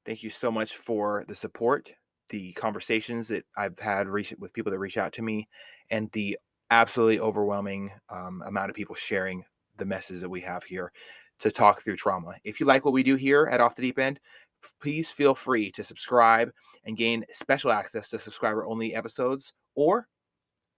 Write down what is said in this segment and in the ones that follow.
Thank you so much for the support, the conversations that I've had with people that reach out to me, and the absolutely overwhelming amount of people sharing the message that we have here to talk through trauma. If you like what we do here at Off the Deep End, please feel free to subscribe and gain special access to subscriber only episodes, or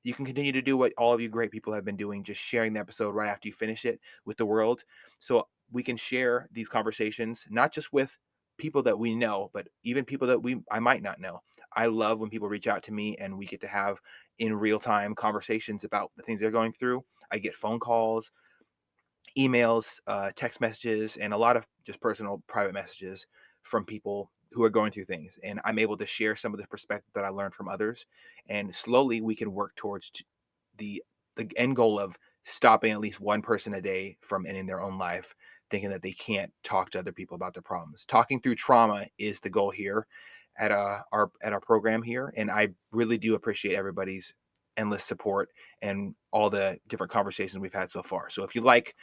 you can continue to do what all of you great people have been doing, just sharing the episode right after you finish it with the world. So we can share these conversations, not just with people that we know, but even people that I might not know. I love when people reach out to me and we get to have in real time conversations about the things they're going through. I get phone calls, emails, text messages, and a lot of just personal private messages from people who are going through things. And I'm able to share some of the perspective that I learned from others. And slowly we can work towards the the end goal of stopping at least one person a day from ending their own life, thinking that they can't talk to other people about their problems. Talking through trauma is the goal here at our program here, and I really do appreciate everybody's endless support and all the different conversations we've had so far. So if you like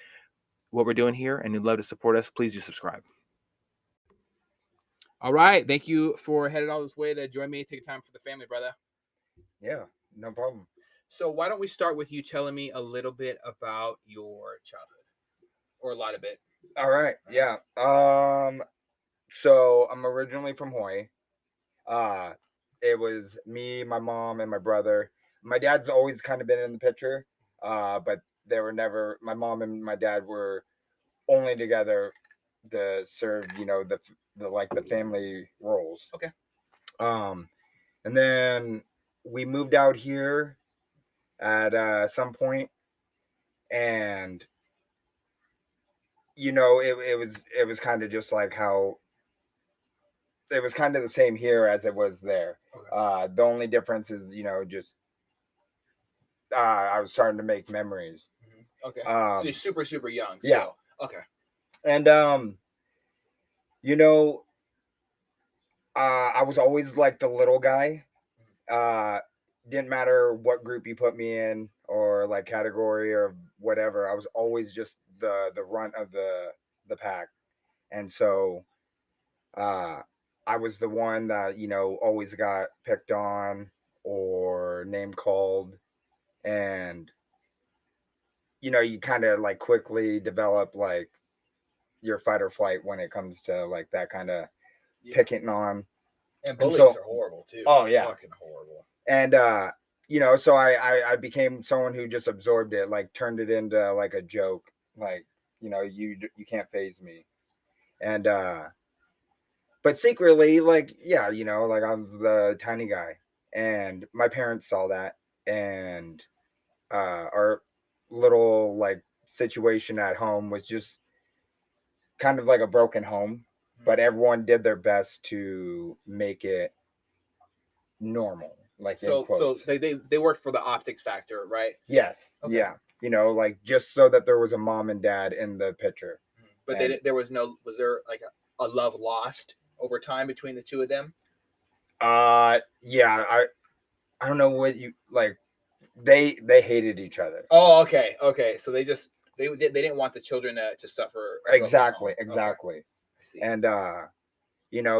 what we're doing here and you'd love to support us, please do subscribe. All right. Thank you for headed all this way to join me. Take time for the family, brother. Yeah, no problem. So why don't we start with you telling me a little bit about your childhood, or a lot of it? All right. Yeah. So I'm originally from Hawaii. Uh, it was me, my mom, and my brother. My dad's always kind of been in the picture. But they were never. My mom and my dad were only together to serve, the like the family roles. Okay. And then we moved out here at some point, and it was kind of just like how it was kind of the same here as it was there. Okay. The only difference is, just I was starting to make memories. Mm-hmm. Okay. So you're super, super young. Still. Yeah. Okay. And you know, I was always like the little guy. Didn't matter what group you put me in or like category or whatever. I was always just the runt of the pack, and so I was the one that always got picked on or name called, and you kind of like quickly develop like your fight or flight when it comes to like that kind of picking on. And bullies are horrible too. Oh yeah, fucking horrible. And so I became someone who just absorbed it, like turned it into like a joke, like you can't phase me, and but secretly, like, yeah, like I was the tiny guy, and my parents saw that, and our little like situation at home was just kind of like a broken home, but everyone did their best to make it normal. Like, so they worked for the optics factor, right? Yes. Okay. Yeah. Like just so that there was a mom and dad in the picture. But was there like a love lost over time between the two of them? Yeah, I don't know what you like. They hated each other. Oh, okay. So they didn't want the children to suffer. Exactly. Okay. I see. And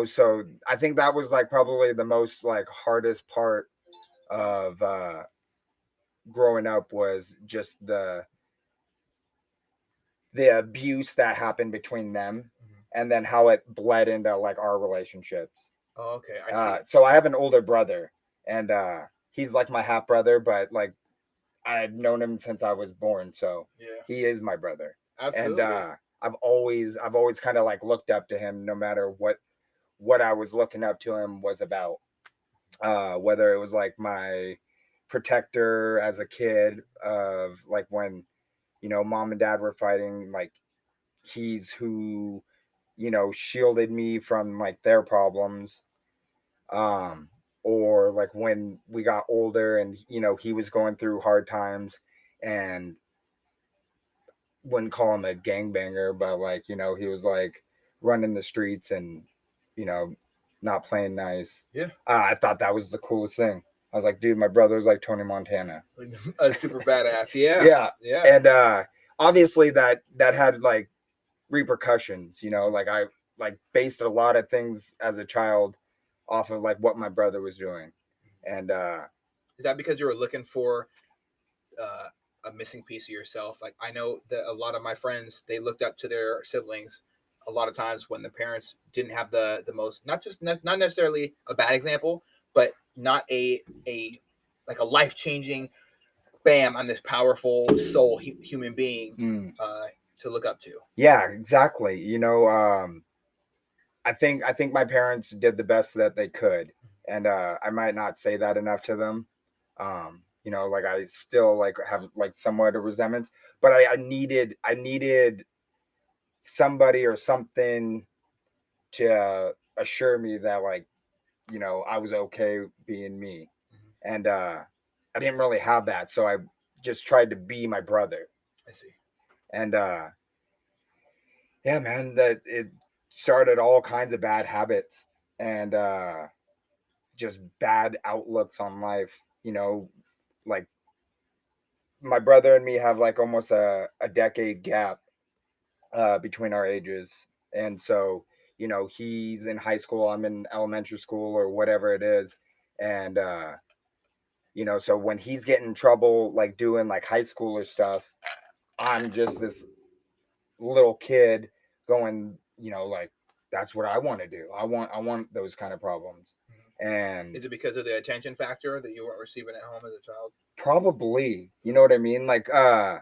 so I think that was like probably the most like hardest part of growing up was just the abuse that happened between them, and then how it bled into like our relationships. Oh, okay, I see. So I have an older brother, and he's like my half brother, but like I've known him since I was born, so yeah, he is my brother. Absolutely. And I've always kind of like looked up to him, no matter what I was looking up to him was about. Whether it was like my protector as a kid, of like when mom and dad were fighting, like he's who shielded me from like their problems, or like when we got older and he was going through hard times, and wouldn't call him a gangbanger, but like he was like running the streets and not playing nice. Yeah. I thought that was the coolest thing. I was like, dude, my brother's like Tony Montana. A super badass. Yeah. And obviously that had like repercussions, like like based a lot of things as a child off of like what my brother was doing. And Is that because you were looking for uh, a missing piece of yourself? Like I know that a lot of my friends they looked up to their siblings a lot of times when the parents didn't have the most not necessarily a bad example, but not a like a life changing bam I'm this powerful soul human being mm, to look up to. yeah, exactly. You know, I think my parents did the best that they could, and I might not say that enough to them. You know, like I still like have like somewhat of resentment, but I needed somebody or something to assure me that like I was okay being me, Mm-hmm. and I didn't really have that, so I just tried to be my brother, I see. and yeah, man, that it started all kinds of bad habits and just bad outlooks on life. Like my brother and me have like almost a decade gap between our ages. And so, he's in high school, I'm in elementary school or whatever it is. And, so when he's getting in trouble, like doing like high schooler stuff, I'm just this little kid going, like, that's what I want to do. I want those kind of problems. Mm-hmm. And Is it because of the attention factor that you weren't receiving at home as a child? probably, you know what I mean? Like, I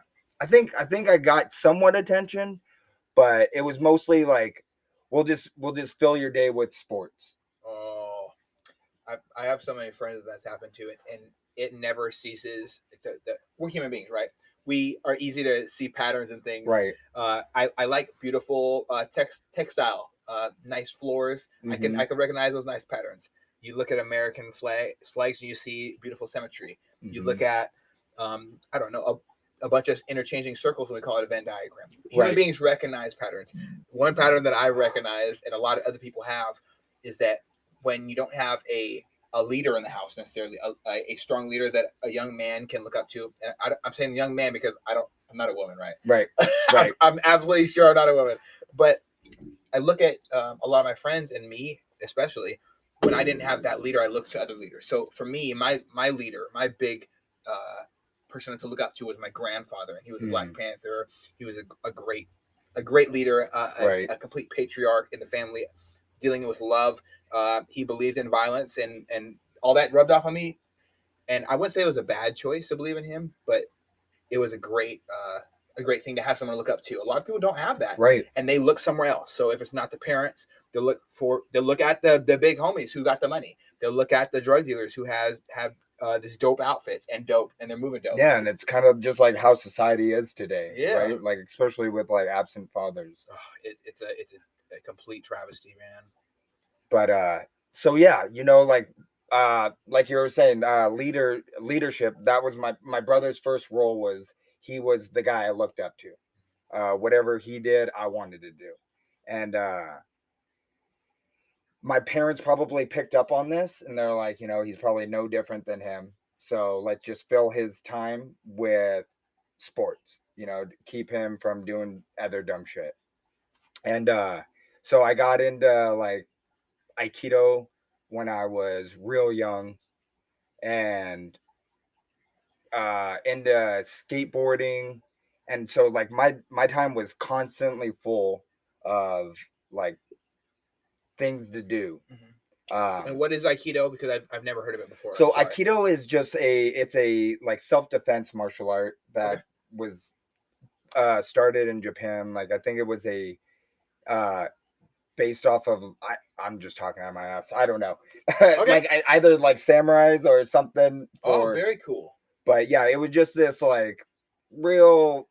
think I got somewhat attention, but it was mostly like we'll just fill your day with sports. Oh, I have so many friends that that's happened to, and it never ceases. We're human beings, right? We are easy to see patterns and things. Right. I like beautiful textile, nice floors. Mm-hmm. I can recognize those nice patterns. You look at American flags and you see beautiful symmetry. You Mm-hmm. look at I don't know a bunch of interchanging circles, and we call it a Venn diagram. Human Right. beings recognize patterns. One pattern that I recognize, and a lot of other people have, is that when you don't have a leader in the house necessarily, a strong leader that a young man can look up to. And I'm saying young man because I'm not a woman, right? Right. I'm, Right. I'm absolutely sure I'm not a woman. But I look at a lot of my friends and me, especially when I didn't have that leader, I looked to other leaders. So for me, my leader, my big person to look up to was my grandfather, and he was a Black Mm. Panther. He was a great leader, Right. a complete patriarch in the family, dealing with love. He believed in violence, and all that rubbed off on me. And I wouldn't say it was a bad choice to believe in him, but it was a great thing to have someone to look up to. A lot of people don't have that, Right. and they look somewhere else. So if it's not the parents, they'll look at the big homies who got the money. They'll look at the drug dealers who have this dope outfits and dope, and they're moving dope. Yeah, and it's kind of just like how society is today, Yeah, right? Like especially with like absent fathers. oh, it's a complete travesty, man. But so yeah, like you were saying, leadership, that was my brother's first role. Was he was the guy I looked up to. Whatever he did, I wanted to do. And my parents probably picked up on this, and they're like, he's probably no different than him. So let's just fill his time with sports, to keep him from doing other dumb shit. And so I got into like Aikido when I was real young, and into skateboarding. And so like my time was constantly full of like things to do. Mm-hmm. And Um, what is Aikido? Because I've never heard of it before. I'm so sorry. Aikido is just a like self-defense martial art Okay. that was started in Japan. Like I think it was a uh based off of I'm just talking out of my ass. I don't know. Okay. Like either like samurais or something Oh, for, very cool. but yeah, it was just this like real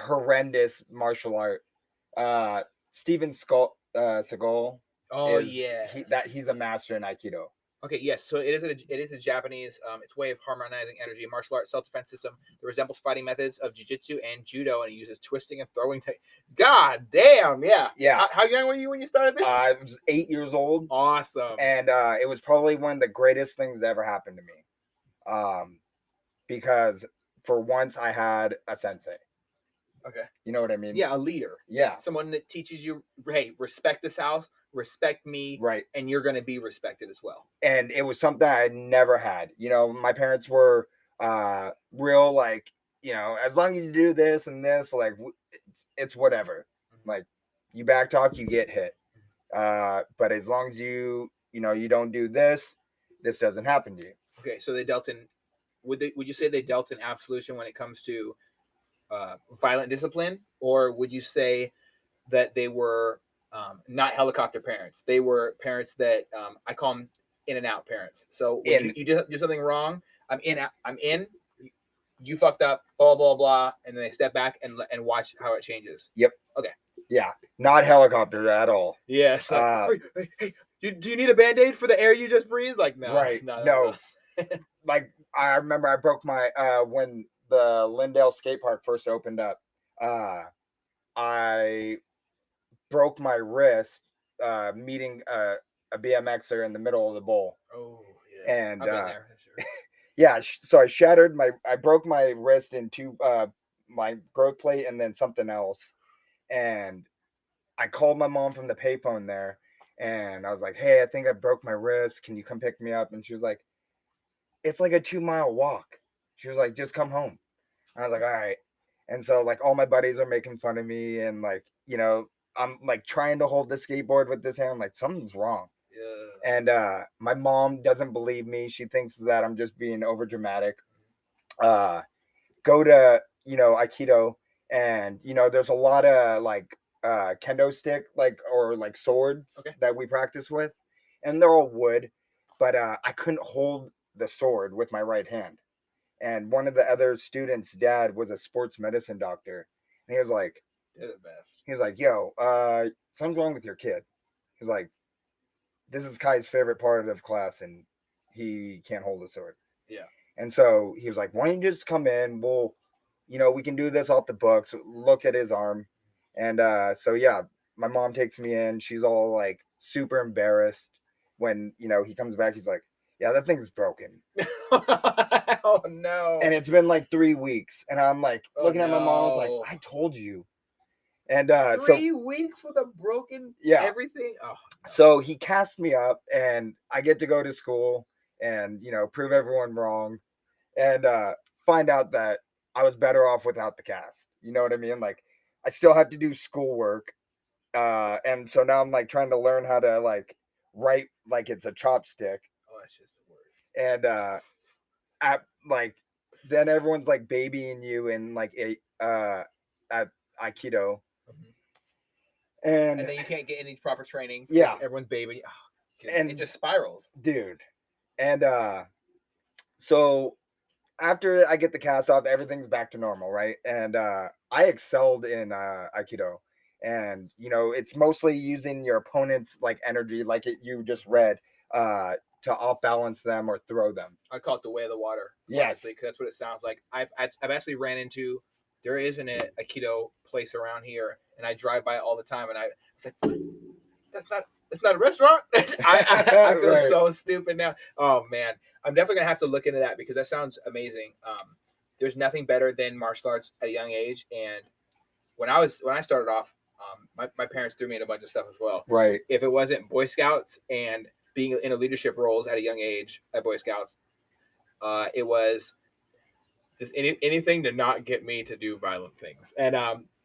horrendous martial art. Steven Seagal Oh is he that yes. he's a master in Aikido. Okay, yes. So it is a Japanese its way of harmonizing energy, martial arts self defense system that resembles fighting methods of jiu-jitsu and judo, and it uses twisting and throwing. God damn, yeah. Yeah, How young were you when you started this? I was 8 years old, Awesome. and it was probably one of the greatest things that ever happened to me. Because for once I had a sensei. Okay. You know what I mean? Yeah, a leader. Yeah. Someone that teaches you, hey, respect this house, respect me, Right. and you're going to be respected as well. And it was something I never had. You know, my parents were real like, you know, as long as you do this and this, like it's whatever. Like you backtalk, you get hit. But as long as you know you don't do this, this doesn't happen to you. Okay, so they dealt in. Would you say they dealt in absolution when it comes to violent discipline, or would you say that they were not helicopter parents? They were parents that I call them in and out parents. So when you do something wrong, I'm in. I'm in. You fucked up. Blah blah blah, and then they step back and watch how it changes. Yep. Okay. Yeah, not helicopter at all. Yes. Like, hey, do you need a Band-Aid for the air you just breathed? Like, no. Right. No. Like, I remember I broke my, when the Lindale skate park first opened up, I broke my wrist meeting a BMXer in the middle of the bowl. Oh, yeah. And I've been there. Sure. Yeah, so I broke my wrist in two, my growth plate and then something else. And I called my mom from the payphone there, and I was like, "Hey, I think I broke my wrist. Can you come pick me up?" And she was like, "It's like a 2-mile walk." She was like, "Just come home." And I was like, "All right." And so like all my buddies are making fun of me, and like, you know, I'm like trying to hold the skateboard with this hand. I'm like, something's wrong. Yeah. And my mom doesn't believe me. She thinks that I'm just being over dramatic. Go to, you know, Aikido, and you know, there's a lot of like kendo stick, like, or like swords that we practice with, and they're all wood, but I couldn't hold the sword with my right hand. And one of the other students' dad was a sports medicine doctor, and he was like, "They're the best." He was like, "Yo, something's wrong with your kid." He's like, "This is Kai's favorite part of class, and he can't hold a sword." Yeah. And so he was like, "Why don't you just come in? We'll, you know, we can do this off the books. Look at his arm." And so yeah, my mom takes me in. She's all like super embarrassed when, you know, he comes back. He's like, "Yeah, that thing's broken." Oh no. And it's been like 3 weeks, and I'm like looking at my mom. I was like, "I told you." And 3 weeks with a broken everything. Oh. No. So he cast me up, and I get to go to school and, you know, prove everyone wrong, and find out that I was better off without the cast. You know what I mean? Like, I still have to do schoolwork, and so now I'm like trying to learn how to like write like it's a chopstick. Oh, that's just the word. And at like then everyone's like babying you in like at Aikido. And then you can't get any proper training. Yeah, everyone's baby. Oh, and it just spirals, dude. And so after I get the cast off, everything's back to normal, right? And I excelled in Aikido, and you know, it's mostly using your opponent's like energy, like you just read, to off balance them or throw them. I call it the way of the water. Yes, because that's what it sounds like. I've actually ran into, there isn't an Aikido place around here, and I drive by it all the time, and I was like, that's not a restaurant. I feel so stupid now. Oh man, I'm definitely gonna have to look into that because that sounds amazing. There's nothing better than martial arts at a young age, and when I started off, my parents threw me in a bunch of stuff as well. Right. If it wasn't Boy Scouts and being in a leadership roles at a young age at Boy Scouts, it was just anything to not get me to do violent things. And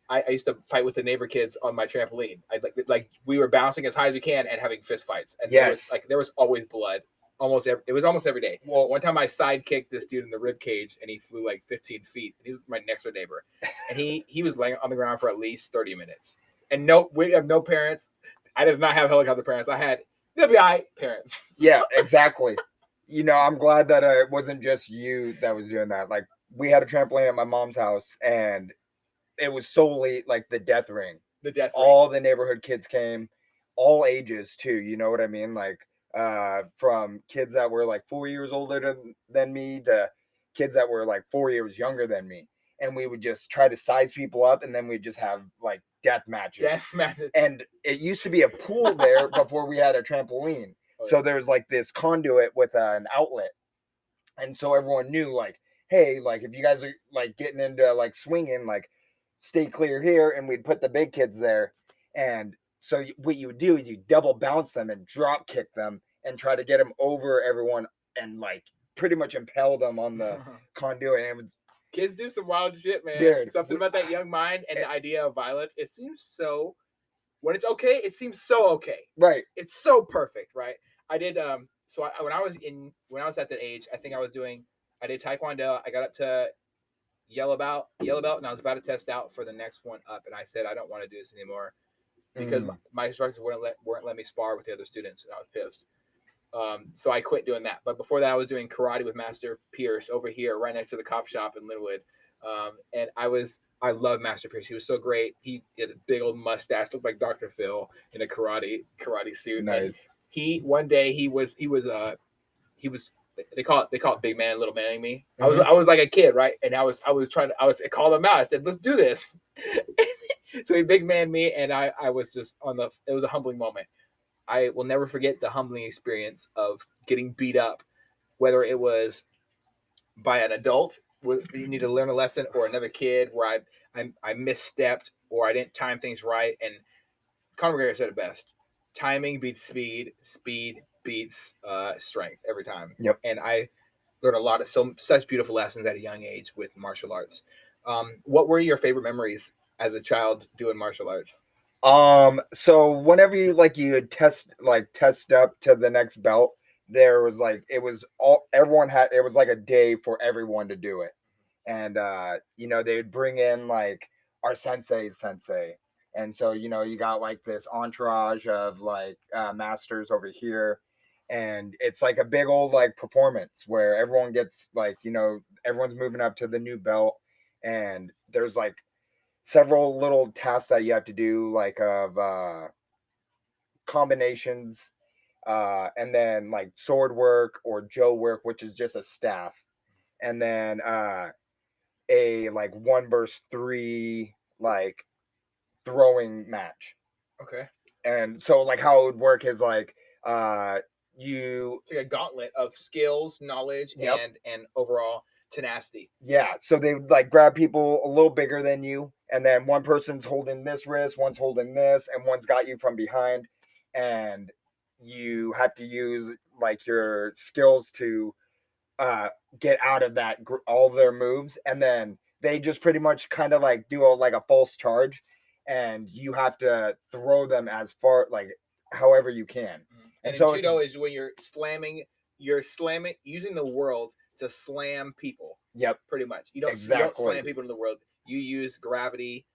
I used to fight with the neighbor kids on my trampoline. I like we were bouncing as high as we can and having fist fights. And there was always blood. It was almost every day. Well, one time I side kicked this dude in the rib cage and he flew like 15 feet. He was my next door neighbor, and he was laying on the ground for at least 30 minutes. And we have no parents. I did not have helicopter parents. I had FBI parents. Yeah, exactly. You know, I'm glad that it wasn't just you that was doing that. Like, we had a trampoline at my mom's house, and it was solely like the death ring. All the neighborhood kids came, all ages too. You know what I mean? Like, from kids that were like 4 years older than me to kids that were like 4 years younger than me. And we would just try to size people up, and then we'd just have like death matches. And it used to be a pool there before we had a trampoline. So there's like this conduit with an outlet. And so everyone knew, like, hey, like, if you guys are like getting into like swinging, like, stay clear here, and we'd put the big kids there. And so what you would do is you double bounce them and drop kick them and try to get them over everyone and like pretty much impale them on the conduit. And it was, Kids do some wild shit, man. Dude, Something about that young mind and the idea of violence. It seems so. When it's okay, it seems so okay. right. It's so perfect, right? I did so when I was at that age, I think I did taekwondo. I got up to yellow belt, and I was about to test out for the next one up, and I said I don't want to do this anymore because my instructors weren't let me spar with the other students, and I was pissed. So I quit doing that. But before that, I was doing karate with Master Pierce over here, right next to the cop shop in Linwood. And I love Master Pierce. He was so great. He had a big old mustache, looked like Dr. Phil in a karate suit. Nice. And one day he was they call it big man, little maning me. Mhm. I was like a kid, right? And I called him out. I said, let's do this. So he big man me, and I was just it was a humbling moment. I will never forget the humbling experience of getting beat up, whether it was by an adult, you need to learn a lesson, or another kid where I misstepped or I didn't time things right. And Conor McGregor said it best: timing beats speed, speed beats strength every time. Yep. And I learned a lot of such beautiful lessons at a young age with martial arts. What were your favorite memories as a child doing martial arts? So whenever you test up to the next belt, there was like it was like a day for everyone to do it. And they'd bring in like our sensei. And so, you got like this entourage of like masters over here. And it's like a big old like performance where everyone gets like, everyone's moving up to the new belt. And there's like several little tasks that you have to do, like of combinations, and then like sword work or Joe work, which is just a staff, and then a like 1 versus 3 like throwing match. Okay. And so like how it would work is like you It's like a gauntlet of skills, knowledge, Yep. and overall tenacity. Yeah, so they would like grab people a little bigger than you, and then one person's holding this wrist, one's holding this, and one's got you from behind, and you have to use like your skills to get out of that all their moves, and then they just pretty much kind of like do a false charge, and you have to throw them as far like however you can. And in so judo is when you're slamming using the world to slam people. Yep. Pretty much. You don't Exactly. slam people in the world. You use gravity,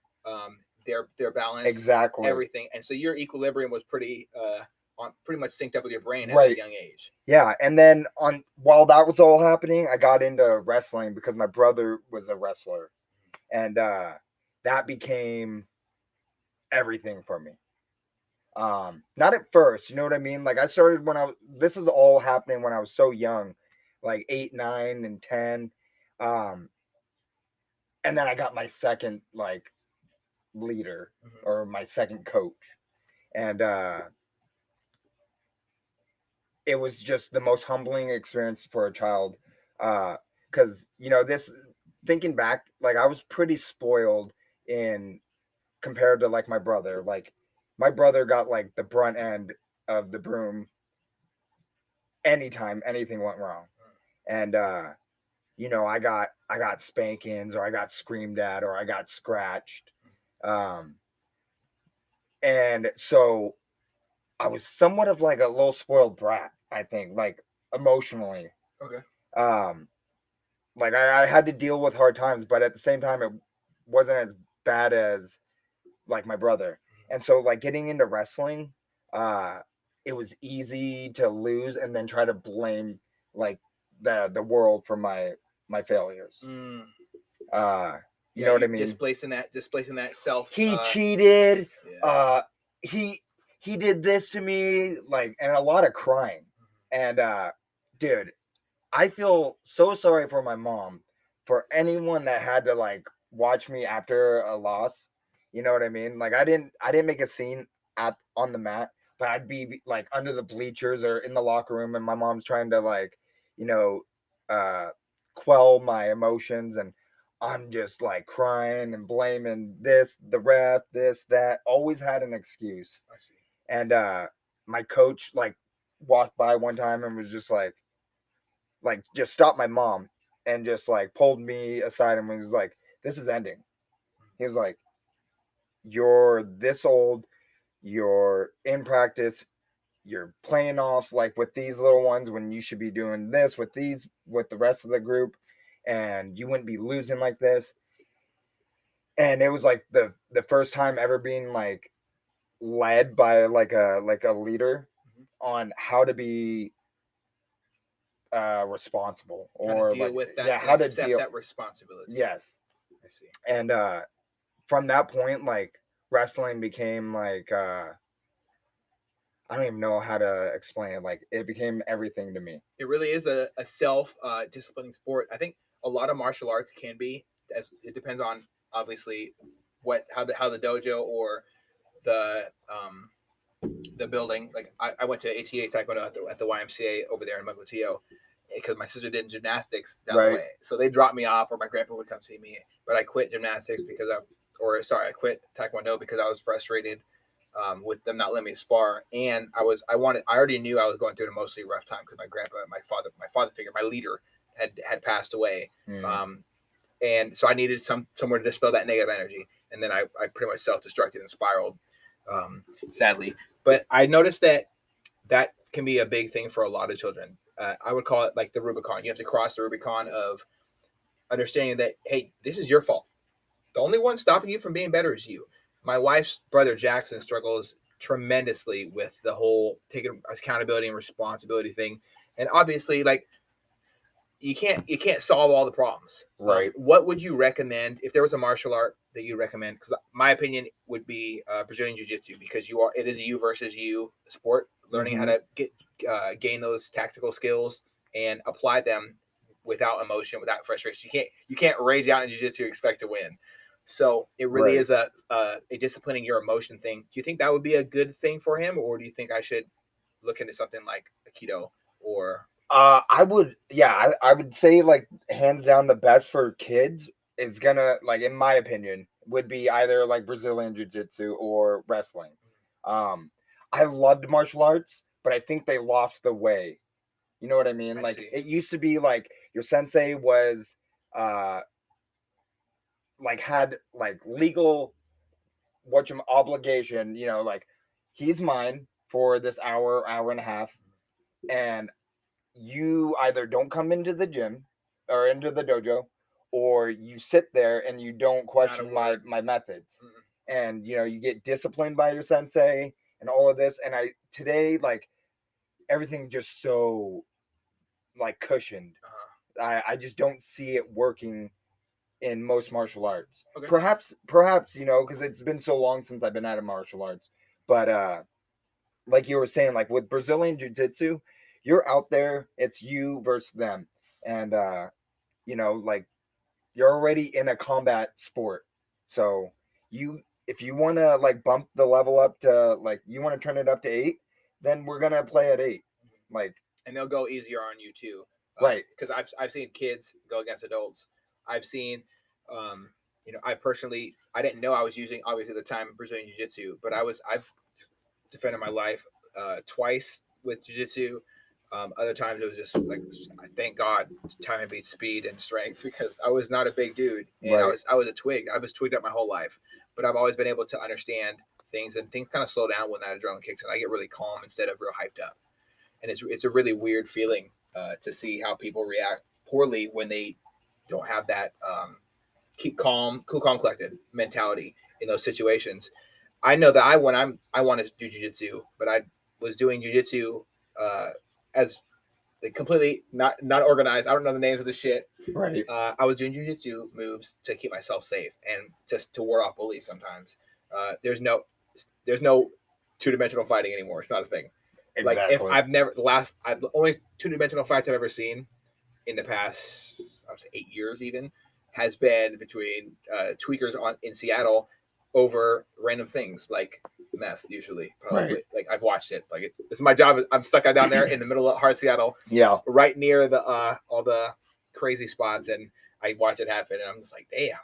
their balance, Exactly. everything. And so your equilibrium was pretty much synced up with your brain at Right. a young age. Yeah, and then while that was all happening, I got into wrestling because my brother was a wrestler, and that became everything for me. Not at first, you know what I mean? Like I started this is all happening when I was so young, like 8, 9, and 10. And then I got my second like leader or my second coach. And it was just the most humbling experience for a child. Because this, thinking back, like I was pretty spoiled in compared to like my brother. Like my brother got like the brunt end of the broom anytime anything went wrong. And I got spankings, or I got screamed at, or I got scratched. And so I was somewhat of like a little spoiled brat, I think, like emotionally. Okay. Like I had to deal with hard times, but at the same time, it wasn't as bad as like my brother. And so like getting into wrestling, it was easy to lose and then try to blame like the world for my failures. You know what I mean? Displacing that self. He cheated. Yeah. He did this to me, like, and a lot of crying. And dude, I feel so sorry for my mom, for anyone that had to like watch me after a loss. You know what I mean? Like I didn't make a scene on the mat, but I'd be like under the bleachers or in the locker room, and my mom's trying to like, quell my emotions. And I'm just like crying and blaming this, the ref, this, that. Always had an excuse. I see. And my coach like walked by one time and was just like just stopped my mom and just like pulled me aside and was like, "This is ending." He was like, "You're this old. You're in practice. You're playing off like with these little ones when you should be doing this with the rest of the group, and you wouldn't be losing like this." And it was like the first time ever being like led by like a leader Mhm. on how to be responsible How to or deal like with that yeah and how to accept deal. that responsibility. Yes. I see. And from that point like wrestling became like I don't even know how to explain it. Like it became everything to me. It really is a self disciplining sport. I think a lot of martial arts can be, as it depends on obviously how the dojo or the building. Like I went to ATA Taekwondo at the YMCA over there in Muglatillo because my sister did gymnastics down the Right. way. So they dropped me off, or my grandpa would come see me. But I quit gymnastics I quit Taekwondo because I was frustrated with them not letting me spar. And I already knew I was going through a mostly rough time because my father figure, my leader had passed away. And so I needed somewhere to dispel that negative energy. And then I pretty much self-destructed and spiraled, sadly. But I noticed that can be a big thing for a lot of children. I would call it like the Rubicon. You have to cross the Rubicon of understanding that, hey, this is your fault. The only one stopping you from being better is you. My wife's brother Jackson struggles tremendously with the whole taking accountability and responsibility thing. And obviously, like you can't solve all the problems. Right. What would you recommend if there was a martial art that you recommend? Because my opinion would be Brazilian Jiu-Jitsu, because it is a you versus you sport. Learning how to gain those tactical skills and apply them without emotion, without frustration. You can't rage out in Jiu-Jitsu and expect to win. So it really Right. is a disciplining your emotion thing. Do you think that would be a good thing for him, or do you think I should look into something like Akido or? I would, yeah, I would say like hands down the best for kids is gonna like in my opinion would be either like Brazilian Jiu-Jitsu or wrestling. I loved martial arts, but I think they lost the way. You know what I mean? I Like see. it used to be like your sensei was uh like had like legal obligation, like he's mine for this hour and a half, and you either don't come into the gym or into the dojo, or you sit there and you don't Not a question word. my methods. Mm-mm. And you get disciplined by your sensei and all of this. And I today like everything just so like cushioned. I just don't see it working in most martial arts. Okay. Perhaps because it's been so long since I've been out of martial arts. But like you were saying, like with Brazilian Jiu-Jitsu, you're out there, it's you versus them. And like you're already in a combat sport. So if you wanna like bump the level up to like you want to turn it up to 8, then we're gonna play at 8. Like And they'll go easier on you too, right. Because I've seen kids go against adults. I've seen, I didn't know I was using obviously at the time Brazilian Jiu Jitsu, but I've defended my life twice with Jiu Jitsu. Other times it was just like, I thank God time beats speed and strength, because I was not a big dude and Right. I was a twig. I was twigged up my whole life, but I've always been able to understand things, and things kind of slow down when that adrenaline kicks in. I get really calm instead of real hyped up, and it's a really weird feeling to see how people react poorly when they don't have that keep calm, cool, calm, collected mentality in those situations. I know that I wanted to do jujitsu, but I was doing jujitsu as like completely not organized. I don't know the names of the shit. Right. I was doing jujitsu moves to keep myself safe and just to ward off bullies. Sometimes there's no two-dimensional fighting anymore. It's not a thing. Exactly. Like if the only two-dimensional fights I've ever seen in the past, I would say 8 years even, has been between tweakers in Seattle over random things like meth, usually. Probably. Right. Like I've watched it. Like it's my job. I'm stuck down there in the middle of hard Seattle, Yeah. right near the all the crazy spots, and I watch it happen, and I'm just like, damn.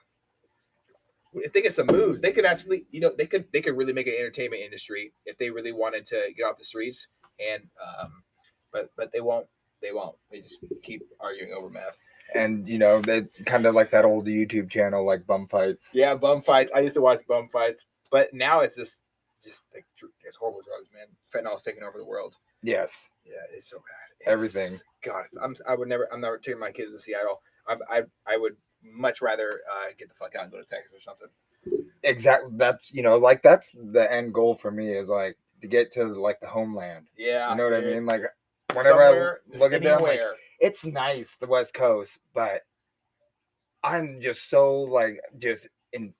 If they get some moves, they could actually, they could really make an entertainment industry if they really wanted to get off the streets. And but they won't. They won't. They just keep arguing over meth. And they kind of like that old YouTube channel, like Bum Fights. Yeah, bum fights. I used to watch bum fights, but now it's just like it's horrible drugs, man. Fentanyl's taking over the world. Yes. Yeah, it's so bad. Everything. God, I'm never taking my kids to Seattle. I would much rather get the fuck out and go to Texas or something. Exactly. That's like that's the end goal for me, is like to get to like the homeland. Yeah, you know what dude. I mean? Like whenever I look at them, like, anywhere. it's nice, the West Coast, but I'm just so like just in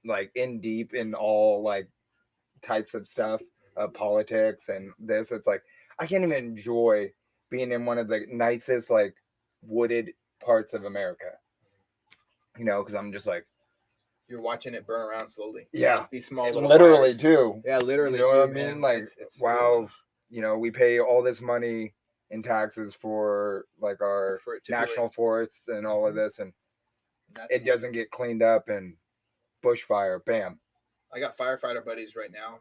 deep in all like types of stuff of politics and this. It's like I can't even enjoy being in one of the nicest like wooded parts of America. Because I'm just like, You're watching it burn around slowly. yeah, like these small little literally fires. too. Yeah, literally. You know what I man. mean? Like, it's wow, we pay all this money in taxes for like our for it to national forests and all of this, and nothing. it doesn't get cleaned up, and bushfire, bam. I got firefighter buddies right now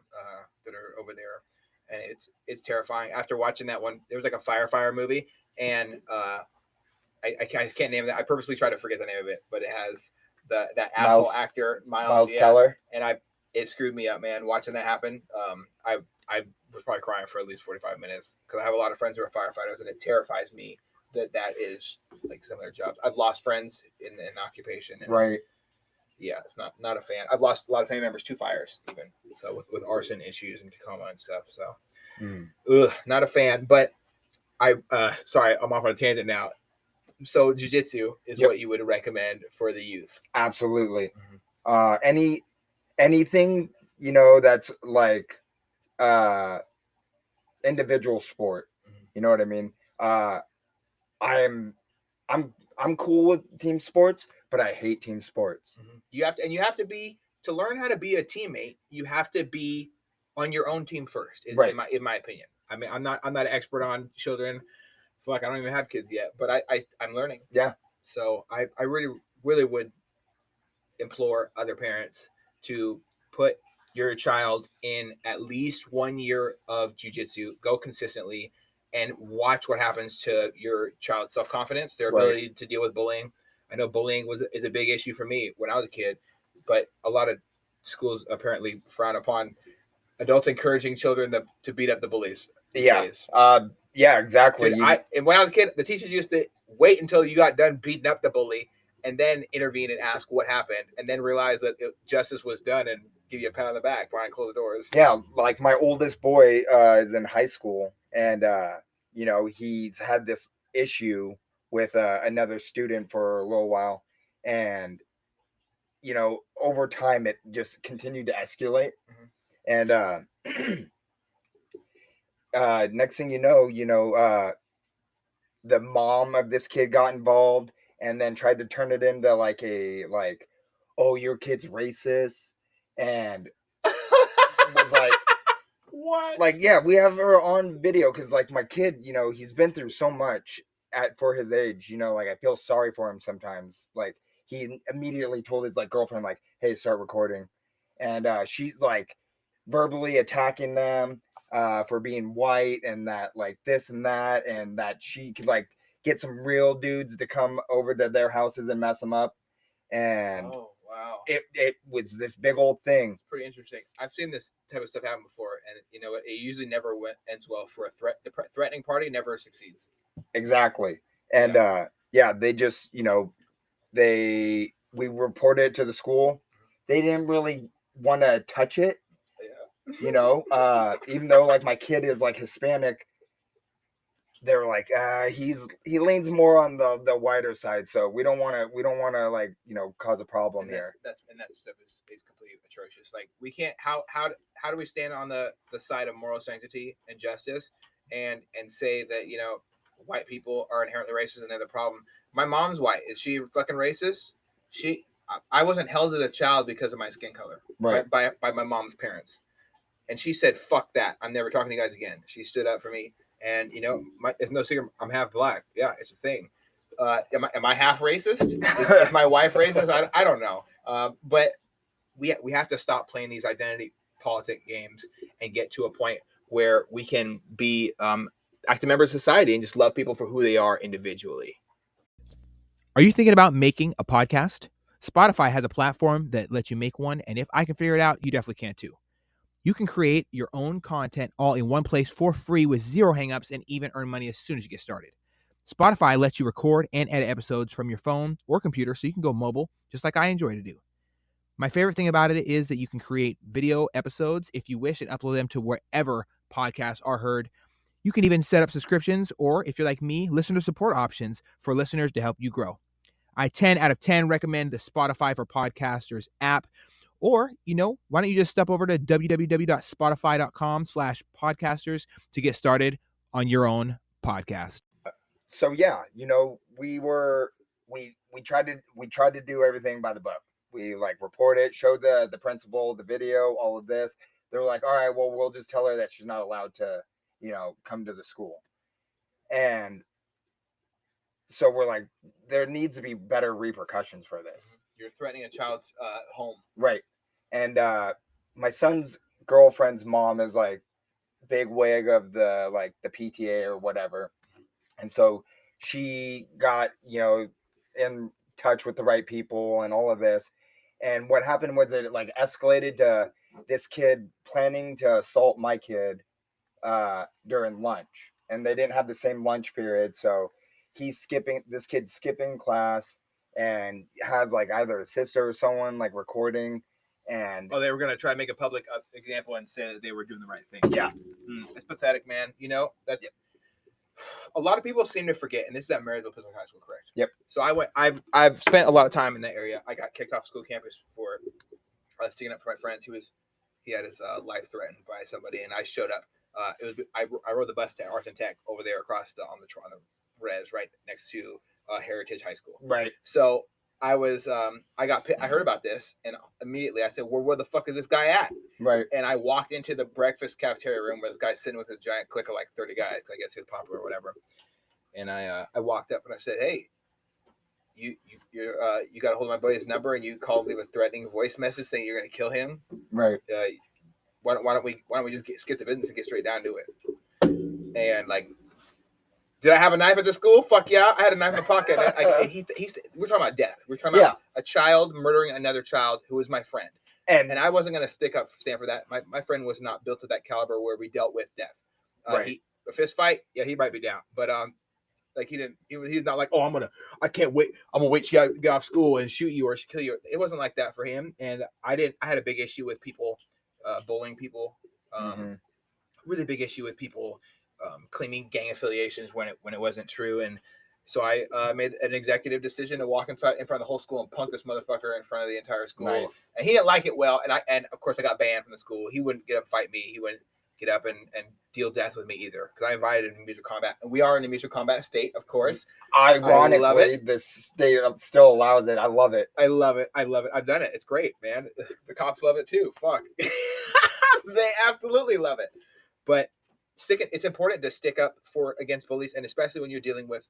that are over there, and it's terrifying. After watching that one, there was like a firefighter movie, and I can't name that. I purposely try to forget the name of it, but it has that asshole actor Miles Teller, and it screwed me up, man. Watching that happen, I was probably crying for at least 45 minutes because I have a lot of friends who are firefighters, and it terrifies me that is like some of their jobs. I've lost friends in occupation, and right? Yeah, it's not a fan. I've lost a lot of family members to fires, even so with arson issues in Tacoma and stuff. So, not a fan. But sorry, I'm off on a tangent now. So, jiu-jitsu is what you would recommend for the youth. Absolutely. Anything that's like individual sport. You know what I mean? I'm cool with team sports, but I hate team sports. You have to be, to learn how to be a teammate, you have to be on your own team first, right? In my opinion. I mean, I'm not an expert on children. Fuck, I don't even have kids yet, but I'm learning. Yeah. So I really would implore other parents to put your child in at least 1 year of jiu-jitsu, go consistently, and watch what happens to your child's self-confidence, their ability to deal with bullying. I know bullying is a big issue for me when I was a kid, but a lot of schools apparently frown upon adults encouraging children to beat up the bullies these days. Yeah, exactly. Dude, and when I was a kid, the teachers used to wait until you got done beating up the bully and then intervene and ask what happened, and then realize that justice was done and give you a pat on the back behind closed doors. Yeah, like my oldest boy is in high school, and he's had this issue with another student for a little while, and over time it just continued to escalate, and next thing you know, the mom of this kid got involved and then tried to turn it into like oh, your kid's racist, and was like, what? Like, yeah, we have her on video because like my kid, he's been through so much for his age, like I feel sorry for him sometimes. Like he immediately told his like girlfriend, like, hey, start recording. And she's like verbally attacking them for being white, and that like this and that she could like get some real dudes to come over to their houses and mess them up. And oh wow, it was this big old thing. It's pretty interesting. I've seen this type of stuff happen before, and it usually never ends well for a threat. The threatening party never succeeds. Exactly. And they just we reported it to the school. They didn't really want to touch it. Yeah. Even though like my kid is like Hispanic, they're like, he leans more on the whiter side, so we don't want to like cause a problem here. That stuff is completely atrocious. Like we can't. How do we stand on the side of moral sanctity and justice, and say that white people are inherently racist and they're the problem? My mom's white. Is she fucking racist? I wasn't held as a child because of my skin color, right? By my mom's parents, and she said, "Fuck that! I'm never talking to you guys again." She stood up for me. And it's no secret, I'm half black. Yeah, it's a thing. Am I half racist? Is my wife racist? I don't know. But we have to stop playing these identity politic games and get to a point where we can be active members of society and just love people for who they are individually. Are you thinking about making a podcast? Spotify has a platform that lets you make one, and if I can figure it out, you definitely can too. You can create your own content all in one place for free with zero hangups and even earn money as soon as you get started. Spotify lets you record and edit episodes from your phone or computer so you can go mobile, just like I enjoy to do. My favorite thing about it is that you can create video episodes if you wish and upload them to wherever podcasts are heard. You can even set up subscriptions or, if you're like me, listener support options for listeners to help you grow. I 10 out of 10 recommend the Spotify for Podcasters app. Or, why don't you just step over to www.spotify.com/podcasters to get started on your own podcast. So yeah, we tried to do everything by the book. We report it, showed the principal, the video, all of this. They were like, all right, well, we'll just tell her that she's not allowed to, come to the school. And so we're like, there needs to be better repercussions for this. You're threatening a child's home. Right. And my son's girlfriend's mom is big wig of the PTA or whatever. And so she got, in touch with the right people and all of this. And what happened was it escalated to this kid planning to assault my kid during lunch. And they didn't have the same lunch period. So this kid's skipping class and has either a sister or someone recording. And they were going to try to make a public example and say that they were doing the right thing. Yeah. It's pathetic, man. That's a lot of people seem to forget, and this is at Marysville Pacific High School, correct? Yep. So I've spent a lot of time in that area. I got kicked off school campus for I was sticking up for my friends. He had his life threatened by somebody, and I showed up. I rode the bus to Arts and Tech over there across on the res right next to Heritage High School. Right. So I heard about this, and immediately I said, well, where the fuck is this guy at? Right. And I walked into the breakfast cafeteria room where this guy's sitting with his giant clique of 30 guys. I guess he was popular or whatever. And I walked up and I said, hey, you got a hold of my buddy's number and you called me with a threatening voice message saying you're going to kill him. Right. Why don't we just skip the business and get straight down to it? And did I have a knife at the school? Fuck yeah. I had a knife in my pocket. We're talking about death. We're talking about a child murdering another child who was my friend. And I wasn't going to stand for that. My friend was not built to that caliber where we dealt with death. Right. A fist fight, yeah, he might be down. But he's not like, oh, I can't wait. I'm going to wait till you get off school and shoot you or kill you. It wasn't like that for him. And I had a big issue with people bullying people. Really big issue with people claiming gang affiliations when it wasn't true. And so I made an executive decision to walk in front of the whole school and punk this motherfucker in front of the entire school. Nice. And he didn't like it well. And of course I got banned from the school. He wouldn't get up and fight me. He wouldn't get up and deal death with me either. Because I invited him to mutual combat. And we are in a mutual combat state, of course. Ironically, the state still allows it. I love it. I love it. I've done it. It's great, man. The cops love it too. Fuck. They absolutely love it. But it's important to stick up against bullies, and especially when you're dealing with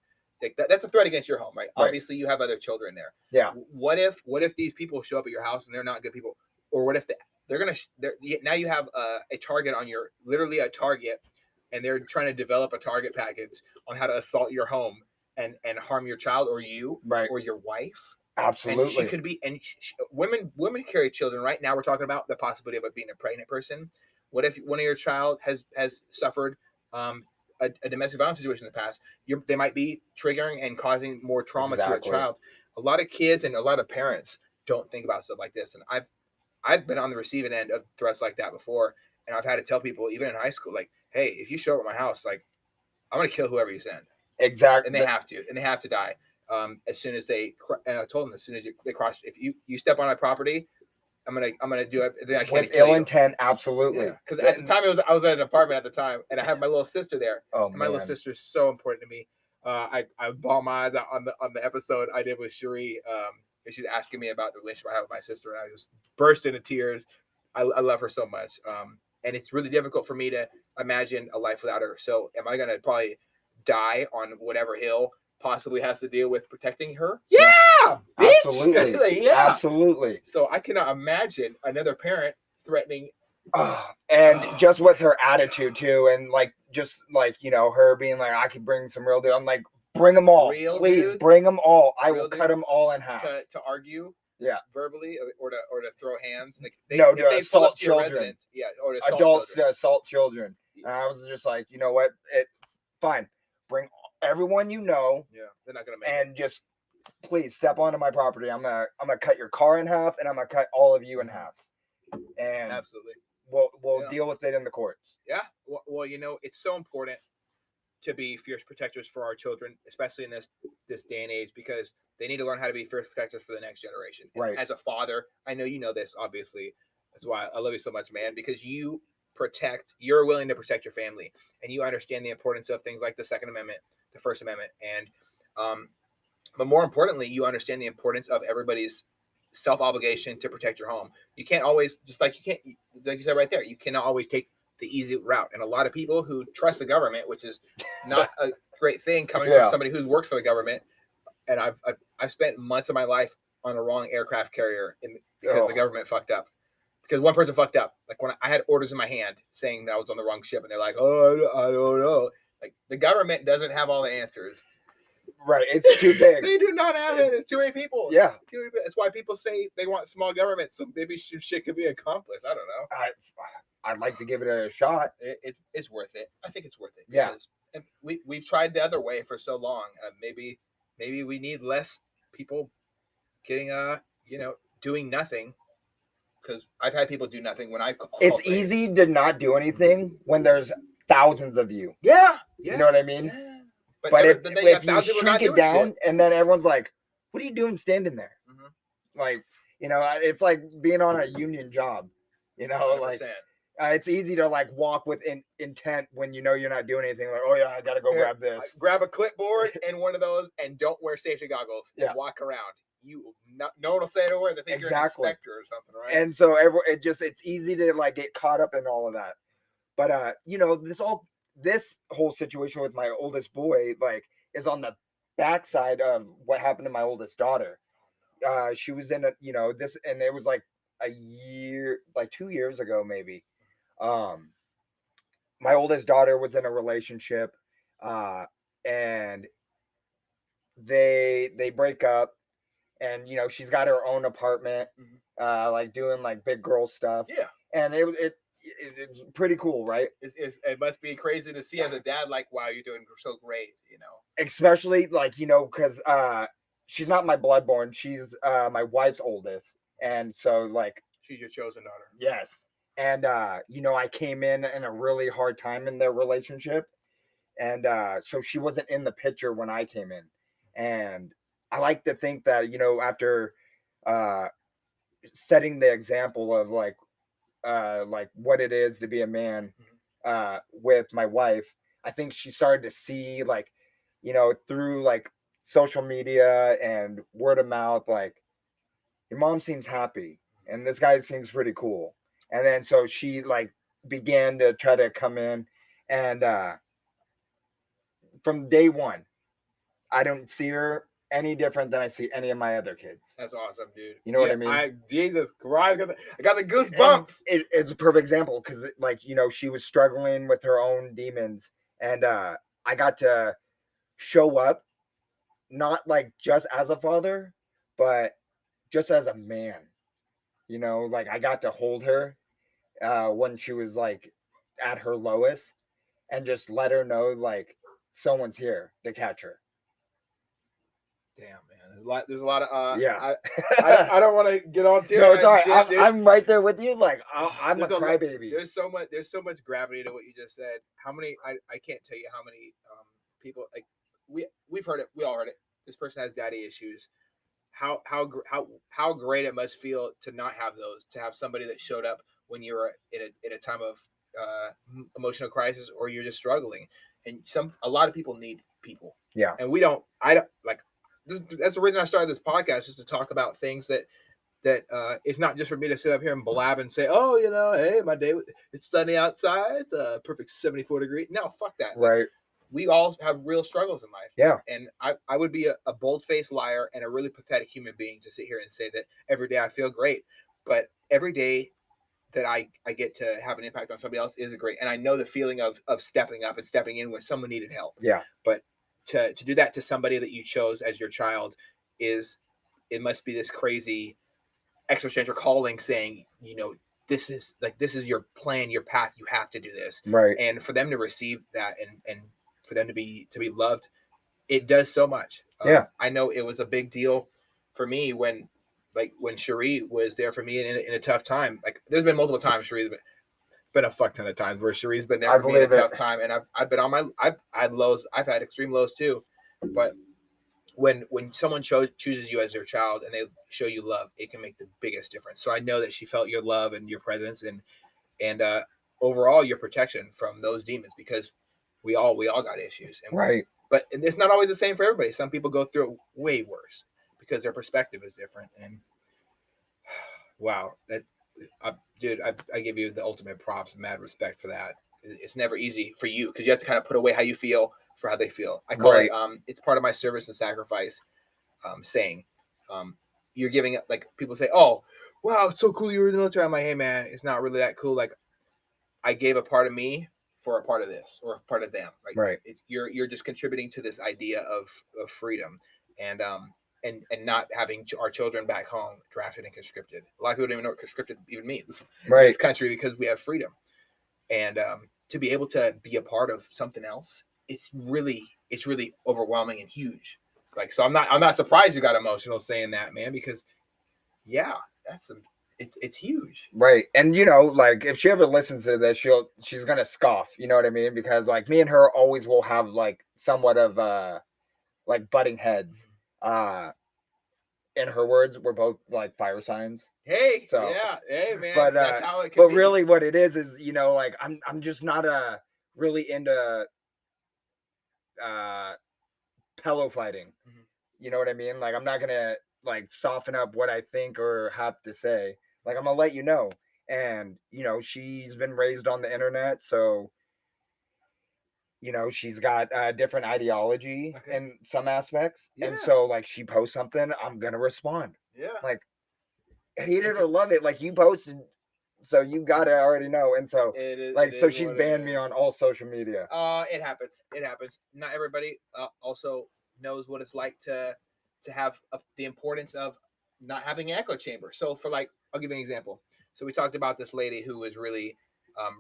that's a threat against your home, right? Obviously, you have other children there. Yeah. What if these people show up at your house and they're not good people, or what if now you have a target on literally a target, and they're trying to develop a target package on how to assault your home and harm your child or you, right, or your wife. Absolutely. And she could be, women carry children. Right now, we're talking about the possibility of it being a pregnant person. What if one of your child has suffered a domestic violence situation in the past? They might be triggering and causing more trauma to a child. A lot of kids and a lot of parents don't think about stuff like this. And I've been on the receiving end of threats like that before. And I've had to tell people, even in high school, hey, if you show up at my house, I'm going to kill whoever you send. Exactly. And they have to die. As soon as and I told them, as soon as they cross, if you step on my property, I'm gonna do it. Then I can't with ill intent. Absolutely. Because at the time I was at an apartment at the time, and I had my little sister there. Oh, and my little sister is so important to me. I bawled my eyes out on the episode I did with Cherie. And she's asking me about the relationship I have with my sister, and I just burst into tears. I love her so much. And it's really difficult for me to imagine a life without her. So am I gonna probably die on whatever hill possibly has to deal with protecting her. Yeah, bitch! Absolutely. Yeah. Absolutely. So I cannot imagine another parent threatening. And just with her attitude too, and like just like her being like, I could bring some real deal. I'm like, bring them all, Real please, dudes? bring them all. I Real will cut dudes them all in half. to argue, verbally, or to throw hands. Like No, if to they pull assault up to your children. residence, or to assault Adults children. to assault children. And I was just like, you know what? Fine, bring everyone you know. Yeah, they're not gonna make and just please step onto my property. I'm gonna cut your car in half, and I'm gonna cut all of you in half. And absolutely. We'll deal with it in the courts. Yeah. Well, it's so important to be fierce protectors for our children, especially in this day and age, because they need to learn how to be fierce protectors for the next generation. And right. As a father, I know you know this, obviously. That's why I love you so much, man, because you're willing to protect your family, and you understand the importance of things like the Second Amendment, the First Amendment, and but more importantly, you understand the importance of everybody's self-obligation to protect your home. You can't always, like you said right there, you cannot always take the easy route. And a lot of people who trust the government, which is not a great thing coming from somebody who's worked for the government. And I've spent months of my life on a wrong aircraft carrier because the government fucked up. Because one person fucked up. Like when I had orders in my hand saying that I was on the wrong ship, and they're like, "Oh, I don't know." Like the government doesn't have all the answers. Right, it's too big. They do not have it. There's too many people. Yeah, that's why people say they want small government, so maybe shit could be accomplished. I don't know. I'd like to give it a shot. It's worth it. I think it's worth it. Yeah, and we've tried the other way for so long. Maybe we need less people getting doing nothing. Because I've had people do nothing when I call. It's easy to not do anything when there's thousands of you. Yeah. You know what I mean? Yeah. But if you shrink it down, and then everyone's like, "What are you doing standing there?" Mm-hmm. Like, it's like being on a union job. 100%. Like it's easy to like walk with intent when you're not doing anything. Like, oh yeah, I gotta go grab this. Grab a clipboard and one of those, and don't wear safety goggles. Yeah. Walk around. No one will say a word. They think you're an inspector or something, right? And so it's easy to like get caught up in all of that. But this whole situation with my oldest boy like is on the backside of what happened to my oldest daughter. She was in this, and it was like a year, like 2 years ago maybe. My oldest daughter was in a relationship, and they break up. And she's got her own apartment, like doing like big girl stuff. Yeah, and it's pretty cool, right? It must be crazy to see as a dad, like, wow, you're doing so great, Especially like because she's not my bloodborn, she's my wife's oldest, and so like she's your chosen daughter. Yes, and I came in a really hard time in their relationship, and so she wasn't in the picture when I came in, and I like to think that, after setting the example of like what it is to be a man with my wife, I think she started to see like, through like social media and word of mouth, like your mom seems happy and this guy seems pretty cool. And then so she like began to try to come in, and from day one, I don't see her any different than I see any of my other kids. That's awesome, dude. You know what I mean? Jesus Christ, I got the goosebumps. It's a perfect example because, like, she was struggling with her own demons, and I got to show up, not like just as a father, but just as a man. Like I got to hold her when she was like at her lowest, and just let her know like someone's here to catch her. Damn, man. There's a lot of yeah. I don't want to get on to no, it's all right. I'm right there with you. Like I'm a crybaby. There's so much gravity to what you just said. How many I can't tell you how many people, like we've heard it. We all heard it. This person has daddy issues. How great it must feel to not have those. To have somebody that showed up when you were in a time of emotional crisis, or you're just struggling. And a lot of people need people. Yeah. And I don't like. That's the reason I started this podcast, is to talk about things that it's not just for me to sit up here and blab and say, oh, hey, my day, it's sunny outside, it's a perfect 74 degree. No, fuck that. Right. we all have real struggles in life. Yeah. And I would be a bold-faced liar and a really pathetic human being to sit here and say that every day I feel great. But every day that I get to have an impact on somebody else is great. And I know the feeling of stepping up and stepping in when someone needed help. Yeah. But to do that to somebody that you chose as your child it must be this crazy existential calling saying, this is your plan, your path, you have to do this. Right. And for them to receive that and for them to be loved, it does so much. Yeah. I know it was a big deal for me when Cherie was there for me in a tough time. Like there's been multiple times Cherie's been a fuck ton of times where Cherie's been there for me in a tough time, and I've been on I've had lows, I've had extreme lows too. But when someone chooses you as their child and they show you love, it can make the biggest difference. So I know that she felt your love and your presence and overall your protection from those demons, because we all got issues. And right. But it's not always the same for everybody. Some people go through it way worse because their perspective is different. And wow, dude, I give you the ultimate props, mad respect for that. It's never easy for you because you have to kind of put away how you feel for how they feel. I call it it's part of my service and sacrifice saying. You're giving it, like people say, oh wow, it's so cool you were in the military. I'm like, hey man, it's not really that cool. Like I gave a part of me for a part of this or a part of them. Like, right. You're just contributing to this idea of freedom and not having our children back home drafted and conscripted. A lot of people don't even know what conscripted even means in this country because we have freedom. And to be able to be a part of something else, it's really overwhelming and huge. Like, so I'm not surprised you got emotional saying that, man, because yeah, it's huge. Right. And like if she ever listens to this, she's gonna scoff, you know what I mean? Because like me and her always will have like somewhat of like butting heads. In her words, we're both like fire signs. Hey, so yeah, hey man, but that's how it can be. Really what it is like I'm just not really into pillow fighting. Mm-hmm. You know what I mean? Like I'm not gonna like soften up what I think or have to say. Like I'm gonna let you know. And she's been raised on the internet, so she's got a different ideology in some aspects. Yeah. And so like she posts something, I'm gonna respond. Yeah. Like hate it or love it, like you posted, so you gotta already know. And so so she's banned me on all social media. It happens. Not everybody also knows what it's like to have the importance of not having an echo chamber. So for like, I'll give you an example. So we talked about this lady who was really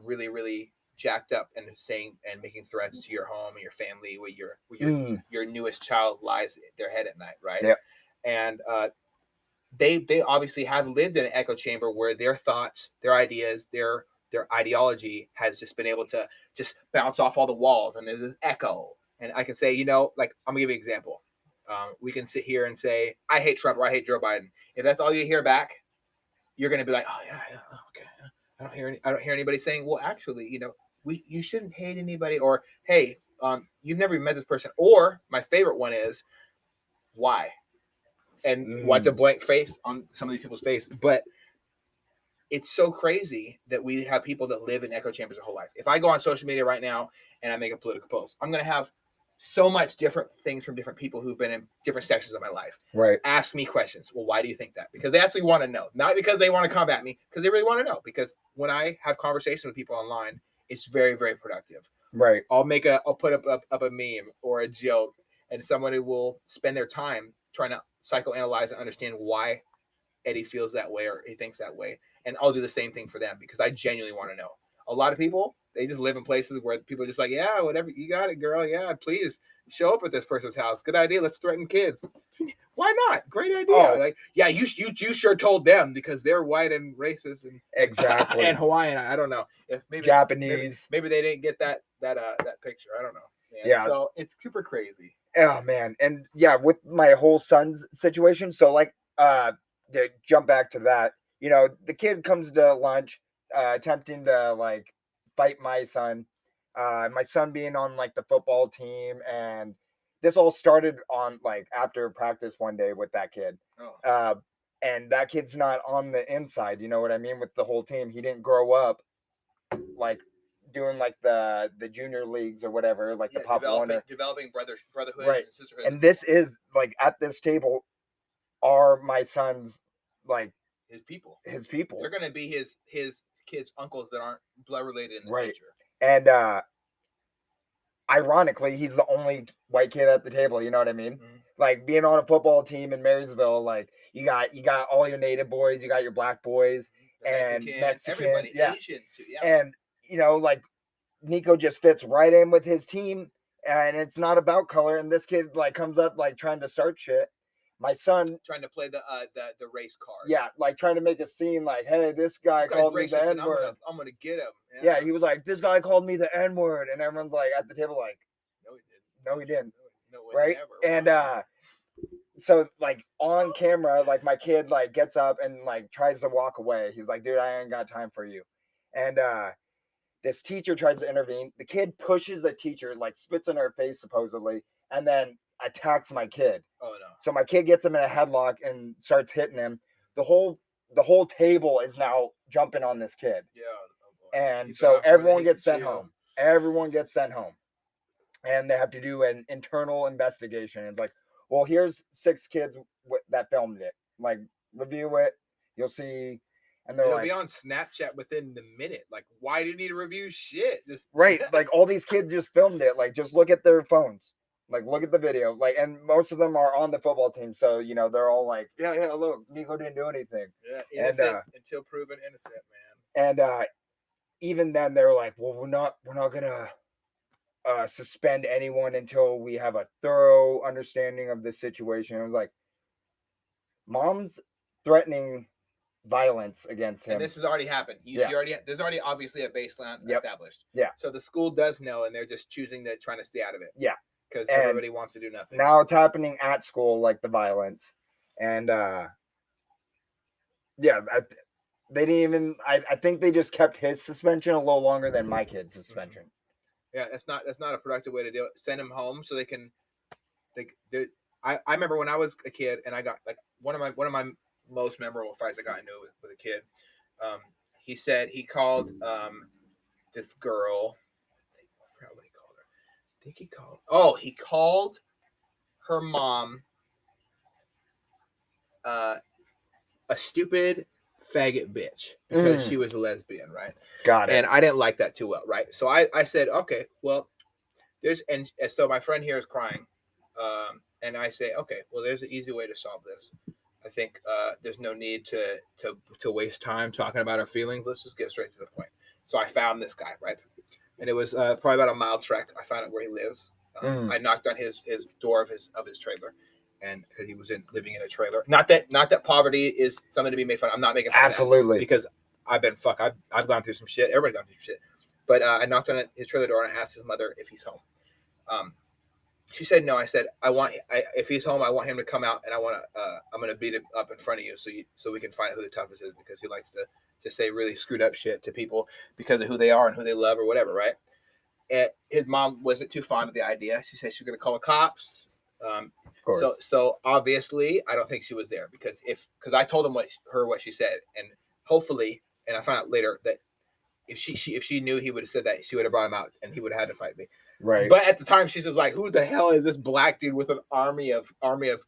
really jacked up and saying and making threats to your home and your family where your newest child lies their head at night, right? Yeah. And they obviously have lived in an echo chamber where their thoughts, their ideas, their ideology has just been able to just bounce off all the walls, and there's this echo. And I can say, like, I'm gonna give you an example. We can sit here and say, I hate Trump or I hate Joe Biden. If that's all you hear back, you're gonna be like, oh yeah, okay. I don't hear anybody saying, well, actually, you shouldn't hate anybody, or hey, you've never even met this person. Or my favorite one is, why? And watch a blank face on some of these people's face. But it's so crazy that we have people that live in echo chambers their whole life. If I go on social media right now and I make a political post, I'm going to have so much different things from different people who've been in different sections of my life. Right. Ask me questions. Well, why do you think that? Because they actually want to know. Not because they want to combat me, because they really want to know. Because when I have conversations with people online, it's very, very productive. Right. I'll put up a meme or a joke, and somebody will spend their time trying to psychoanalyze and understand why Eddie feels that way or he thinks that way. And I'll do the same thing for them because I genuinely want to know. A lot of people, they just live in places where people are just like, yeah, whatever, you got it, girl. Yeah, please show up at this person's house. Good idea. Let's threaten kids. Why not? Great idea. Oh. Like, yeah, you sure told them because they're white and racist and exactly and Hawaiian. I don't know if maybe Japanese. Maybe they didn't get that picture. I don't know. Man. Yeah. So it's super crazy. Oh man, and yeah, with my whole son's situation. So like, to jump back to that, the kid comes to lunch, attempting to like fight my son. My son being on like the football team, and this all started on like after practice one day with that kid. Oh. And that kid's not on the inside, you know what I mean, with the whole team. He didn't grow up like doing like the junior leagues or whatever, like the Pop Warner. Developing brotherhood Right. and sisterhood. And this is like at this table are my son's like his people. His people. They're gonna be his kids' uncles that aren't blood related in the right. future. And ironically, he's the only white kid at the table. You know what I mean? Mm-hmm. Like being on a football team in Marysville, like you got all your native boys, you got your black boys, and Mexican, everybody, yeah. Asians too, yeah. And you know, like Nico just fits right in with his team, and it's not about color. And this kid like comes up like trying to start shit. My son trying to play the race card. Yeah, like trying to make a scene like, hey, this guy called me the N-word. I'm gonna get him. Yeah, he was like, this guy called me the N-word, and everyone's like at the table like, no, he didn't. No, right? And so like on camera, like my kid like gets up and like tries to walk away. He's like, dude, I ain't got time for you. And this teacher tries to intervene. The kid pushes the teacher, like spits in her face supposedly, and then attacks my kid. Oh no. So my kid gets him in a headlock and starts hitting him. The whole table is now jumping on this kid. Yeah. And so everyone gets sent home. Everyone gets sent home. And they have to do an internal investigation. It's like, well, here's 6 kids that filmed it. Like, review it. You'll see. And they're it'll be on Snapchat within the minute. Like, why do you need to review shit? Right. Like, all these kids just filmed it. Like, just look at their phones. Like, look at the video. Like, and most of them are on the football team. So, you know, they're all like, yeah, look, Nico didn't do anything. Yeah, innocent until proven innocent, man. And even then, they're like, well, we're not gonna suspend anyone until we have a thorough understanding of the situation. It was like, mom's threatening violence against him. And this has already happened. There's already obviously a baseline established. Yeah. So the school does know, and they're just choosing to trying to stay out of it. Yeah. Because everybody wants to do nothing. Now it's happening at school, like the violence. And they didn't even. I think they just kept his suspension a little longer than my kid's suspension. Yeah, that's not a productive way to do it. Send him home so they can. I remember when I was a kid and I got like one of my most memorable fights I got into with a kid. He said he called this girl. I forgot what he called her. I think he called her mom a stupid faggot bitch because she was a lesbian, right? Got it. And I didn't like that too well, right? So I said, okay, well, so my friend here is crying, and I say, okay, well, there's an easy way to solve this. I think there's no need to waste time talking about our feelings. Let's just get straight to the point. So I found this guy, right? And it was probably about a mile trek. I found out where he lives. I knocked on his door of his trailer, and because he was living in a trailer. Not that poverty is something to be made fun of. I'm not making fun absolutely of that because I've been I've gone through some shit. Everybody's gone through some shit. But I knocked on his trailer door and I asked his mother if he's home. She said no. I said if he's home, I want him to come out, and I'm gonna beat him up in front of you so we can find out who the toughest is, because he likes to say really screwed up shit to people because of who they are and who they love or whatever, right? And his mom wasn't too fond of the idea. She said she's gonna call the cops. So obviously I don't think she was there because I told him what she said, and hopefully, and I found out later that if she knew he would have said that, she would have brought him out and he would have had to fight me. Right. But at the time she was like, who the hell is this black dude with an army of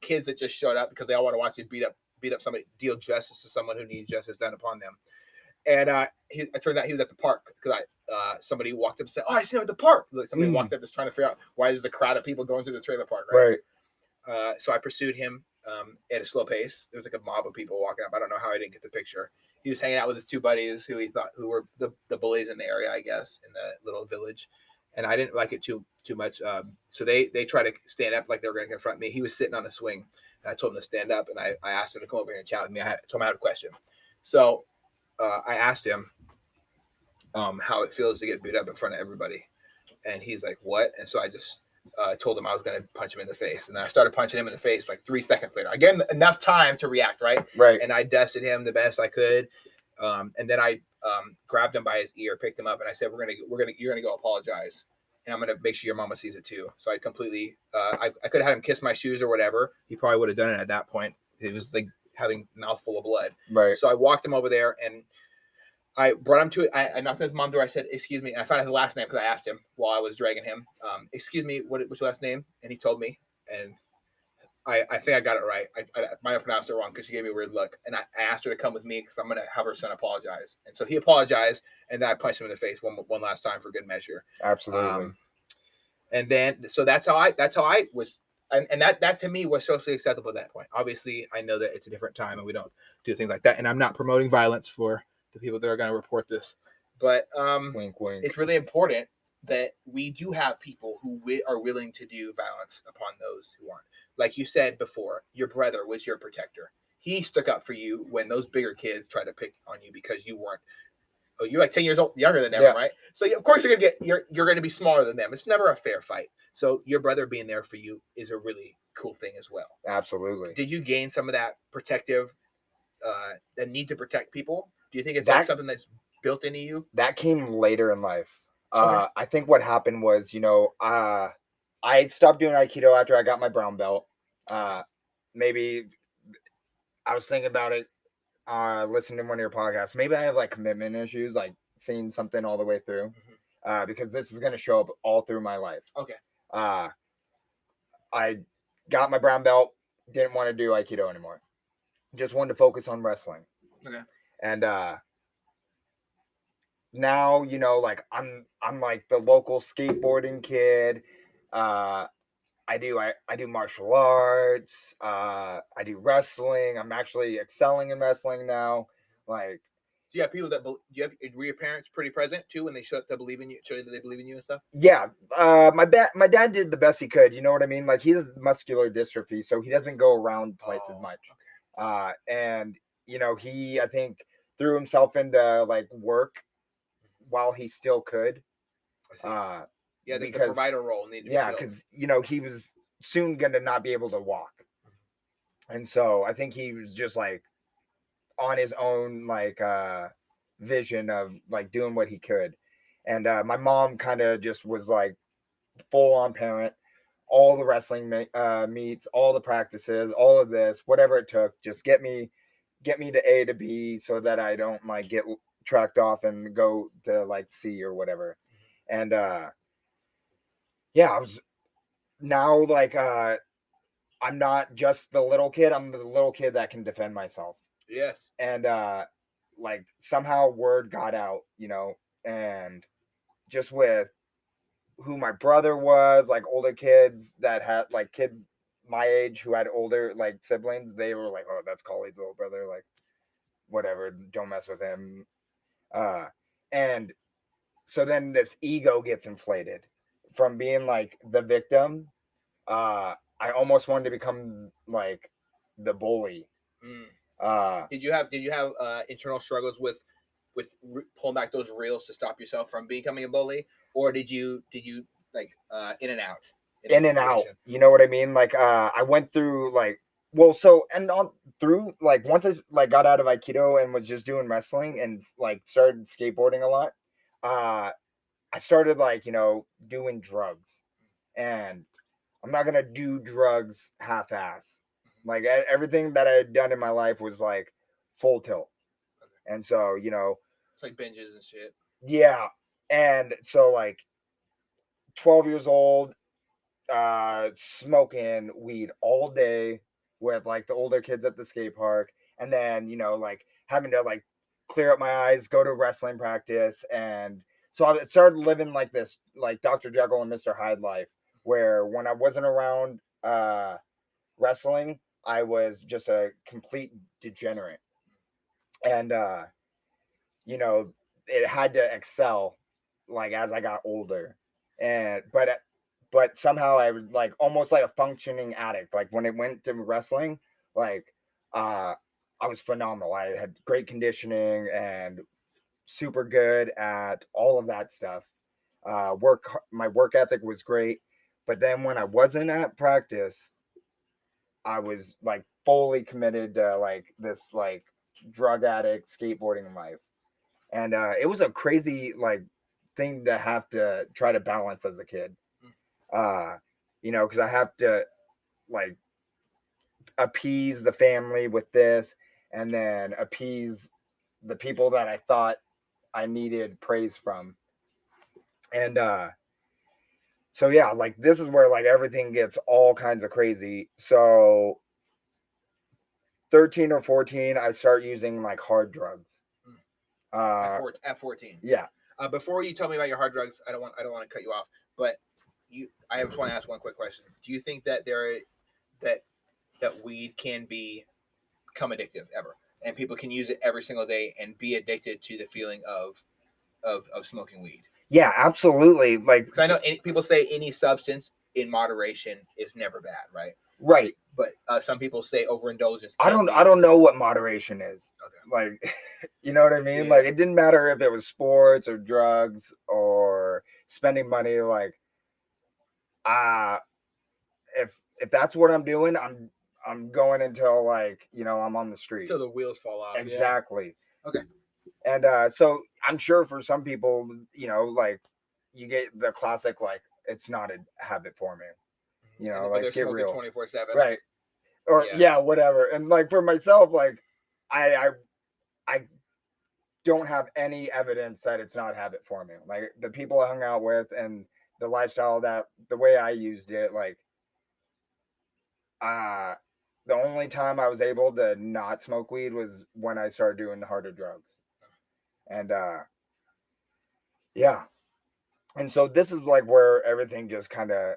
kids that just showed up because they all want to watch you beat up somebody, deal justice to someone who needs justice done upon them. And it turned out he was at the park because somebody walked up and said, oh, I see him at the park. Like somebody walked up just trying to figure out why there's a crowd of people going through the trailer park, right? So I pursued him at a slow pace. There was like a mob of people walking up. I don't know how I didn't get the picture. He was hanging out with his 2 buddies who were the bullies in the area, I guess, in the little village. And I didn't like it too much. So they tried to stand up like they were going to confront me. He was sitting on a swing. And I told him to stand up, and I asked him to come over here and chat with me. I told him I had a question. So I asked him how it feels to get beat up in front of everybody. And he's like, what? And so I just told him I was going to punch him in the face. And then I started punching him in the face like 3 seconds later. I gave him enough time to react, right? Right. And I dusted him the best I could. And then I grabbed him by his ear, picked him up, and I said, you're gonna go apologize, and I'm gonna make sure your mama sees it too. So I completely, I could have had him kiss my shoes or whatever. He probably would have done it at that point. It was like having a mouthful of blood. Right. So I walked him over there, and I brought him to it. I knocked on his mom's door. I said, "Excuse me." And I found his last name because I asked him while I was dragging him. Excuse me, what's your last name? And he told me, and I think I got it right. I might have pronounced it wrong because she gave me a weird look. And I asked her to come with me because I'm gonna have her son apologize. And so he apologized, and then I punched him in the face one last time for good measure. Absolutely. And then so that's how I was, and that to me was socially acceptable at that point. Obviously, I know that it's a different time and we don't do things like that. And I'm not promoting violence for the people that are going to report this, but Wink, wink. it's really important that we do have people who are willing to do violence upon those who aren't. Like you said before, your brother was your protector. He stuck up for you when those bigger kids tried to pick on you because you weren't. Oh, you're like 10 years old, younger than them, Yeah. right? So of course you're gonna be smaller than them. It's never a fair fight. So your brother being there for you is a really cool thing as well. Absolutely. Did you gain some of that protective, that need to protect people? Do you think it's That- something that's built into you? That came later in life. Okay. I think what happened was, I stopped doing Aikido after I got my brown belt. Maybe I was thinking about it, listening to one of your podcasts. Maybe I have like commitment issues, like seeing something all the way through, because this is going to show up all through my life. Okay. I got my brown belt, didn't want to do Aikido anymore. Just wanted to focus on wrestling. Okay. And now, like I'm like the local skateboarding kid. I do martial arts. I do wrestling. I'm actually excelling in wrestling now. Like, Do you have people that were your parents pretty present too when they showed up to believe in you, show you that they believe in you and stuff? yeah, my dad did the best he could. You know what I mean? Like, he has muscular dystrophy, so he doesn't go around twice as much. Okay. And he, I think, threw himself into like work while he still could. I see. Yeah, the because provider role needed to be filled. because he was soon going to not be able to walk, and so I think he was just like on his own like vision of like doing what he could. And my mom kind of just was like full on parent, all the wrestling meets, all the practices, all of this, whatever it took, just get me to A to B so that I don't like get tracked off and go to like C or whatever. And yeah, I was now like I'm not just the little kid, I'm the little kid that can defend myself. Yes. And like somehow word got out, and just with who my brother was, like older kids that had like kids my age who had older like siblings, they were like, oh, that's Colley's little brother, like whatever, don't mess with him. And so then this ego gets inflated from being like the victim. I almost wanted to become like the bully. Did you have internal struggles with pulling back those reels to stop yourself from becoming a bully, or did you like in and out? In and out, you know what I mean? Like I went through like, well, so and on through like once I like got out of Aikido and was just doing wrestling and like started skateboarding a lot, I started like doing drugs. And I'm not gonna do drugs half-ass. Like everything that I had done in my life was like full tilt. And so it's like binges and shit. Yeah. And so like 12 years old, smoking weed all day with like the older kids at the skate park, and then like having to like clear up my eyes, go to wrestling practice. And so I started living like this like Dr. Jekyll and Mr. Hyde life, where when I wasn't around wrestling, I was just a complete degenerate. And it had to excel like as I got older. And but somehow I was like almost like a functioning addict. Like when it went to wrestling, like I was phenomenal. I had great conditioning and super good at all of that stuff. My work ethic was great. But then when I wasn't at practice, I was like fully committed to like this like drug addict skateboarding life. And it was a crazy like thing to have to try to balance as a kid. Because I have to like appease the family with this, and then appease the people that I thought I needed praise from. And so yeah, like this is where like everything gets all kinds of crazy. So 13 or 14, I start using like hard drugs. At 14. Yeah. Before you tell me about your hard drugs, I don't want to cut you off, but I just want to ask one quick question. Do you think that that weed can become addictive ever, and people can use it every single day and be addicted to the feeling of smoking weed? Yeah, absolutely. Like, because I know people say any substance in moderation is never bad, right? Right. But some people say overindulgence. I don't know what moderation is. Okay. Like, you know what I mean? Yeah. Like, it didn't matter if it was sports or drugs or spending money. Like, if that's what I'm doing, I'm going until like, you know, I'm on the street. Until the wheels fall off. Exactly. Yeah. Okay. And so I'm sure for some people, you know, like you get the classic, like it's not a habit forming. You know, but like they're get smoking real. 24/7. Right. Or yeah, whatever. And like for myself, like I don't have any evidence that it's not habit forming. Like the people I hung out with and the lifestyle, that the way I used it, like the only time I was able to not smoke weed was when I started doing the harder drugs. And yeah. And so this is like where everything just kind of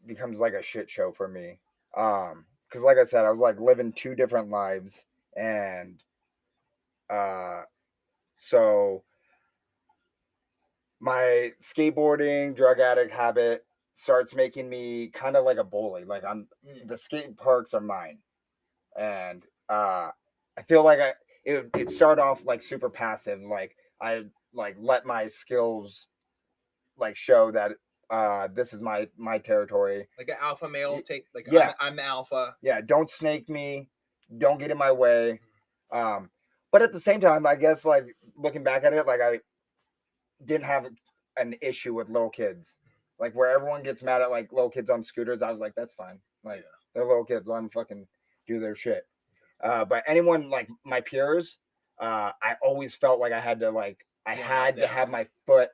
becomes like a shit show for me. Because like I said, I was like living two different lives, and so my skateboarding drug addict habit starts making me kind of like a bully. Like the skate parks are mine, and I feel like it started off like super passive. Like I like let my skills like show that this is my territory. Like an alpha male take, like yeah. I'm the alpha. Yeah, don't snake me, don't get in my way. But at the same time, I guess like looking back at it, like I didn't have an issue with little kids. Like where everyone gets mad at like little kids on scooters, I was like, that's fine. Like they're little kids, let them fucking do their shit. But anyone like my peers, I always felt like I had to have my foot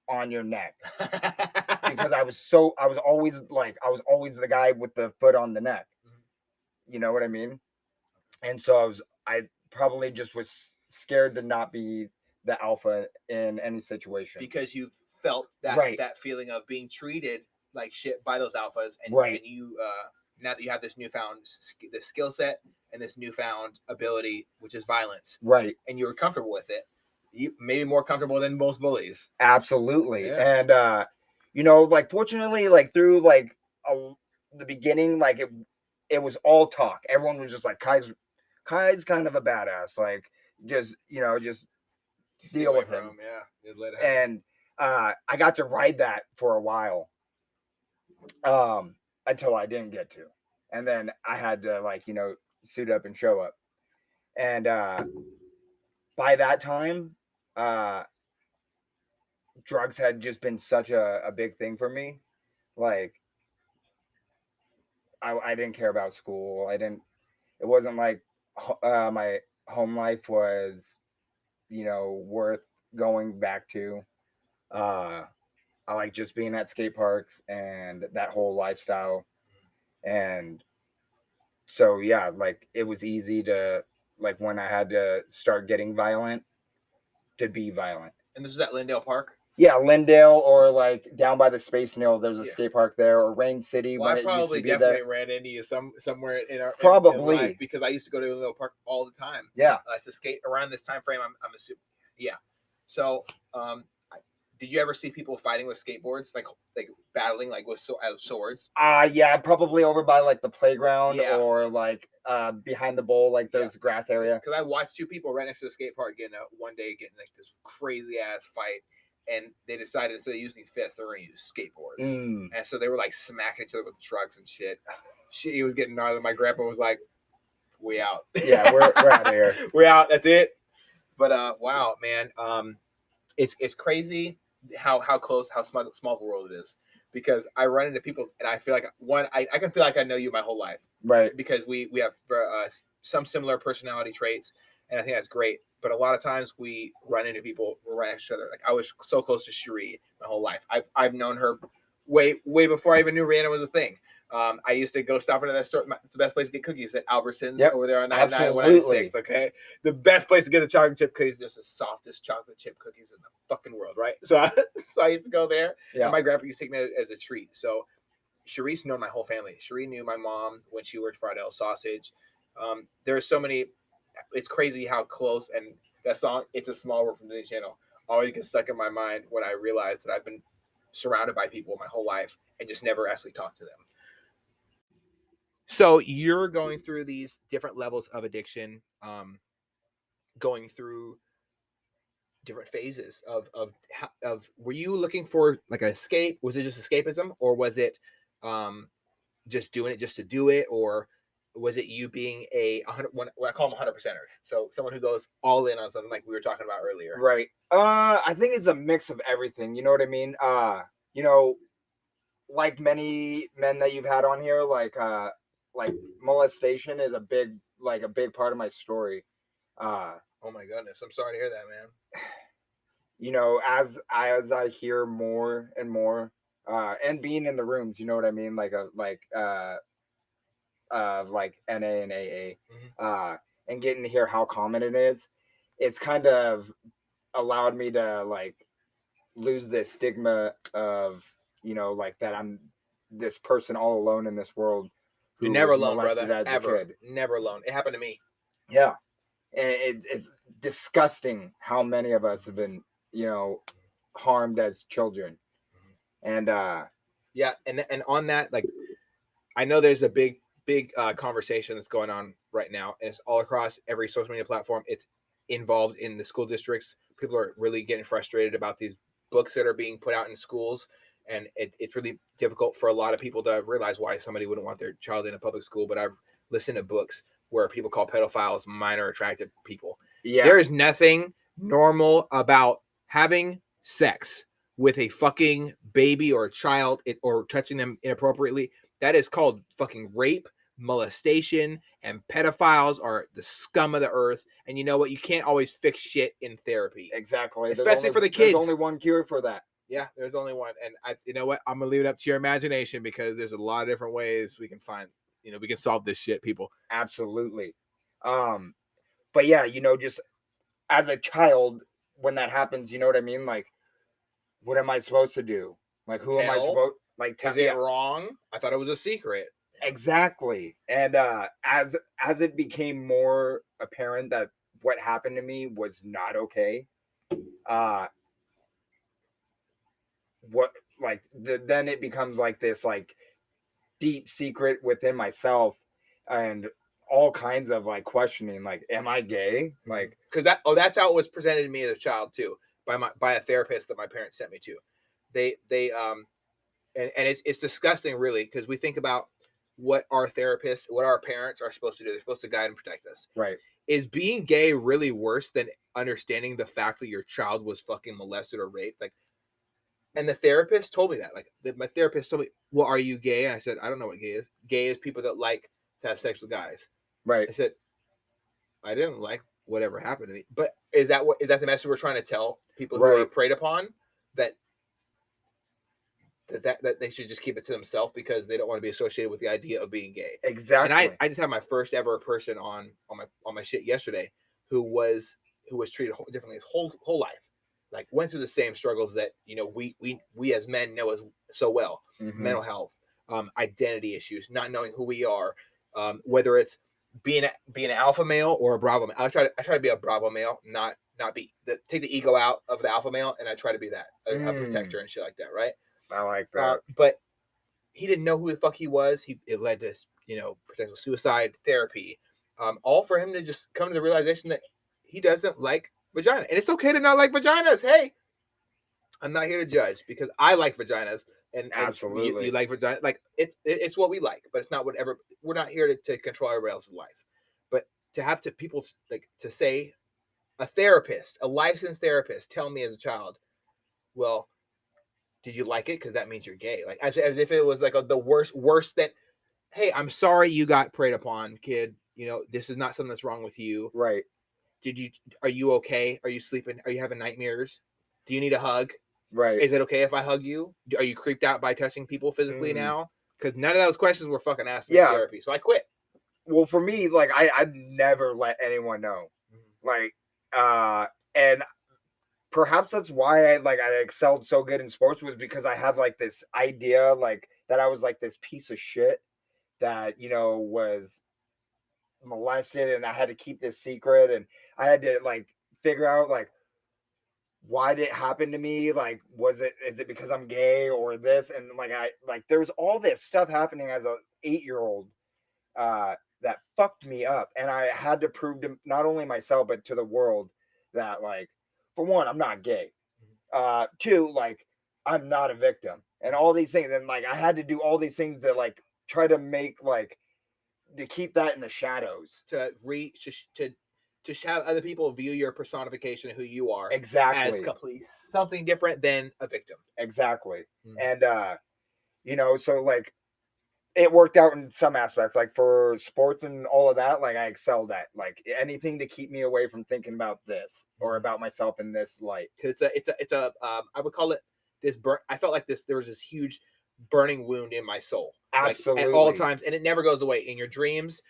on your neck because I was always the guy with the foot on the neck. You know what I mean? And so I probably just was scared to not be the alpha in any situation, because you felt that that feeling of being treated like shit by those alphas, and and you now that you have this newfound the skill set and this newfound ability, which is violence, and you're comfortable with it, you maybe more comfortable than most bullies. Absolutely. And you know, like fortunately, like through like the beginning, like it was all talk. Everyone was just like, Kai's kind of a badass, like just, you know, just deal with him. And I got to ride that for a while, until I didn't get to, and then I had to like, you know, suit up and show up. And by that time, drugs had just been such a big thing for me. Like I didn't care about school. It wasn't like my home life was, you know, worth going back to. I like just being at skate parks and that whole lifestyle. And so yeah, like it was easy to, like when I had to start getting violent, to be violent. And this is at Lindale Park? Yeah, Lindale, or like down by the Space Needle, there's a skate park there, or Rain City. Well, when I probably definitely ran into you somewhere in our probably in life, because I used to go to Lindale Park all the time. Yeah, to skate around this time frame. I'm assuming. Yeah. So, did you ever see people fighting with skateboards, like battling like with swords? Yeah, probably over by like the playground, or like behind the bowl, like there's a grass area. Because I watched two people right next to the skate park getting like this crazy ass fight, and they decided instead of using fists, they were going to use skateboards. And so they were like smacking each other with trucks and shit. He was getting gnarly. My grandpa was like, "We out." Yeah, we're out of here. We're out. That's it. But wow, man, it's crazy how close, how small the world it is. Because I run into people, and I feel like I can feel like I know you my whole life, right? Because we have some similar personality traits, and I think that's great. but a lot of times we run into people right next to each other. Like I was so close to Cherie my whole life. I've known her way before I even knew Rihanna was a thing. I used to go stop into that store. It's the best place to get cookies at Albertsons over there on 99 and 196. Okay, the best place to get the chocolate chip cookies. Just the softest chocolate chip cookies in the fucking world, right? So I used to go there. And my grandpa used to take me as a treat. So Cherie's known my whole family. Cherie knew my mom when she worked for Friedel Sausage. There are so many. It's crazy how close, and that song, "It's a Small World" from the Channel, always gets stuck in my mind when I realize that I've been surrounded by people my whole life and just never actually talked to them. So you're going through these different levels of addiction, going through different phases of were you looking for like an escape? Was it just escapism, or was it just doing it just to do it, or was it you being what I call them 100%ers? So someone who goes all in on something like we were talking about earlier. Right. I think it's a mix of everything. You know what I mean? You know, like many men that you've had on here, like molestation is a big part of my story. Oh my goodness, I'm sorry to hear that, man. You know, as I hear more and more, and being in the rooms, you know what I mean, like NA and AA, and getting to hear how common it is, it's kind of allowed me to like lose this stigma of, you know, like that I'm this person all alone in this world who You're never was alone, molested brother. as Ever. a kid. Never alone. It happened to me. Yeah. And it's disgusting how many of us have been, you know, harmed as children. And yeah, and on that, like, I know there's a big conversation that's going on right now, and it's all across every social media platform. It's involved in the school districts. People are really getting frustrated about these books that are being put out in schools, and it's really difficult for a lot of people to realize why somebody wouldn't want their child in a public school. But I've listened to books where people call pedophiles minor attracted people. Yeah. There is nothing normal about having sex with a fucking baby or a child or touching them inappropriately. That is called fucking rape, molestation, and pedophiles are the scum of the earth. And you know what? You can't always fix shit in therapy. Exactly. Especially for the kids. There's only one cure for that. Yeah, there's only one. And you know what? I'm going to leave it up to your imagination because there's a lot of different ways we can find, you know, we can solve this shit, people. Absolutely. But yeah, you know, just as a child, when that happens, you know what I mean? Like, what am I supposed to do? Like, who am I supposed like? Is it wrong? I thought it was a secret. Exactly. And as it became more apparent that what happened to me was not okay, then it becomes like this like deep secret within myself, and all kinds of like questioning, like, am I gay? Like, because that's how it was presented to me as a child too, by a therapist that my parents sent me to. And it's disgusting, really, because we think about what our therapists, what our parents are supposed to do. They're supposed to guide and protect us. Right. Is being gay really worse than understanding the fact that your child was fucking molested or raped? Like, and the therapist told me that. Like, my therapist told me, "Well, are you gay?" And I said, "I don't know what gay is. Gay is people that like to have sex with guys." Right. I said, "I didn't like whatever happened to me." But is that the message we're trying to tell people who are preyed upon? That they should just keep it to themselves because they don't want to be associated with the idea of being gay. Exactly. And I just had my first ever person on my shit yesterday who was treated differently his whole life. Like, went through the same struggles that, you know, we as men know as so well. Mental health, identity issues, not knowing who we are, whether it's being an alpha male or a Bravo male. I try to be a Bravo male, not take the ego out of the alpha male, and I try to be that a protector and shit like that, right? I like that. But he didn't know who the fuck he was. It led to, you know, potential suicide, therapy, all for him to just come to the realization that he doesn't like vagina, and it's okay to not like vaginas. Hey, I'm not here to judge because I like vaginas, and absolutely you like vagina. Like, it's what we like, but it's not whatever. We're not here to control everybody else's life, but to have people like to say a therapist, a licensed therapist, tell me as a child, well, did you like it? Because that means you're gay. Like, as if it was like the worse than, hey, I'm sorry you got preyed upon, kid. You know, this is not something that's wrong with you. Right. Are you okay? Are you sleeping? Are you having nightmares? Do you need a hug? Right. Is it okay if I hug you? Are you creeped out by touching people physically now? Because none of those questions were fucking asked in therapy. So I quit. Well, for me, like I'd never let anyone know. Like, and perhaps that's why I excelled so good in sports, was because I had like this idea like that I was like this piece of shit that, you know, was molested, and I had to keep this secret, and I had to like figure out like why did it happen to me? Like, is it because I'm gay or this? And like there was all this stuff happening as a 8-year-old that fucked me up, and I had to prove to not only myself but to the world that, like, for one, I'm not gay. Two, like, I'm not a victim, and all these things, and like I had to do all these things that like try to make like to keep that in the shadows, to have other people view your personification of who you are as exactly, completely something different than a victim. exactly, and you know, so like it worked out in some aspects, like for sports and all of that. Like I excelled at like anything to keep me away from thinking about this or about myself in this light. It's a I would call it this burn. I felt like there was this huge burning wound in my soul, Absolutely, like, at all times, and it never goes away. In your dreams,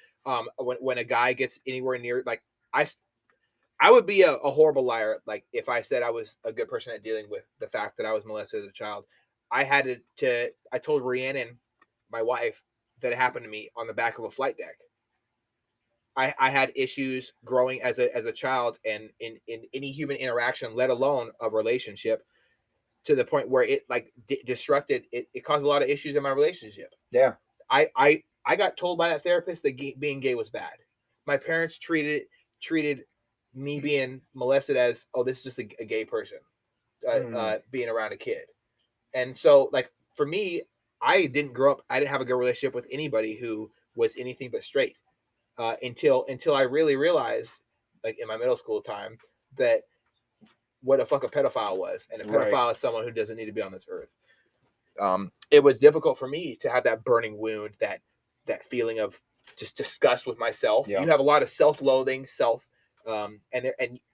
when a guy gets anywhere near, like, I would be a horrible liar, like, if I said I was a good person at dealing with the fact that I was molested as a child. I told Rhiannon, my wife, that it happened to me on the back of a flight deck. I had issues growing as a child, and in any human interaction, let alone a relationship, to the point where it like disrupted it. It caused a lot of issues in my relationship. Yeah. I got told by that therapist that being gay was bad. My parents treated me being molested as, oh, this is just a gay person being around a kid. And so, like, for me, I didn't grow up. I didn't have a good relationship with anybody who was anything but straight until I really realized, like, in my middle school time, that what a fuck a pedophile was, and a pedophile is someone who doesn't need to be on this earth. It was difficult for me to have that burning wound, that feeling of just disgust with myself. You have a lot of self-loathing, and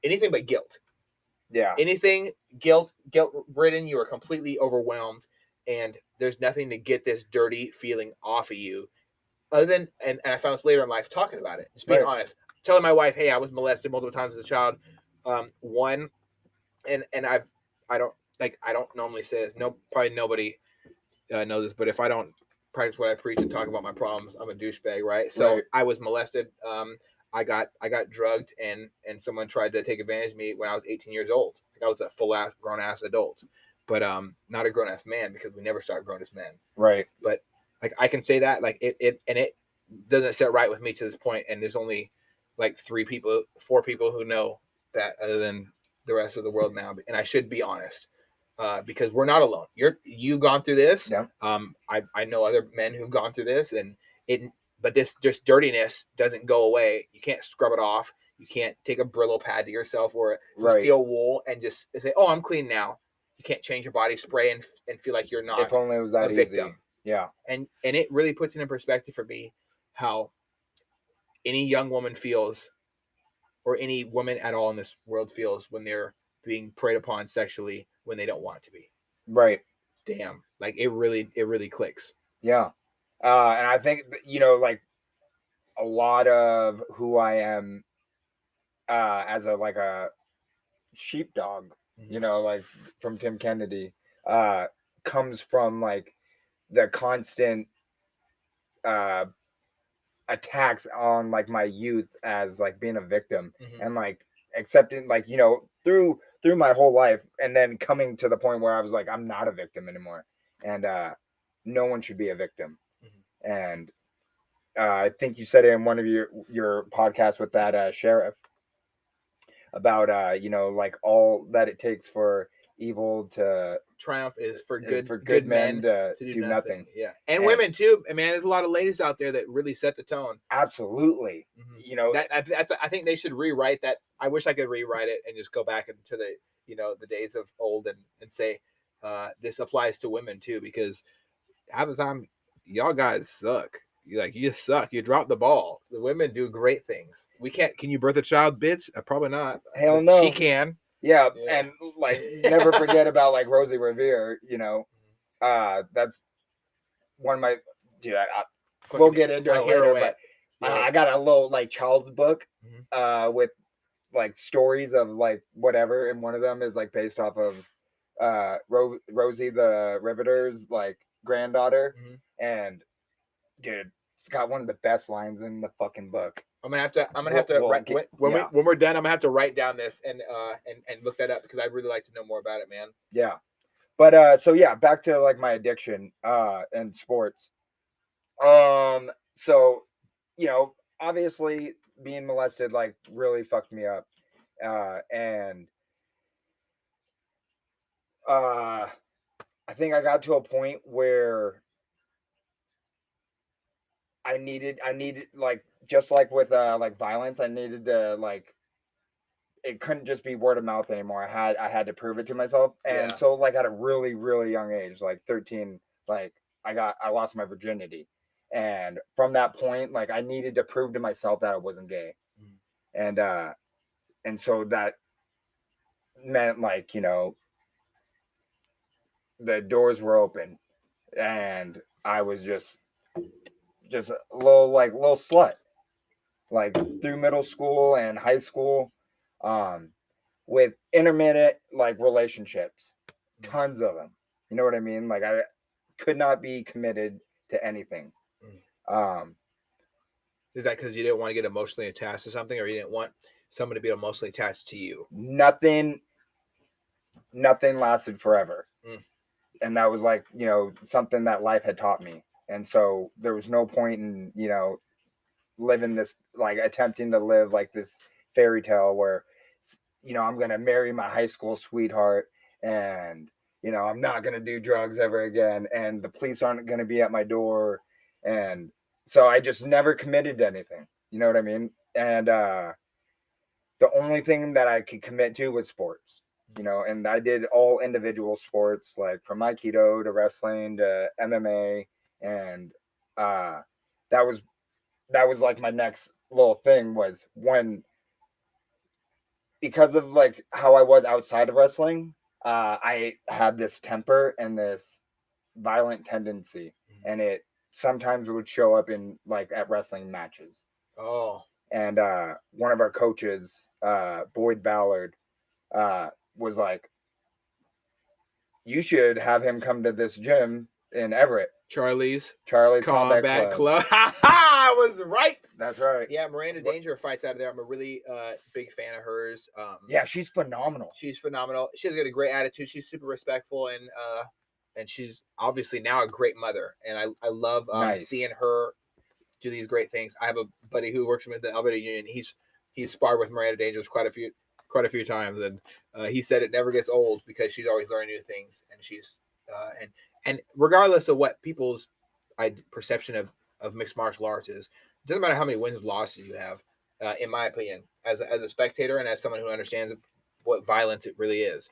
anything but guilt. Yeah. Anything guilt ridden, you are completely overwhelmed, and there's nothing to get this dirty feeling off of you, other than, and I found this later in life, talking about it, just being honest, telling my wife, hey, I was molested multiple times as a child. One, and I don't normally say this. No, probably nobody knows this, but if I don't practice what I preach and talk about my problems, I'm a douchebag, right? So I was molested. I got drugged, and someone tried to take advantage of me when I was 18 years old. Like, I was a full ass grown ass adult, but not a grown ass man, because we never start grown as men. Right. But like, I can say that, like, it doesn't sit right with me to this point, and there's only like 4 people who know that, other than the rest of the world now. And I should be honest, because we're not alone. You've gone through this. Yeah. I know other men who've gone through this, but this just dirtiness doesn't go away. You can't scrub it off. You can't take a Brillo pad to yourself or some steel wool and just say, oh, I'm clean now. You can't change your body spray and feel like you're not if only it was that a victim. Easy. Yeah. And it really puts it in perspective for me how any young woman feels, or any woman at all in this world feels, when they're being preyed upon sexually when they don't want to be. Right. Damn. Like, it really clicks. Yeah. And I think, you know, like, a lot of who I am as a sheepdog, you know, like from Tim Kennedy, comes from like the constant attacks on like my youth as like being a victim, and like accepting, like, you know, through my whole life, and then coming to the point where I was like, I'm not a victim anymore, and no one should be a victim. And I think you said it in one of your podcasts with that sheriff about you know, like, all that it takes for evil to triumph is for good men men to do nothing. Yeah, and women too. I mean, there's a lot of ladies out there that really set the tone. Absolutely. You know, I think they should rewrite that. I wish I could rewrite it and just go back into the, you know, the days of old, and say this applies to women too, because half the time y'all guys suck. You're like, you suck. You dropped the ball. The women do great things. We can't. Can you birth a child, bitch? Probably not. Hell But no. she can. Yeah, Yeah. and like never forget about like Rosie Revere. You know, that's one of my. Dude, we'll get into it later, but I got a little like child's book, with like stories of like whatever, and one of them is like based off of Rosie the Riveter's like granddaughter, and dude, it's got one of the best lines in the fucking book. I'm gonna have to write when we're done. I'm gonna have to write down this and look that up because I'd really like to know more about it, man. Yeah, but so yeah, back to like my addiction and sports. So you know, obviously being molested like really fucked me up, and I think I got to a point where I needed like just like with like violence, I needed to like it couldn't just be word of mouth anymore. I had to prove it to myself. And so like at a really, really young age, like 13, like I lost my virginity. And from that point, like I needed to prove to myself that I wasn't gay. And so that meant like, you know, the doors were open and I was just a little slut. Like through middle school and high school, with intermittent like relationships, tons of them. You know what I mean? Like I could not be committed to anything. Is that because you didn't want to get emotionally attached to something, or you didn't want someone to be emotionally attached to you? Nothing lasted forever. And that was like, you know, something that life had taught me. And so there was no point in, you know, living this, like attempting to live like this fairy tale where, you know, I'm going to marry my high school sweetheart and, you know, I'm not going to do drugs ever again. And the police aren't going to be at my door. And so I just never committed to anything. You know what I mean? And the only thing that I could commit to was sports, you know, and I did all individual sports, like from Aikido to wrestling to MMA. And that was like my next little thing was when, because of like how I was outside of wrestling, I had this temper and this violent tendency, and it sometimes would show up in like at wrestling matches. Oh. And one of our coaches, Boyd Ballard, was like, you should have him come to this gym in Everett. Charlie's Combat Club. I was right. That's right. Yeah, Miranda Danger fights out of there. I'm a really big fan of hers. Yeah, she's phenomenal. She's phenomenal. She's got a great attitude. She's super respectful, and she's obviously now a great mother. And I love seeing her do these great things. I have a buddy who works with the Alberta Union. He's sparred with Miranda Danger quite a few times, and he said it never gets old because she's always learning new things, and she's and regardless of what people's perception of mixed martial arts is, it doesn't matter how many wins and losses you have. In my opinion, as a spectator and as someone who understands what violence it really is,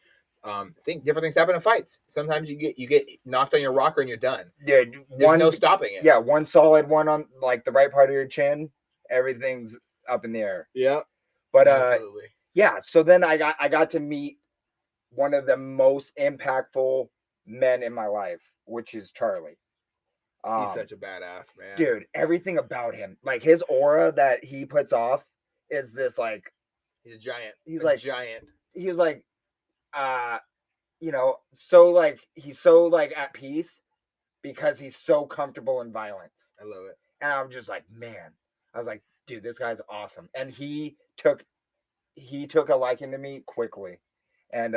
think different things happen in fights. Sometimes you get knocked on your rocker and you're done. Yeah, there's no stopping it. Yeah, one solid one on like the right part of your chin, everything's up in the air. Yeah, but yeah. So then I got to meet one of the most impactful men in my life, which is Charlie. He's such a badass, man. Dude, everything about him, like his aura that he puts off is this like he's a giant. He's like giant. He was like you know, so like he's so like at peace because he's so comfortable in violence. I love it. And I'm just like, man, I was like, dude, this guy's awesome. And he took a liking to me quickly. And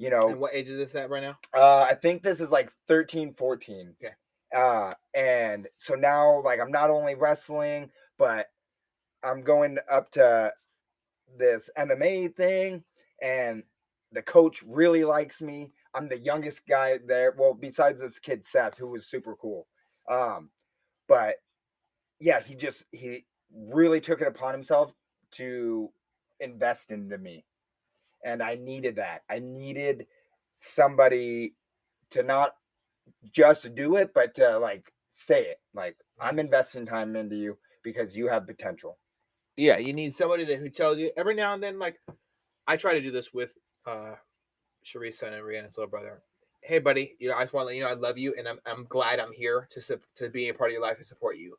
you know, and what age is this at right now? I think this is like 13, 14. Okay. And so now like I'm not only wrestling, but I'm going up to this MMA thing, and the coach really likes me. I'm the youngest guy there. Well, besides this kid Seth, who was super cool. But yeah, he really took it upon himself to invest into me. And I needed that. I needed somebody to not just do it, but to like say it. Like, I'm investing time into you because you have potential. Yeah, you need somebody who tells you every now and then. Like, I try to do this with Sharice's son and Rihanna's little brother. Hey, buddy, I just want to let you know I love you, and I'm glad I'm here to be a part of your life and support you.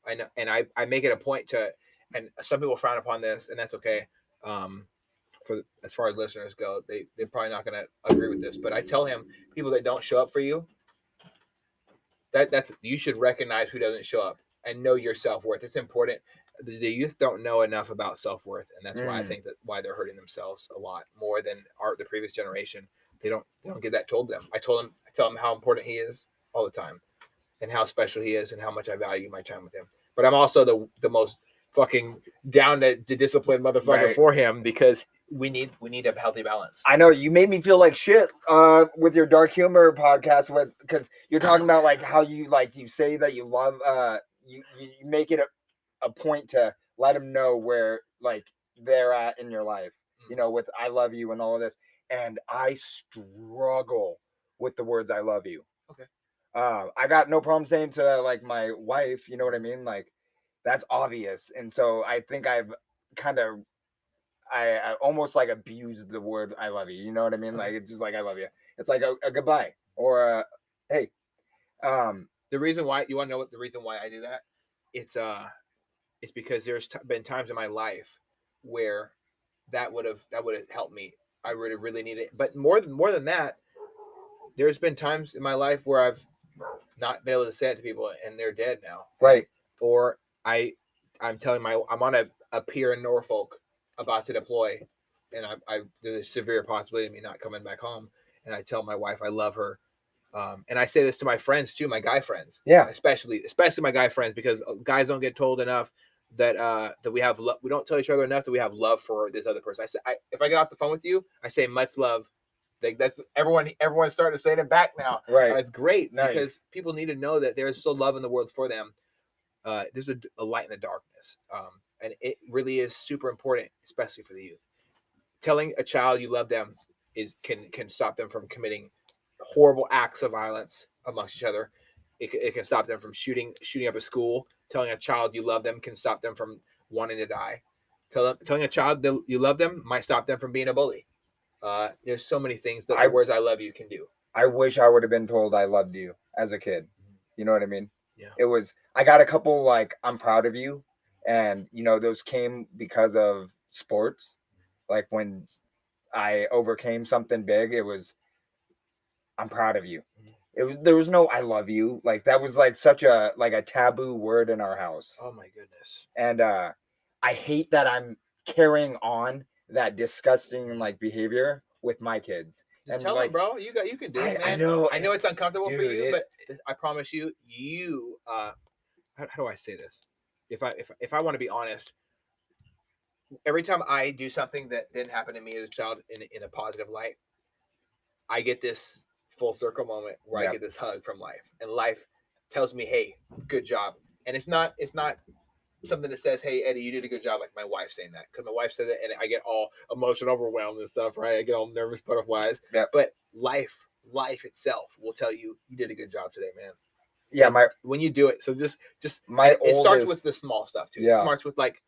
I know, and I make it a point to, and some people frown upon this, and that's okay. For as far as listeners go, they're probably not going to agree with this, but I tell him people that don't show up for you, that's you should recognize who doesn't show up and know your self-worth. It's important. The youth don't know enough about self-worth, and that's why I think that why they're hurting themselves a lot more than the previous generation. They don't get that told them. I tell them how important he is all the time, and how special he is, and how much I value my time with him. But I'm also the most fucking down to discipline motherfucker for him, because we need a healthy balance. I know you made me feel like shit with your dark humor podcast because you're talking about like how you say that you love you make it a point to let them know where like they're at in your life, with I love you and all of this. And I struggle with the words I love you. Okay. I got no problem saying to like my wife, you know what I mean? Like, that's obvious. And so I think I've kind of I almost like abused the word I love you. You know what I mean? Like, it's just like I love you. It's like a goodbye or a hey. The reason why, you want to know what the reason why I do that? It's because there's been times in my life where that would have helped me. I would have really needed it. But more than that, there's been times in my life where I've not been able to say it to people and they're dead now. Right. Or I'm telling I'm on a pier in Norfolk about to deploy, and there's a severe possibility of me not coming back home. And I tell my wife I love her. And I say this to my friends too, my guy friends. Yeah. Especially my guy friends, because guys don't get told enough that that we have we don't tell each other enough that we have love for this other person. I say, if I get off the phone with you, I say much love. Like, that's everyone's starting to say it back now. Right. It's great. Nice. Because people need to know that there is still love in the world for them. There's a light in the darkness. And it really is super important, especially for the youth. Telling a child you love them can stop them from committing horrible acts of violence amongst each other. It can stop them from shooting up a school. Telling a child you love them can stop them from wanting to die. Telling a child that you love them might stop them from being a bully. There's so many things that the words I love you can do. I wish I would have been told I loved you as a kid. You know what I mean? Yeah. I got a couple like I'm proud of you, and those came because of sports. Like, when I overcame something big, it was I'm proud of you. There was no I love you. Like, that was like such a taboo word in our house. Oh my goodness. And I hate that I'm carrying on that disgusting like behavior with my kids. Just and tell like, them, bro, you can do it, man. I know it's uncomfortable for you, but I promise you, how do I say this? If I want to be honest, every time I do something that didn't happen to me as a child in a positive light, I get this full circle moment where I get this hug from life, and life tells me, "Hey, good job." And it's not something that says, "Hey, Eddie, you did a good job," like my wife saying that, because my wife said it, and I get all emotional, overwhelmed, and stuff. Right? I get all nervous, butterflies. Yeah. But life itself will tell you did a good job today, man. Yeah, when you do it. So just it starts with the small stuff too. Yeah. It starts with like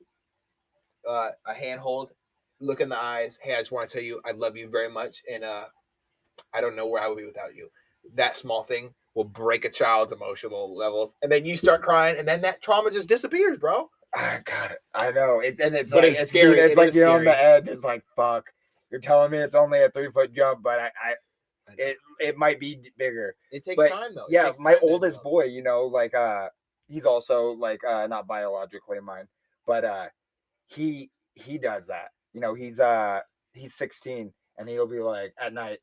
a handhold, look in the eyes. Hey, I just want to tell you I love you very much, and I don't know where I would be without you. That small thing will break a child's emotional levels, and then you start crying, and then that trauma just disappears, bro. I got it. I know. It's but like it's scary. It's like you're on the edge. It's like, fuck. You're telling me it's only a 3-foot jump, but it might be bigger. It takes time though. Yeah, my oldest boy, like he's also like not biologically mine, but he does that. He's 16, and he'll be like at night,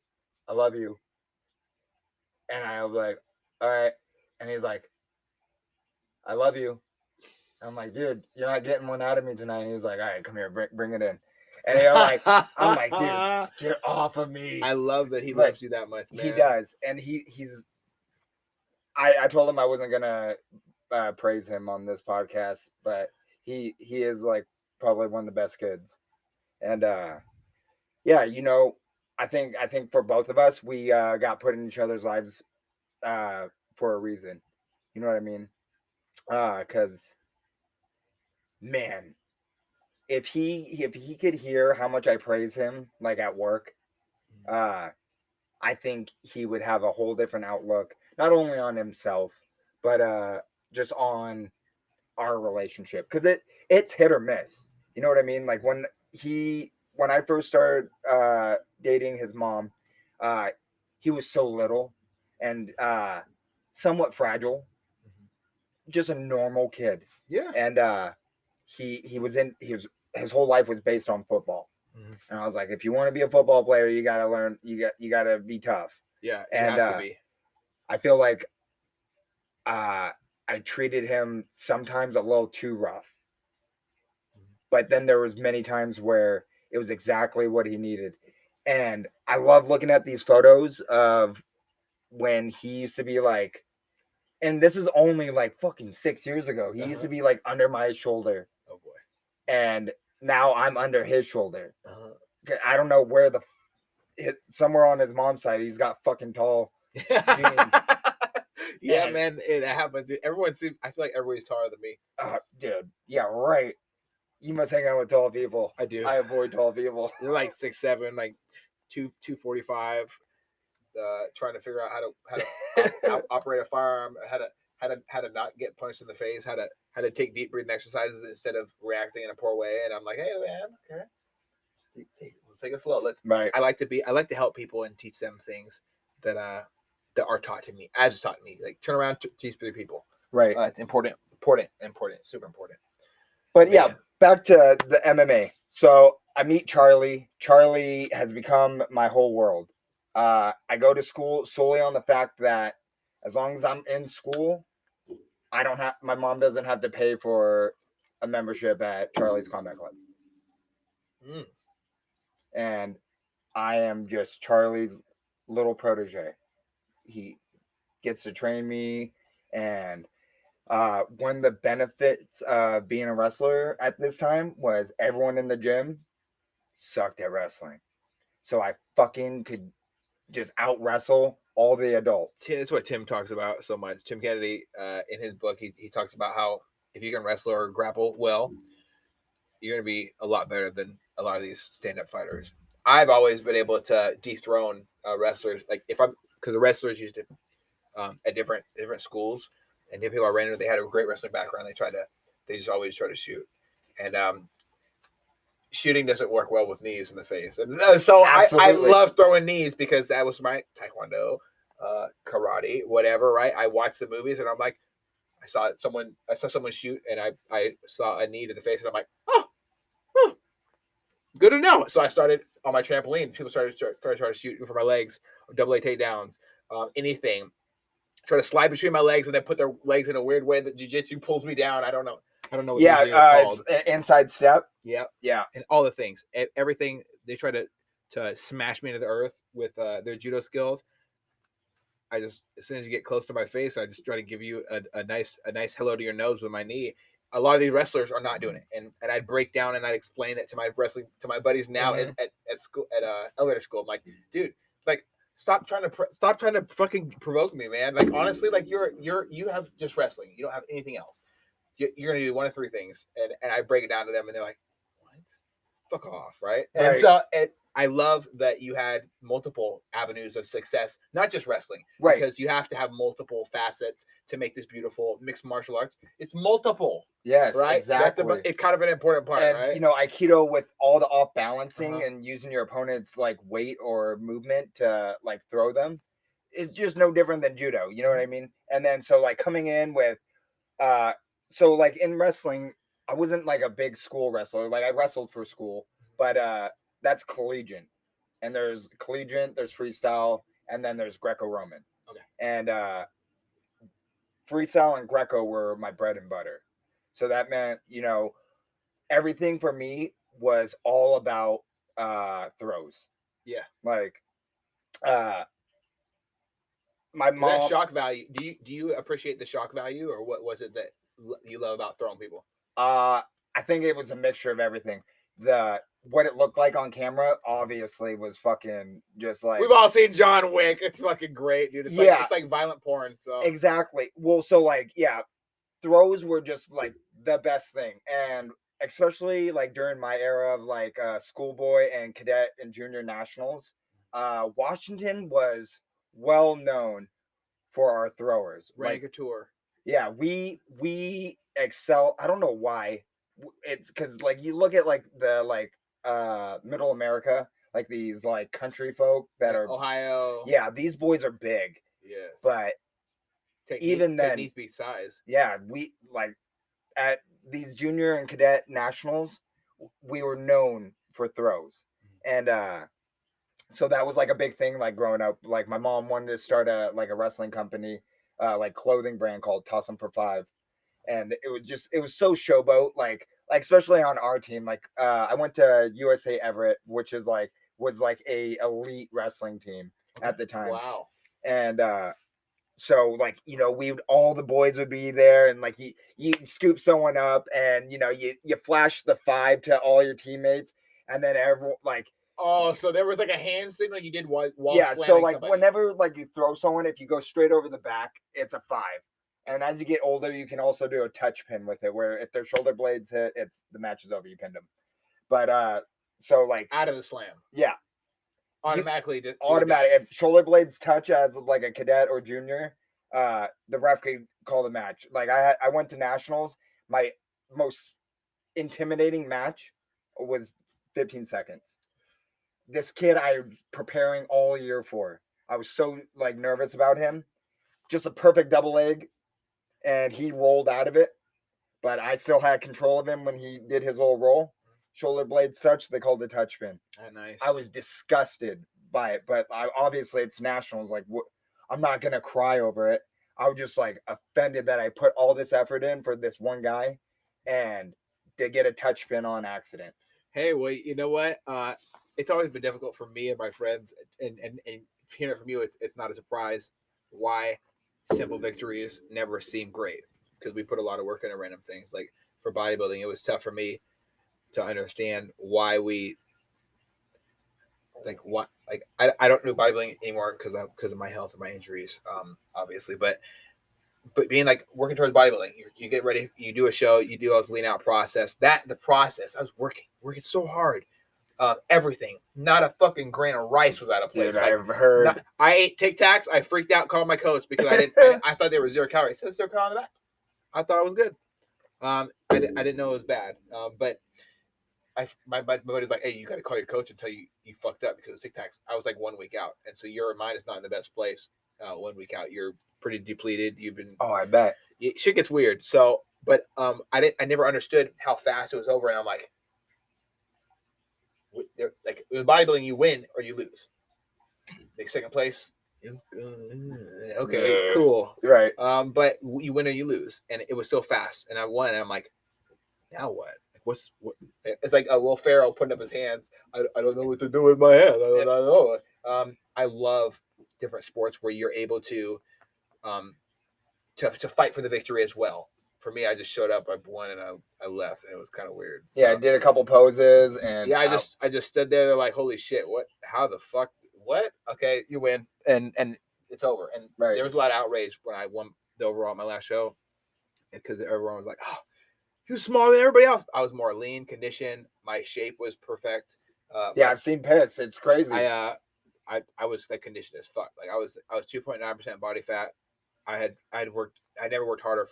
I love you. And I'll be like, all right. And he's like, I love you. And I'm like, dude, you're not getting one out of me tonight. And he's like, all right, come here, bring it in. And I'm like, dude, get off of me. I love that he loves you that much, man. He does. And I told him I wasn't gonna praise him on this podcast, but he is like probably one of the best kids. And yeah, I think for both of us, we got put in each other's lives for a reason. You know what I mean? Because man, if he could hear how much I praise him, like at work, uh, I think he would have a whole different outlook, not only on himself, but just on our relationship. Because it's hit or miss. You know what I mean? Like when I first started dating his mom, uh, he was so little and somewhat fragile, just a normal kid. Yeah. And he was his whole life was based on football. Mhm. And I was like, if you want to be a football player, you gotta learn. You gotta be tough. Yeah, you And have to be. I feel like I treated him sometimes a little too rough. But then there was many times where it was exactly what he needed. And I love looking at these photos of when he used to be like, and this is only like fucking 6 years ago. He used to be like under my shoulder, Oh boy. and now I'm under his shoulder. Uh-huh. I don't know where somewhere on his mom's side, he's got fucking tall jeans. Yeah, And, man, it happens. Everyone seems. I feel like everybody's taller than me. dude, yeah, right. You must hang out with tall people. I do. I avoid tall people. They're like 6'7", like 245. Trying to figure out how to operate a firearm, how to not get punched in the face, how to take deep breathing exercises instead of reacting in a poor way. And I'm like, hey man, okay, let's take it slow. Right. I like to help people and teach them things that are taught to me, as taught me. Like turn around, teach other people. Right. It's important, super important. But Man. yeah, back to the MMA. So I meet Charlie. Charlie has become my whole world. I go to school solely on the fact that as long as I'm in school, my mom doesn't have to pay for a membership at Charlie's Combat Club. Mm. And I am just Charlie's little protege. He gets to train me, and one of the benefits of being a wrestler at this time was everyone in the gym sucked at wrestling. So I fucking could just out wrestle all the adults. That's what Tim talks about so much. Tim Kennedy, in his book, he talks about how if you can wrestle or grapple well, you're going to be a lot better than a lot of these stand-up fighters. I've always been able to dethrone wrestlers. Like because the wrestlers used to at different schools, and the people I ran into, they had a great wrestling background. They just always try to shoot, and shooting doesn't work well with knees in the face. And so I love throwing knees because that was my taekwondo, karate, whatever. Right? I watched the movies, and I'm like, I saw someone shoot, and I saw a knee to the face, and I'm like, oh, good to know. So I started on my trampoline. People started to shoot for my legs, or double A takedowns, anything. Try to slide between my legs and then put their legs in a weird way that jiu-jitsu pulls me down. I don't know what these things are called. It's inside step. Yeah. Yeah. And all the things. Everything, they try to smash me into the earth with their judo skills. I just, as soon as you get close to my face, I just try to give you a nice hello to your nose with my knee. A lot of these wrestlers are not doing it, and I'd break down and I'd explain it to my buddies now at school, at elevator school. I'm like, dude, like stop trying to fucking provoke me, man. Like honestly, like you have just wrestling. You don't have anything else. You're gonna do one of three things, and I break it down to them, and they're like, what? Fuck off, right? And so I love that you had multiple avenues of success, not just wrestling, right? Because you have to have multiple facets to make this beautiful mixed martial arts. It's multiple. Yes, right? Exactly. It's kind of an important part, and, right? You know, Aikido with all the off balancing and using your opponent's like weight or movement to like throw them is just no different than judo. You know what I mean? And then so like coming in with, so like in wrestling, I wasn't like a big school wrestler. Like I wrestled for school, but that's collegiate. And there's collegiate, there's freestyle, and then there's Greco-Roman. Okay. And freestyle and Greco were my bread and butter. So that meant, you know, everything for me was all about throws. Yeah. Like my mom. That shock value. Do you appreciate the shock value, or what was it that you love about throwing people? I think it was a mixture of everything. what it looked like on camera obviously was fucking just like We've all seen John Wick. It's fucking great, dude. It's Yeah. like it's like violent porn. So exactly. Well, so like yeah, throws were just like the best thing, and especially like during my era of like schoolboy and cadet and junior nationals, Washington was well known for our throwers. Randy Like Couture. yeah, we excel. I don't know why. It's because like you look at like the like middle America, like these like country folk that are Ohio. yeah, these boys are big, Yes. but even then techniques beat size. yeah, we like at these junior and cadet nationals, we were known for throws. And so that was like a big thing like growing up. Like my mom wanted to start a like a wrestling company, like clothing brand called Toss 'em for Five. And it was so showboat, like especially on our team. Like I went to USA Everett, which is like was like a elite wrestling team at the time. Wow. And so like we would all the boys would be there, and like you scoop someone up, and you flash the 5 to all your teammates, and then everyone like Oh, so there was like a hand signal you did while yeah. slamming So like somebody. whenever like you throw someone, if you go straight over the back, it's a 5. And as you get older, you can also do a touch pin with it, where if their shoulder blades hit, it's the match is over. You pinned them. But so like out of the slam, yeah, automatically automatic. If shoulder blades touch as like a cadet or junior, the ref could call the match. Like I went to nationals. My most intimidating match was 15 seconds. This kid I was preparing all year for. I was so like nervous about him. Just a perfect double leg, and he rolled out of it. But I still had control of him when he did his little roll. Shoulder blades touch. They called it touch pin. Oh, nice. I was disgusted by it, but obviously it's nationals. Like, I'm not gonna cry over it. I was just like offended that I put all this effort in for this one guy, and to get a touch pin on accident. Hey, well, you know what? It's always been difficult for me and my friends, and hearing it from you, it's not a surprise why simple victories never seem great, because we put a lot of work into random things. Like for bodybuilding, it was tough for me to understand why we like what like I don't do bodybuilding anymore because of my health and my injuries, obviously, but being like working towards bodybuilding, you get ready, you do a show, you do all this lean out process. The process, I was working so hard. Everything, not a fucking grain of rice was out of place. Dude, I've heard. I ate Tic Tacs. I freaked out, called my coach because I didn't. I thought they were 0 calories. It says 0 calories on the back. I thought it was good. I didn't know it was bad. But my buddy's like, hey, you got to call your coach and tell you fucked up because of Tic Tacs. I was like 1 week out, and so your mind is not in the best place. 1 week out, you're pretty depleted. You've been. Oh, I bet. Shit gets weird. So, but I never understood how fast it was over, and I'm like, like with bodybuilding, you win or you lose. Like second place. Okay, cool. Right. But you win or you lose, and it was so fast, and I won, and I'm like, now what? What? It's like Will Ferrell putting up his hands. I don't know what to do with my hands. I don't know. I love different sports where you're able to fight for the victory as well. For me, I just showed up, I won, and I left, and it was kind of weird. So, yeah, I did a couple poses, and yeah, I just stood there like, holy shit, what? How the fuck? What? Okay, you win, and it's over. And there was a lot of outrage when I won the overall at my last show, because everyone was like, oh, he was smaller than everybody else. I was more lean, conditioned. My shape was perfect. Yeah, I've seen pics. It's crazy. I was like conditioned as fuck. Like I was 2.9% body fat. I never worked harder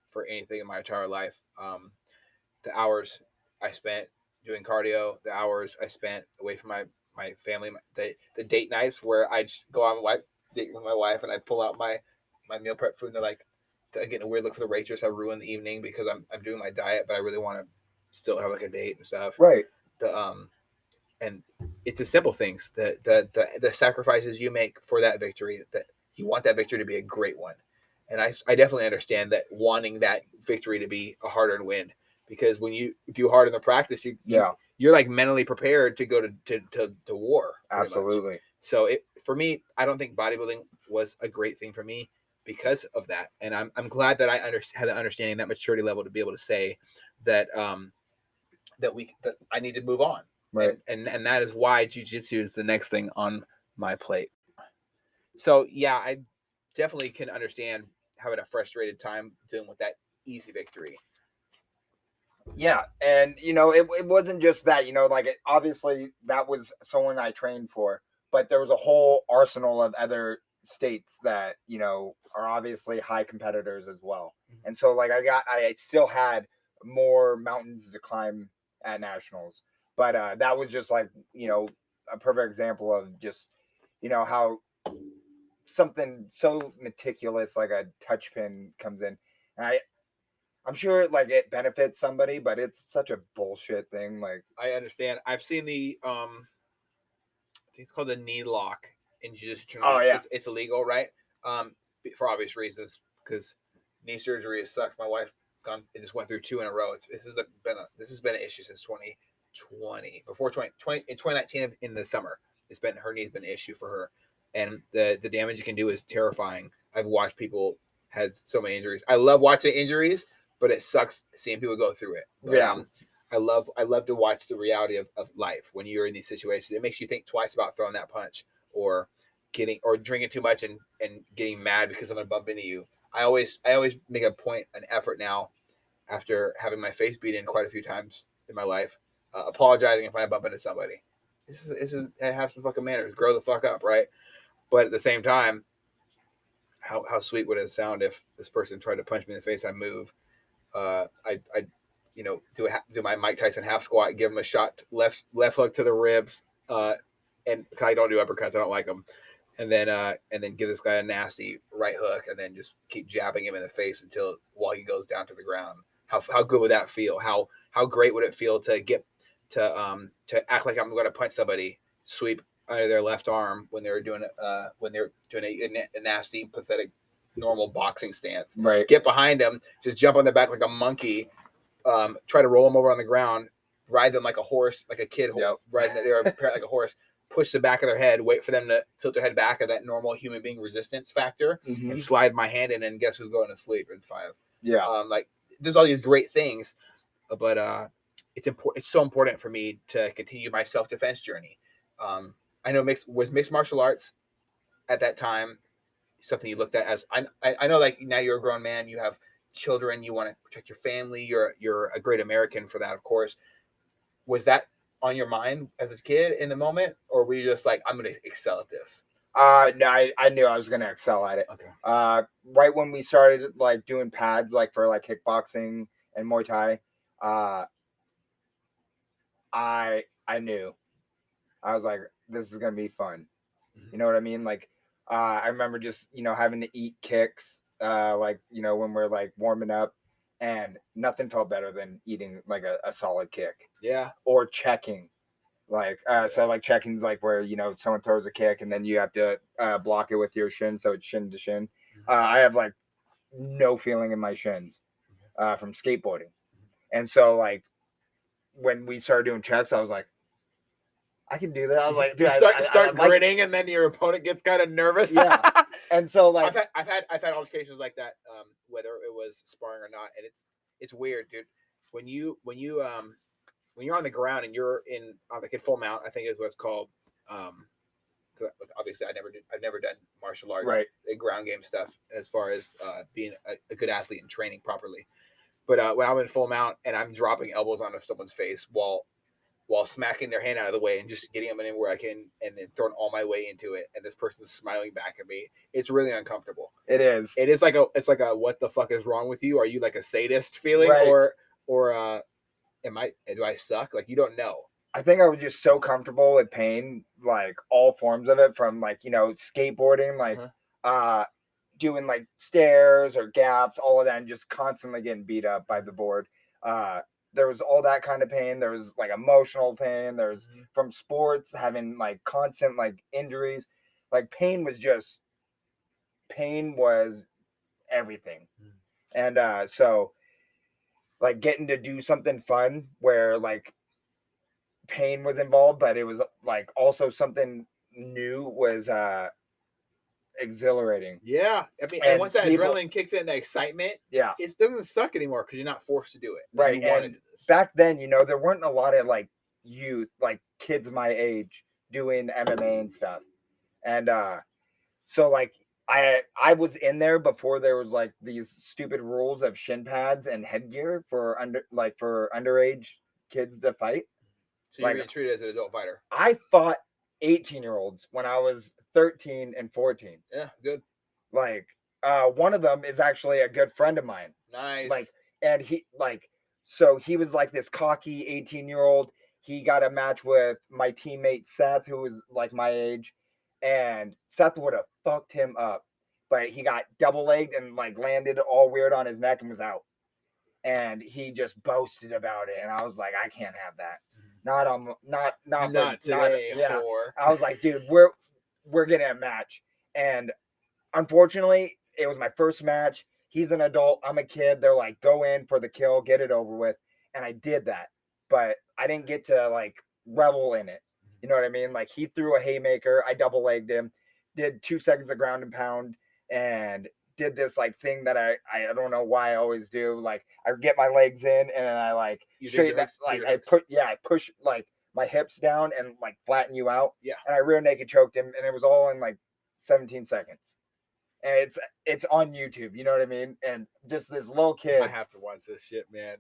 for anything in my entire life. The hours I spent doing cardio, the hours I spent away from my family, the date nights where I just go on date with my wife, and I pull out my meal prep food, and they're like, I get a weird look for the waitress. I ruin the evening because I'm doing my diet, but I really want to still have like a date and stuff. Right. And it's the simple things, the sacrifices you make for that victory, that you want that victory to be a great one. And I definitely understand that, wanting that victory to be a hard-earned win, because when you do hard in the practice, you're like mentally prepared to go to war. Absolutely. Much. So for me, I don't think bodybuilding was a great thing for me because of that. And I'm glad that I had that understanding, that maturity level to be able to say that that I need to move on. Right. And that is why jiu-jitsu is the next thing on my plate. So yeah, I definitely can understand having a frustrated time dealing with that easy victory. Yeah, and it wasn't just that, like obviously that was someone I trained for, but there was a whole arsenal of other states that are obviously high competitors as well. And so like I still had more mountains to climb at nationals, but that was just like a perfect example of just how something so meticulous like a touch pin comes in. And I'm sure like it benefits somebody, but it's such a bullshit thing. Like I understand. I've seen the I think it's called the knee lock in jiu-jitsu tournaments. yeah. It's illegal, right? For obvious reasons, because knee surgery sucks. My wife it just went through 2 in a row. This has been an issue since 2020. Before 2020 in 2019 in the summer, her knee's been an issue for her, and the damage it can do is terrifying. I've watched people had so many injuries. I love watching injuries, but it sucks seeing people go through it. But, Yeah. I love to watch the reality of life when you're in these situations. It makes you think twice about throwing that punch or drinking too much and getting mad because someone bumped into you. I always make an effort now, after having my face beat in quite a few times in my life, apologizing if I bump into somebody. This is have some fucking manners. Grow the fuck up, right? But at the same time, how sweet would it sound if this person tried to punch me in the face? I move. I do my Mike Tyson half squat, give him a shot left hook to the ribs, and I don't do uppercuts, I don't like them, and then give this guy a nasty right hook, and then just keep jabbing him in the face while he goes down to the ground. How good would that feel? How great would it feel to get to act like I'm going to punch somebody, sweep under their left arm when they're doing a nasty, pathetic, normal boxing stance. Right. Get behind them, just jump on their back like a monkey, try to roll them over on the ground, ride them like a horse, like a kid, riding their parrot like a horse, push the back of their head, wait for them to tilt their head back at that normal human being resistance factor, and slide my hand in, and guess who's going to sleep in 5. Yeah. Like there's all these great things, but it's important. It's so important for me to continue my self-defense journey. I know mixed martial arts at that time something you looked at as I know, like now you're a grown man, you have children, you want to protect your family, you're a great American for that, of course. Was that on your mind as a kid in the moment, or were you just like, I'm going to excel at this? No, I knew I was gonna excel at it. Okay. Right when we started like doing pads, like for like kickboxing and Muay Thai, I knew. I was like, this is gonna be fun. You know what I mean? Like, I remember just having to eat kicks, like when we're like warming up, and nothing felt better than eating like a solid kick. Yeah. Or checking. Like so like checking's like where someone throws a kick and then you have to block it with your shin, so it's shin to shin. I have like no feeling in my shins from skateboarding, and so like when we started doing checks, I was like, I can do that. I was like, dude, you start I grinning, and then your opponent gets kind of nervous. Yeah. And so like I've had altercations like that, whether it was sparring or not, and it's weird, dude. When you're on the ground and you're like in full mount, I think is what it's called. Obviously, I've never done martial arts, right, ground game stuff as far as being a good athlete and training properly. But when I'm in full mount and I'm dropping elbows onto someone's face while smacking their hand out of the way and just getting them anywhere I can, and then throwing all my weight into it, and this person's smiling back at me, it's really uncomfortable. It is. It's like a what the fuck is wrong with you? Are you like a sadist feeling, right, or do I suck? Like, you don't know. I think I was just so comfortable with pain, like all forms of it, from like skateboarding, like doing like stairs or gaps, all of that, and just constantly getting beat up by the board. There was all that kind of pain. There was like emotional pain. There's from sports, having like constant like injuries. Like pain was everything. And so like getting to do something fun where like pain was involved, but it was like also something new, was exhilarating. Yeah, I mean, and And once that people- adrenaline kicks in, the excitement, Yeah, it doesn't suck anymore because you're not forced to do it. right. You want to And do this. back then, there weren't a lot of like youth, like kids my age, doing MMA and stuff. And so like I was in there before there was like these stupid rules of shin pads and headgear for underage kids to fight. So you're like- being treated as an adult fighter. I fought 18-year-olds when I was 13 and 14. Yeah, good, Like one of them is actually a good friend of mine. nice. Like, and so he was like this cocky 18-year-old. He got a match with my teammate Seth, who was like my age, and Seth would have fucked him up, but he got double legged and like landed all weird on his neck and was out. And he just boasted about it, and I was like, I can't have that. Not today, yeah. whore. I was like, dude, we're getting a match, and unfortunately, it was my first match. He's an adult. I'm a kid. They're like, go in for the kill, get it over with. And I did that, but I didn't get to like revel in it. You know what I mean? Like he threw a haymaker. I double legged him, did 2 seconds of ground and pound, and did this like thing that I don't know why I always do. Like I get my legs in and then I like You dig straight your back, hooks- like your I hooks. push like my hips down and like flatten you out. Yeah. And I rear naked choked him, and it was all in like 17 seconds. And it's on YouTube, you know what I mean? And just this little kid. I have to watch this shit, man.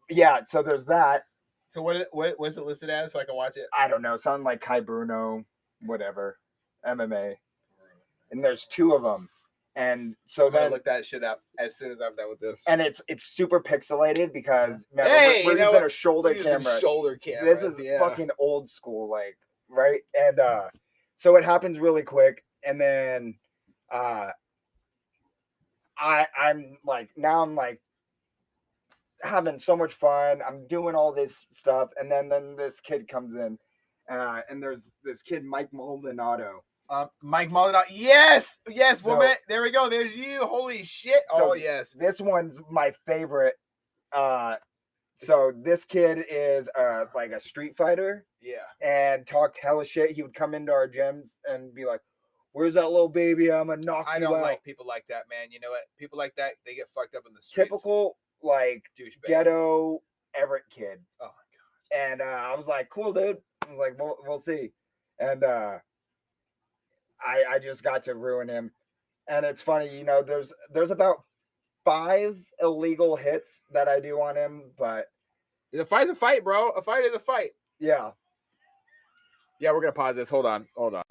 Yeah, so there's that. So what's it listed as so I can watch it? I don't know, something like Kai Bruno, whatever, MMA. And there's 2 of them. And so I'm gonna then look that shit up as soon as I'm done with this. and it's super pixelated because remember, Hey, we're you know using what? a shoulder We're using camera. Shoulder camera. This is fucking old school, like, right? And so it happens really quick, and then I'm like having so much fun. I'm doing all this stuff, and then this kid comes in, and there's this kid, Mike Maldonado. Mike Maldonado. Yes, So- 1 minute. There we go. There's you. Holy shit. So Oh yes. This one's my favorite. So this kid is like a street fighter Yeah. and talked hella shit. He would come into our gyms and be like, "Where's that little baby? I'm gonna knock I you don't out." like people like that, man. You know what? People like that, they get fucked up in the streets. Typical like Douchebag. ghetto Everett kid. Oh my god. And I was like, "Cool, dude." I was like, "We'll see." And I just got to ruin him. And it's funny, there's about 5 illegal hits that I do on him, but A fight's a fight, bro. A fight is a fight. yeah. Yeah, we're gonna pause this. Hold on. That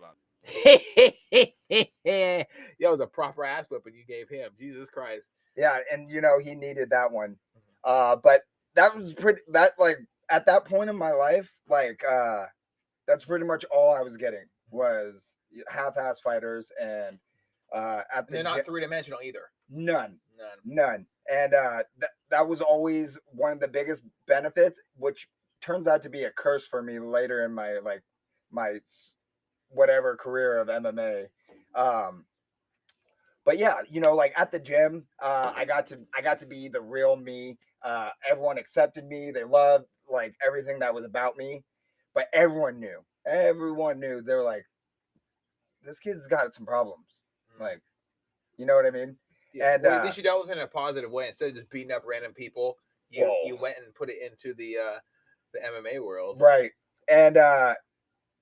was a proper ass whipping you gave him. Jesus Christ. Yeah, and he needed that one. But that was like at that point in my life, like that's pretty much all I was getting was half-ass fighters, and at And the they're not gym, 3-dimensional either. none. And that was always one of the biggest benefits, which turns out to be a curse for me later in my my whatever career of MMA. But yeah, like at the gym, I got to be the real me. Everyone accepted me. They loved like everything that was about me. But everyone knew. They were like, this kid's got some problems. Like, you know what I mean? Yeah. And, Well, at least you dealt with it in a positive way instead of just beating up random people. You went and put it into the MMA world. Right. And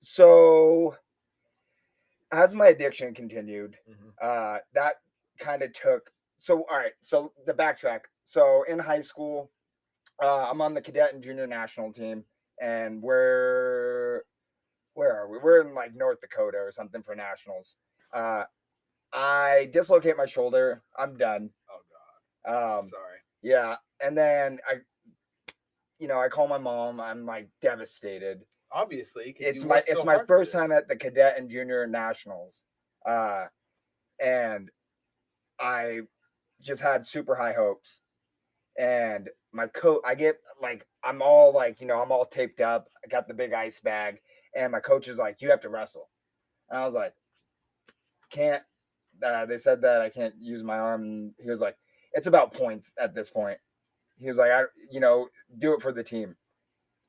so as my addiction continued, that kind of took. So all right. So the backtrack. So in high school, I'm on the cadet and junior national team, and where are we? We're in like North Dakota or something for nationals. I dislocate my shoulder. I'm done. Oh god. Um, Sorry. yeah, and then I call my mom. I'm like devastated. Obviously, 'cause It's you my worked so hard for first this. time at the cadet and junior nationals, and I just had super high hopes. And my coach, I get like I'm all taped up. I got the big ice bag, and my coach is like, "You have to wrestle," and I was like, "Can't." They said that I can't use my arm. And he was like, "It's about points at this point." He was like, do it for the team.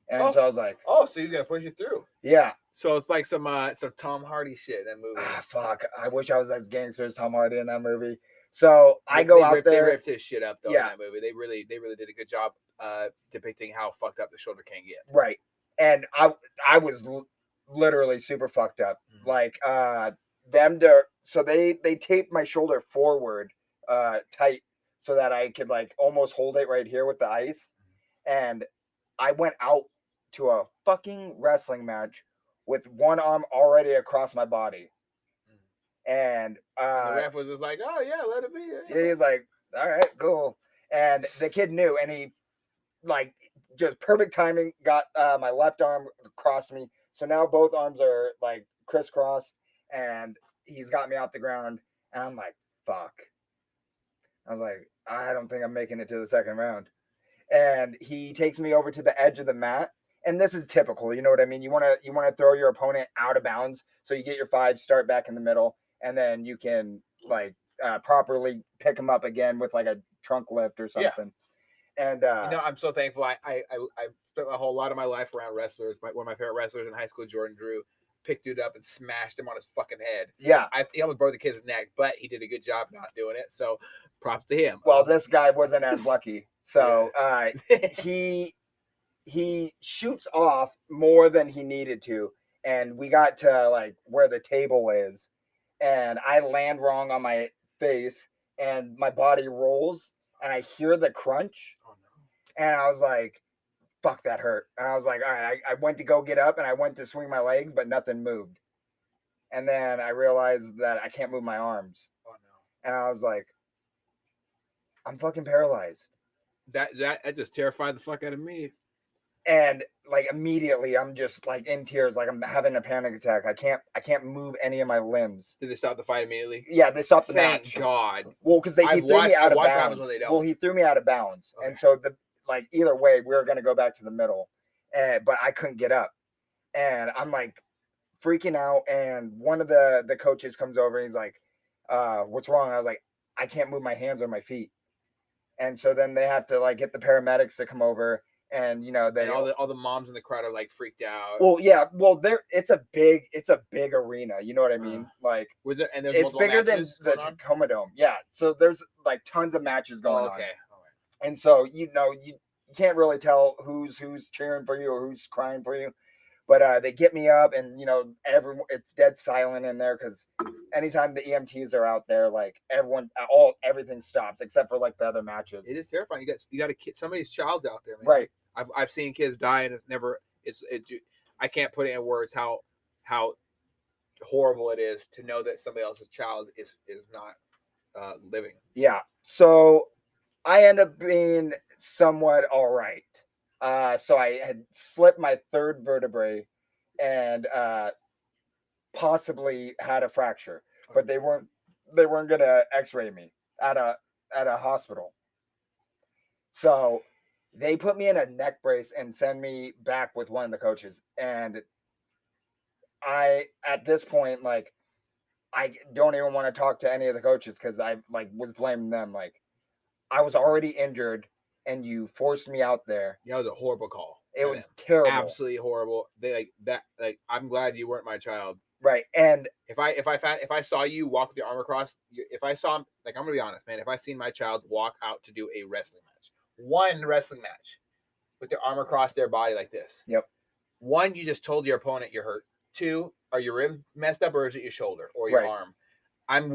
And so I was like, Oh, so he's gonna push you through. yeah. So it's like some Tom Hardy shit in that movie. Ah, fuck. I wish I was as gangster as Tom Hardy in that movie. So I go out They there. ripped his shit up though in Yeah. that movie. They really did a good job depicting how fucked up the shoulder can get. Right. And I was literally super fucked up. Mhm. Like so they taped my shoulder forward tight so that I could like almost hold it right here with the ice. And I went out to a fucking wrestling match with one arm already across my body. And the ref was just like, "Oh yeah, let it be." Yeah, he's like, "All right, cool." And the kid knew, and he like just perfect timing got my left arm across me. So now both arms are like crisscrossed, and he's got me off the ground, and I'm like, "Fuck." I was like, "I don't think I'm making it to the second round." And he takes me over to the edge of the mat. And this is typical, you know what I mean? You want to throw your opponent out of bounds so you get your 5, start back in the middle, and then you can like properly pick them up again with like a trunk lift or something. Yeah. And I'm so thankful. I spent a whole lot of my life around wrestlers. One of my favorite wrestlers in high school, Jordan Drew, picked dude up and smashed him on his fucking head. Yeah, he almost broke the kid's neck, but he did a good job not doing it. So props to him. Well, this guy wasn't as lucky. So he shoots off more than he needed to, and we got to like where the table is, and I land wrong on my face, and my body rolls, and I hear the crunch, and I was like, "Fuck, that hurt." And I was like, "All right." I went to go get up, and I went to swing my legs, but nothing moved. And then I realized that I can't move my arms. Oh no! And I was like, "I'm fucking paralyzed." That just terrified the fuck out of me. And like immediately I'm just like in tears, like I'm having a panic attack. I can't move any of my limbs. Did they stop the fight immediately? Yeah, they stopped the match. match. Thank God. Well, because he threw me out of bounds. Well, he threw me out of bounds, Okay. and so like either way, we were gonna go back to the middle, but I couldn't get up, and I'm like freaking out. And one of the coaches comes over and he's like, "What's wrong?" I was like, "I can't move my hands or my feet," and so then they have to like get the paramedics to come over. And they all the moms in the crowd are like freaked out. Well, yeah, well, it's a big arena. You know what I mean? Like, was it? And it's bigger than the Tacoma Dome. Yeah, so there's like tons of matches going on. All right. And so you can't really tell who's cheering for you or who's crying for you. But they get me up, and it's dead silent in there because anytime the EMTs are out there, like everything stops except for like the other matches. It is terrifying. You got a kid, somebody's child out there, man. Right. I've seen kids die, and I can't put it in words how horrible it is to know that somebody else's child is not living. Yeah. So I end up being somewhat all right. So I had slipped my third vertebrae and possibly had a fracture, but they weren't gonna X-ray me at a hospital. So they put me in a neck brace and send me back with one of the coaches. And I, at this point, like, I don't even want to talk to any of the coaches because I like was blaming them. Like, I was already injured and you forced me out there. Yeah, it was a horrible call. It was terrible. Absolutely horrible. They I'm glad you weren't my child. Right. And if I saw you walk with your arm across, if I saw, like, I'm gonna be honest, man, if I seen my child walk out to do a wrestling match, one wrestling match with their arm across their body like this. Yep. One, you just told your opponent you're hurt. Two, are your ribs messed up or is it your shoulder or your arm? I'm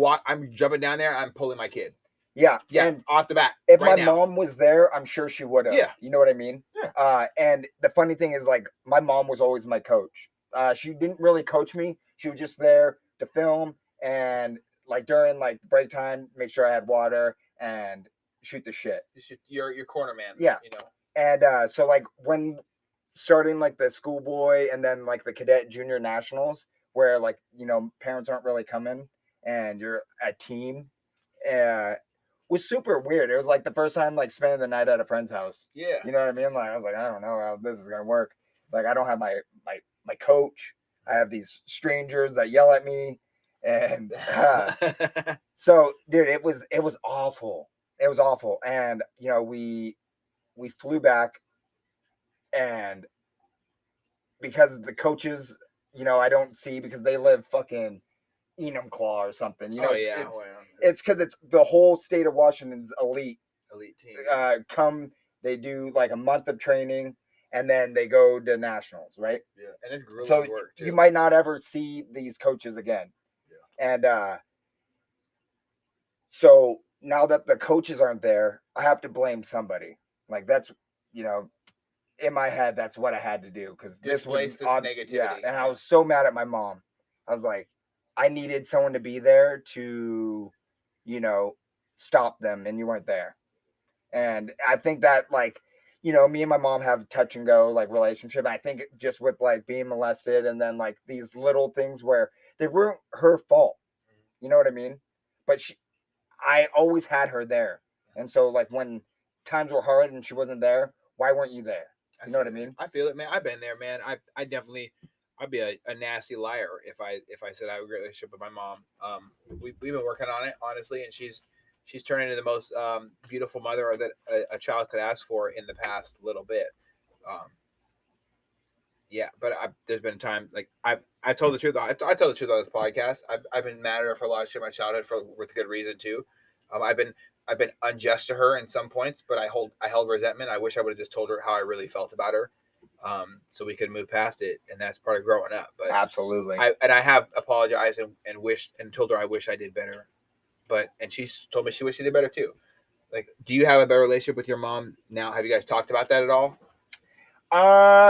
jumping down there, I'm pulling my kid. Yeah. And off the bat. If my mom was there, I'm sure she would have. Yeah. You know what I mean? Yeah. And the funny thing is, like, my mom was always my coach. She didn't really coach me. She was just there to film and like during like break time, make sure I had water and shoot the shit. Your corner man. Yeah. And so like when starting like the schoolboy and then like the cadet junior nationals where like, parents aren't really coming and you're a team, was super weird. It was like the first time like spending the night at a friend's house. Yeah. You know what I mean? Like I was like, I don't know how this is gonna work. Like I don't have my coach. I have these strangers that yell at me, and so dude, it was awful. It was awful, and we flew back, and because the coaches I don't see because they live fucking Enumclaw or something. Oh yeah, It's because it's the whole state of Washington's elite. team. They do like a month of training, and then they go to nationals, right? Yeah, and it's grueling So work too. you might not ever see these coaches again. Yeah. And so now that the coaches aren't there, I have to blame somebody. Like that's in my head, that's what I had to do because this was negativity. Yeah, and I was so mad at my mom. I was like, I needed someone to be there to, stop them, and you weren't there. And I think that me and my mom have touch and go like relationship. I think just with like being molested and then like these little things where they weren't her fault. You know what I mean? But I always had her there. And so like when times were hard and she wasn't there, why weren't you there? You know what I mean? I feel it, man. I've been there, man. I definitely, I'd be a nasty liar if I said I have a great relationship with my mom. We've been working on it, honestly, and she's turned into the most beautiful mother that a child could ask for in the past little bit. Yeah, but there's been a time like I told the truth. I tell the truth on this podcast. I've been mad at her for a lot of shit in my childhood with good reason too. I've been unjust to her in some points, but I held resentment. I wish I would have just told her how I really felt about her, so we could move past it. And that's part of growing up. But absolutely, I have apologized and wished and told her I wish I did better. And she's told me she wished she did better too. Like, do you have a better relationship with your mom now? Have you guys talked about that at all?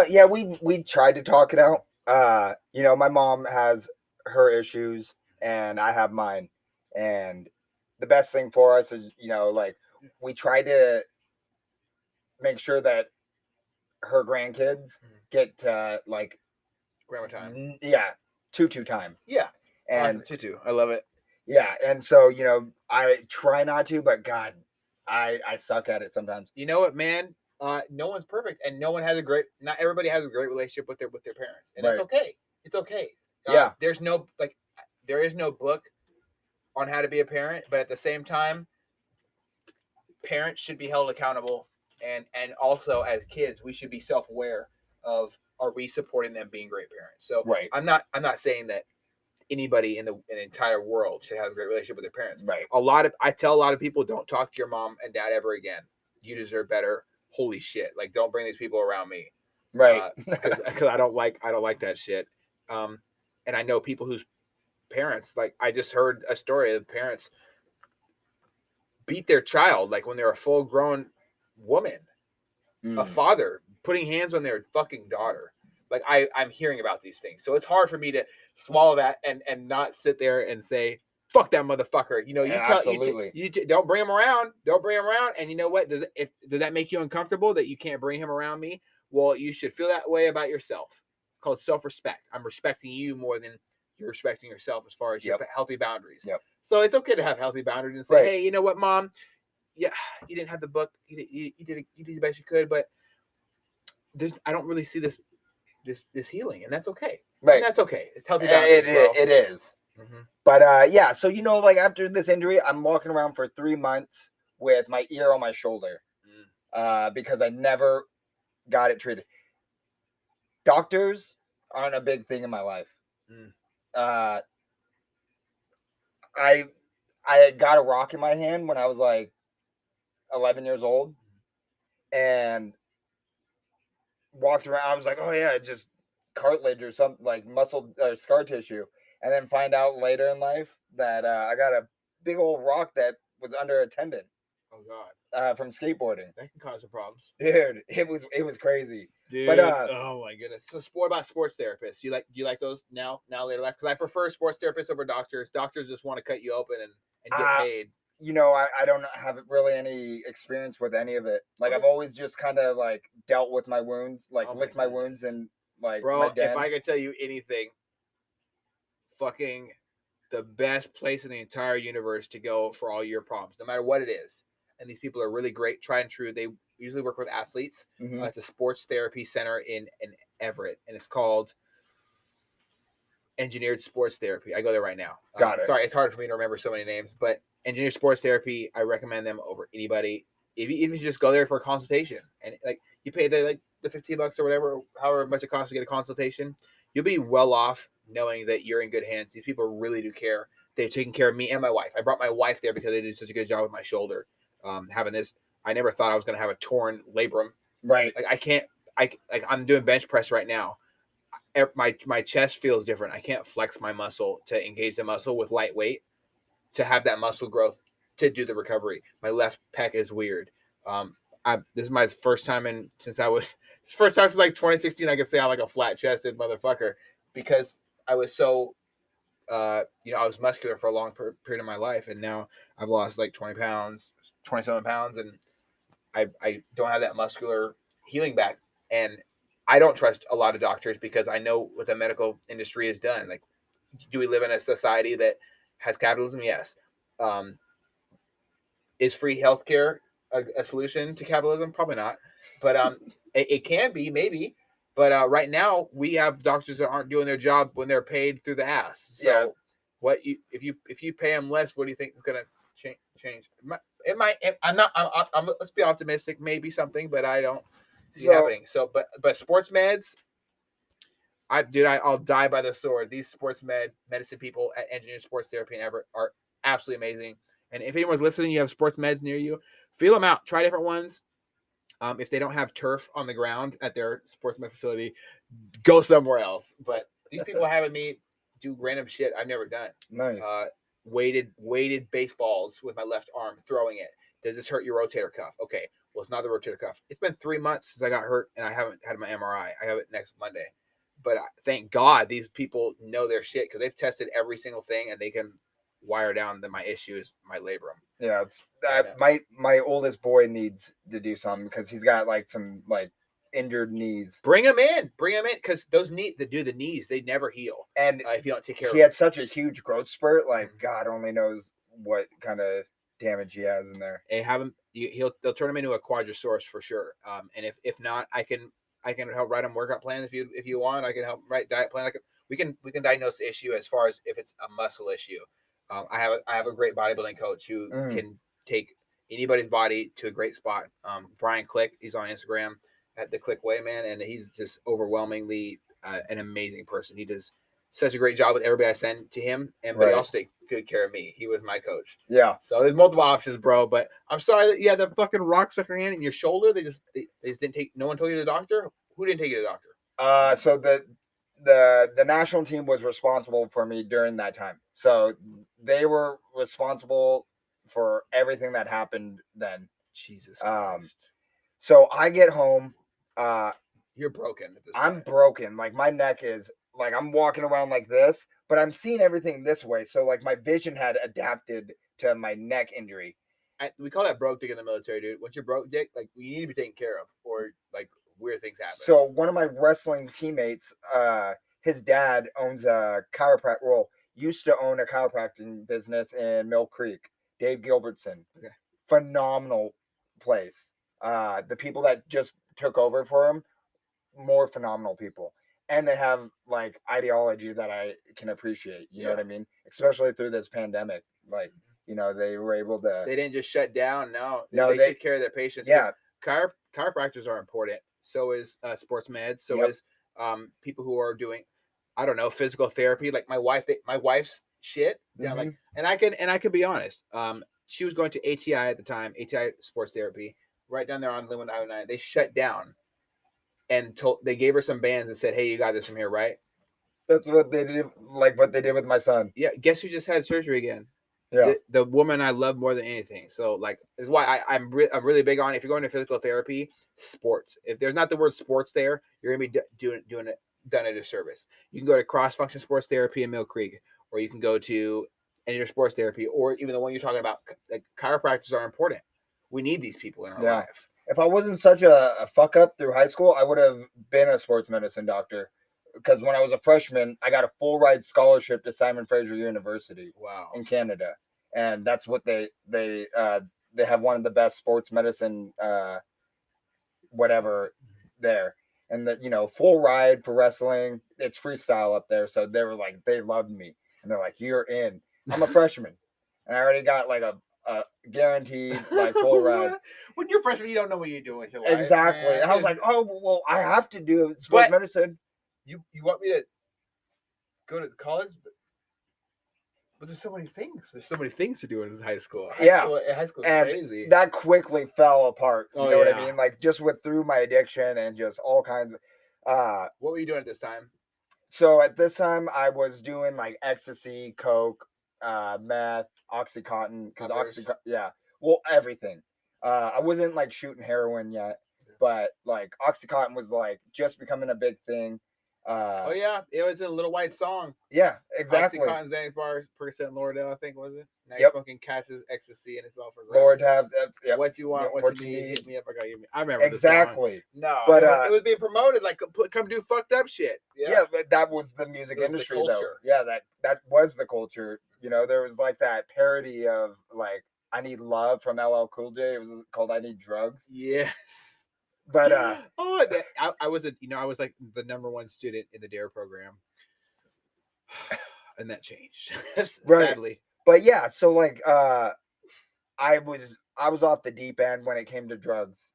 Yeah, we tried to talk it out. My mom has her issues and I have mine. And the best thing for us is, like we try to make sure that her grandkids get like grandma time. Yeah, tutu time. Yeah. And tutu. I love it. Yeah, and so, I try not to, but God, I suck at it sometimes. You know what, man? No one's perfect, and not everybody has a great relationship with their parents, and right. It's okay. It's okay. Yeah. There is no book on how to be a parent, but at the same time, parents should be held accountable, and also as kids, we should be self-aware of, are we supporting them being great parents? So right. I'm not saying that anybody in the entire world should have a great relationship with their parents. Right. I tell a lot of people, don't talk to your mom and dad ever again. You deserve better. Holy shit! Like, don't bring these people around me. Right. Because I don't like that shit. And I know people whose parents, like, I just heard a story of parents beat their child, like when they're a full grown woman, a father putting hands on their fucking daughter. Like, I'm hearing about these things, so it's hard for me to swallow that and not sit there and say, fuck that motherfucker. You don't bring him around. Don't bring him around. And you know what? Does that make you uncomfortable that you can't bring him around me? Well, you should feel that way about yourself. Called self-respect. I'm respecting you more than you're respecting yourself as far as your healthy boundaries. Yep. So it's okay to have healthy boundaries and say, hey, you know what, mom? Yeah, you didn't have the book. You did the best you could, but I don't really see this healing, and that's okay. Right. And that's okay. It's healthy boundaries. It is. Mm-hmm. But yeah, so like after this injury, I'm walking around for 3 months with my ear on my shoulder, because I never got it treated. Doctors aren't a big thing in my life. I got a rock in my hand when I was like 11 years old, and walked around. I was like, oh yeah, just cartilage or something, like muscle or scar tissue, and then find out later in life that I got a big old rock that was under a tendon. Oh God! From skateboarding. That can cause some problems, dude. It was crazy, dude. But oh my goodness. So, what about sports therapists? Do you like those now later life? Because I prefer sports therapists over doctors. Doctors just want to cut you open and get paid. I don't have really any experience with any of it. Like, I've always just kind of like dealt with my wounds, like licked my wounds and like. Bro, if I could tell you anything, fucking the best place in the entire universe to go for all your problems, no matter what it is. And these people are really great, tried and true. They usually work with athletes. Mm-hmm. It's a sports therapy center in Everett, and it's called Engineered Sports Therapy. I go there right now. Got it. Sorry, it's hard for me to remember so many names, but Engineered Sports Therapy, I recommend them over anybody. If you just go there for a consultation, and like you pay the $15 or whatever, however much it costs to get a consultation, you'll be well off knowing that you're in good hands. These people really do care. They're taking care of me and my wife. I brought my wife there because they did such a good job with my shoulder. Having this, I never thought I was going to have a torn labrum. Right. Like I can't. I'm doing bench press right now. My chest feels different. I can't flex my muscle to engage the muscle with light weight to have that muscle growth to do the recovery. My left pec is weird. This is my first time since 2016. I can say I'm like a flat chested motherfucker because I was so I was muscular for a long period of my life, and now I've lost like 20 pounds, 27 pounds, and I don't have that muscular healing back. And I don't trust a lot of doctors because I know what the medical industry has done. Like, do we live in a society that has capitalism? Yes. Is free healthcare a solution to capitalism? Probably not. But it can be, maybe. But right now we have doctors that aren't doing their job when they're paid through the ass. So if you pay them less, what do you think is going to change? It might. I'm let's be optimistic. Maybe something, but I don't see it happening. So, but sports meds. I'll die by the sword. These sports medicine people at Engineering Sports Therapy and Everett are absolutely amazing. And if anyone's listening, you have sports meds near you, feel them out. Try different ones. If they don't have turf on the ground at their sports med facility, go somewhere else. But these people having me do random shit I've never done. Nice. Weighted baseballs with my left arm, throwing it. Does this hurt your rotator cuff? Okay, well, it's not the rotator cuff. It's been 3 months since I got hurt, and I haven't had my MRI. I have it next Monday. But thank God these people know their shit because they've tested every single thing, and they can wire down that my issue is my labrum. Yeah, it's that my oldest boy needs to do something because he's got like some like injured knees. Bring him in because those the knees they never heal. And if you don't take care of he had such a huge growth spurt, like God only knows what kind of damage he has in there. They have him. They'll turn him into a quadrosaurus for sure. And if not, I can help write him workout plans if you want. I can help write diet plan. We can diagnose the issue as far as if it's a muscle issue. I have a great bodybuilding coach who can take anybody's body to a great spot. Brian Click, he's on Instagram at the Click Way, man, and he's just overwhelmingly an amazing person. He does such a great job with everybody I send to him, but he also takes good care of me. He was my coach. Yeah. So there's multiple options, bro. But I'm sorry that you had that fucking rock stuck in your hand in your shoulder. They just didn't take. No one told you to the doctor. Who didn't take you to the doctor? So the national team was responsible for me during that time. So they were responsible for everything that happened then. Jesus Christ. So I get home. You're broken. I'm broken. Like my neck is like I'm walking around like this, but I'm seeing everything this way. So like my vision had adapted to my neck injury. We call that broke dick in the military, dude. Once you're broke dick, like you need to be taken care of, or like weird things happen. So one of my wrestling teammates, his dad owns a chiropractic. Well, used to own a chiropractic business in Mill Creek. Dave Gilbertson, phenomenal place. The people that just took over for him, more phenomenal people, and they have like ideology that I can appreciate. You know what I mean? Especially through this pandemic, like they were able to. They didn't just shut down. No, they took care of their patients. Yeah, chiropractors are important. So is sports meds. So is people who are doing, I don't know, physical therapy. Like my wife's shit. Yeah, like, and I can be honest. She was going to ATI at the time, ATI Sports Therapy, right down there on Linwood Highway 9. They shut down, and they gave her some bands and said, "Hey, you got this from here, right?" That's what they did. Like what they did with my son. Yeah. Guess who just had surgery again? Yeah. The woman I love more than anything. So like, this is why I'm really big on, if you're going to physical therapy, sports. If there's not the word sports there, you're gonna be done a disservice. You can go to cross function sports therapy in Mill Creek, or you can go to any sports therapy, or even the one you're talking about. Like chiropractors are important. We need these people in our life. If I wasn't such a fuck up through high school, I would have been a sports medicine doctor. Because when I was a freshman, I got a full ride scholarship to Simon Fraser University. Wow. In Canada, and that's what they have one of the best sports medicine whatever there, and that full ride for wrestling. It's freestyle up there, so they were like they loved me, and they're like you're in. I'm a freshman, and I already got like a guaranteed like full ride. When you're a freshman, you don't know what you're doing with your life. Exactly. Man. And I was like, oh well, I have to do sports medicine. You want me to go to college, but there's so many things. There's so many things to do in high school. Yeah. High school is And crazy. that quickly fell apart. You Oh, know what I yeah. mean? Like just through my addiction and just all kinds of What were you doing at this time? so at this time I was doing like ecstasy, coke, meth, oxycontin, because Others. well, everything. I wasn't like shooting heroin yet, but like oxycontin was like just becoming a big thing. Oh yeah, it was a Little White song. Yeah, exactly. Oxycontin, Xanax bars, Percocet, L'Oreal, I think was it. Now you're Yep. smoking Cass's ecstasy, and it's all for Lord grabs. have that's What you want, Yeah, what you need, hit me up. I got you. I remember exactly. the song. No, But it was being promoted like come do fucked up shit. yeah, but that was the music It was the industry though. culture. Yeah, that was the culture. You know, there was like that parody of like I Need Love from LL Cool J. It was called I Need Drugs. Yes. But I was I was like the #1 student in the DARE program, and that changed Right. sadly. But yeah, so like I was off the deep end when it came to drugs.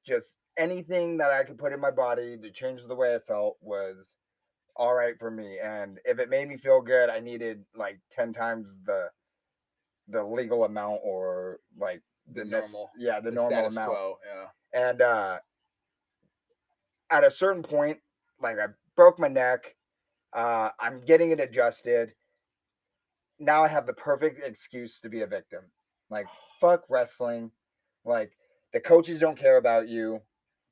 Just anything that I could put in my body to change the way I felt was all right for me. And if it made me feel good, I needed like 10 times the legal amount or like The normal normal status amount. quo, yeah. And at a certain point, like I broke my neck, I'm getting it adjusted. Now I have the perfect excuse to be a victim. Like fuck wrestling. Like the coaches don't care about you.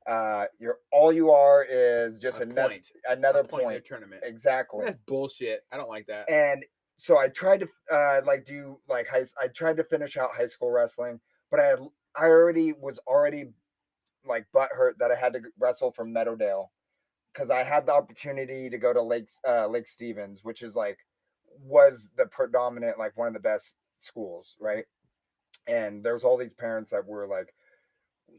All you are is just another point in their tournament. Exactly. That's bullshit. I don't like that. And so I tried to I tried to finish out high school wrestling, but I was already like butthurt that I had to wrestle from Meadowdale because I had the opportunity to go to Lake Stevens, which is was the predominant like one of the best schools, right? And there was all these parents that were like,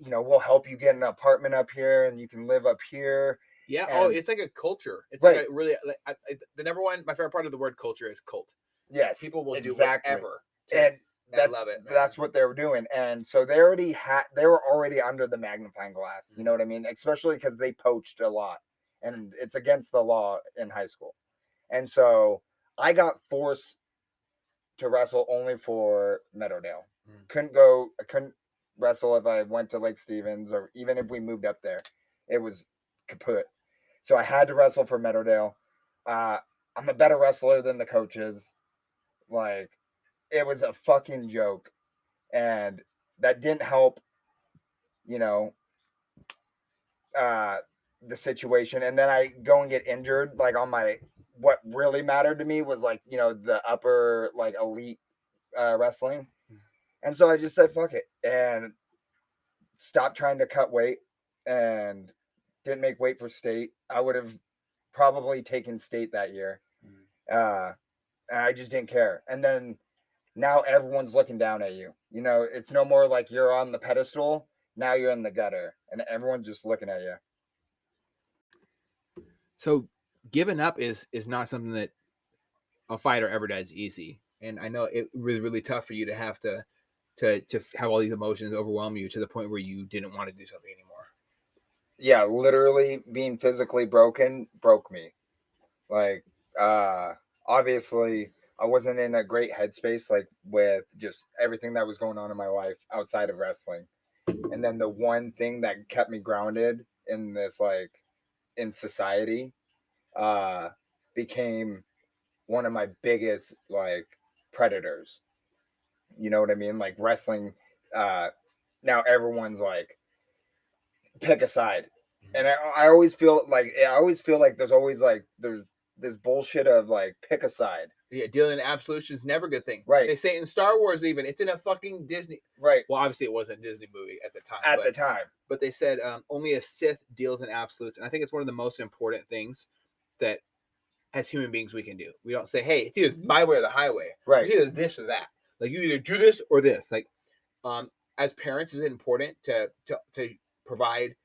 we'll help you get an apartment up here and you can live up here. Yeah. And it's like a culture. It's right. like a really the #1. My favorite part of the word culture is cult. Yes, people will exactly. do whatever. And I love it. Man. That's what they were doing, and so they were already under the magnifying glass. You know what I mean? Especially because they poached a lot, and it's against the law in high school. And so I got forced to wrestle only for Meadowdale. I couldn't wrestle if I went to Lake Stevens or even if we moved up there. It was kaput. So I had to wrestle for Meadowdale. I'm a better wrestler than the coaches. Like, it was a fucking joke. And that didn't help, the situation. And then I go and get injured, like on what really mattered to me was like, the upper, like elite wrestling. And so I just said, fuck it. And stopped trying to cut weight and didn't make weight for state. I would have probably taken state that year. And I just didn't care. And then now everyone's looking down at you. It's no more like you're on the pedestal. Now you're in the gutter and everyone's just looking at you. So giving up is not something that a fighter ever does easy. And I know it was really tough for you to have to have all these emotions overwhelm you to the point where you didn't want to do something anymore. Yeah, literally being physically broken broke me. Like, obviously I wasn't in a great headspace, like with just everything that was going on in my life outside of wrestling. And then the one thing that kept me grounded in this, like in society, became one of my biggest like predators. You know what I mean? Like wrestling, now everyone's like, pick a side. And I always feel like there's this bullshit of like pick a side. Yeah, dealing in absolution is never a good thing. Right. They say in Star Wars even, it's in a fucking Disney. Right. Well, obviously it wasn't a Disney movie at the time. But they said only a Sith deals in absolutes. And I think it's one of the most important things that as human beings we can do. We don't say, hey, it's either my way or the highway. Right. It's either this or that. Like you either do this or this. Like as parents, is it important to provide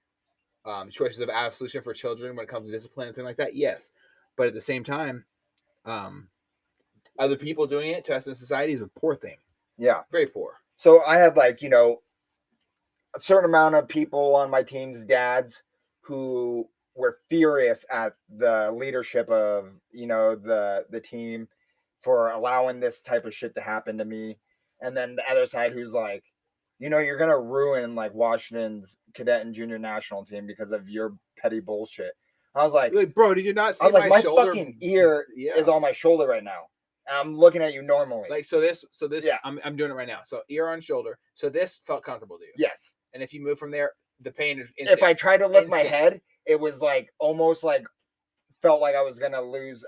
choices of absolution for children when it comes to discipline and things like that? Yes. But at the same time, other people doing it to us in society is a poor thing. Yeah. Very poor. So I had like, a certain amount of people on my team's dads who were furious at the leadership of, you know, the team for allowing this type of shit to happen to me. And then the other side who's like, you know, you're gonna ruin like Washington's cadet and junior national team because of your petty bullshit. I was like, bro, did you not I see was like, my shoulder? fucking ear is on my shoulder right now. And I'm looking at you normally. Like, so this, Yeah. I'm doing it right now. So ear on shoulder. So this felt comfortable to you. Yes. And if you move from there, the pain is instant. If I tried to lift my head, it was like almost like felt like I was gonna lose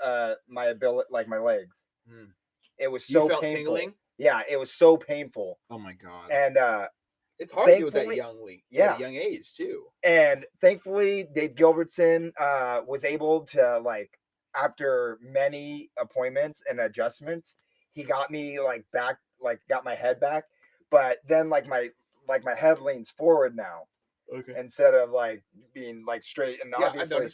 my ability, like my legs. It was so painful. Tingling? Yeah, it was so painful. Oh my god. And it's hard to do with that young age too. And thankfully, Dave Gilbertson was able to, like, after many appointments and adjustments, he got me like back, like got my head back. But then like my head leans forward now. Okay. Instead of like being like straight. And obviously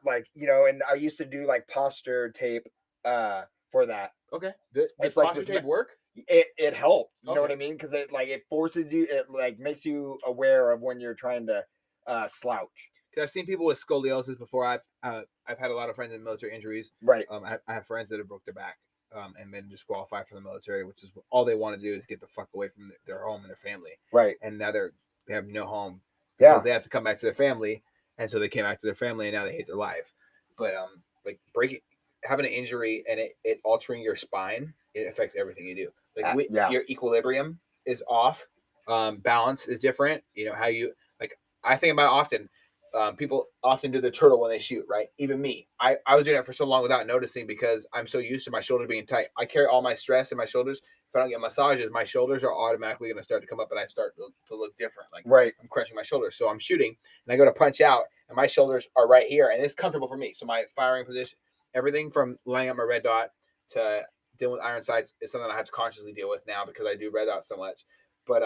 like, you know, and I used to do like posture tape for that. Okay. Does posture tape work? It helped. You know what I mean? Because it like it forces you, it like makes you aware of when you're trying to slouch. Because I've seen people with scoliosis before. I've had a lot of friends in military injuries. Right. I have friends that have broke their back and been disqualified from the military, which is all they want to do is get the fuck away from their home and their family. Right. And now they have no home. Yeah. They have to come back to their family, and so they came back to their family, and now they hate their life. But like having an injury and it altering your spine, it affects everything you do. Like your equilibrium is off, balance is different. You know how you like. I think about it often. People often do the turtle when they shoot, right? Even me. I was doing that for so long without noticing because I'm so used to my shoulders being tight. I carry all my stress in my shoulders. If I don't get massages, my shoulders are automatically going to start to come up and I start to look different. Like I'm crunching my shoulders. So I'm shooting and I go to punch out and my shoulders are right here and it's comfortable for me. So my firing position, everything from laying up my red dot to dealing with iron sights is something I have to consciously deal with now because I do red dot so much. But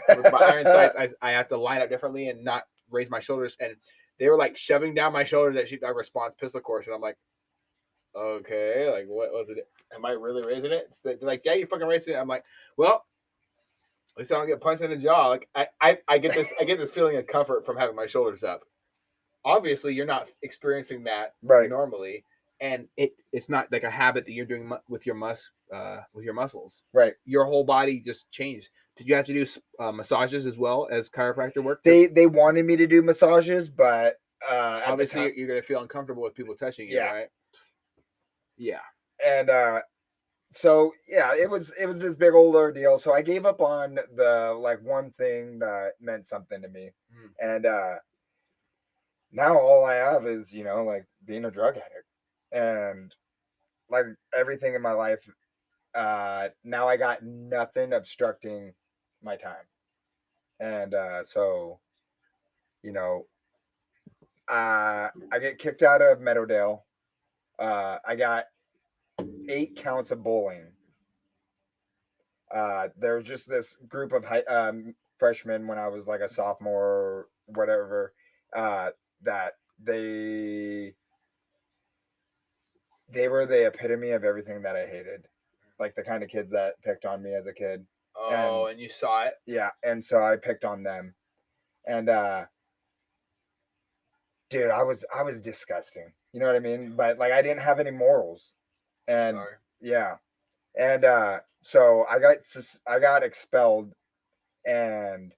with my iron sights, I have to line up differently and not raise my shoulders. And they were like shoving down my shoulders that shoot that response pistol course. And I'm like, okay, like what was it? Am I really raising it? They're like, yeah, you fucking raising it. I'm like, well, at least I don't get punched in the jaw. Like I get this feeling of comfort from having my shoulders up. Obviously, you're not experiencing that normally, and it's not like a habit that you're doing with your muscles. Right. Your whole body just changed. Did you have to do massages as well as chiropractor work? They wanted me to do massages, but obviously you're gonna feel uncomfortable with people touching you, right? Yeah. And so yeah, it was this big old ordeal. So I gave up on the like one thing that meant something to me, and now all I have is, you know, like being a drug addict, and like everything in my life. Now I got nothing obstructing my time, and so, you know, I get kicked out of Meadowdale. I got 8 counts of bullying. There was just this group of freshmen when I was like a sophomore or whatever, that they were the epitome of everything that I hated. Like the kind of kids that picked on me as a kid. Oh, and you saw it? Yeah, and so I picked on them. And dude, I was disgusting. You know what I mean? But like I didn't have any morals. And yeah. And so I got expelled, and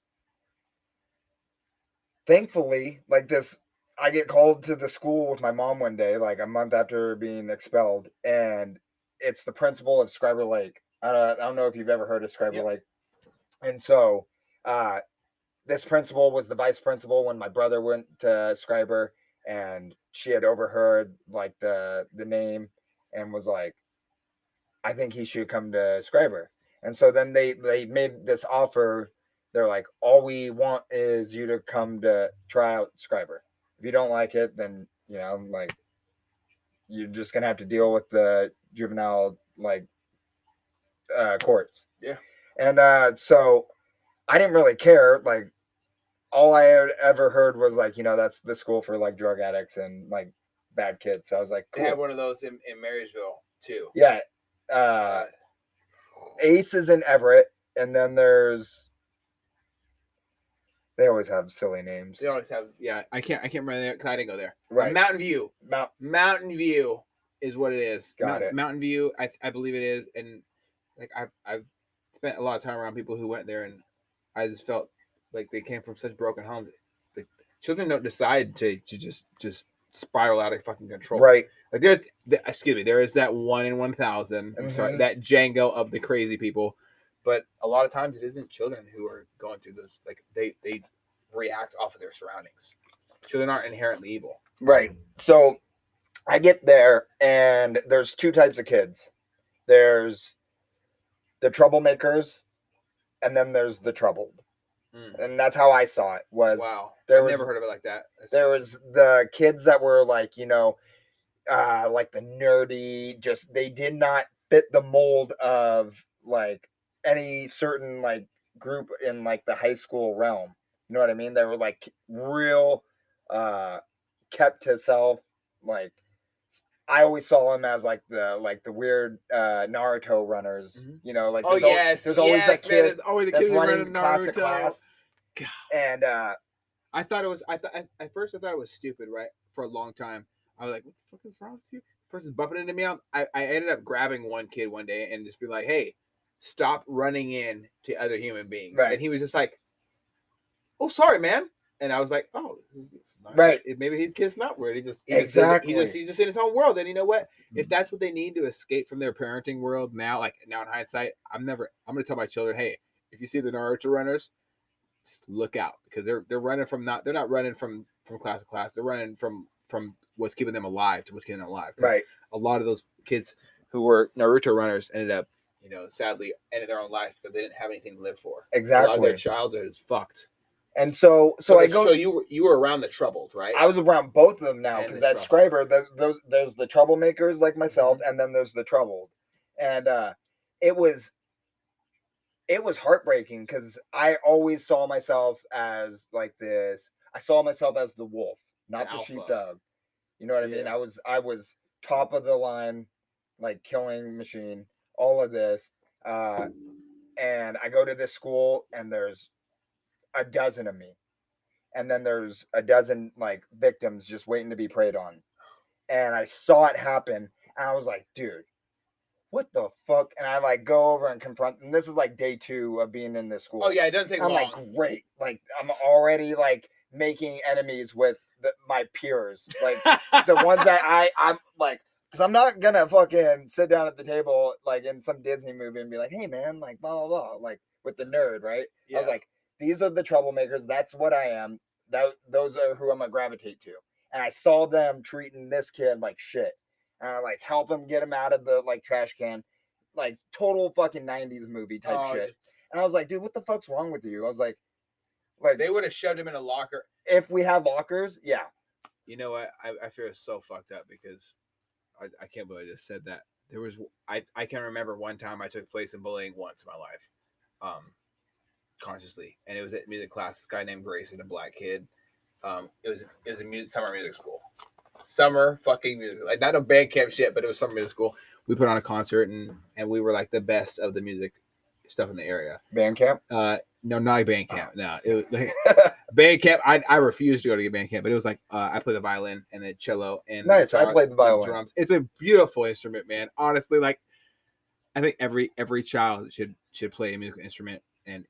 thankfully, like this, I get called to the school with my mom one day, like a month after being expelled, and it's the principal of Scriber Lake. I don't know if you've ever heard of Scriber Lake. And so this principal was the vice principal when my brother went to Scriber, and she had overheard like the name and was like, I think he should come to Scriber. And so then they made this offer. They're like, all we want is you to come to try out Scriber. If you don't like it, then, you know, like, you're just going to have to deal with the juvenile, like, courts. Yeah. And so I didn't really care. Like, all I had ever heard was, like, you know, that's the school for, like, drug addicts and, like, bad kids. So I was like, cool. They have one of those in Marysville, too. Yeah. Ace is in Everett, and then there's They always have silly names. They always have. Yeah, I can't remember there because I didn't go there. Right. Mountain View. Mount. Mountain View is what it is. Got it. Mountain View, I believe it is, and like I've spent a lot of time around people who went there, and I just felt like they came from such broken homes. The children don't decide to just spiral out of fucking control. Right. Like there is that 1 in 1,000. I'm sorry, Mhm. that Django of the crazy people, but a lot of times it isn't children who are going through those. Like they react off of their surroundings. Children aren't inherently evil. Right. So I get there, and there's two types of kids. There's the troublemakers, and then there's the troubled. And that's how I saw it. Wow. I've never heard of it like that. There was the kids that were like, like the nerdy, just they did not fit the mold of like any certain like group in like the high school realm. You know what I mean? They were like real kept to self. Like I always saw them as like the weird Naruto runners. You know, like there's always that kid. There's always a that's kid running running class to Naruto. class. God. And I thought it was. At first I thought it was stupid. Right, for a long time, I was like, "What the fuck is wrong with you?" The person's bumping into me. I ended up grabbing one kid one day and just be like, "Hey, stop running in to other human beings." Right. And he was just like, "Oh, sorry, man." And I was like, "Oh, this is not, right." Maybe his kid's not weird. He just Exactly. He's just in his own world. And you know what? If that's what they need to escape from their parenting world now, in hindsight, I'm gonna tell my children, hey, if you see the Naruto runners, just look out, because they're running from they're not running from class to class. They're running from what's keeping them alive to what's keeping them alive. Right. A lot of those kids who were Naruto runners ended up, sadly ended their own life because they didn't have anything to live for. Exactly. A lot of their childhood is fucked. And so I go. So you were around the troubled, right? I was around both of them now, because that scriber, there's the troublemakers like myself, and then there's the troubled, and it was heartbreaking because I always saw myself as like this. I saw myself as the wolf, not the sheepdog. You know what I mean? I was top of the line, like killing machine, all of this, and I go to this school, and there's a dozen of me, and then there's a dozen like victims just waiting to be preyed on, and I saw it happen, and I was like, dude, what the fuck? And I like go over and confront, and this is like day 2 of being in this school. Oh yeah, it doesn't take long. I'm like, great, like I'm already like making enemies with my peers, like the ones that I'm like, because I'm not gonna fucking sit down at the table like in some Disney movie and be like, hey man, like blah blah blah, like with the nerd, right? Yeah. I was like, these are the troublemakers. That's what I am. Those are who I'm gonna gravitate to. And I saw them treating this kid like shit. And I like help him get him out of the like trash can, like total fucking 90s movie type shit. And I was like, dude, what the fuck's wrong with you? I was like they would have shoved him in a locker if we had lockers. Yeah. You know what? I feel so fucked up because I can't believe I just said that. There was I can remember one time I took place in bullying once in my life. Consciously, and it was at music class. This guy named Grayson, a black kid. It was a summer music school, summer fucking music, like not a band camp shit, but it was summer music school. We put on a concert, and we were like the best of the music stuff in the area. Band camp? No, not a band camp. No, it was like band camp. I refused to go to band camp, but it was like I played the violin and the cello and nice. I played the violin. Drums. It's a beautiful instrument, man. Honestly, like I think every child should play a musical instrument, and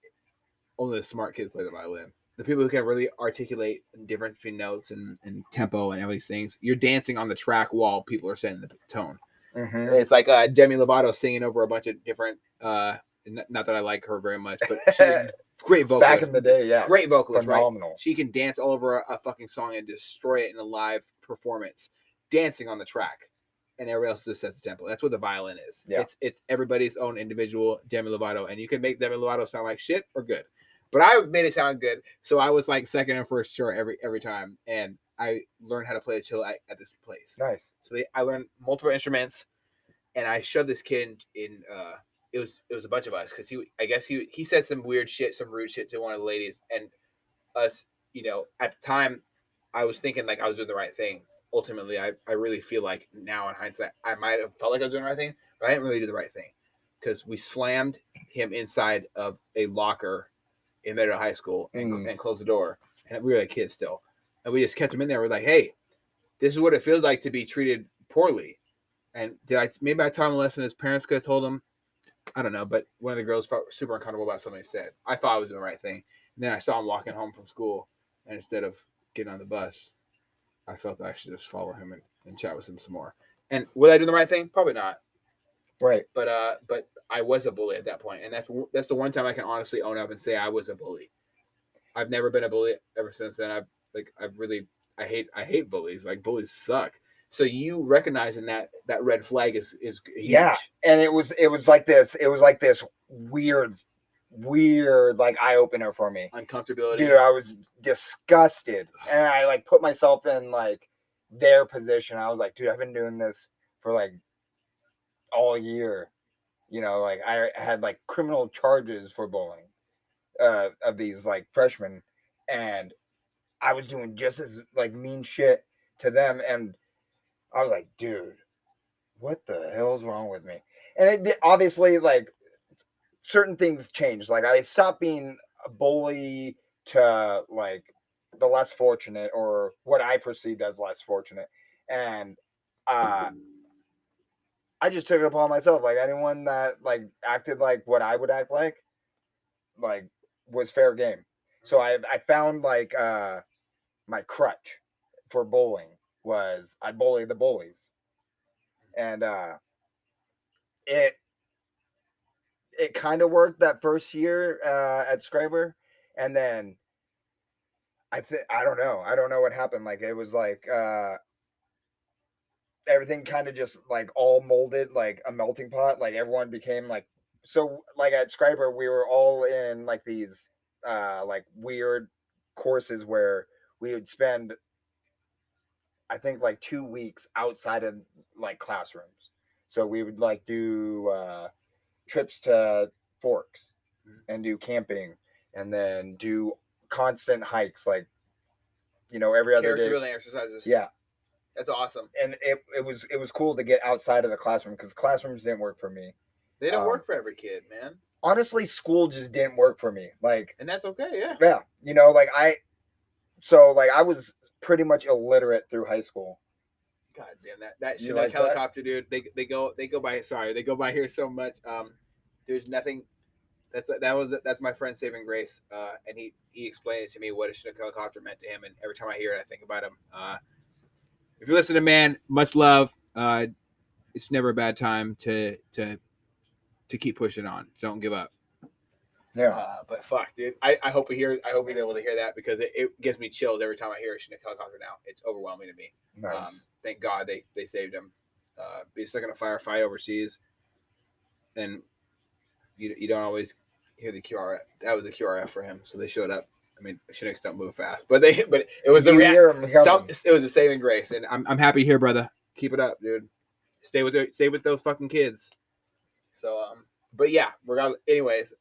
only the smart kids play the violin. The people who can really articulate the difference between notes and tempo and all these things. You're dancing on the track while people are setting the tone. Mm-hmm. It's like Demi Lovato singing over a bunch of different. Not that I like her very much, but she's a great vocalist. Back in the day, yeah, great vocalist, phenomenal. Right? She can dance all over a fucking song and destroy it in a live performance, dancing on the track. And everybody else just sets the tempo. That's what the violin is. Yeah. It's everybody's own individual Demi Lovato, and you can make Demi Lovato sound like shit or good. But I made it sound good, so I was like second and first chart every time, and I learned how to play the cello at this place. Nice. So I learned multiple instruments, and I shoved this kid in. It was a bunch of us because he said some weird shit, some rude shit to one of the ladies, and us. At the time, I was thinking like I was doing the right thing. Ultimately, I really feel like now in hindsight, I might have felt like I was doing the right thing, but I didn't really do the right thing because we slammed him inside of a locker in middle high school Mm. and closed the door. And we were like kids still. And we just kept him in there. We're like, hey, this is what it feels like to be treated poorly. And maybe I taught him a lesson his parents could have told him. I don't know, but one of the girls felt super uncomfortable about something he said. I thought I was doing the right thing. And then I saw him walking home from school, and instead of getting on the bus, I felt that I should just follow him and chat with him some more. And was I doing the right thing? Probably not. Right. But I was a bully at that point, and that's the one time I can honestly own up and say I was a bully. I've never been a bully ever since then. I hate bullies. Like, bullies suck. So you recognizing that red flag is huge. Yeah, and it was like this. It was like this weird like eye opener for me. Uncomfortability. Dude, I was disgusted, and I like put myself in like their position. I was like, dude, I've been doing this for like all year. You know, like I had like criminal charges for bullying of these like freshmen, and I was doing just as like mean shit to them, and I was like, dude, what the hell's wrong with me? And it did, obviously, like certain things changed. Like I stopped being a bully to like the less fortunate, or what I perceived as less fortunate, and I just took it upon myself. Like anyone that like acted like what I would act like was fair game. So I found like my crutch for bullying was I bully the bullies, and it kind of worked that first year at Scriber, and then I don't know what happened. Like it was like everything kind of just like all molded like a melting pot. Like everyone became like, so like at Scriber we were all in like these like weird courses where we would spend, I think, like 2 weeks outside of like classrooms. So we would like do trips to Forks and do camping, and then do constant hikes, like, you know, every other Character day. building exercises. Yeah. That's awesome. And it was cool to get outside of the classroom, because classrooms didn't work for me. They don't work for every kid, man. Honestly, school just didn't work for me. Like, and that's okay. Yeah. Yeah. You know, like I was pretty much illiterate through high school. God damn that You Chinook like that? helicopter, dude. They go by. Sorry, they go by here so much. There's nothing. That's my friend saving grace. And he explained it to me what a Chinook helicopter meant to him. And every time I hear it, I think about him. If you listen to man, much love. It's never a bad time to keep pushing on. Don't give up. Yeah. But fuck, dude. I hope he's able to hear that, because it gives me chills every time I hear a Chinook helicopter now. It's overwhelming to me. Nice. Thank God they saved him. Being stuck in a firefight overseas, and you don't always hear the QRF. That was the QRF for him, so they showed up. I mean, Chinooks don't move fast, but it was it was a saving grace, and I'm happy here, brother. Keep it up, dude. Stay with those fucking kids. So but yeah, regardless. Anyways,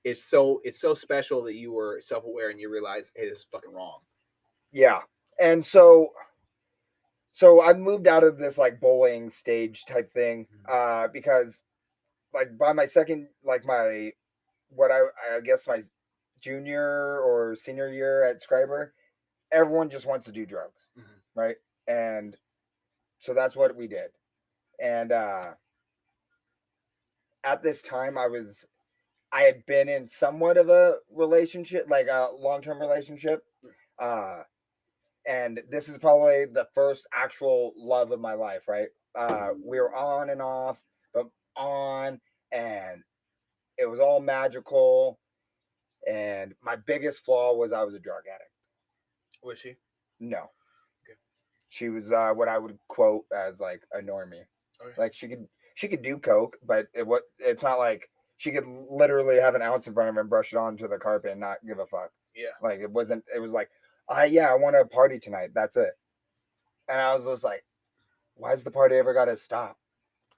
it's so special that you were self-aware and you realized, hey, this is fucking wrong. Yeah. And so I moved out of this like bullying stage type thing, because like by my second, like my, what I guess my junior or senior year at Scriber, everyone just wants to do drugs, right? And so that's what we did. And at this time I had been in somewhat of a relationship, like a long-term relationship. And this is probably the first actual love of my life, right? We were on and off, but on, and it was all magical. And my biggest flaw was I was a drug addict. Was she? No. Okay. She was what I would quote as like a normie. Okay. Like she could do coke, but it's not like she could literally have an ounce in front of her and brush it onto the carpet and not give a fuck. Yeah. Like it was like, yeah, I want to party tonight. That's it. And I was just like, why's the party ever got to stop?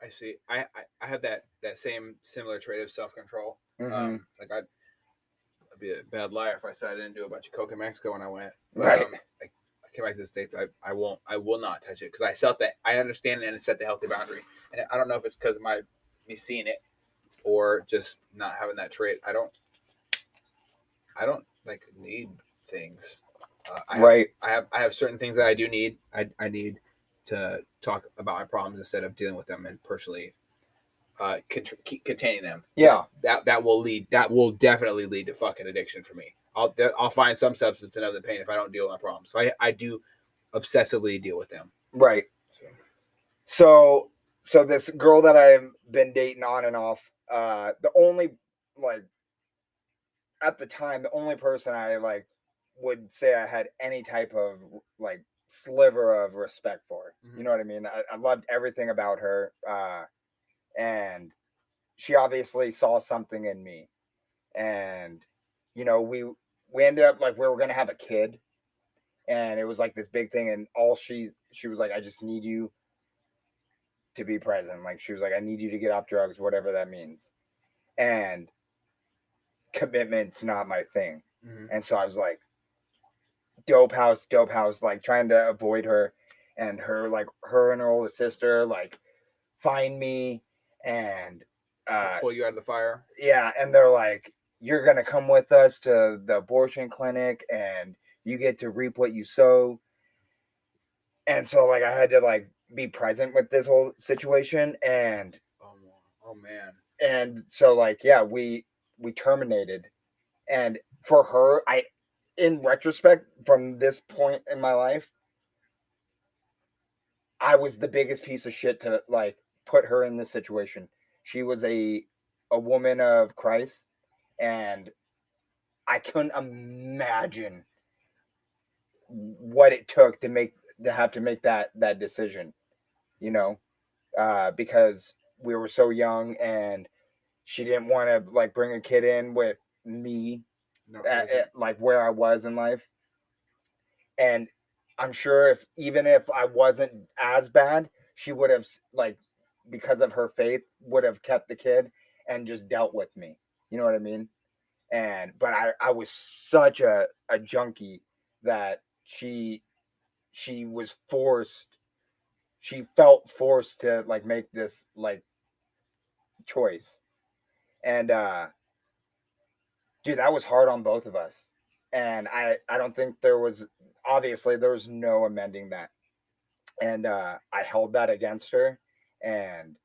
I see. I have that same similar trait of self-control. Like I'd be a bad liar if I said I didn't do a bunch of coke in Mexico when I went. But, right. I came back to the States. I will not touch it, because I felt that I understand and set the healthy boundary. And I don't know if it's because of me seeing it, or just not having that trait. I don't like need things. Right. I have certain things that I do need. I need to talk about my problems instead of dealing with them and personally keep containing them. Yeah. That will definitely lead to fucking addiction for me. I'll find some substance in other pain if I don't deal with my problems. So I do obsessively deal with them. Right. So this girl that I've been dating on and off, the only like at the time, the only person I like would say I had any type of like sliver of respect for. Mhm. You know what I mean? I loved everything about her. And she obviously saw something in me. And, you know, we ended up like we were gonna have a kid, and it was like this big thing, and all she was like, I just need you to be present. Like she was like, I need you to get off drugs, whatever that means. And commitment's not my thing. Mhm. And so I was like, dope house, like trying to avoid her, and her and her older sister like find me, and Pull you out of the fire. yeah, and they're like, you're gonna come with us to the abortion clinic, and you get to reap what you sow. And so like I had to like be present with this whole situation, Oh man. and so like yeah, we terminated. And for her, I in retrospect, from this point in my life, I was the biggest piece of shit to like put her in this situation. She was a woman of Christ, and I couldn't imagine what it took to have to make that decision, you know, because we were so young, and she didn't want to like bring a kid in with me No, at like where I was in life. And I'm sure even if I wasn't as bad, she would have like, because of her faith, would have kept the kid and just dealt with me. You know what I mean? But I was such a junkie that she was forced. She felt forced to like make this like choice. And dude, that was hard on both of us. And I don't think there was, obviously there was no amending that. And I held that against her, and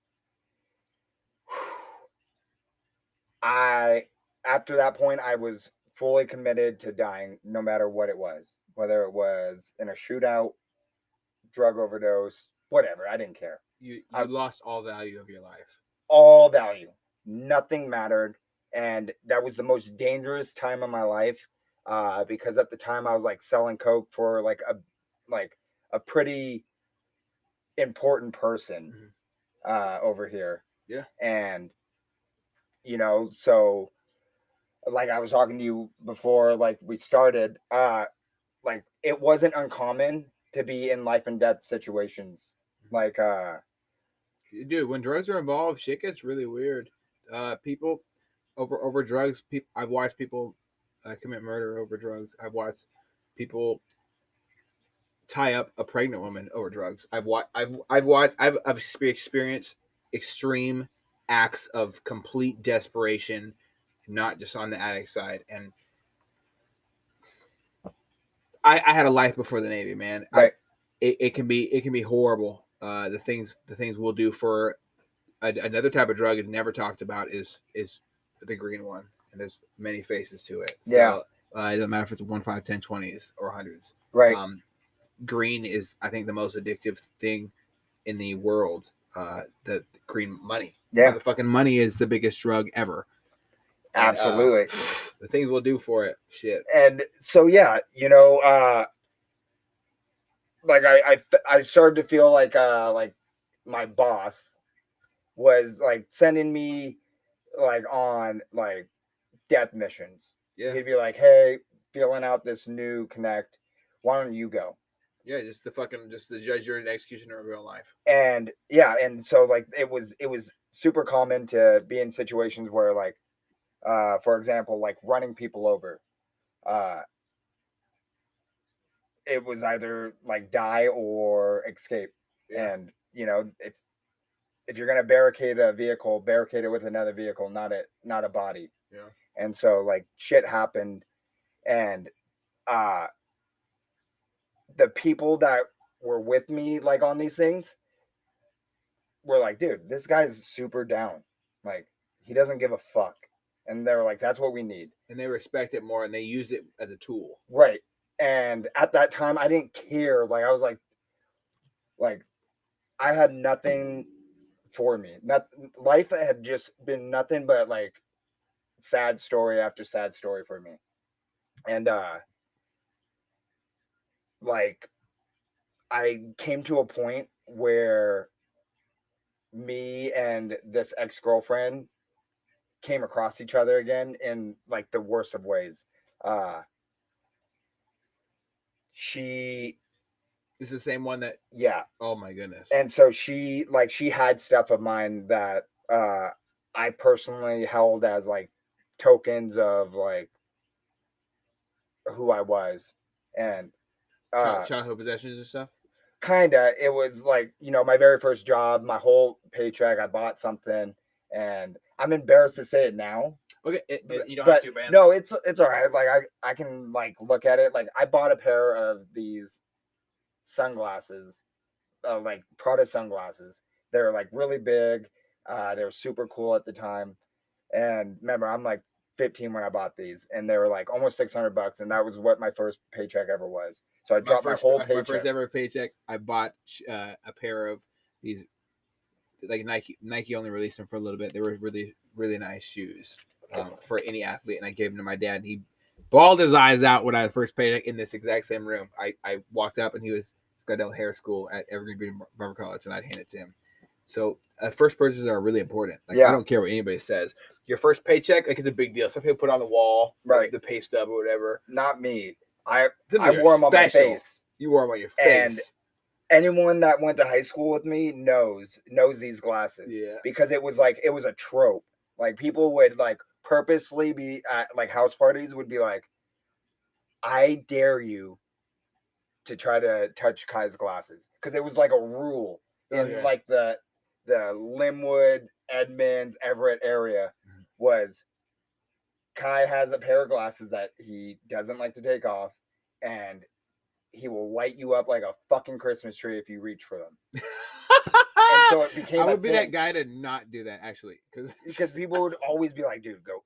I after that point I was fully committed to dying, no matter what it was, whether it was in a shootout, drug overdose, whatever. I didn't care. You I lost all value of your life. all value, nothing mattered, and that was the most dangerous time of my life, because at the time I was like selling coke for like a pretty important person over here. Yeah. And you know, so like I was talking to you before like we started, like it wasn't uncommon to be in life and death situations. Like Dude, when drugs are involved, shit gets really weird. People over drugs. I've watched people commit murder over drugs. I've watched people tie up a pregnant woman over drugs. I've experienced extreme acts of complete desperation, not just on the addict side. And I had a life before the Navy, man. right. It can be horrible. The things we'll do for another type of drug never talked about is the green one, and there's many faces to it. Yeah. So it doesn't matter if it's 1, 5, 10, 20s or hundreds. Right. Green is, I think, the most addictive thing in the world. The green money. Yeah. Motherfucking money is the biggest drug ever. And, absolutely. The things we'll do for it, shit. And so yeah, you know, like I started to feel like my boss was like sending me like on like death missions. Yeah. He'd be like, hey, feeling out this new connect, why don't you go? Yeah, just the judge, you're an executioner of your own life. And yeah, and so like it was super common to be in situations where like for example, like running people over, uh it was either like die or escape. Yeah. And you know, if you're gonna barricade a vehicle, barricade it with another vehicle, not a body. Yeah. And so like shit happened, And uh the people that were with me like on these things were like, dude, this guy's super down. Like, he doesn't give a fuck. And they were like, that's what we need. And they respect it more and they use it as a tool. Right. And at that time I didn't care. Like, I was like I had nothing for me. Not life had just been nothing but like sad story after sad story for me. And like I came to a point where me and this ex-girlfriend came across each other again in like the worst of ways. She It's the same one that. Yeah. Oh my goodness. And so she had stuff of mine that I personally held as like tokens of like who I was. And childhood possessions and stuff. Kinda. It was like, my very first job, my whole paycheck, I bought something, and I'm embarrassed to say it now. Okay, you don't but have to, man. No, it's all right. Like I can like look at it. Like I bought a pair of these sunglasses, like Prada sunglasses. They're like really big. They were super cool at the time. And remember, I'm like 15 when I bought these, and they were like almost $600, and that was what my first paycheck ever was. So I dropped my whole paycheck. My first ever paycheck, I bought a pair of these, like Nike only released them for a little bit. They were really, really nice shoes for any athlete, and I gave them to my dad, and he bawled his eyes out when I first paycheck in this exact same room. I walked up, and he was Scudell Hair School at Evergreen Beauty Barber College, and I'd hand it to him. So first purchases are really important. Like, I don't care what anybody says. Your first paycheck, like, it's a big deal. Some people put it on the wall, right? Like the pay stub or whatever. Not me. I wore them on my face. You wore them on your face. And anyone that went to high school with me knows these glasses. Yeah. Because it was a trope. Like, people would like purposely be at like house parties would be like, I dare you to try to touch Kai's glasses. Because it was like a rule in like the Linwood, Edmonds, Everett area was Kai has a pair of glasses that he doesn't like to take off, and he will light you up like a fucking Christmas tree if you reach for them. And so it became I would be that guy to not do that, actually. Because people would always be like, dude, go.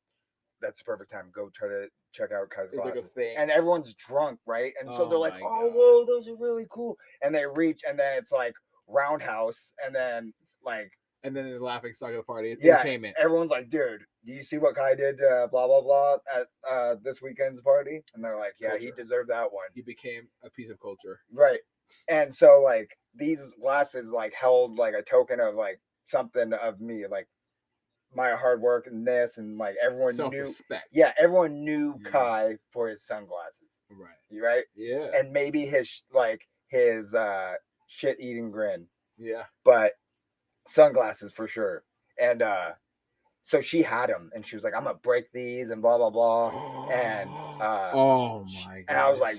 That's the perfect time. Go try to check out Kai's glasses. And everyone's drunk, right? And so they're like, oh, whoa, those are really cool. And they reach, and then it's like roundhouse, and then like. And then the laughing stock of the party. Yeah, everyone's like, dude, do you see what Kai did, blah, blah, blah, at this weekend's party? And they're like, yeah, he deserved that one. He became a piece of culture. Right. And so, like, these glasses, like, held, like, a token of, like, something of me, like, my hard work and this, and, like, everyone self-respect. Yeah, everyone knew Kai for his sunglasses. Right. Right? Yeah. And maybe his shit-eating grin. Yeah. But sunglasses for sure. And so she had them, and she was like, I'm gonna break these and blah blah blah. And oh my god. And I was like,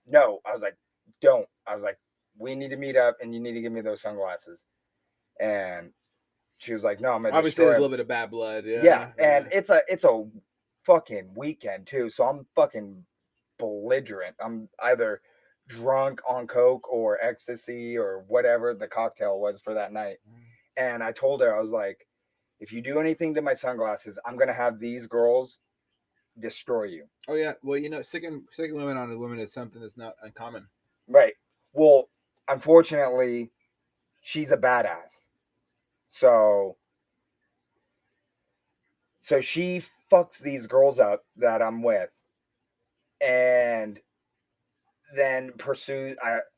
no. I was like, don't. I was like, we need to meet up, and you need to give me those sunglasses. And she was like, no, I'm gonna obviously there's a little bit of bad blood. Yeah. And it's a fucking weekend too, so I'm fucking belligerent. I'm either drunk on coke or ecstasy or whatever the cocktail was for that night. And I told her, I was like, if you do anything to my sunglasses, I'm gonna have these girls destroy you. Oh yeah. Well, sicking women on a woman is something that's not uncommon. Right. Well, unfortunately, she's a badass. So she fucks these girls up that I'm with, and then pursues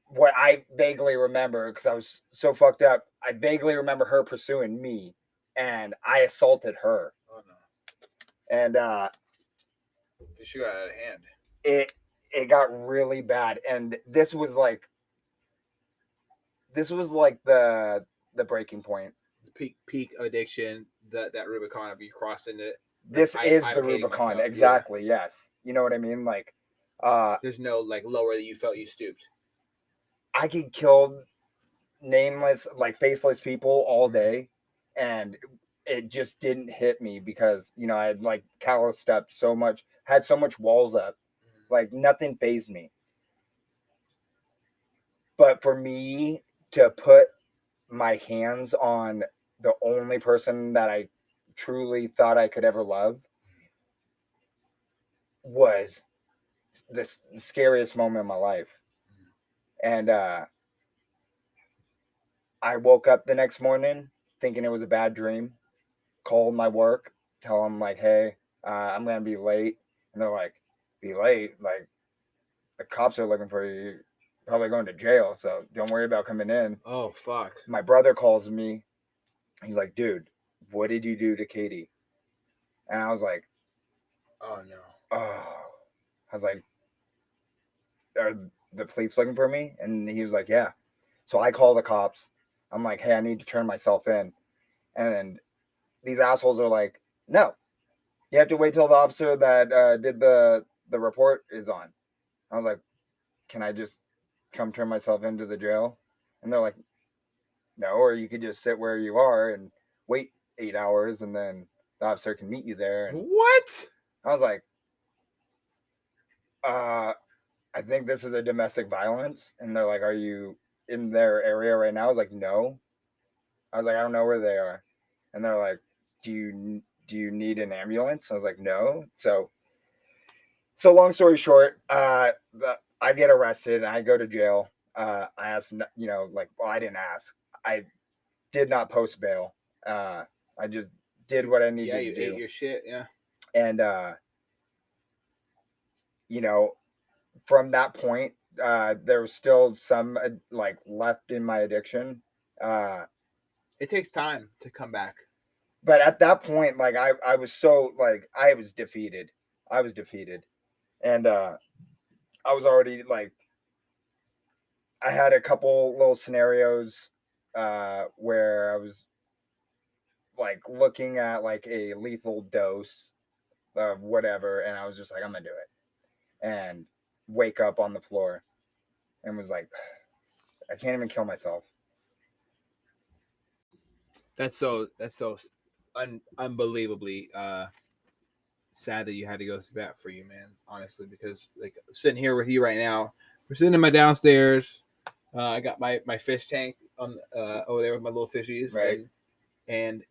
what I vaguely remember, because I was so fucked up. I vaguely remember her pursuing me, and I assaulted her. Oh no! And she got out of hand. It got really bad, and this was like the breaking point. Peak addiction. That Rubicon of you crossing it. This is the Rubicon, exactly. Yeah. Yes, you know what I mean. Like, there's no like lower that you felt you stooped. I could kill nameless, like faceless people all day, and it just didn't hit me because I had like calloused up so much, had so much walls up Like nothing fazed me. But for me to put my hands on the only person that I truly thought I could ever love was the scariest moment of my life. And I woke up the next morning thinking it was a bad dream, called my work, tell them like, hey, I'm going to be late. And they're like, be late? Like, the cops are looking for you. You're probably going to jail, so don't worry about coming in. Oh, fuck. My brother calls me. He's like, dude, what did you do to Katie? And I was like, Oh, no. oh. I was like, are the police looking for me? And he was like, yeah. So I call the cops. I'm like, hey, I need to turn myself in. And these assholes are like, no, you have to wait till the officer that did the report is on. I was like, can I just come turn myself into the jail? And they're like, no, or you could just sit where you are and wait 8 hours and then the officer can meet you there. And What? I was like, I think this is a domestic violence. And they're like, are you in their area right now? I was like, no. I was like, I don't know where they are. And they're like, do you need an ambulance? I was like, no. So long story short, I get arrested and I go to jail. I asked, like, well, I didn't ask. I did not post bail. I just did what I needed you to do. ate your shit, yeah. And, from that point, there was still some like left in my addiction. It takes time to come back. But at that point, like I was so like I was defeated. And I was already like I had a couple little scenarios where I was like looking at like a lethal dose of whatever, and I was just like, I'm gonna do it, and wake up on the floor, and was like, I can't even kill myself. That's so unbelievably sad that you had to go through that for you, man. Honestly, because like sitting here with you right now, we're sitting in my downstairs. I got my fish tank on over there with my little fishies, Right. and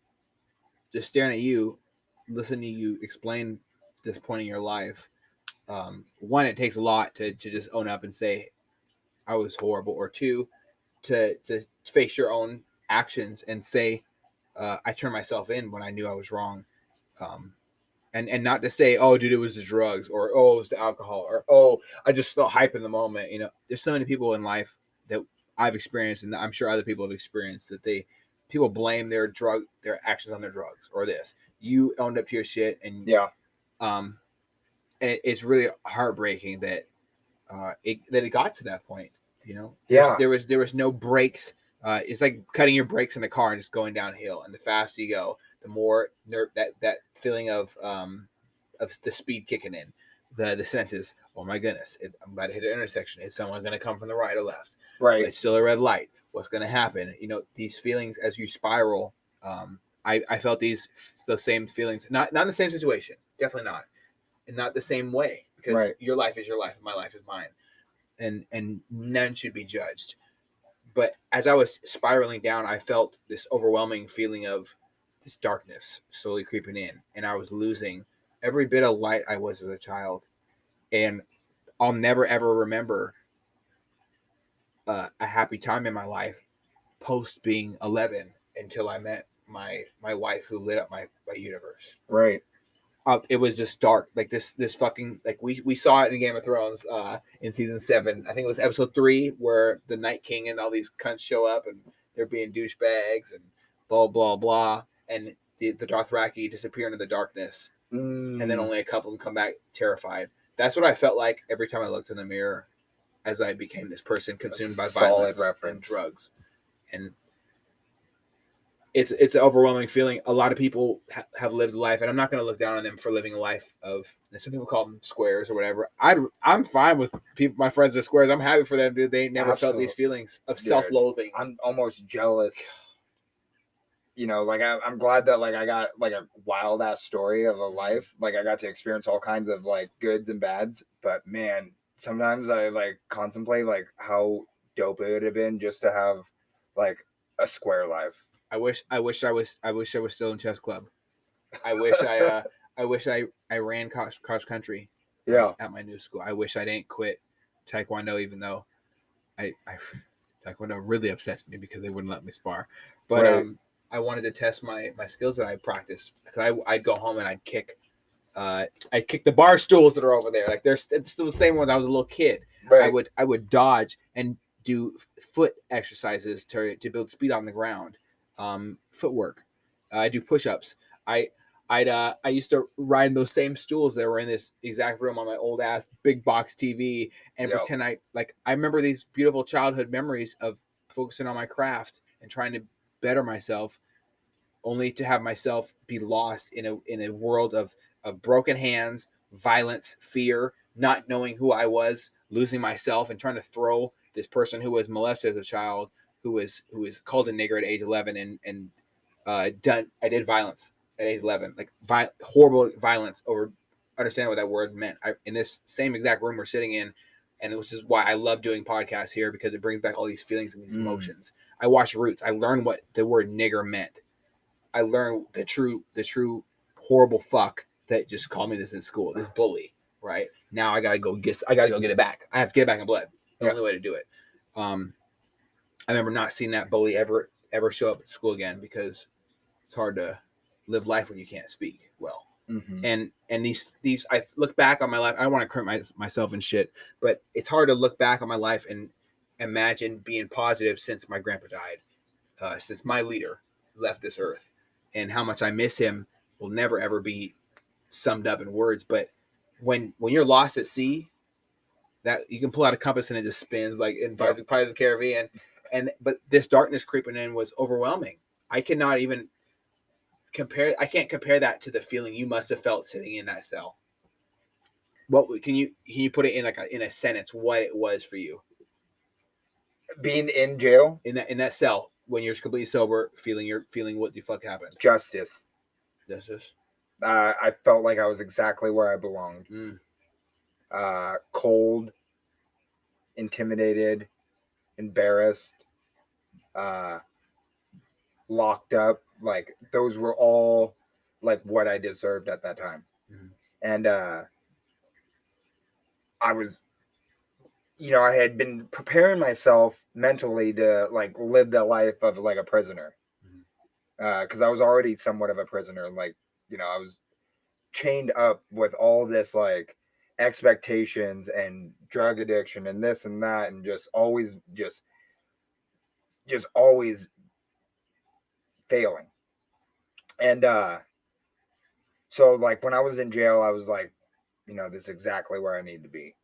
just staring at you, listening to you explain this point in your life. One, it takes a lot to just own up and say I was horrible, or two, to face your own actions and say I turned myself in when I knew I was wrong. And not to say, oh, dude, it was the drugs, or oh, it was the alcohol, or oh, I just felt hype in the moment. There's so many people in life that I've experienced, and I'm sure other people have experienced, that people blame their actions on their drugs or this. You owned up to your shit, and yeah, it's really heartbreaking that it got to that point. Yeah. There was no brakes. It's like cutting your brakes in a car and just going downhill. And the faster you go, the more that feeling of the speed kicking in, the senses. Oh my goodness! I'm about to hit an intersection. Is someone going to come from the right or left? Right. It's still a red light. What's going to happen? These feelings as you spiral. I felt the same feelings. Not in the same situation. Definitely not. And not the same way, because your life is your life, and my life is mine, and none should be judged. But as I was spiraling down, I felt this overwhelming feeling of this darkness slowly creeping in, and I was losing every bit of light I was as a child. And I'll never ever remember a happy time in my life post being 11 until I met my wife, who lit up my universe. Right. It was just dark, like this fucking, like we saw it in Game of Thrones in season 7. I think it was episode 3, where the Night King and all these cunts show up and they're being douchebags and blah blah blah, and the Dothraki disappear into the darkness, and then only a couple of them come back terrified. That's what I felt like every time I looked in the mirror, as I became this person consumed by violence and drugs. And it's an overwhelming feeling. A lot of people have lived life, and I'm not going to look down on them for living a life of, some people call them squares or whatever. I'm fine with people, my friends are squares. I'm happy for them, dude. They never felt these feelings of self-loathing. I'm almost jealous. like I'm glad that like I got like a wild ass story of a life. Like I got to experience all kinds of like goods and bads. But man, sometimes I like contemplate like how dope it would have been just to have like a square life. I wish I was still in chess club. I wish I ran cross country Yeah. at my new school. I wish I didn't quit taekwondo, even though I taekwondo really upsets me because they wouldn't let me spar. But Right. I wanted to test my skills that I practiced, because I'd go home and I'd kick the bar stools that are over there. Like it's still the same one when I was a little kid. Right. I would dodge and do foot exercises to build speed on the ground. Footwork. I do push-ups. I used to ride those same stools that were in this exact room on my old ass big box TV and Yep. pretend I remember these beautiful childhood memories of focusing on my craft and trying to better myself, only to have myself be lost in a world of broken hands, violence, fear, not knowing who I was, losing myself, and trying to throw this person who was molested as a child, who was called a nigger at age 11, and I did violence at age 11, like horrible violence over understanding what that word meant. In this same exact room we're sitting in, and which is why I love doing podcasts here, because it brings back all these feelings and these emotions. I watched Roots. I learned what the word nigger meant. I learned the true horrible fuck that just called me this in school, this bully. Right now, I gotta go get it back. I have to get it back in blood. The only way to do it. I remember not seeing that bully ever show up at school again, because it's hard to live life when you can't speak well. Mm-hmm. And these I look back on my life. I don't want to crimp myself and shit, but it's hard to look back on my life and imagine being positive since my grandpa died, since my leader left this earth, and how much I miss him will never ever be summed up in words. But when you're lost at sea, that you can pull out a compass and it just spins like in Pirates of the Caribbean. But this darkness creeping in was overwhelming. I cannot even compare. I can't compare that to the feeling you must have felt sitting in that cell. What can you put it in in a sentence what it was for you? Being in jail, in that cell when you're completely sober, feeling what the fuck happened. Justice. Justice. I felt like I was exactly where I belonged. Cold, intimidated, embarrassed, locked up. Like those were all like what I deserved at that time. And I was, I had been preparing myself mentally to like live the life of like a prisoner, because I was already somewhat of a prisoner. Like, I was chained up with all this like expectations and drug addiction and this and that, and just always always failing. And so like when I was in jail, I was like, this is exactly where I need to be.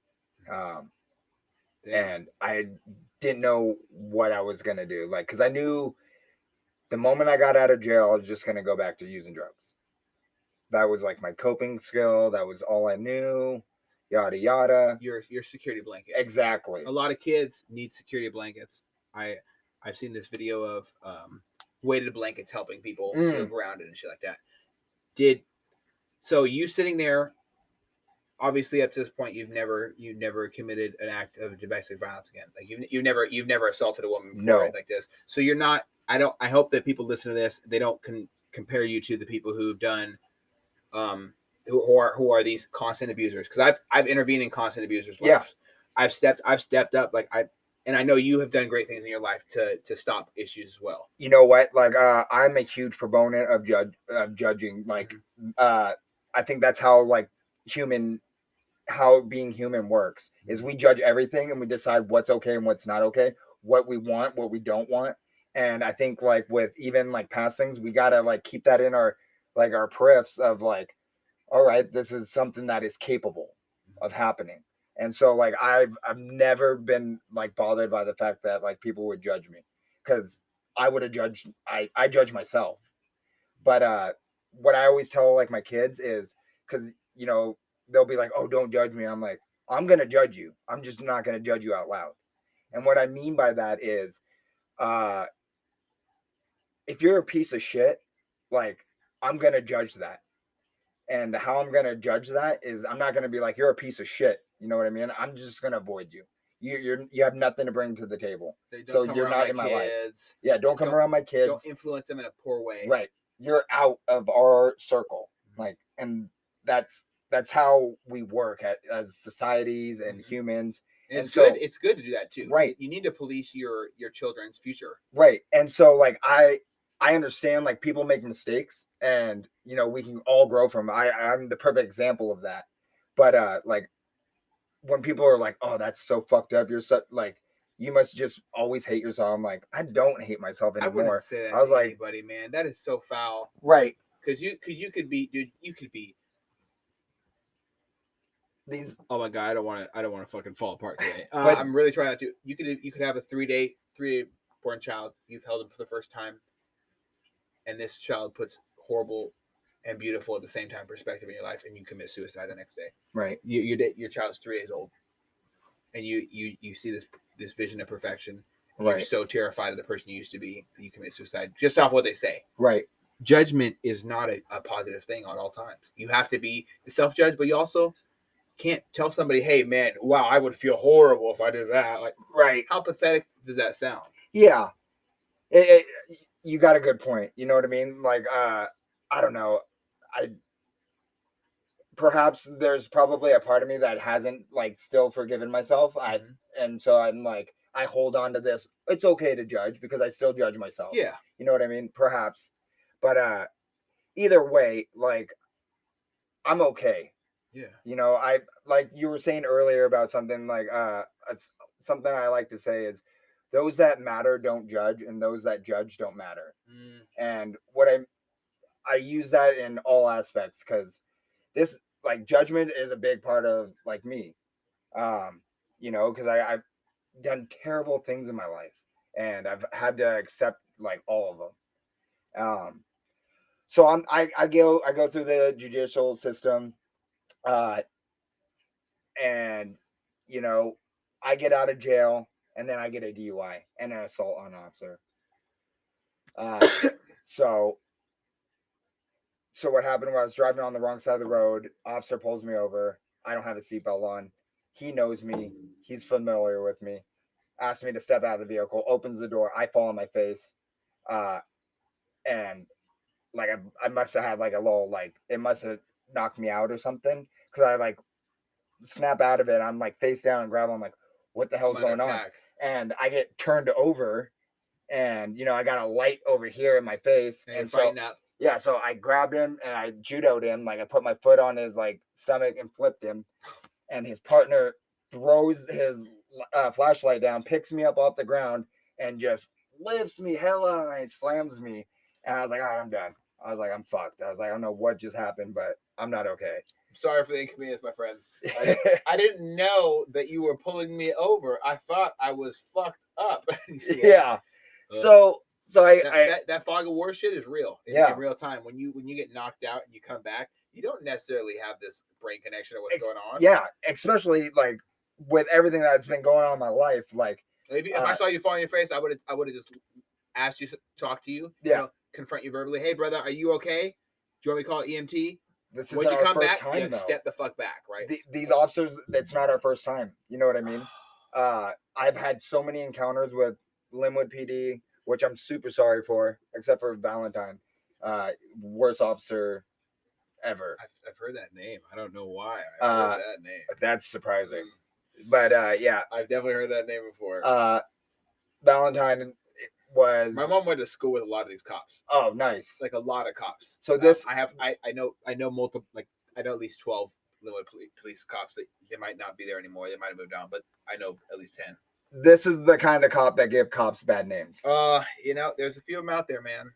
And I didn't know what I was going to do. Like, because I knew the moment I got out of jail, I was just going to go back to using drugs. That was like my coping skill. That was all I knew. Yada, yada. Your security blanket. Exactly. A lot of kids need security blankets. I've seen this video of weighted blankets helping people feel grounded and shit like that. So you sitting there, obviously up to this point you've never committed an act of domestic violence again. Like you've never assaulted a woman before, like this. So you're not. I hope that people listen to this, they don't compare you to the people who've done who are these constant abusers, because I've intervened in constant abusers' lives. I've stepped up, like and I know you have done great things in your life to stop issues as well. You know what? Like I'm a huge proponent of judging. Like I think that's how like how being human works, is we judge everything and we decide what's okay and what's not okay, what we want, what we don't want. And I think like with even like past things, we gotta like keep that in our periffs of like, all right, this is something that is capable of happening. And so like I've never been like bothered by the fact that like people would judge me, because I would have judged. I judge myself. But what I always tell like my kids is, because they'll be like, oh, don't judge me. I'm like, I'm gonna judge you. I'm just not gonna judge you out loud. And what I mean by that is, if you're a piece of shit, like, I'm gonna judge that. And how I'm gonna judge that is I'm not gonna be like, you're a piece of shit. You know what I mean? I'm just gonna avoid you. You have nothing to bring to the table. They So don't come you're around not my in my life. kids. Yeah, don't come Don't around my kids. don't influence them in a poor way. Right. You're out of our circle. Like, and that's how we work as societies and humans. And it's so good. It's good to do that too. Right. You need to police your children's future. Right. And so like I understand like people make mistakes and you know we can all grow from it. I'm the perfect example of that. But like when people are like, "Oh, that's so fucked up. You're so like you must just always hate yourself." I'm like, I don't hate myself I wouldn't anymore. say that I was to like, anybody, man. That is so foul. right. Because you could be, dude. You could be. These Oh my god, I don't want to fucking fall apart today. But- I'm really trying not to. You could have a 3-day born child. You've held him for the first time, and this child puts horrible and beautiful at the same time perspective in your life, and you commit suicide the next day. right. Your child's 3 days old, and you see this vision of perfection. And You're Right. so terrified of the person you used to be that you commit suicide just off what they say. Right. Judgment is not a positive thing at all times. You have to be self-judged, but you also can't tell somebody, "Hey, man, wow, I would feel horrible if I did that." Like, Right. how pathetic does that sound? Yeah. You got a good point. You know what I mean? Like I don't know. I perhaps there's probably a part of me that hasn't like still forgiven myself. And so I'm like I hold on to this. It's okay to judge because I still judge myself. Yeah, You know what I mean? Perhaps. But either way, like I'm okay. yeah, You know, I like you were saying earlier about something like something I like to say is those that matter don't judge and those that judge don't matter. And what I use that in all aspects because this like judgment is a big part of like me. You know, because I've done terrible things in my life and I've had to accept like all of them. So I go through the judicial system, uh, and you know I get out of jail and then I get a DUI and an assault on an officer. So what happened was I was driving on the wrong side of the road. Officer pulls me over. I don't have a seatbelt on. He knows me. He's familiar with me. Asks me to step out of the vehicle. Opens the door. I fall on my face. And like I must have had like a little like it must have knocked me out or something because I like snap out of it. I'm like face down and gravel. I'm like, what the hell's going on? And I get turned over, and you know I got a light over here in my face, and so up. Yeah, so I grabbed him and I judoed him. Like I put my foot on his like stomach and flipped him, and his partner throws his flashlight down, picks me up off the ground, and just lifts me hella high, slams me, and I was like, all right, I'm done. I was like, I'm fucked. I was like, I don't know what just happened, but I'm not okay. Sorry for the inconvenience, my friends. I didn't know that you were pulling me over. I thought I was fucked up. Yeah. So that fog of war shit is real. In real time. When you get knocked out and you come back, you don't necessarily have this brain connection of what's going on. Yeah, especially like with everything that's been going on in my life. Like if I saw you fall on your face, I would have just asked you to talk to you. Yeah. You know, confront you verbally. Hey, brother, are you okay? Do you want me to call EMT? This is Once you our come first back, time, though. step the fuck back, right? These officers, it's not our first time. You know what I mean? I've had so many encounters with Linwood PD, which I'm super sorry for, except for Valentine. Worst officer ever. I've heard that name. I don't know why. I've heard that name. That's surprising. But yeah. I've definitely heard that name before. Valentine was my mom went to school with a lot of these cops. Oh, nice. Like a lot of cops. So this I know multiple, like I know at least 12 Linwood police cops that they might not be there anymore. They might have moved on, but I know at least 10. This is the kind of cop that give cops bad names. You know, there's a few of them out there, man.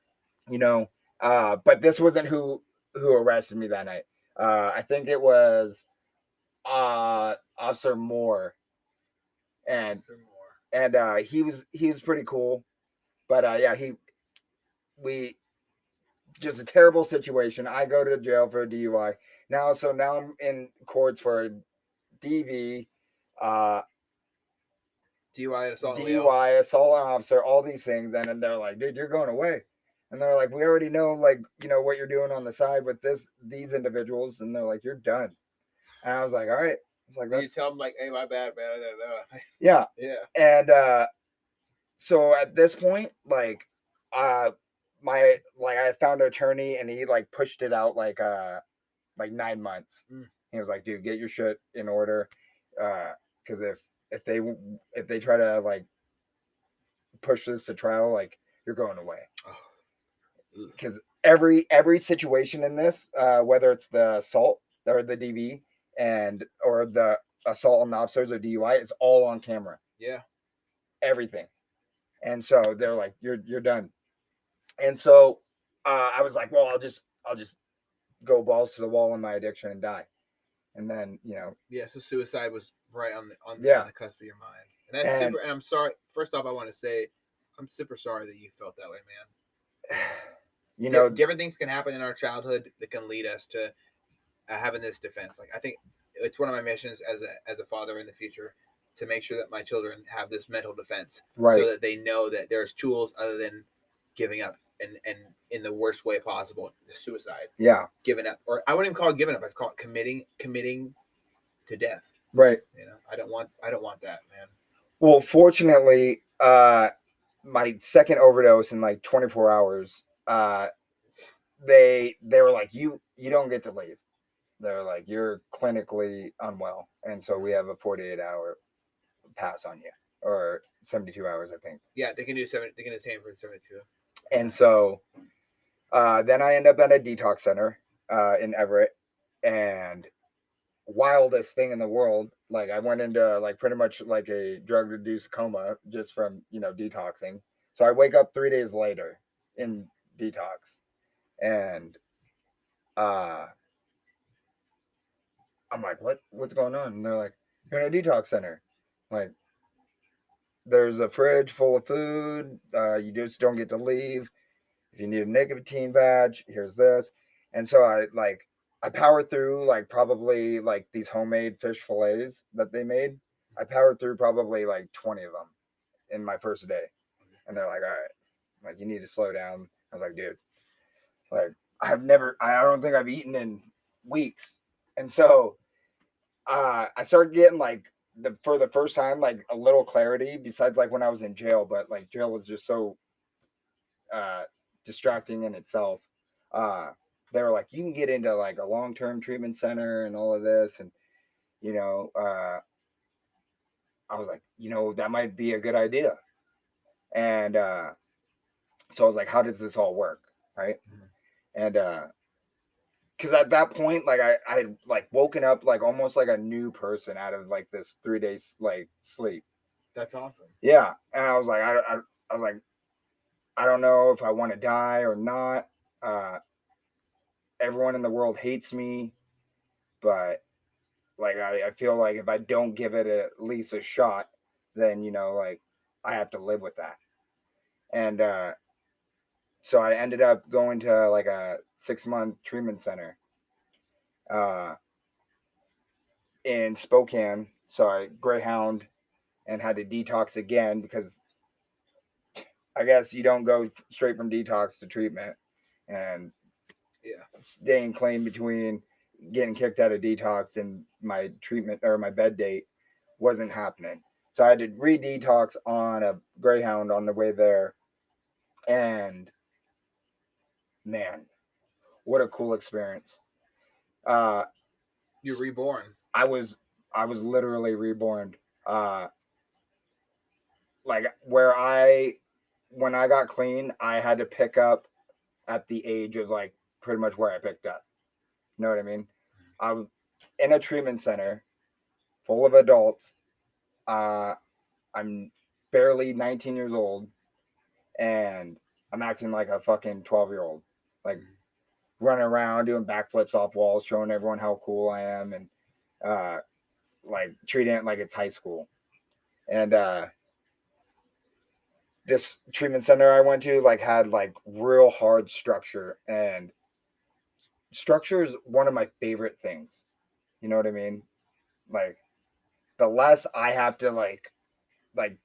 You know, but this wasn't who arrested me that night. I think it was Officer Moore. And he was pretty cool. But yeah, we just a terrible situation. I go to jail for a DUI. Now I'm in courts for a DV, DUI, assault on officer, all these things, and then they're like, dude, you're going away. And they're like, we already know, like, what you're doing on the side with these individuals. And they're like, you're done. And I was like, all right. I was like, You tell them like, hey, my bad, man. I don't know. yeah. Yeah. And so at this point, like, I found an attorney, and he like pushed it out like 9 months. He was like, dude, get your shit in order, because if they try to like push this to trial, like, you're going away. Because every situation in this, whether it's the assault or the DV or the assault on the officers or DUI, it's all on camera. Yeah. Everything. And so they're like, you're done. And so I was like, well, I'll just go balls to the wall in my addiction and die. And then, Yeah, so suicide was right on the cusp of your mind. And that's super, and I'm sorry. First off, I want to say I'm super sorry that you felt that way, man. Different things can happen in our childhood that can lead us to having this defense. Like, I think it's one of my missions as a father in the future to make sure that my children have this mental defense, right, so that they know that there's tools other than giving up and in the worst way possible, suicide. Yeah. Giving up. Or I wouldn't even call it giving up, it's called committing to death. Right. I don't want that, man. Well, fortunately, my second overdose in like 24 hours, they were like, you don't get to leave. They're like, you're clinically unwell, and so we have a 48-hour pass on you, or 72 hours, I think. Yeah, they can do 7. They can detain for 72. And so then I end up at a detox center in Everett, and wildest thing in the world. Like, I went into like pretty much like a drug reduced coma just from detoxing. So I wake up 3 days later in detox, and I'm like, what's going on? And they're like, you're in a detox center. Like, there's a fridge full of food. You just don't get to leave. If you need a nicotine badge, here's this. And so I powered through like probably like these homemade fish fillets that they made. I powered through probably like 20 of them in my first day. And they're like, all right, like, you need to slow down. I was like, dude, like, I don't think I've eaten in weeks. And so I started getting like for the first time, like a little clarity, besides like when I was in jail, but like jail was just so distracting in itself. They were like, you can get into like a long-term treatment center and all of this. And, I was like, that might be a good idea. And so I was like, how does this all work? Right. And because at that point, like, I had like woken up like almost like a new person out of like this 3 days like sleep. That's awesome. Yeah. And I was like, I was like, I don't know if I want to die or not. Everyone in the world hates me, but like, I feel like if I don't give it at least a shot, then like, I have to live with that. And so I ended up going to like a 6-month treatment center in Spokane. So I Greyhound and had to detox again, because I guess you don't go straight from detox to treatment. And staying clean between getting kicked out of detox and my treatment or my bed date wasn't happening. So I had to re-detox on a Greyhound on the way there. And man, what a cool experience. You're reborn. I was literally reborn. Like, when I got clean, I had to pick up at the age of like pretty much where I picked up. You know what I mean? I'm in a treatment center full of adults. I'm barely 19 years old, and I'm acting like a fucking 12-year-old, like running around doing backflips off walls, showing everyone how cool I am, and like treating it like it's high school. And this treatment center I went to like had like real hard structure, and structure is one of my favorite things. You know what I mean? Like, the less I have to like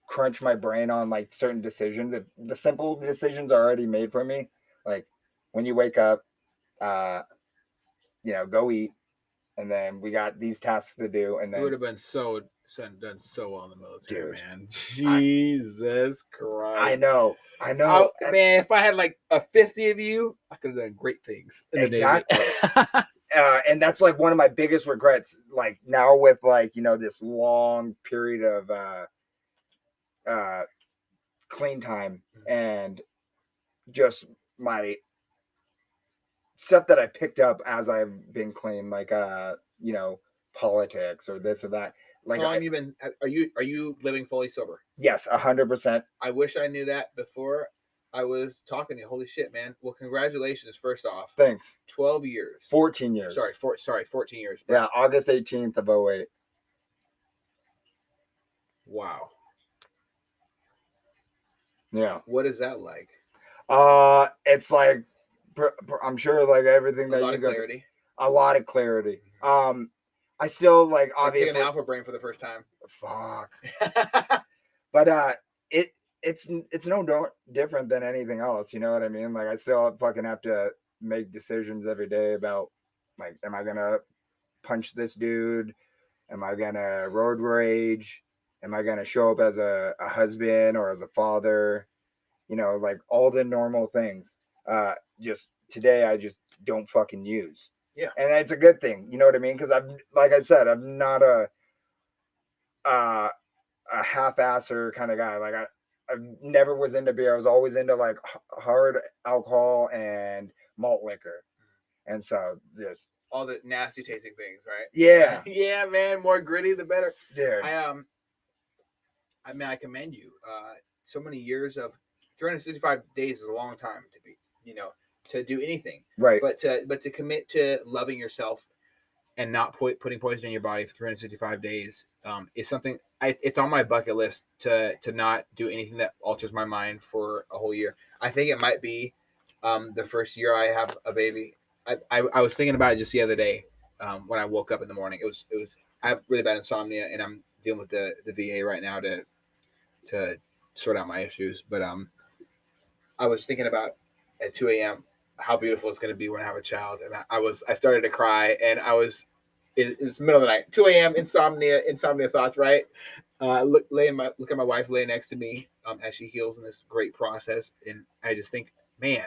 crunch my brain on like certain decisions, if the simple decisions are already made for me, Like when you wake up, go eat, and then we got these tasks to do, and You would then have been done so well in the military, dude, man. Jesus I Christ. know, and Man, if I had like a 50 of you, I could have done great things in the Navy. and that's like one of my biggest regrets. Like now with like this long period of clean time and just my stuff that I picked up as I've been clean, like politics or this or that. Like How long have you been? Are you living fully sober? yes, 100%. I wish I knew that before I was talking to you. Holy shit, man! Well, congratulations. First off, Thanks. 12 years. 14 years. Sorry, 14 years. Yeah, August 18th of 08. Wow. Yeah. What is that like? It's like I'm sure like everything A that lot you of go clarity. a lot of clarity. I still like Like taking obviously an alpha brain for the first time. fuck. But it's no different than anything else, you know what I mean? Like I still fucking have to make decisions every day about like am I gonna punch this dude? Am I gonna road rage? Am I gonna show up as a husband or as a father? Like all the normal things. Just today I just don't fucking use. Yeah. And it's a good thing, you know what I mean? Because like I said, I'm not a half-asser kind of guy. Like I never was into beer. I was always into like hard alcohol and malt liquor. And so just all the nasty tasting things, right? Yeah. Yeah, man. More gritty, the better. Dude. I mean, I commend you. So many years of 365 days is a long time to be, to do anything. Right. But to commit to loving yourself and not putting poison in your body for 365 days is something. It's on my bucket list to not do anything that alters my mind for a whole year. I think it might be the first year I have a baby. I was thinking about it just the other day when I woke up in the morning. It was I have really bad insomnia and I'm dealing with the VA right now to sort out my issues. But I was thinking about at 2 a.m. how beautiful it's going to be when I have a child, and I started to cry, and it was the middle of the night, 2 a.m. insomnia thoughts, right? Look at my wife laying next to me as she heals in this great process, and I just think, man,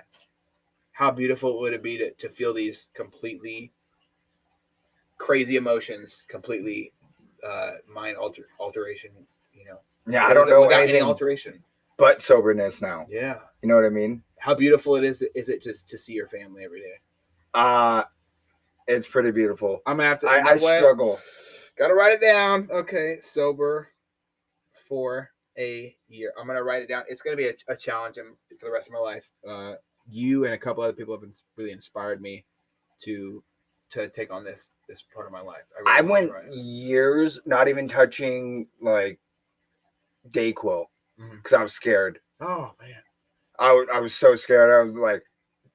how beautiful would it be to feel these completely crazy emotions, completely mind alteration, Yeah, I don't know without anything any alteration, but soberness now. Yeah, you know what I mean. How beautiful is it just to see your family every day? It's pretty beautiful. I'm gonna have to. I struggle. Gotta write it down. Okay, sober for a year. I'm gonna write it down. It's gonna be a challenge for the rest of my life. You and a couple other people have really inspired me to take on this part of my life. I went years not even touching like Dayquil because I was scared. Oh man, I was so scared. I was like,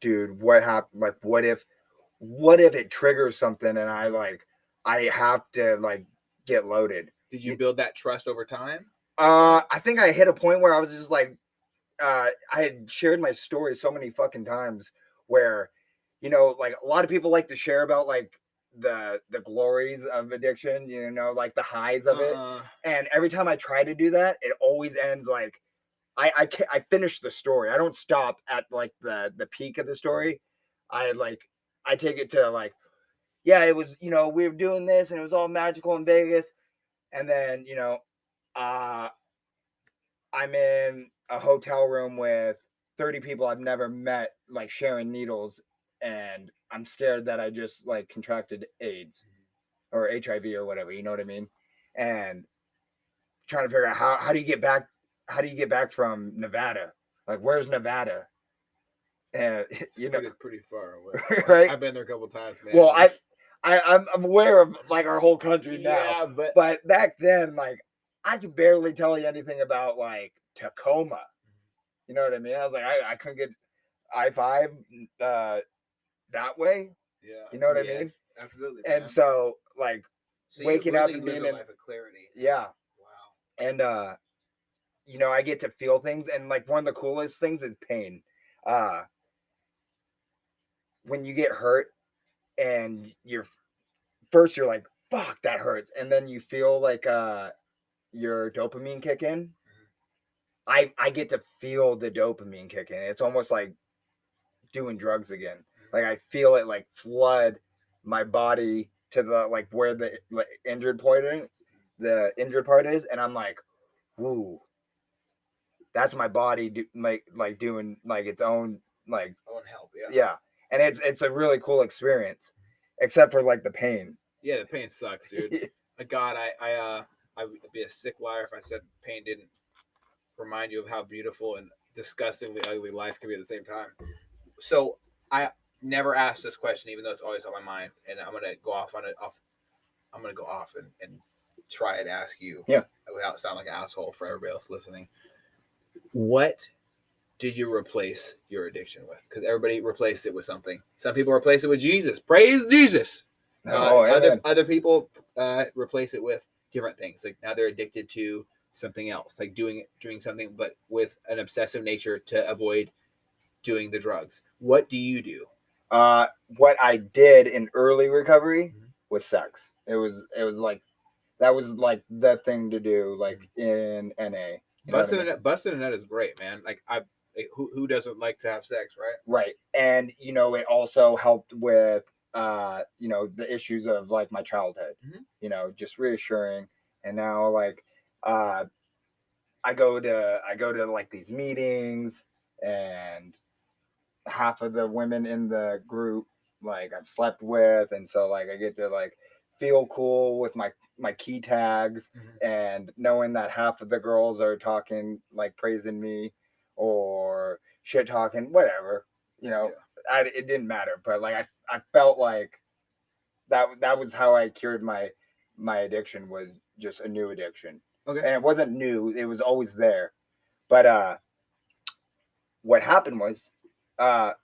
dude, what happened? Like, what if it triggers something and I have to like get loaded? Did you build that trust over time? I think I hit a point where I was just like, I had shared my story so many fucking times where, like a lot of people like to share about like the glories of addiction, like the highs of it. And every time I try to do that, it always ends like I finish the story. I don't stop at like the peak of the story. I take it to like, yeah, it was, we were doing this and it was all magical in Vegas. And then, I'm in a hotel room with 30 people I've never met, like sharing needles. And I'm scared that I just like contracted AIDS or HIV or whatever, you know what I mean? And trying to figure out how do you get back? How do you get back from Nevada? Like, where's Nevada? And it's pretty far away. Right? I've been there a couple times, man. Well, I'm aware of like our whole country now. Yeah, but back then, like, I could barely tell you anything about like Tacoma. You know what I mean? I was like, I couldn't get I-5 that way. Yeah. You know what I mean? Absolutely. And so like waking up and being in life of clarity. Yeah. Wow. And I get to feel things, and like one of the coolest things is pain. when you get hurt and first you're like, fuck, that hurts, and then you feel like your dopamine kick in. I get to feel the dopamine kick in. It's almost like doing drugs again. Like I feel it like flood my body to the like where the injured part is, and I'm like, woo, that's my body like doing like its own like own help. Yeah. yeah, and it's a really cool experience, except for like the pain. Yeah, the pain sucks, dude. God, I would be a sick liar if I said pain didn't remind you of how beautiful and disgustingly ugly life can be at the same time. So I never asked this question, even though it's always on my mind, and I'm gonna go off on it. I'm gonna go off and try and ask you, yeah, without sounding like an asshole for everybody else listening. What did you replace your addiction with? Because everybody replaced it with something. Some people replace it with Jesus. Praise Jesus. Other people replace it with different things. Like now they're addicted to something else, like doing something, but with an obsessive nature to avoid doing the drugs. What do you do? What I did in early recovery was sex. It was like that was like the thing to do, like in NA. Busting a nut is great, man. Like who doesn't like to have sex, right? Right, and it also helped with the issues of like my childhood. Just reassuring, and now like I go to like these meetings, and half of the women in the group like I've slept with, and so like I get to like feel cool with my key tags, and knowing that half of the girls are talking like praising me or shit talking, whatever, it didn't matter, but like I felt like that was how I cured my addiction, was just a new addiction. Okay. And it wasn't new, it was always there. But what happened was I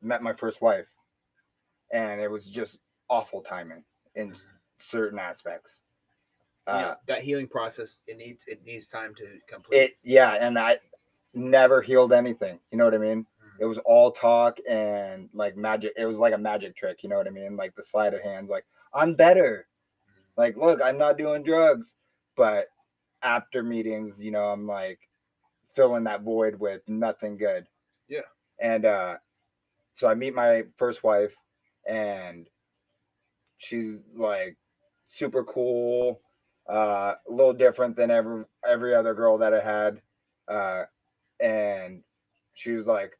met my first wife, and it was just awful timing in certain aspects. That healing process, it needs time to complete. And I never healed anything. You know what I mean? It was all talk and like magic. It was like a magic trick. You know what I mean? Like the sleight of hands. Like, I'm better. Like, look, I'm not doing drugs. But after meetings, I'm like filling that void with nothing good. Yeah. And so I meet my first wife, and she's like super cool, a little different than every other girl that I had, and she was like,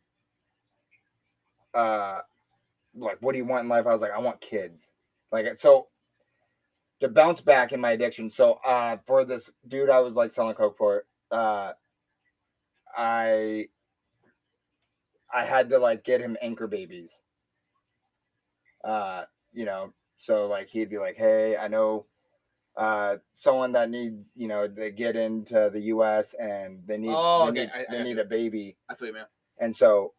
what do you want in life? I was like, I want kids. Like, so to bounce back in my addiction. So for this dude I was like selling coke for, I had to like get him anchor babies. So like he'd be like, hey, I know someone that needs, they get into the US and they need a baby. I feel you, man. And so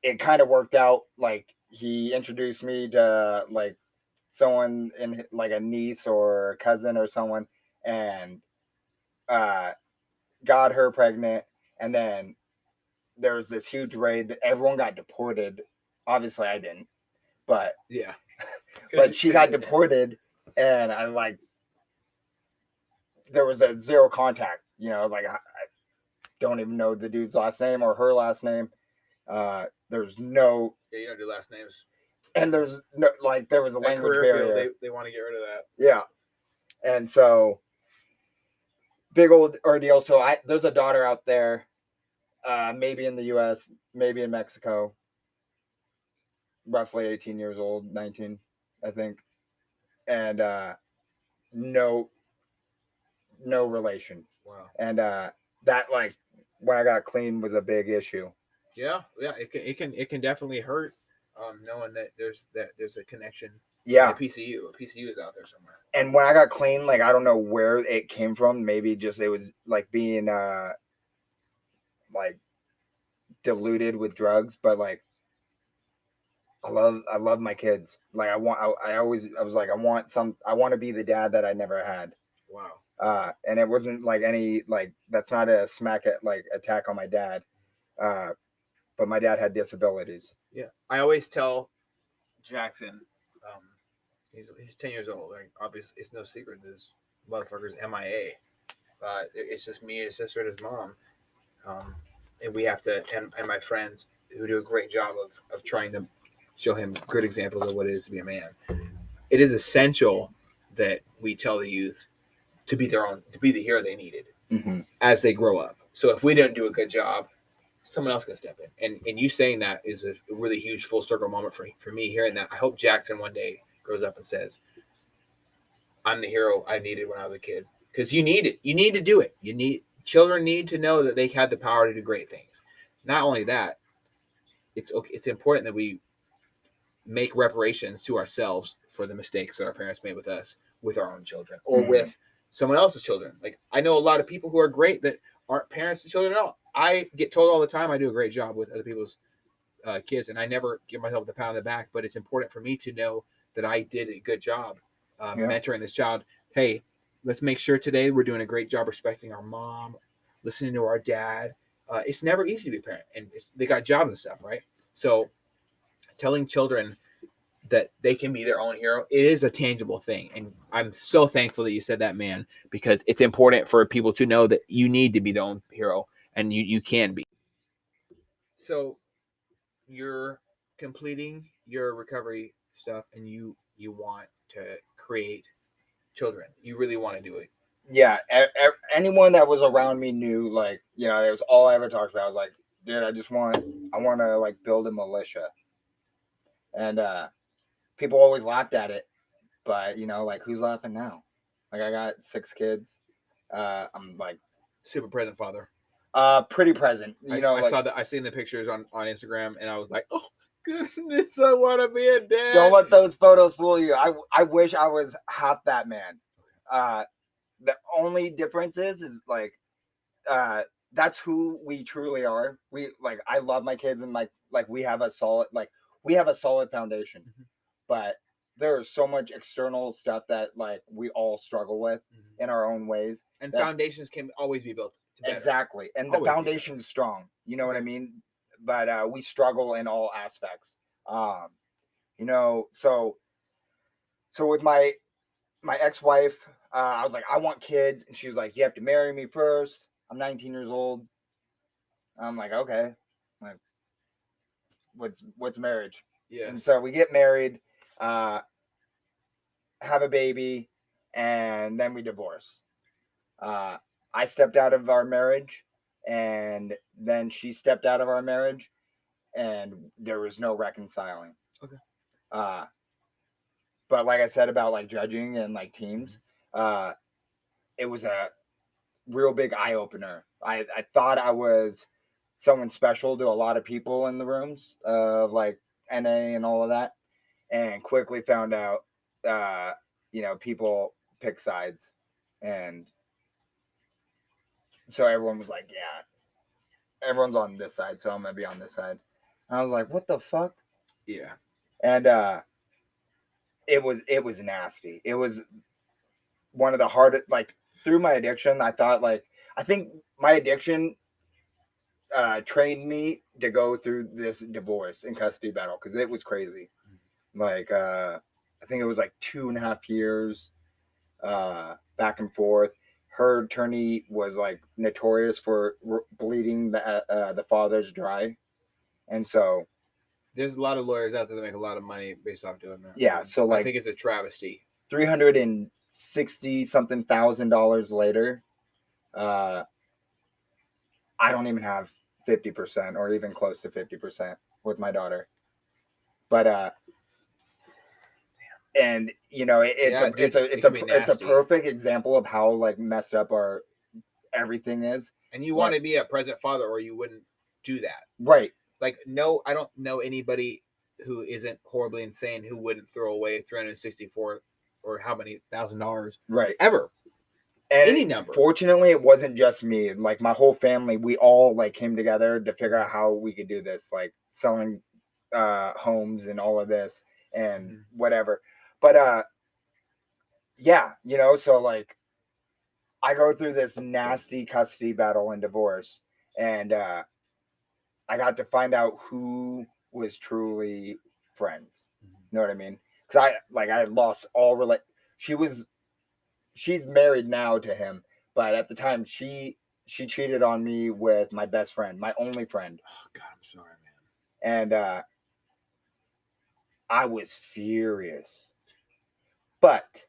it kind of worked out. Like he introduced me to like someone in like a niece or a cousin or someone, and got her pregnant. And then there was this huge raid that everyone got deported. Obviously I didn't, but yeah, but she got deported, and I like there was a zero contact. Like I don't even know the dude's last name or her last name. There's no. Yeah, you don't do last names. And there's no like there was a language barrier. Field, they want to get rid of that. Yeah, and so big old ordeal. So there's a daughter out there, maybe in the U.S., maybe in Mexico. Roughly 18 years old, 19, I think, and no relation. Wow. And that like when I got clean was a big issue. Yeah, it can definitely hurt, knowing that there's a connection. Yeah, a piece of you is out there somewhere. And when I got clean, like I don't know where it came from. Maybe just it was like being like diluted with drugs, but like I love my kids. Like I was like I want to be the dad that I never had. Wow. And it wasn't like any like that's not a smack at like attack on my dad. but my dad had disabilities. Yeah, I always tell Jackson, he's 10 years old. Like, obviously, it's no secret this motherfucker's MIA. It's just me, his sister, and his mom, and we have to, and my friends who do a great job of trying to show him good examples of what it is to be a man. It is essential that we tell the youth to be the hero they needed as they grow up. So if we didn't do a good job, someone else can step in. And you saying that is a really huge full circle moment for me hearing that. I hope Jackson one day grows up and says, I'm the hero I needed when I was a kid. Because you need it. You need to do it. Children need to know that they have the power to do great things. Not only that, it's important that we make reparations to ourselves for the mistakes that our parents made with us, with our own children, or with someone else's children. Like, I know a lot of people who are great that aren't parents to children at all. I get told all the time I do a great job with other people's kids, and I never give myself the pound on the back, but it's important for me to know that I did a good job mentoring this child. Hey, let's make sure today we're doing a great job respecting our mom, listening to our dad. It's never easy to be a parent, and they got jobs and stuff, right? So telling children that they can be their own hero, it is a tangible thing. And I'm so thankful that you said that, man, because it's important for people to know that you need to be their own hero, and you can be. So you're completing your recovery stuff, and you want to create children. You really want to do it. Yeah, anyone that was around me knew, like, you know, it was all I ever talked about. I was like, dude, I want to like build a militia. And people always laughed at it, but you know, like, who's laughing now? Like, I got 6 kids. I'm like super present father. Pretty present. You know, I saw that. I seen the pictures on Instagram, and I was like, oh goodness, I want to be a dad. Don't let those photos fool you. I wish I was half that man. The only difference is like, that's who we truly are. I love my kids, and like we have a solid foundation. But there is so much external stuff that like we all struggle with in our own ways. And foundations can always be built. Exactly. And the foundation is strong. You know what I mean? But we struggle in all aspects. You know, so with my ex-wife, I was like, I want kids, and she was like, you have to marry me first. I'm 19 years old. I'm like, okay. Like, what's marriage? Yeah. And so we get married, have a baby, and then we divorce. I stepped out of our marriage, and then she stepped out of our marriage, and there was no reconciling. Okay. But like I said about like judging and like teams, it was a real big eye opener. I thought I was someone special to a lot of people in the rooms of like NA and all of that, and quickly found out, you know, people pick sides, and so everyone was like, yeah, everyone's on this side, so I'm gonna be on this side. And I was like, what the fuck? Yeah. And it was nasty. It was one of the hardest, like, through my addiction, I think my addiction trained me to go through this divorce and custody battle, because it was crazy. Like, I think it was like 2.5 years back and forth. Her attorney was like notorious for bleeding the fathers dry, and so there's a lot of lawyers out there that make a lot of money based off doing that. Yeah, so like, I think it's a travesty. $360 something thousand later, I don't even have 50% or even close to 50% with my daughter. But and you know, it's a perfect example of how like messed up our everything is. And you want to be a present father, or you wouldn't do that, right? Like, no, I don't know anybody who isn't horribly insane who wouldn't throw away $364 or how many $1,000, right? Ever. And any number. Fortunately, it wasn't just me. Like, my whole family, we all like came together to figure out how we could do this, like selling homes and all of this and whatever. But yeah, you know, so like I go through this nasty custody battle and divorce, and I got to find out who was truly friends. You know what I mean? Because I lost all she's married now to him, but at the time she cheated on me with my best friend, my only friend, Oh God, I'm sorry, man. and I was furious. But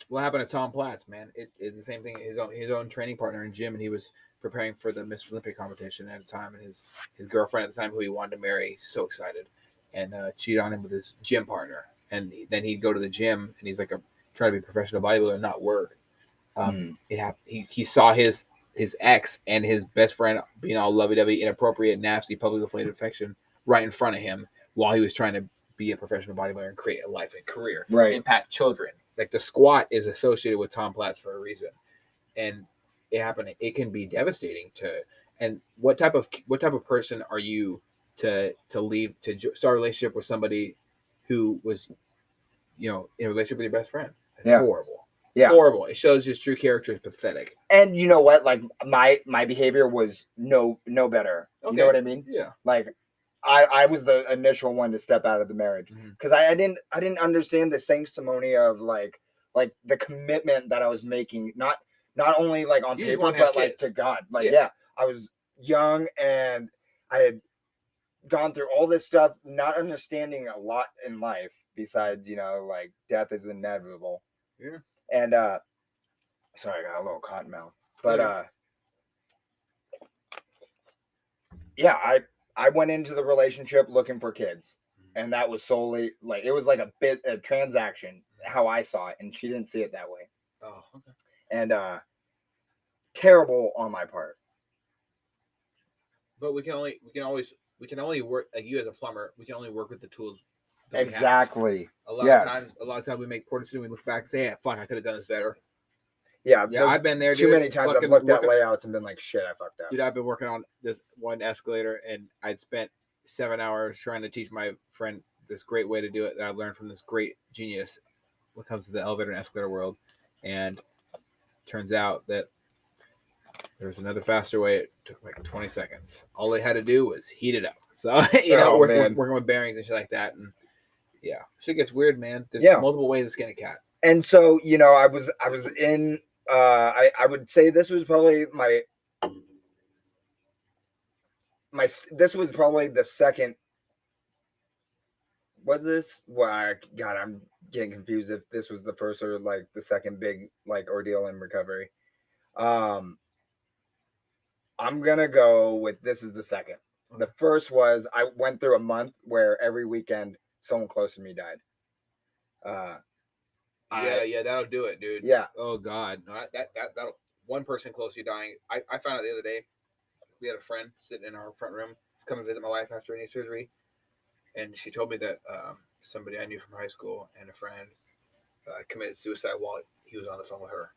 What happened to Tom Platz, man? It's the same thing. His own training partner in gym, and he was preparing for the Mr. Olympic competition at the time, and his girlfriend at the time, who he wanted to marry, he's so excited, and cheated on him with his gym partner. And then he'd go to the gym, and he's like try to be a professional bodybuilder and not work. He saw his ex and his best friend being all lovey-dovey, inappropriate, nasty, public inflated affection right in front of him while he was trying to be a professional bodybuilder and create a life and career, Right. impact children. Like the squat is associated with Tom Platz for a reason, and it happened. It can be devastating to. And what type of person are you to leave to start a relationship with somebody who was, in a relationship with your best friend? It's horrible. Yeah. Horrible. It shows his true character is pathetic. And you know what? Like my behavior was no better. Okay. You know what I mean? Yeah. Like I was the initial one to step out of the marriage because I didn't understand the sanctimony of like the commitment that I was making, not only like on paper but like to God. Like I was young and I had gone through all this stuff, not understanding a lot in life besides, like death is inevitable. Yeah. And sorry, I got a little cotton mouth. But yeah, I went into the relationship looking for kids. And that was solely like it was like a transaction, how I saw it, and she didn't see it that way. Oh, okay. And terrible on my part. But we can only work, like you as a plumber, we can only work with the tools that exactly. We have. A lot of times we make poor decisions, we look back and say, yeah, fuck, I could have done this better. Yeah, I've been there, too many times. I've looked at layouts and been like, shit, I fucked up. Dude, I've been working on this one escalator, and I'd spent 7 hours trying to teach my friend this great way to do it that I learned from this great genius when it comes to the elevator and escalator world. And turns out that there's another faster way. It took like 20 seconds. All they had to do was heat it up. So, working with bearings and shit like that. And yeah, shit gets weird, man. There's multiple ways to skin a cat. And so, I was in, I would say this was probably this was probably the second. Was this? Well, God, I'm getting confused if this was the first or like the second big like ordeal in recovery. I'm gonna go with this is the second. The first was I went through a month where every weekend someone close to me died. That'll do it, dude. Yeah. Oh God, no, that'll one person close to you dying. I found out the other day. We had a friend sitting in our front room. He's coming to visit my wife after a knee surgery, and she told me that somebody I knew from high school and a friend committed suicide while he was on the phone with her.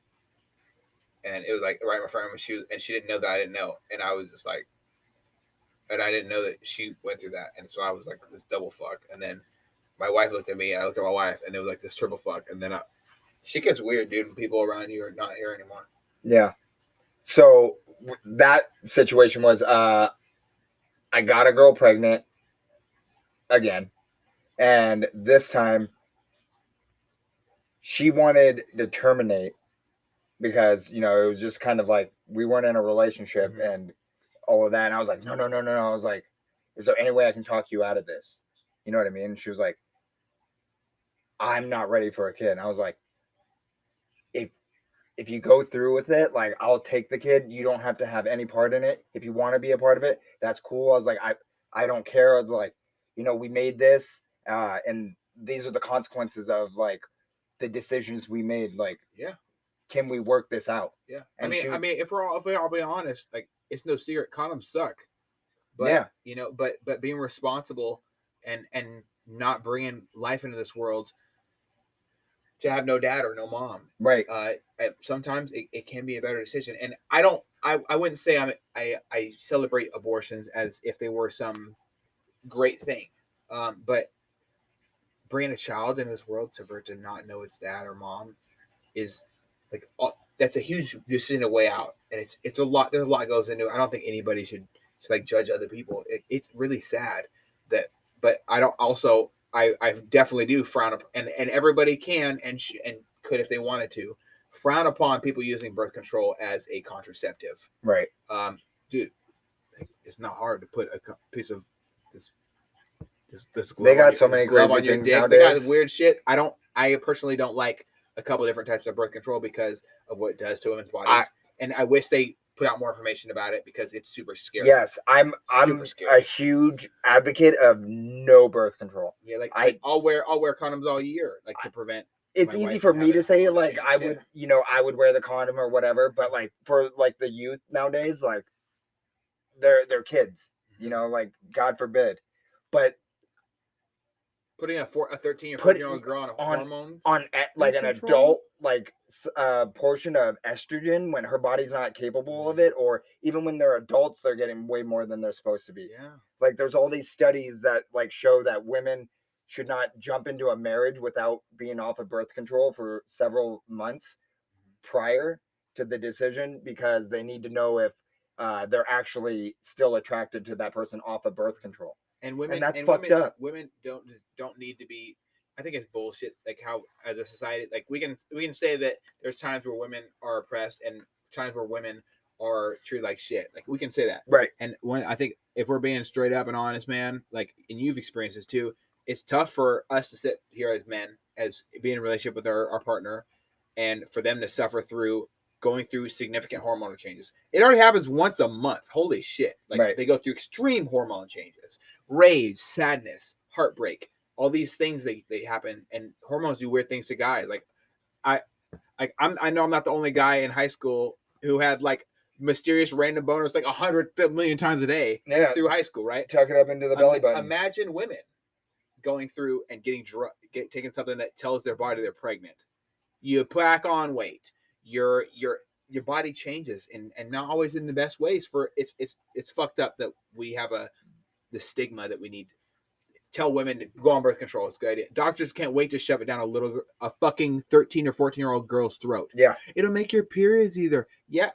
And it was like right in front of me. She didn't know that I didn't know, and I was just like, and I didn't know that she went through that, and so I was like this double fuck. And then my wife looked at me, and I looked at my wife, and it was like this triple fuck. And then shit gets weird, dude. When people around you are not here anymore. Yeah. So that situation was I got a girl pregnant again, and this time she wanted to terminate because it was just kind of like we weren't in a relationship and all of that. And I was like, no. I was like, is there any way I can talk you out of this? You know what I mean? And she was like, I'm not ready for a kid. And I was like, if you go through with it, like I'll take the kid. You don't have to have any part in it. If you want to be a part of it, that's cool. I was like, I don't care. I was like, we made this, and these are the consequences of like the decisions we made. Like, can we work this out? Yeah. And I mean, if we're all being honest, like it's no secret, condoms suck. But but being responsible and not bringing life into this world to have no dad or no mom, right? Sometimes it can be a better decision, and I wouldn't say I celebrate abortions as if they were some great thing, but bringing a child in this world for it to not know its dad or mom is like that's a huge decision to weigh out, and it's a lot. There's a lot goes into it. I don't think anybody should like judge other people. It's really sad that, but I don't also I definitely do frown upon, and everybody can and could if they wanted to frown upon people using birth control as a contraceptive. Right. Dude, it's not hard to put a piece of this glove They got on so your, many glove crazy on your things dick. They got nowadays. weird shit. I personally don't like a couple different types of birth control because of what it does to women's bodies. And I wish they put out more information about it because it's super scary. Yes, I'm scary. a huge advocate of no birth control. Yeah, like I'll wear condoms all year, like to prevent. It's easy for me to say, like I would, I would wear the condom or whatever, but like for like the youth nowadays, like they're kids, like God forbid, but putting a 13 or 14-year-old girl on a hormone on like an adult like portion of estrogen when her body's not capable of it, or even when they're adults they're getting way more than they're supposed to be. Yeah, like there's all these studies that like show that women should not jump into a marriage without being off of birth control for several months prior to the decision, because they need to know if they're actually still attracted to that person off of birth control. And women, and that's fucked up. Women don't need to be. I think it's bullshit. Like how, as a society, like we can say that there's times where women are oppressed and times where women are treated like shit. Like we can say that, right? And when I think if we're being straight up and honest, man, like, and you've experienced this too, it's tough for us to sit here as men, as being in a relationship with our partner, and for them to suffer through going through significant hormonal changes. It already happens once a month. Holy shit! Like they go through extreme hormone changes, rage, sadness, heartbreak, all these things they happen, and hormones do weird things to guys. I know I'm not the only guy in high school who had like mysterious random boners like 100 million times a day through high school, right? Tuck it up into the belly button. Imagine women going through and getting taking something that tells their body they're pregnant. You pack on weight. Your body changes and not always in the best ways. For it's fucked up that we have the stigma that we need. Tell women to go on birth control. It's a good idea. Doctors can't wait to shove it down a fucking 13 or 14-year-old girl's throat. Yeah. It'll make your periods easier. Yeah,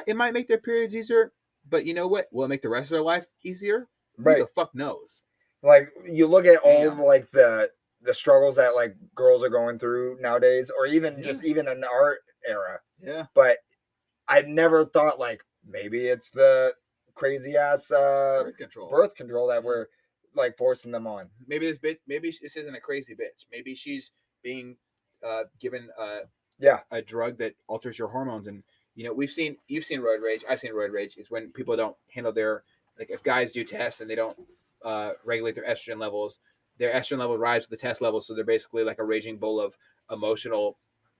it might make their periods easier, but you know what? Will it make the rest of their life easier? Right. Who the fuck knows? Like you look at all of like the struggles that like girls are going through nowadays, or even just even in our era. Yeah. But I never thought like maybe it's the crazy ass birth control that we're like forcing them on. Maybe this isn't a crazy bitch. Maybe she's being given a drug that alters your hormones. And you've seen roid rage. I've seen roid rage. Is when people don't handle their, like, if guys do tests and they don't regulate their estrogen levels rise with the test levels, so they're basically like a raging bull of emotional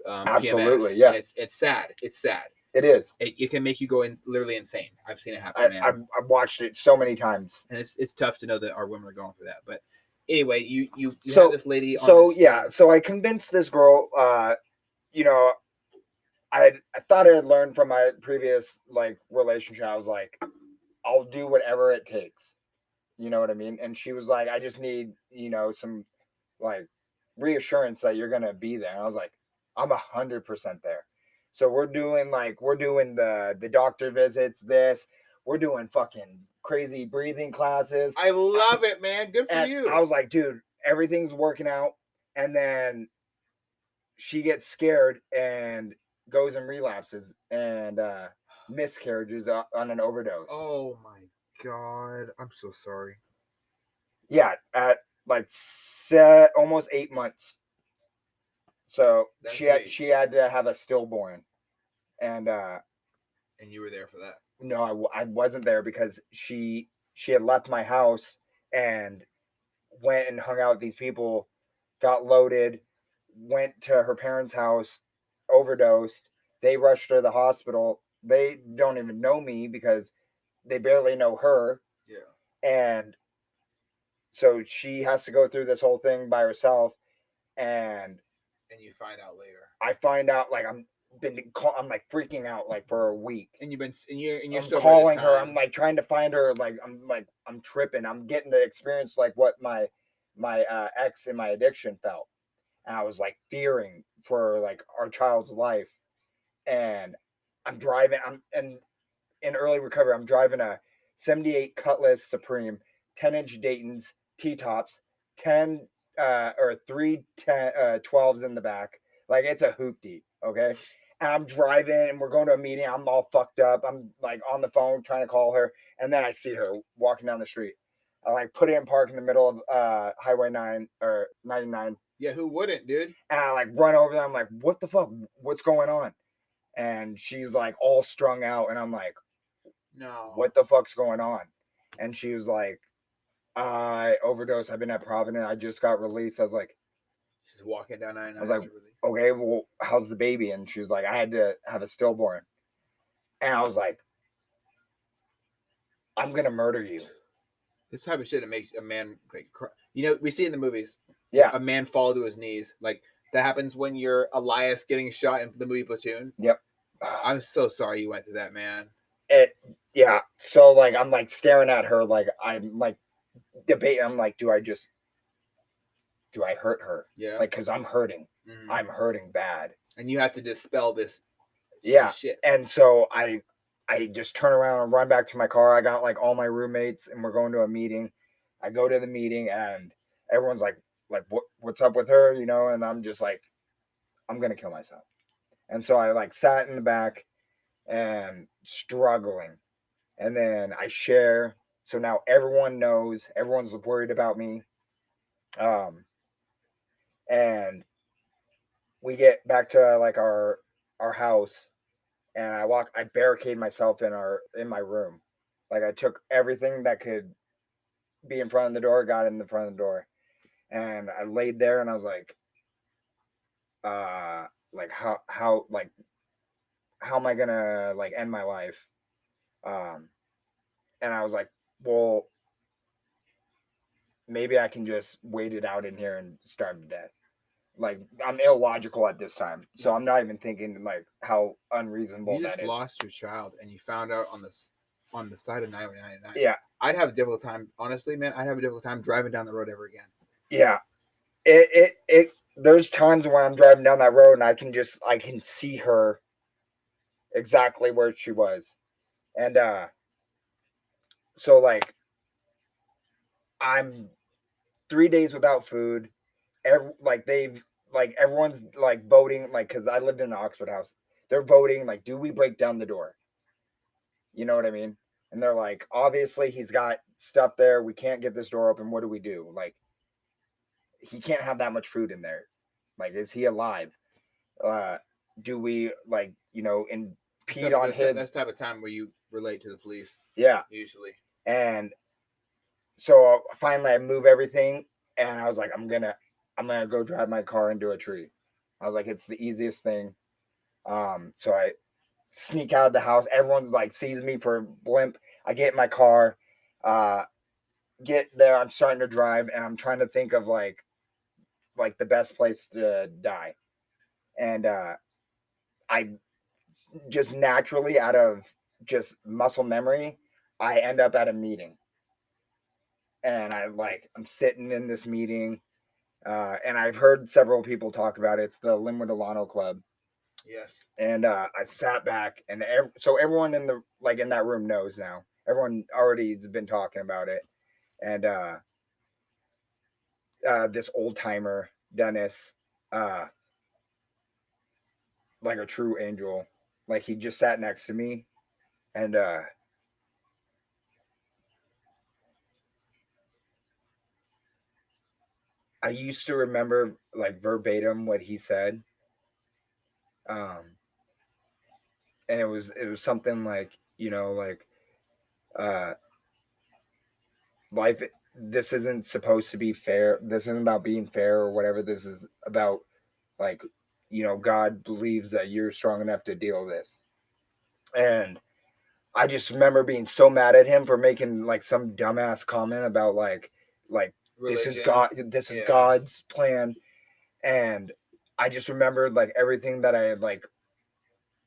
absolutely PMS. Yeah, and it's sad. It is. It can make you go literally insane. I've seen it happen, man. I've watched it so many times, and it's tough to know that our women are going through that. But anyway, you have this lady. So I convinced this girl. I thought I had learned from my previous like relationship. I was like, I'll do whatever it takes. You know what I mean? And she was like, I just need some like reassurance that you're gonna be there. And I was like, I'm 100% there. So we're doing the doctor visits. We're doing fucking crazy breathing classes. I love it, man. Good for you. I was like, dude, everything's working out. And then she gets scared and goes and relapses and miscarriages on an overdose. Oh my God, I'm so sorry. Yeah, at like almost 8 months. So she had to have a stillborn, and you were there for that. No, I wasn't there because she had left my house and went and hung out with these people, got loaded, went to her parents' house, overdosed. They rushed her to the hospital. They don't even know me because they barely know her. Yeah. And so she has to go through this whole thing by herself, and you find out later. I find out like I'm like freaking out like for a week. And you're I'm calling her. I'm like trying to find her. I'm tripping. I'm getting to experience like what my ex in my addiction felt, and I was like fearing for like our child's life. And I'm driving. In early recovery. I'm driving a 78 Cutlass Supreme, 10-inch Dayton's T-tops, 10 or 12s in the back. Like, it's a hoopty, okay? And I'm driving and we're going to a meeting. I'm all fucked up. I'm like on the phone trying to call her. And then I see her walking down the street. I like put it in park in the middle of Highway 9 or 99. Yeah, who wouldn't, dude? And I like run over there. I'm like, what the fuck? What's going on? And she's like all strung out. And I'm like, No. what the fuck's going on? And she was like, I overdosed. I've been at Providence. I just got released. I was like, She's walking down 99. I was like, okay, well, how's the baby? And she was like, I had to have a stillborn. And I was like, I'm gonna murder you. This type of shit, it makes a man like cry. You know, we see in the movies. Yeah. A man fall to his knees. Like that happens when you're Elias getting shot in the movie Platoon. Yep. I'm so sorry you went through that, man. Yeah. So like I'm like staring at her, like I'm like debating. I'm like, do I hurt her? Yeah. Like, cause I'm hurting. Mhm. I'm hurting bad. And you have to dispel this. Yeah. Shit. And so I just turn around and run back to my car. I got like all my roommates and we're going to a meeting. I go to the meeting and everyone's like what's up with her, you know? And I'm just like, I'm gonna kill myself. And so I like sat in the back and struggling. And then I share. So now everyone knows, everyone's worried about me. And we get back to like our house and I barricade myself in my room. Like I took everything that could be in front of the door, got in the front of the door. And I laid there and I was like how am I gonna like end my life? And I was like, well, maybe I can just wait it out in here and starve to death. Like I'm illogical at this time, so I'm not even thinking like how unreasonable You that just is. lost your child, and you found out on the side of 999. Yeah, I'd have a difficult time, honestly, man. I'd have a difficult time driving down the road ever again. Yeah, it. There's times when I'm driving down that road and I can see her exactly where she was, and so like I'm 3 days without food. Everyone's like voting, like, because I lived in an Oxford house. They're voting like, do we break down the door? You know what I mean? And they're like, obviously he's got stuff there. We can't get this door open. What do we do? Like, he can't have that much food in there. Like, is he alive? Do we like, impede on his? That's the type of time where you relate to the police. Yeah, usually. And so finally, I move everything, and I was like, I'm gonna go drive my car into a tree. I was like, it's the easiest thing. So I sneak out of the house. Everyone's like sees me for a blimp. I get in my car, get there. I'm starting to drive, and I'm trying to think of like the best place to die. And I just naturally, out of just muscle memory, I end up at a meeting. And I'm sitting in this meeting, and I've heard several people talk about it. It's the Lynn Delano Club. Yes. And I sat back, and so everyone in that room knows now. Everyone already has been talking about it. And this old timer, Dennis, like a true angel, like he just sat next to me, and I used to remember like verbatim what he said. And it was something like, life, this isn't supposed to be fair. This isn't about being fair or whatever. This is about like, God believes that you're strong enough to deal with this. And I just remember being so mad at him for making like some dumbass comment about like Religion. this is God's plan. And I just remembered like everything that I had like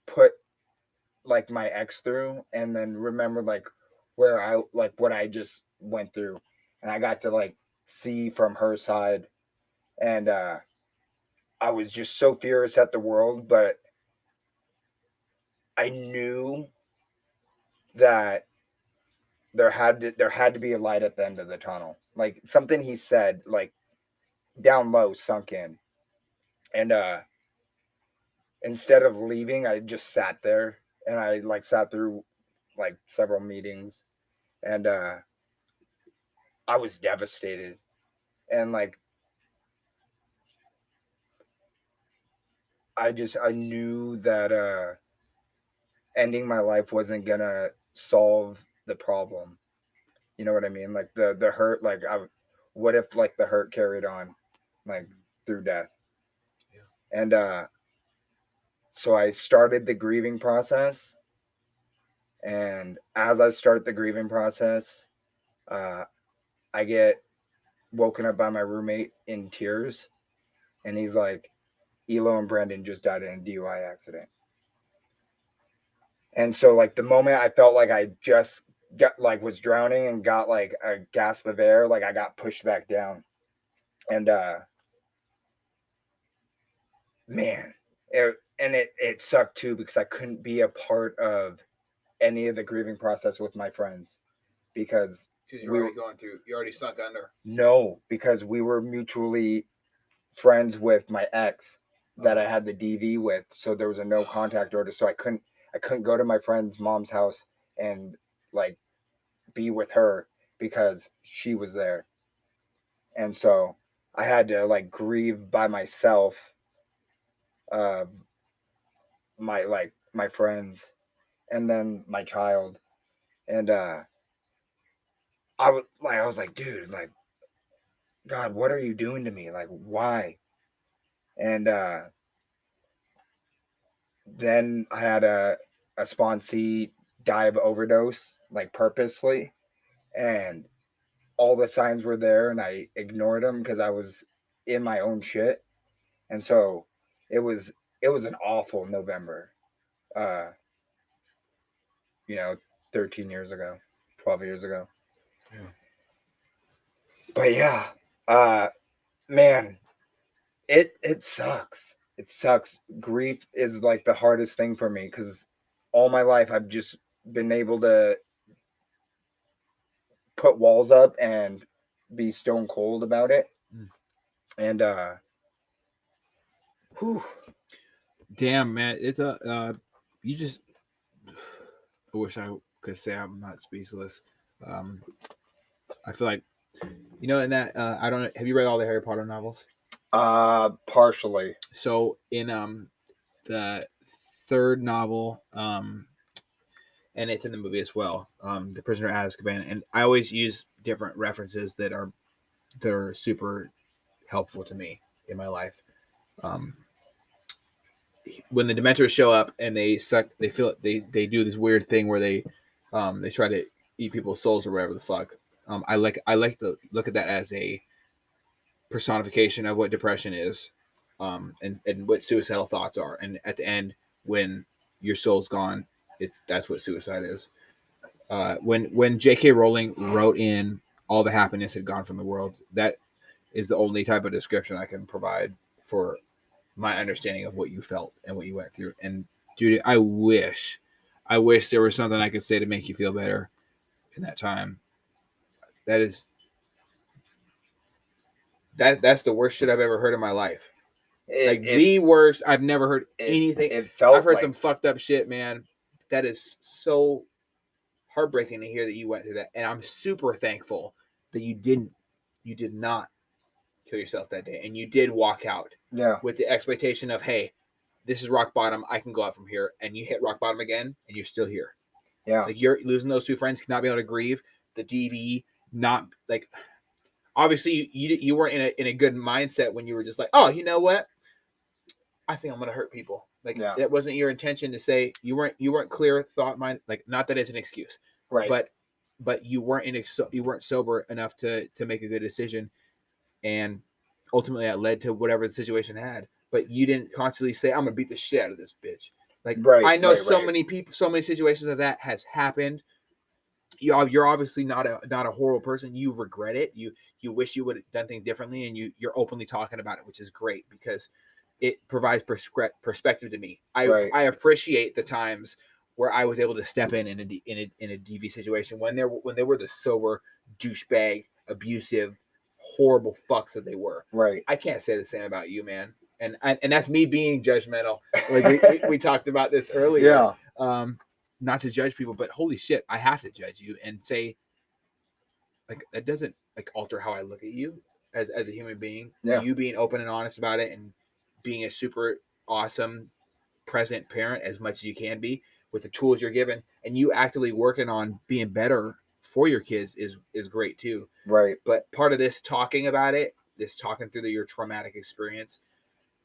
put like my ex through, and then remembered like where I like what I just went through, and I got to like see from her side. And I was just so furious at the world, but I knew that there had to be a light at the end of the tunnel. Like something he said, like down low, sunk in. And instead of leaving, I just sat there, and I like sat through like several meetings, and I was devastated. And like I knew that ending my life wasn't gonna solve the problem. You know what I mean? Like the hurt, like what if like the hurt carried on, like through death? Yeah. And so I started the grieving process, and as I start the grieving process, uh, I get woken up by my roommate in tears, and he's like, "Elo and Brandon just died in a DUI accident." And so like the moment I felt like I just got like was drowning and got like a gasp of air, like I got pushed back down. And man, it sucked too, because I couldn't be a part of any of the grieving process with my friends, because Because you're already you already sunk under. no, because we were mutually friends with my ex that I had the DV with, so there was a no contact order, so I couldn't go to my friend's mom's house and like be with her because she was there. And so I had to like grieve by myself, uh my friends, and then my child. And I was like, dude, like, God, what are you doing to me? Like, why? And then I had a sponsee die of overdose, like purposely, and all the signs were there, and I ignored them because I was in my own shit. And so it was an awful November, uh, you know, 13 years ago, 12 years ago. Yeah. But yeah, uh, man, it sucks. It sucks. Grief is like the hardest thing for me, because all my life I've just been able to put walls up and be stone cold about it. Mm. And whew, Damn, man, it's a you just. I wish I could say I'm not speechless. Um, I feel like in that I don't know. Have you read all the Harry Potter novels? partially. So in the third novel, and it's in the movie as well, The Prisoner of Azkaban, and I always use different references that are super helpful to me in my life. Um, when the Dementors show up and they do this weird thing where they try to eat people's souls or whatever the fuck. I like to look at that as a personification of what depression is, and what suicidal thoughts are. And at the end, when your soul's gone, that's what suicide is. When J.K. Rowling wrote in all the happiness had gone from the world, that is the only type of description I can provide for my understanding of what you felt and what you went through. And dude, I wish there was something I could say to make you feel better in that time. That's the worst shit I've ever heard in my life. The worst. I've never heard anything. I've heard some fucked up shit, man. That is so heartbreaking to hear that you went through that. And I'm super thankful that you did not kill yourself that day, and you did walk out with the expectation of, hey, this is rock bottom. I can go out from here. And you hit rock bottom again, and you're still here. Yeah. Like, you're losing those two friends, not being able to grieve, the DV, not like, obviously you weren't in a good mindset when you were just like, oh, you know what? I think I'm gonna hurt people. Like, that wasn't your intention to say. You weren't clear thought mind. Like, not that it's an excuse, right? But you weren't sober enough to make a good decision, and ultimately that led to whatever the situation had. But you didn't consciously say, I'm gonna beat the shit out of this bitch. Like, I know many people, so many situations of that has happened. You're obviously not a horrible person. You regret it. You wish you would have done things differently, and you're openly talking about it, which is great, because it provides perspective to me. I appreciate the times where I was able to step in a DV situation when they were the sober douchebag, abusive, horrible fucks that they were. Right. I can't say the same about you, man. And that's me being judgmental. Like we talked about this earlier. Yeah. Not to judge people, but holy shit, I have to judge you and say, like, that doesn't like alter how I look at you as a human being. Yeah. You being open and honest about it and being a super awesome present parent as much as you can be with the tools you're given, and you actively working on being better for your kids is great too. Right. But part of this talking about it, this talking through your traumatic experience,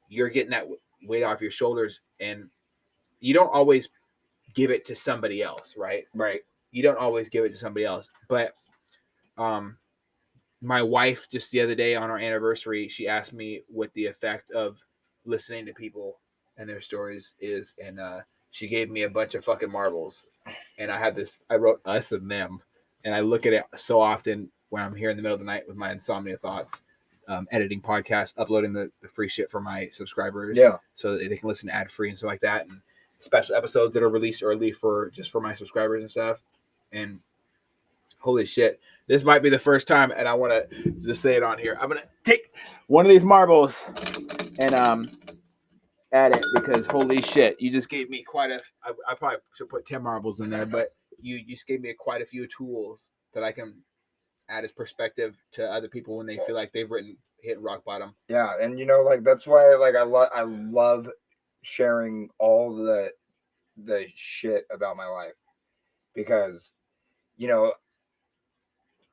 you're getting that weight off your shoulders, and you don't always give it to somebody else, right? Right. You don't always give it to somebody else. But my wife just the other day on our anniversary, she asked me what the effect of listening to people and their stories is, and she gave me a bunch of fucking marbles, and I wrote us and them, and I look at it so often when I'm here in the middle of the night with my insomnia thoughts, editing podcasts, uploading the free shit for my subscribers, so that they can listen ad free and stuff like that, and special episodes that are released early for my subscribers and stuff. And holy shit, this might be the first time, and I want to just say it on here. I'm gonna take one of these marbles and add it, because holy shit, you just gave me quite a. I probably should put 10 marbles in there, but you just gave me quite a few tools that I can add as perspective to other people when they feel like they've hit rock bottom. Yeah, and like that's why I love sharing all the shit about my life, because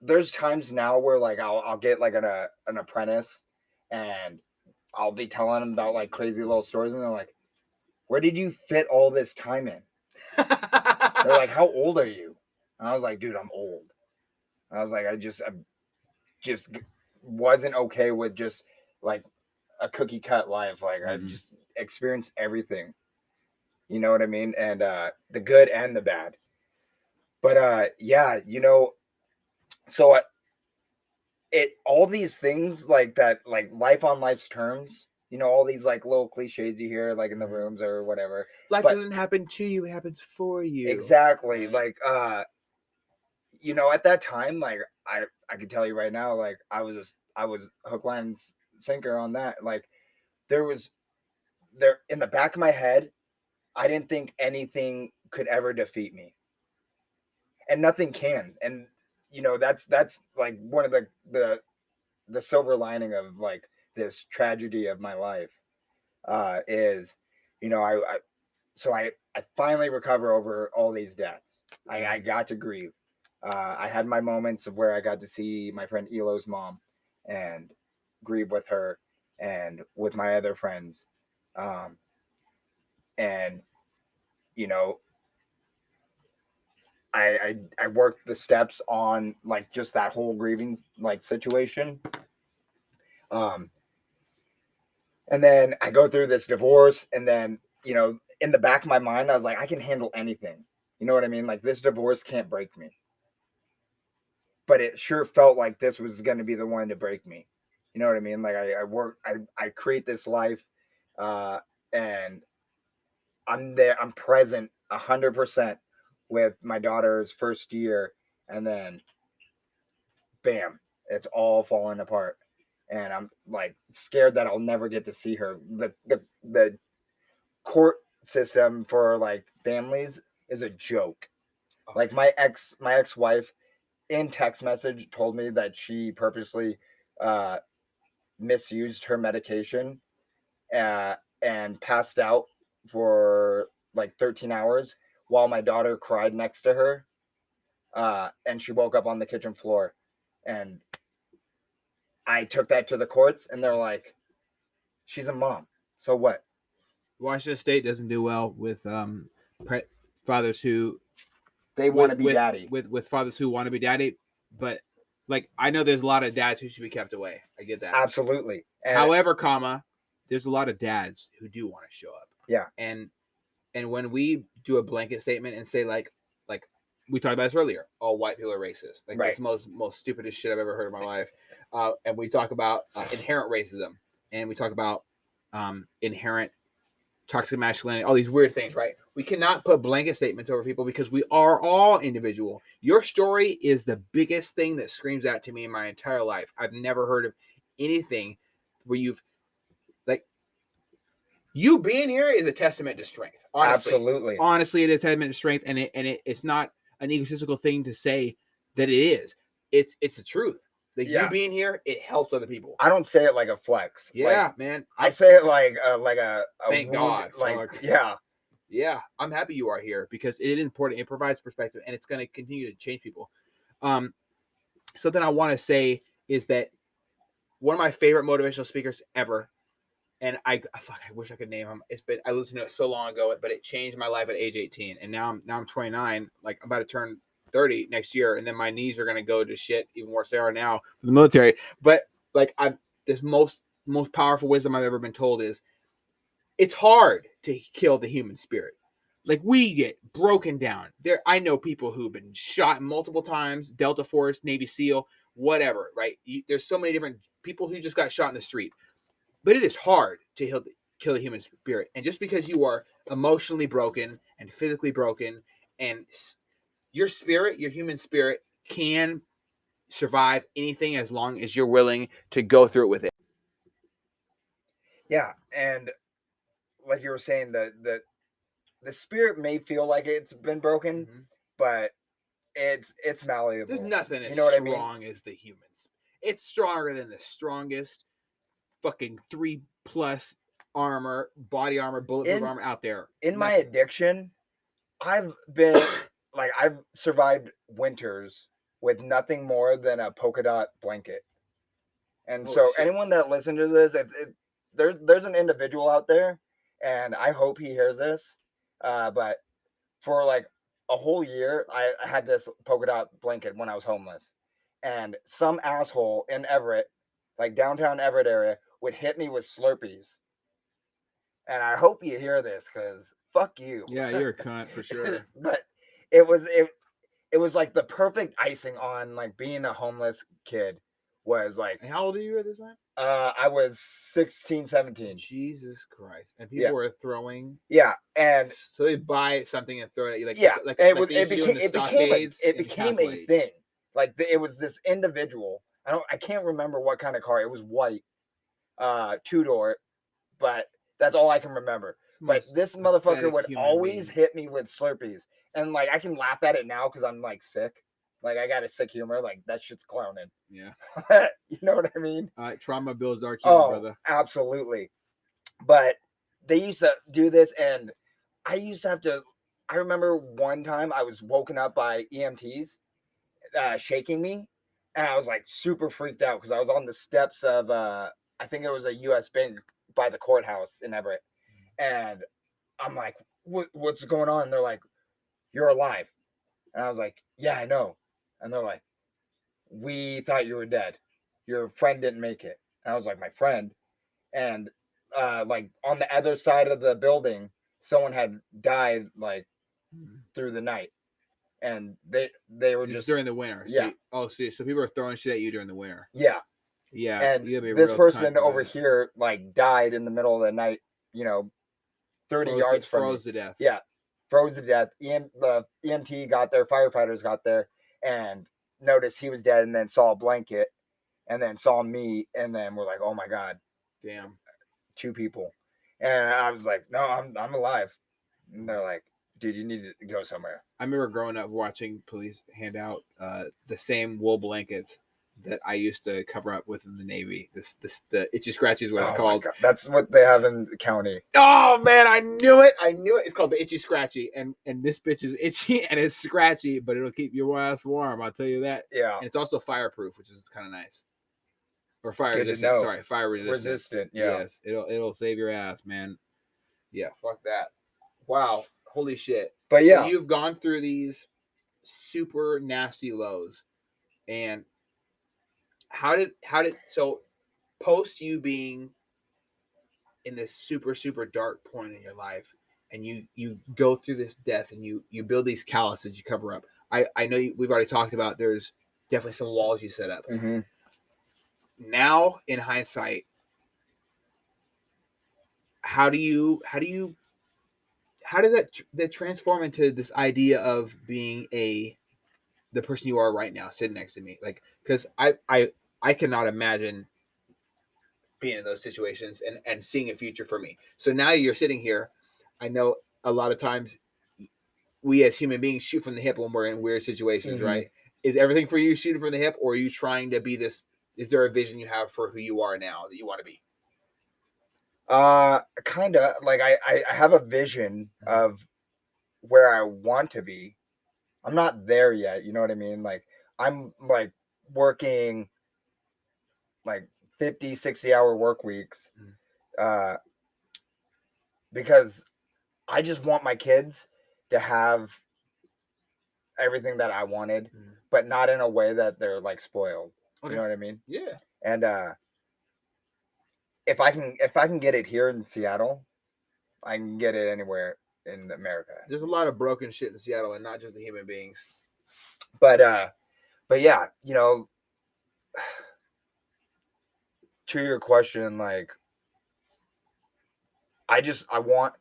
there's times now where like I'll get like an apprentice, and I'll be telling them about like crazy little stories, and they're like, "Where did you fit all this time in?" They're like, "How old are you?" And I was like, "Dude, I'm old." I was like, I just wasn't okay with just like a cookie cut life. Like I just experienced everything. You know what I mean? And the good and the bad. But yeah, so all these things like that, like life on life's terms, all these like little cliches you hear like in the rooms or whatever. Life doesn't happen to you, it happens for you. Exactly. Like at that time, like I can tell you right now, like I was hook, line, and sinker on that. Like there in the back of my head, I didn't think anything could ever defeat me, and nothing can. And that's like one of the silver lining of like this tragedy of my life is, I finally recover over all these deaths. I got to grieve. I had my moments of where I got to see my friend Elo's mom and grieve with her and with my other friends. And, I worked the steps on like just that whole grieving like situation. And then I go through this divorce, and then, in the back of my mind, I was like, I can handle anything. You know what I mean? Like this divorce can't break me. But it sure felt like this was going to be the one to break me. You know what I mean? Like I create this life, and I'm there, I'm present 100% with my daughter's first year, and then bam, it's all falling apart. And I'm like scared that I'll never get to see her. The court system for like families is a joke. Like my ex-wife in text message told me that she purposely misused her medication and passed out for like 13 hours while my daughter cried next to her, and she woke up on the kitchen floor. And I took that to the courts, and they're like, she's a mom, so what? Washington State doesn't do well with fathers who they want to be daddy, with fathers who want to be daddy. But like, I know there's a lot of dads who should be kept away. I get that. Absolutely. However, there's a lot of dads who do want to show up. Yeah. And when we do a blanket statement and say like we talked about this earlier, all white people are racist. Like that's the most stupidest shit I've ever heard in my life. And we talk about inherent racism, and we talk about inherent toxic masculinity, all these weird things, right? We cannot put blanket statements over people because we are all individual. Your story is the biggest thing that screams out to me in my entire life. I've never heard of anything where you've like you being here is a testament to strength. Honestly, Absolutely. honestly, it is a testament to strength, and it's not an egotistical thing to say that it is. It's the truth. Like you being here, it helps other people. I don't say it like a flex. Yeah, like, man. I say it like a Thank wound, God. like Fuck. yeah. I'm happy you are here because it is important. It provides perspective, and it's going to continue to change people. Something I want to say is that one of my favorite motivational speakers ever, and I wish I could name him. I listened to it so long ago, but it changed my life at age 18, and now I'm 29. Like I'm about to turn 30 next year, and then my knees are going to go to shit even more so now for the military. But like this most powerful wisdom I've ever been told is it's hard to kill the human spirit. Like we get broken down. I know people who've been shot multiple times, Delta Force, Navy SEAL, whatever, right? There's so many different people who just got shot in the street. But it is hard to kill the human spirit. And just because you are emotionally broken and physically broken, and your spirit, your human spirit, can survive anything as long as you're willing to go through it with it. Yeah, and like you were saying, the spirit may feel like it's been broken, but it's malleable. There's nothing as strong as the humans. It's stronger than the strongest fucking 3+ body armor, bulletproof armor out there. In my addiction, I've been like I've survived winters with nothing more than a polka dot blanket. And so anyone that listens to this, if there's an individual out there, and I hope he hears this, but for like a whole year, I had this polka dot blanket when I was homeless, and some asshole in Everett, like downtown Everett area, would hit me with Slurpees. And I hope you hear this because fuck you. Yeah, you're a cunt for sure. But it was like the perfect icing on like being a homeless kid. Was like, and how old are you at this time? I was 16, 17. Jesus Christ. And people were throwing. Yeah. And so they buy something and throw it at you. Like, it became a thing. Like it was this individual. I can't remember what kind of car. It was white, 2-door, but that's all I can remember. But this motherfucker would always hit me with Slurpees. And like I can laugh at it now because I'm like sick. Like I got a sick humor. Like that shit's clowning. Yeah. You know what I mean? Trauma builds our humor, brother. Absolutely. But they used to do this, and I used to have to. I remember one time I was woken up by EMTs shaking me, and I was like super freaked out because I was on the steps of I think it was a U.S. bank by the courthouse in Everett, and I'm like, what's going on? And they're like, you're alive. And I was like, yeah, I know. And they're like, we thought you were dead. Your friend didn't make it. And I was like, my friend. And like on the other side of the building, someone had died like through the night. And they were just during the winter. Yeah. So people are throwing shit at you during the winter. Yeah. Yeah. And this person over here like died in the middle of the night, 30 yards from me. Froze to death. Yeah. Froze to death. The EMT got there, firefighters got there, and noticed he was dead, and then saw a blanket, and then saw me, and then we're like, oh my God. Damn. 2 people. And I was like, no, I'm alive. And they're like, dude, you need to go somewhere. I remember growing up watching police hand out the same wool blankets that I used to cover up with in the Navy. The itchy scratchy is what it's called. That's what they have in the county. Oh man, I knew it. It's called the itchy scratchy, and this bitch is itchy and it's scratchy, but it'll keep your ass warm. I'll tell you that. Yeah. And it's also fireproof, which is kind of nice. Or fire resistant. Sorry, fire resistant. Yeah. Yes, it'll save your ass, man. Yeah, fuck that. Wow, holy shit. But yeah, so you've gone through these super nasty lows, and how did so post you being in this super super dark point in your life, and you go through this death, and you build these calluses you cover up. I know we've already talked about there's definitely some walls you set up. Now in hindsight, how does that transform into this idea of being the person you are right now sitting next to me? Like, because I cannot imagine being in those situations and seeing a future for me. So now you're sitting here. I know a lot of times we as human beings shoot from the hip when we're in weird situations, right? Is everything for you shooting from the hip, or are you trying to be this? Is there a vision you have for who you are now that you want to be? Kind of like I have a vision of where I want to be. I'm not there yet, you know what I mean? Like I'm like working like 50, 60-hour work weeks. Uh because I just want my kids to have everything that I wanted, but not in a way that they're like spoiled. Okay. You know what I mean? Yeah. And if I can get it here in Seattle, I can get it anywhere in America. There's a lot of broken shit in Seattle, and not just the human beings. But yeah, you know, to your question, like I want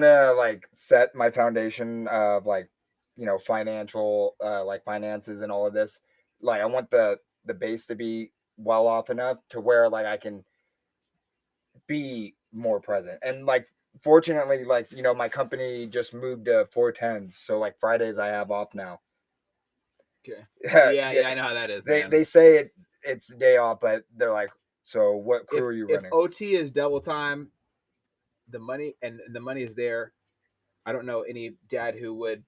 to like set my foundation of like, you know, financial like finances and all of this. Like I want the base to be well off enough to where like I can be more present. And like fortunately, like, you know, my company just moved to 410s, so like Fridays I have off now. Okay. Yeah, Yeah, I know how that is, man. they say it's day off, but they're like, so what crew are you If running? OT is double time, the money is there. I don't know any dad who would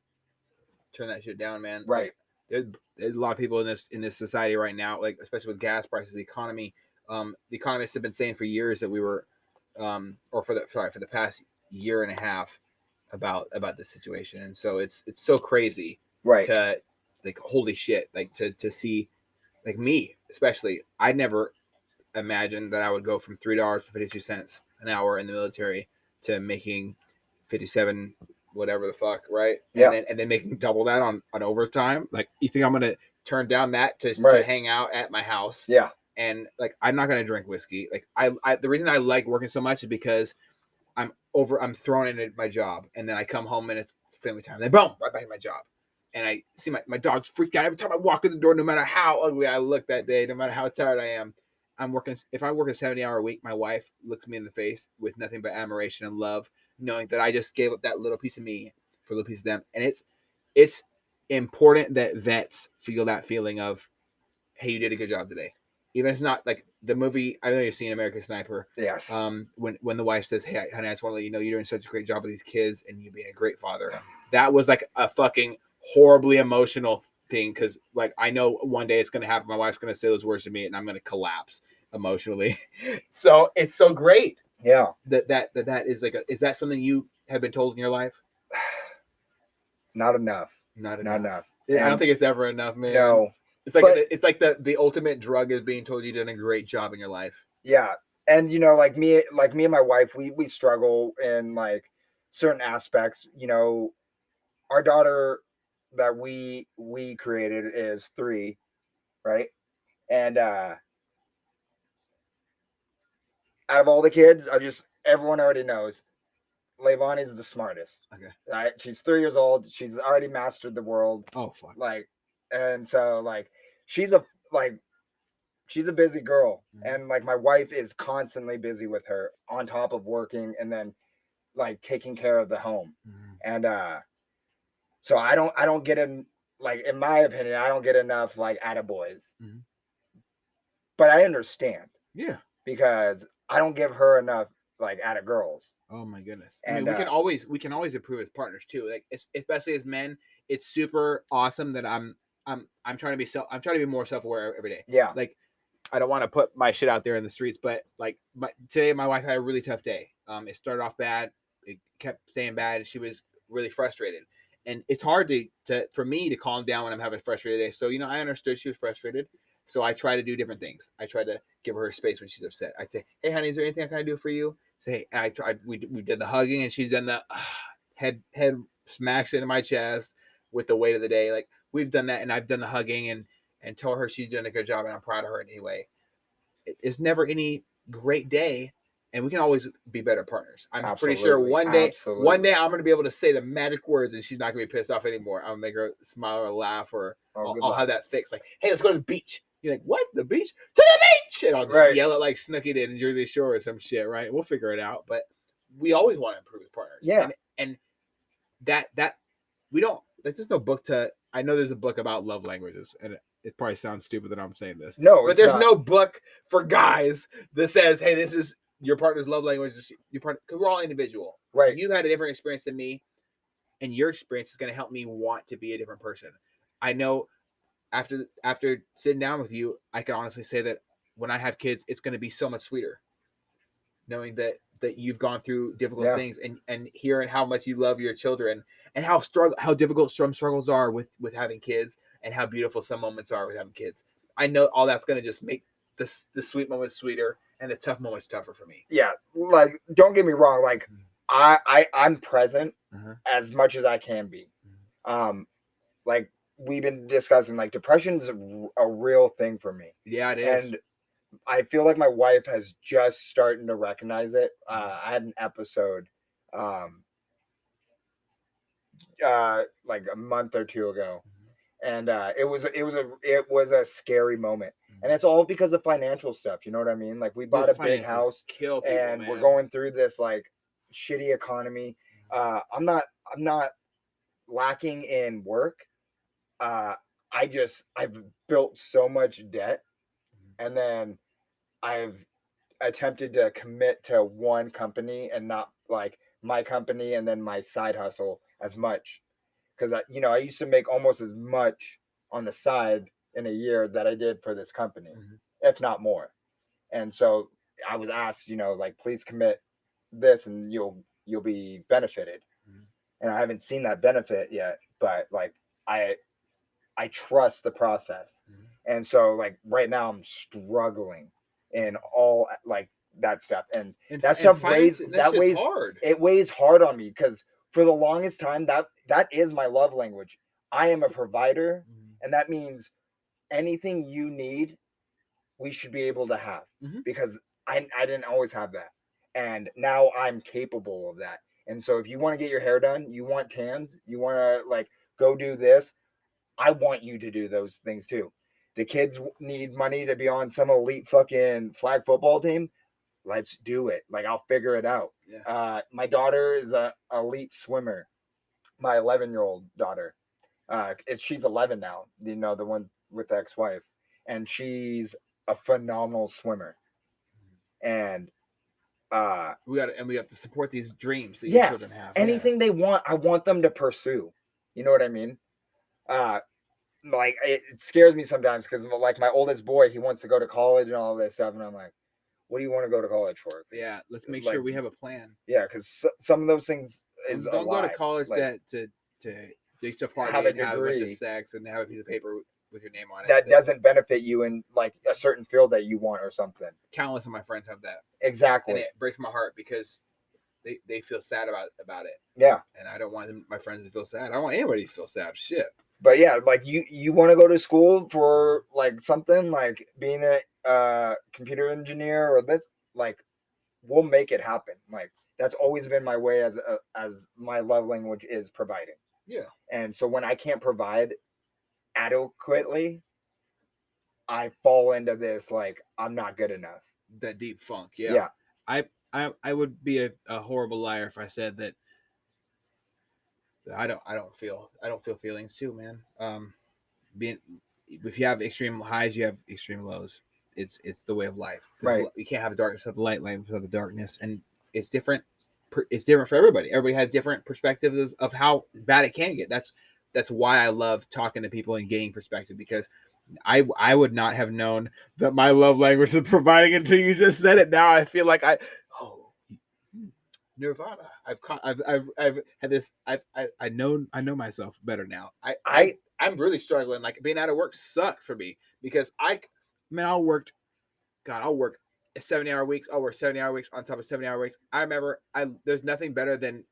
turn that shit down, man. Right. Like, there's a lot of people in this society right now, like especially with gas prices, the economy. The economists have been saying for years that we were, or for the past year and a half, about the situation, and so it's so crazy, Right. To like holy shit, like to see, like me especially, I never imagined that I would go from $3.52 an hour in the military to making 57 whatever the fuck, right? Yeah. And then making double that on overtime. Like, you think I'm gonna turn down that to Right. hang out at my house? Yeah. And like, I'm not gonna drink whiskey. Like, I the reason I like working so much is because I'm thrown into my job, and then I come home and it's family time. Then boom, right back in my job. And I see my dogs freak out every time I walk in the door, no matter how ugly I look that day, no matter how tired I am. I'm working. If I work a 70-hour week, my wife looks me in the face with nothing but admiration and love, knowing that I just gave up that little piece of me for a little piece of them. And it's important that vets feel that feeling of, hey, you did a good job today. Even if it's not like the movie, I know you've seen American Sniper. Yes. When the wife says, hey, honey, I just want to let you know you're doing such a great job with these kids and you being a great father. That was like a fucking horribly emotional thing, because like I know one day it's going to happen. My wife's going to say those words to me and I'm going to collapse emotionally. So it's so great. Yeah. That is like is that something you have been told in your life? Not enough. Not enough. I don't think it's ever enough, man. No. It's like the ultimate drug is being told you've done a great job in your life. Yeah. And you know, like me and my wife, we struggle in like certain aspects. You know, our daughter that we created is 3, right? And out of all the kids, everyone already knows Leilani is the smartest. Okay. Right? She's 3 years old. She's already mastered the world. Oh fuck. Like, and so like she's a busy girl, and like my wife is constantly busy with her on top of working and then like taking care of the home. And so I don't get in, like, in my opinion, I don't get enough like attaboys. But I understand. Yeah. Because I don't give her enough like attagirls. Oh my goodness. And I mean, we can always improve as partners too. Like, especially as men, it's super awesome that I'm trying to be more self-aware every day. Yeah. Like, I don't want to put my shit out there in the streets, but like today my wife had a really tough day. It started off bad, it kept staying bad, and she was really frustrated. And it's hard for me to calm down when I'm having a frustrated day. So, you know, I understood she was frustrated. So I try to do different things. I try to give her space when she's upset. I'd say, hey honey, is there anything I can do for you? Say, hey, we did the hugging, and she's done the head smacks into my chest with the weight of the day. Like, we've done that, and I've done the hugging and tell her she's doing a good job and I'm proud of her anyway. It's never any great day and we can always be better partners. I'm pretty sure Absolutely. one day Absolutely. I'm gonna be able to say the magic words and she's not gonna be pissed off anymore. I'll make her smile or laugh, or Oh, good I'll luck. have that fixed. Like, hey, let's go to the beach. You're like, what? The beach? To the beach! And I'll just Right. yell it like Snooki did in Jersey Shore or some shit, right? We'll figure it out. But we always want to improve as partners. Yeah. And that we don't, like, there's no book to, I know there's a book about love languages, and it probably sounds stupid that I'm saying this. No, but it's there's not. no book for guys that says, hey, this is your partner's love language. Your partner, because we're all individual. Right. You've had a different experience than me, and your experience is going to help me want to be a different person. I know after sitting down with you, I can honestly say that when I have kids, it's going to be so much sweeter, knowing that you've gone through difficult things, and hearing how much you love your children, and how difficult some struggles are with having kids, and how beautiful some moments are with having kids. I know all that's going to just make the sweet moments sweeter and the tough moments tougher for me. Yeah, like, don't get me wrong, like, I'm present as much as I can be. Like, we've been discussing, like, depression's a real thing for me. Yeah, it is. And I feel like my wife has just starting to recognize it. I had an episode like a month or two ago, and it was a scary moment. And it's all because of financial stuff, you know what I mean? Like, we bought a big house, kill people, and man. we're going through this like shitty economy. I'm not lacking in work. I've built so much debt, and then I've attempted to commit to one company and not like my company and then my side hustle as much, because I used to make almost as much on the side in a year that I did for this company, if not more. And so I was asked, like, please commit this and you'll be benefited. And I haven't seen that benefit yet, but like I trust the process. And so, like, right now I'm struggling in all like that stuff, and that stuff weighs hard. It weighs hard on me, because for the longest time that is my love language. I am a provider, and that means anything you need, we should be able to have, because I didn't always have that, and now I'm capable of that. And so if you want to get your hair done, you want tans, you want to like go do this, I want you to do those things too. The kids need money to be on some elite fucking flag football team. Let's do it. Like, I'll figure it out. Yeah. My daughter is a elite swimmer. My 11-year-old daughter. She's 11 now. The one with the ex-wife, and she's a phenomenal swimmer. And we have to support these dreams that your children have. Anything they want, I want them to pursue. You know what I mean? Like, it scares me sometimes, because like my oldest boy, he wants to go to college and all this stuff, and I'm like, what do you want to go to college for? Yeah, let's make sure we have a plan. Yeah, because some of those things is don't go to college like, to party have a and have a bunch degree of sex and have a piece of paper with your name on it. That doesn't benefit you in like a certain field that you want or something. Countless of my friends have that. Exactly. And it breaks my heart, because they feel sad about it. Yeah. And I don't want my friends to feel sad. I don't want anybody to feel sad. Shit. But yeah, like, you want to go to school for like something like being a computer engineer, or this, like, we'll make it happen. Like, that's always been my way, as my love language is providing. Yeah. And so when I can't provide adequately, I fall into this, like, I'm not good enough. That deep funk. Yeah. I would be a horrible liar if I said that I don't feel feelings too, man. If you have extreme highs, you have extreme lows. It's the way of life. Right. You can't have darkness without the light without the darkness, and it's different. It's different for everybody. Everybody has different perspectives of how bad it can get. That's why I love talking to people and getting perspective, because I would not have known that my love language is providing until you just said it. Now I feel like Nirvana. I've had this. I know myself better now. I'm really struggling. Like, being out of work sucked for me, because I'll work 70-hour weeks. I'll work 70-hour weeks on top of 70-hour weeks. I remember there's nothing better than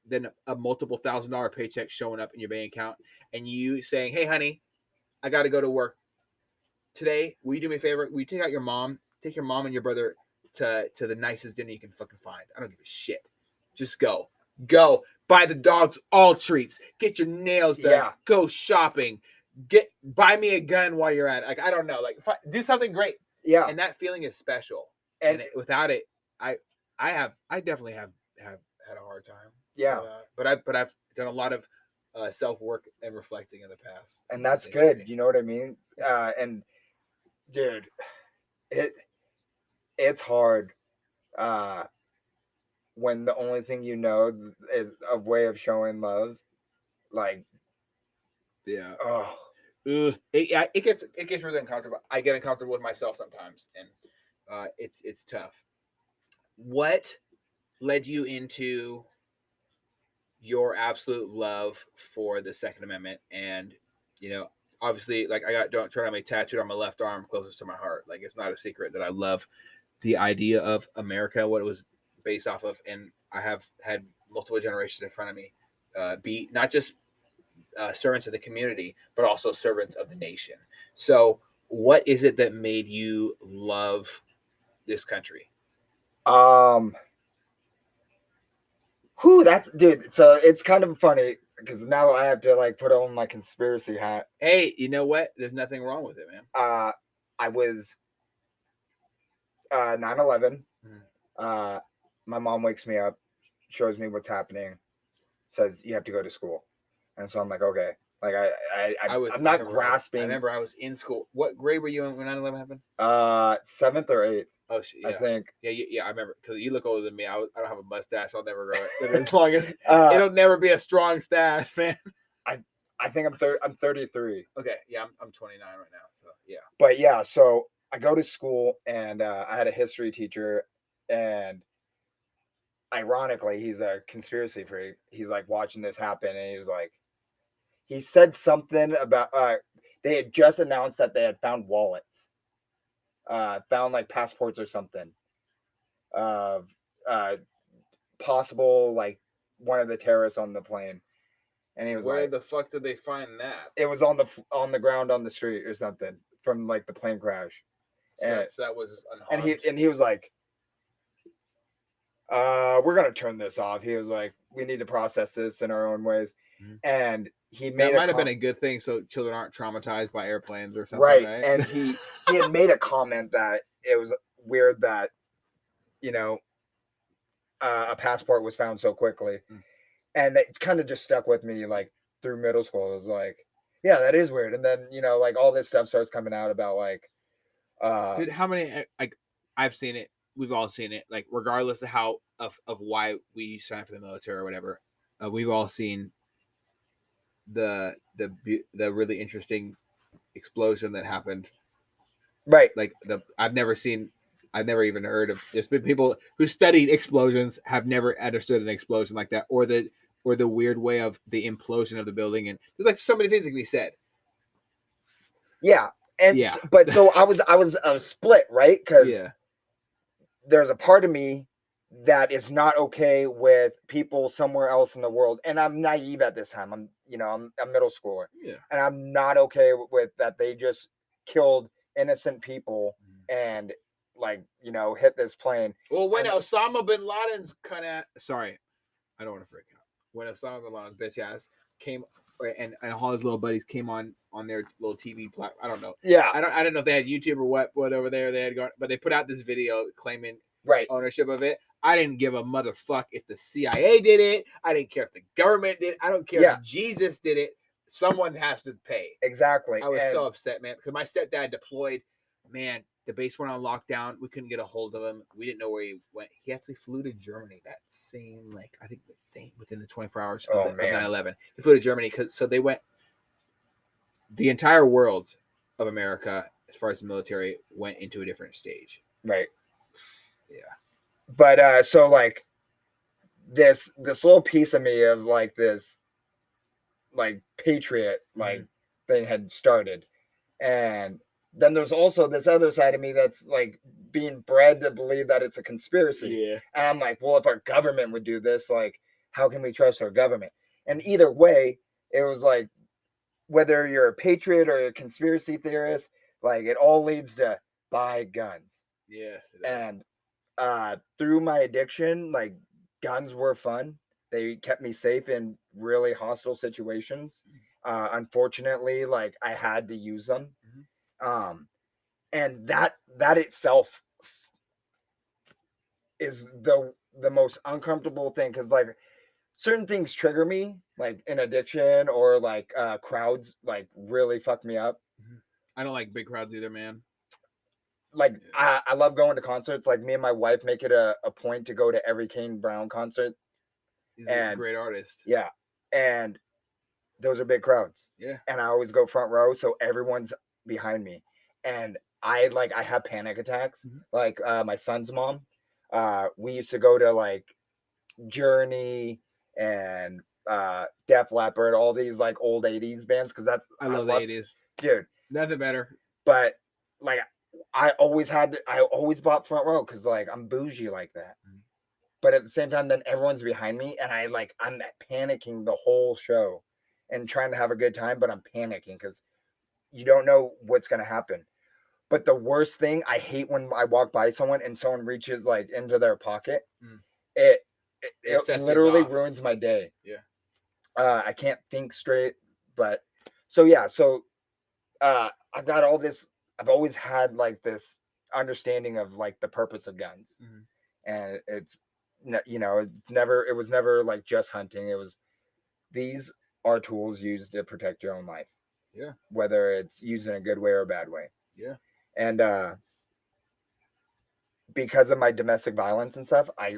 a multiple $1,000 paycheck showing up in your bank account and you saying, "Hey, honey, I got to go to work today. Will you do me a favor? Will you take your mom and your brother to the nicest dinner you can fucking find. I don't give a shit. Just go. Buy the dogs all treats. Get your nails done. Yeah. Go shopping. Buy me a gun while you're at it. Like, I don't know. Like, do something great. Yeah. And that feeling is special. And Without it, I definitely have had a hard time. Yeah. But I've done a lot of self work and reflecting in the past. And that's good. You know what I mean? And dude, it's hard when the only thing you know is a way of showing love. Like, yeah. Oh, it gets really uncomfortable. I get uncomfortable with myself sometimes, and it's tough. What led you into your absolute love for the Second Amendment? And obviously, like, I got Don't Tread on Me tattooed on my left arm, closest to my heart. Like, it's not a secret that I love the idea of America, what it was based off of, and I have had multiple generations in front of me be not just servants of the community, but also servants of the nation. So, what is it that made you love this country? That's dude. So it's kind of funny because now I have to like put on my conspiracy hat. Hey, you know what? There's nothing wrong with it, man. I was 9/11. My mom wakes me up, shows me what's happening, says you have to go to school, and so I'm like, okay. Like I'm not grasping. I remember I was in school. What grade were you in when 9/11 happened? 7th or 8th. Oh shit! Yeah. I think. Yeah. I remember because you look older than me. I don't have a mustache. I'll never grow it. As long as it'll never be a strong stash, man. I think I'm 33. Okay, yeah, I'm 29 right now. So yeah. But yeah, so I go to school and I had a history teacher, and ironically, he's a conspiracy freak. He's like watching this happen, and he's like, he said something about they had just announced that they had found wallets, found like passports or something of possible like one of the terrorists on the plane. And he was where like, the fuck did they find that? It was on the ground on the street or something from like the plane crash. So that was unharmed. And he was like, we're gonna turn this off. He was like, we need to process this in our own ways. Mm-hmm. And he made that might have been a good thing, so children aren't traumatized by airplanes or something, right? And he had made a comment that it was weird that a passport was found so quickly. And it kind of just stuck with me like through middle school. It was like, yeah, that is weird. And then, like all this stuff starts coming out about like, dude, how many, like, I've seen it. We've all seen it. Like, regardless of how, of why we sign up for the military or whatever, we've all seen the really interesting explosion that happened. Right. Like I've never even heard of. There's been people who studied explosions have never understood an explosion like that, or the weird way of the implosion of the building. And there's like so many things that can be said. Yeah, and yeah. But so I was split, right? Because there's a part of me that is not okay with people somewhere else in the world, and I'm naive at this time. I'm a middle schooler, and I'm not okay with that. They just killed innocent people and like hit this plane. Well, when Osama bin Laden's sorry, I don't want to freak out. When Osama bin Laden's bitch ass came and all his little buddies came on their little TV platform. I don't know. Yeah, I don't know if they had YouTube or what over there they had gone, but they put out this video claiming ownership of it. I didn't give a motherfuck if the CIA did it. I didn't care if the government did. I don't care if Jesus did it. Someone has to pay. Exactly. I was so upset, man, because my stepdad deployed. Man, the base went on lockdown. We couldn't get a hold of him. We didn't know where he went. He actually flew to Germany that same, I think within the 24 hours of 9/11. He flew to Germany so they went. The entire world of America, as far as the military, went into a different stage. Right. Yeah. But so like this little piece of me of like this like patriot like thing had started, and then there's also this other side of me that's like being bred to believe that it's a conspiracy. Yeah. And I'm like, well, if our government would do this, like, how can we trust our government? And either way, it was like, whether you're a patriot or a conspiracy theorist, like it all leads to buy guns. Yes. And through my addiction, like guns were fun. They kept me safe in really hostile situations. Unfortunately, like I had to use them. Um, and that itself is the most uncomfortable thing because like certain things trigger me, like an addiction or like crowds, like really fuck me up. I don't like big crowds either, man. Like I love going to concerts. Like me and my wife make it a point to go to every Kane Brown concert. He's a And great artist. yeah, and those are big crowds. Yeah. And I always go front row, so everyone's behind me. And I have panic attacks. Like my son's mom, we used to go to like Journey and Def Leppard, all these like old 80s bands because that's I love the 80s. Dude. Nothing better. But like I always bought front row because like I'm bougie like that. But at the same time, then everyone's behind me and I'm panicking the whole show and trying to have a good time, but I'm panicking because you don't know what's gonna happen. But the worst thing, I hate when I walk by someone and someone reaches like into their pocket. It literally ruins my day. Yeah. I can't think straight, but so yeah, so I've got all this. I've always had like this understanding of like the purpose of guns, and it was never like just hunting. It was these are tools used to protect your own life. Yeah. Whether it's used in a good way or a bad way. Yeah. And because of my domestic violence and stuff, I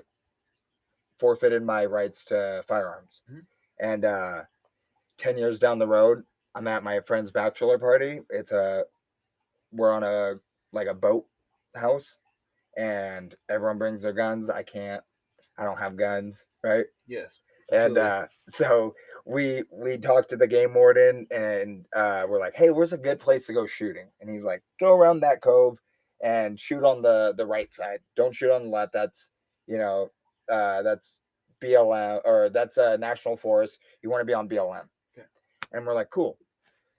forfeited my rights to firearms. And 10 years down the road, I'm at my friend's bachelor party. We're on a boat house and everyone brings their guns. I don't have guns, right? Yes. And so we talked to the game warden and we're like, hey, where's a good place to go shooting? And he's like, go around that cove and shoot on the right side. Don't shoot on the left. That's that's BLM, or that's a national forest. You want to be on BLM. Okay. And we're like, cool.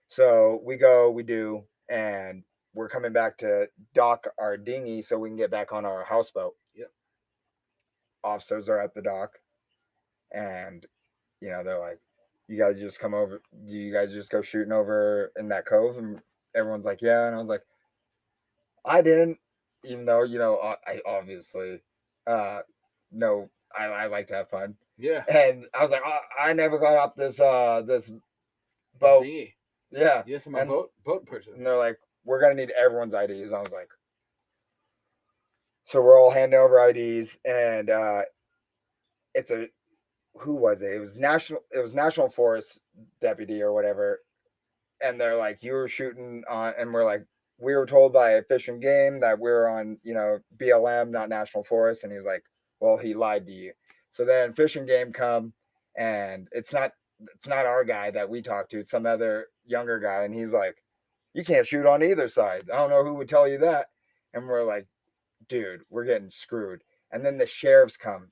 So we go, we do, and we're coming back to dock our dinghy so we can get back on our houseboat. Yep. Officers are at the dock, and they're like, you guys just come over, do you guys just go shooting over in that cove? And everyone's like, yeah. And I was like, I didn't, even though I obviously no, I like to have fun. Yeah. And I was like, I never got off this boat. Yeah. Yes, I'm a boat person. And they're like, we're gonna need everyone's IDs. I was like, so we're all handing over IDs, and who was it? It was National Forest deputy or whatever. And they're like, you were shooting on, and we're like, we were told by Fish and Game that we were on, BLM, not National Forest. And he was like, well, he lied to you. So then Fish and Game come, and it's not our guy that we talked to. It's some other younger guy. And he's like, you can't shoot on either side. I don't know who would tell you that. And we're like, dude, we're getting screwed. And then the sheriffs come.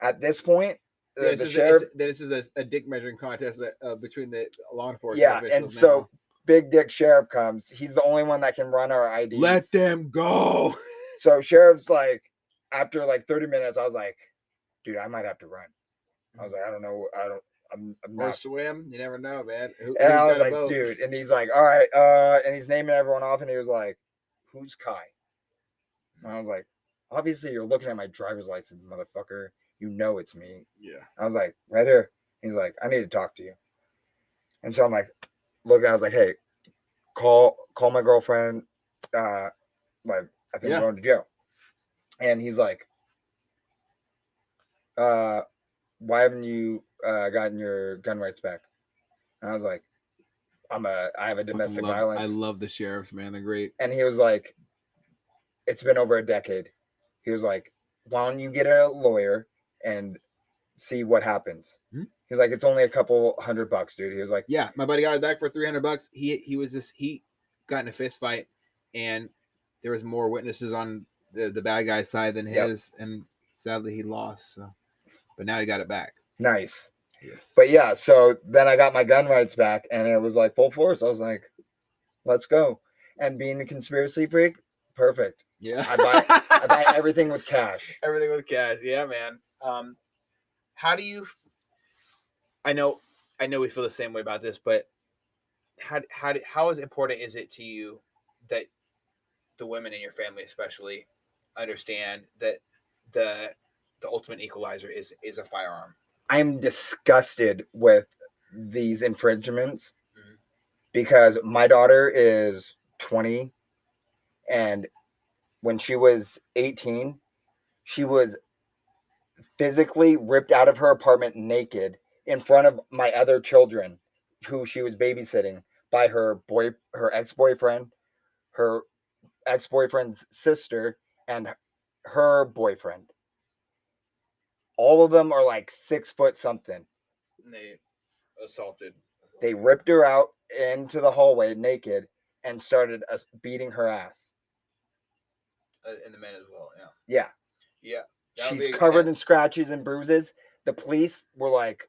At this point, the sheriff. This is a dick measuring contest between the law enforcement. Yeah, and so Big Dick Sheriff comes. He's the only one that can run our IDs. Let them go. So sheriff's like, after like 30 minutes, I was like, dude, I might have to run. I was like, I don't know. I'm not. Or swim. You never know, man. And I was like, dude. And he's like, all right. And he's naming everyone off. And he was like, who's Kai? And I was like, obviously you're looking at my driver's license, motherfucker. You know it's me. Yeah. I was like, right here. He's like, I need to talk to you. And so I'm like, look, I was like, hey, call my girlfriend. Like, I think we're going to jail. And he's like, why haven't you gotten your gun rights back? And I was like, I have a domestic violence. I love the sheriffs, man. They're great. And he was like, it's been over a decade. He was like, why don't you get a lawyer and see what happens? He's like, it's only a couple $100, dude. He was like, yeah, my buddy got it back for $300. He got in a fist fight, and there was more witnesses on the bad guy's side than his, and sadly he lost. So, but now he got it back. Nice. Yes. But yeah, so then I got my gun rights back, and it was like full force. I was like, let's go. And being a conspiracy freak, perfect. Yeah. I buy everything with cash. Everything with cash. Yeah, man. How do you? I know we feel the same way about this, but how is important is it to you that the women in your family, especially, understand that the the ultimate equalizer is a firearm? I'm disgusted with these infringements Mhm. because my daughter is 20, and when she was 18, she was physically ripped out of her apartment naked in front of my other children who she was babysitting by her ex-boyfriend, her ex-boyfriend's sister, and her boyfriend. All of them are like 6 foot something. And they assaulted They ripped her out into the hallway naked and started beating her ass. and the men as well. Yeah. Yeah. Yeah. That would She's be covered in scratches and bruises. The police were like,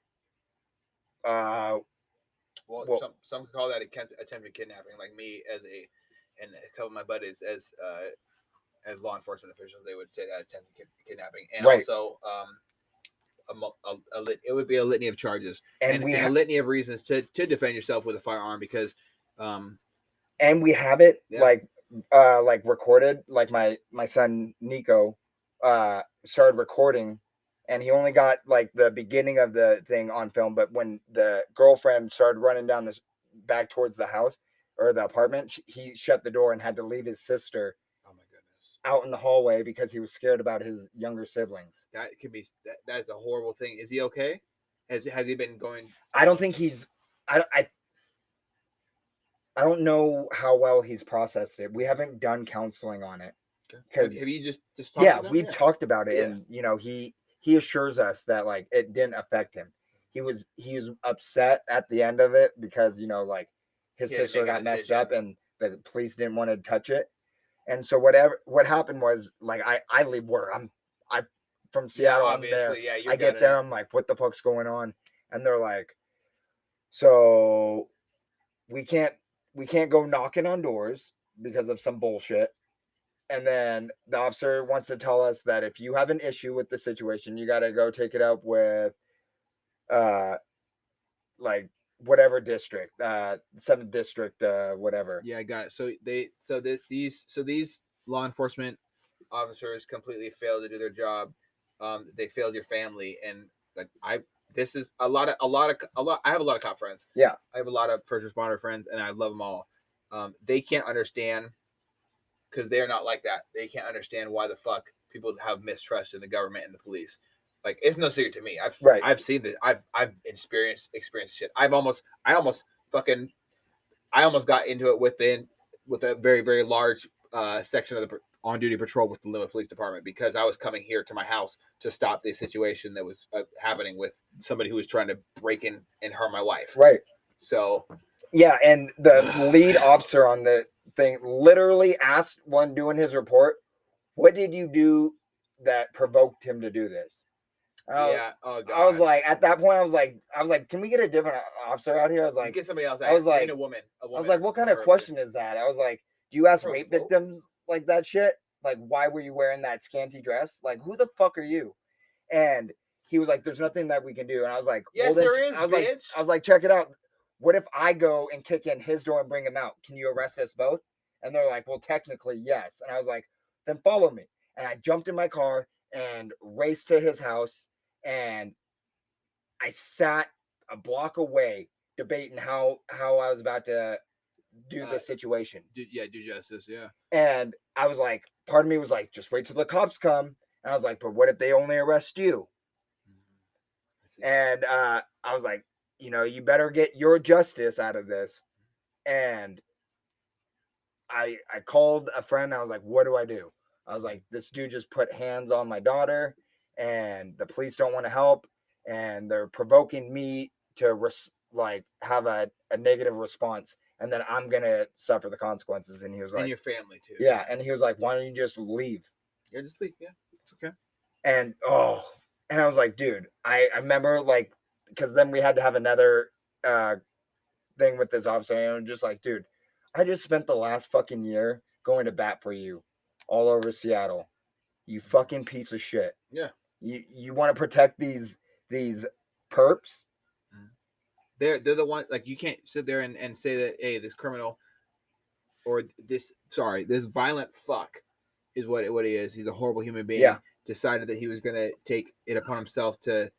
well, some could call that attempted kidnapping. Like me and a couple of my buddies as law enforcement officials, they would say that attempted kidnapping, and right. also it would be a litany of charges And and a litany of reasons to defend yourself with a firearm because and we have it yeah. like recorded. Like my son Nico started recording, and he only got like the beginning of the thing on film, but when the girlfriend started running down this back towards the house or the apartment, he shut the door and had to leave his sister Oh my goodness. out in the hallway because he was scared about his younger siblings. That could be that's a horrible thing. Is he okay? Has he been going? I don't think he's I don't know how well he's processed it. We haven't done counseling on it. Have you just talked Yeah, to them? we've talked about it, Yeah. and he assures us that like it didn't affect him. He was upset at the end of it because like his sister got messed up and the police didn't want to touch it. And so what happened was like I leave work. I from Seattle. I'm there. Yeah, I get there. I'm like, what the fuck's going on? And they're like, so we can't go knocking on doors because of some bullshit. And then the officer wants to tell us that if you have an issue with the situation, you got to go take it up with uh like whatever district, 7th district, whatever. Yeah, I got it. So these law enforcement officers completely failed to do their job. They failed your family, and like this is a lot. I have a lot of cop friends. Yeah, I have a lot of first responder friends, and I love them all. They can't understand because they're not like that. They can't understand why the fuck people have mistrust in the government and the police. Like it's no secret to me. I've seen this. I've experienced shit. I almost got into it with a very very large section of the on duty patrol with the Lima Police Department because I was coming here to my house to stop the situation that was happening with somebody who was trying to break in and harm my wife. right. So yeah, and the lead officer on the thing literally asked one doing his report, "What did you do that provoked him to do this?" yeah. Oh god. I was like, at that point, I was like, can we get a different officer out here? I was like, get somebody else. I was like, a woman. I was like, what kind of question is that? I was like, do you ask rape victims like that shit? Like, why were you wearing that scanty dress? Like, who the fuck are you? And he was like, there's nothing that we can do. And I was like, yes, well, then, there is, bitch. I was like, check it out. What if I go and kick in his door and bring him out? Can you arrest us both? And they're like, well, technically, yes. And I was like, then follow me. And I jumped in my car and raced to his house. And I sat a block away debating how I was about to do the situation. Do justice, yeah. And I was like, part of me was like, just wait till the cops come. And I was like, but what if they only arrest you? And I was like, you better get your justice out of this. And I called a friend. I was like, what do I do? I was like, this dude just put hands on my daughter and the police don't want to help. And they're provoking me to have a negative response. And then I'm going to suffer the consequences. And he was like, and your family too. Yeah. And he was like, why don't you just leave? Yeah, just leave. Yeah, it's okay. And I was like, dude, I remember like, because then we had to have another thing with this officer. And I'm just like, dude, I just spent the last fucking year going to bat for you. all over Seattle. You fucking piece of shit. Yeah. You want to protect these perps? They're the one, like, you can't sit there and say that, hey, this criminal or this violent fuck is what he is. He's a horrible human being. Yeah. Decided that he was gonna take it upon himself to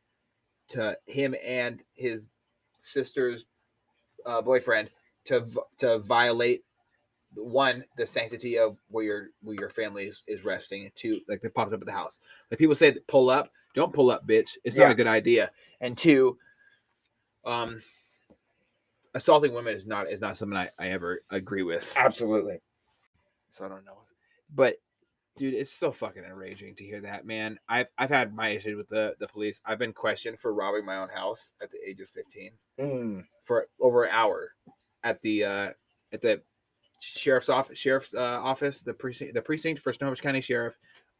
him and his sister's boyfriend to violate, one, the sanctity of where your family is resting, and two, like, they popped up at the house. Like, people say that pull up, don't pull up, bitch. It's not a good idea. And two, assaulting women is not something I ever agree with. Absolutely. So I don't know, but dude, it's so fucking enraging to hear that, man. I've had my issues with the police. I've been questioned for robbing my own house at the age of 15 for over an hour at the sheriff's office, the precinct for Snohomish County Sheriff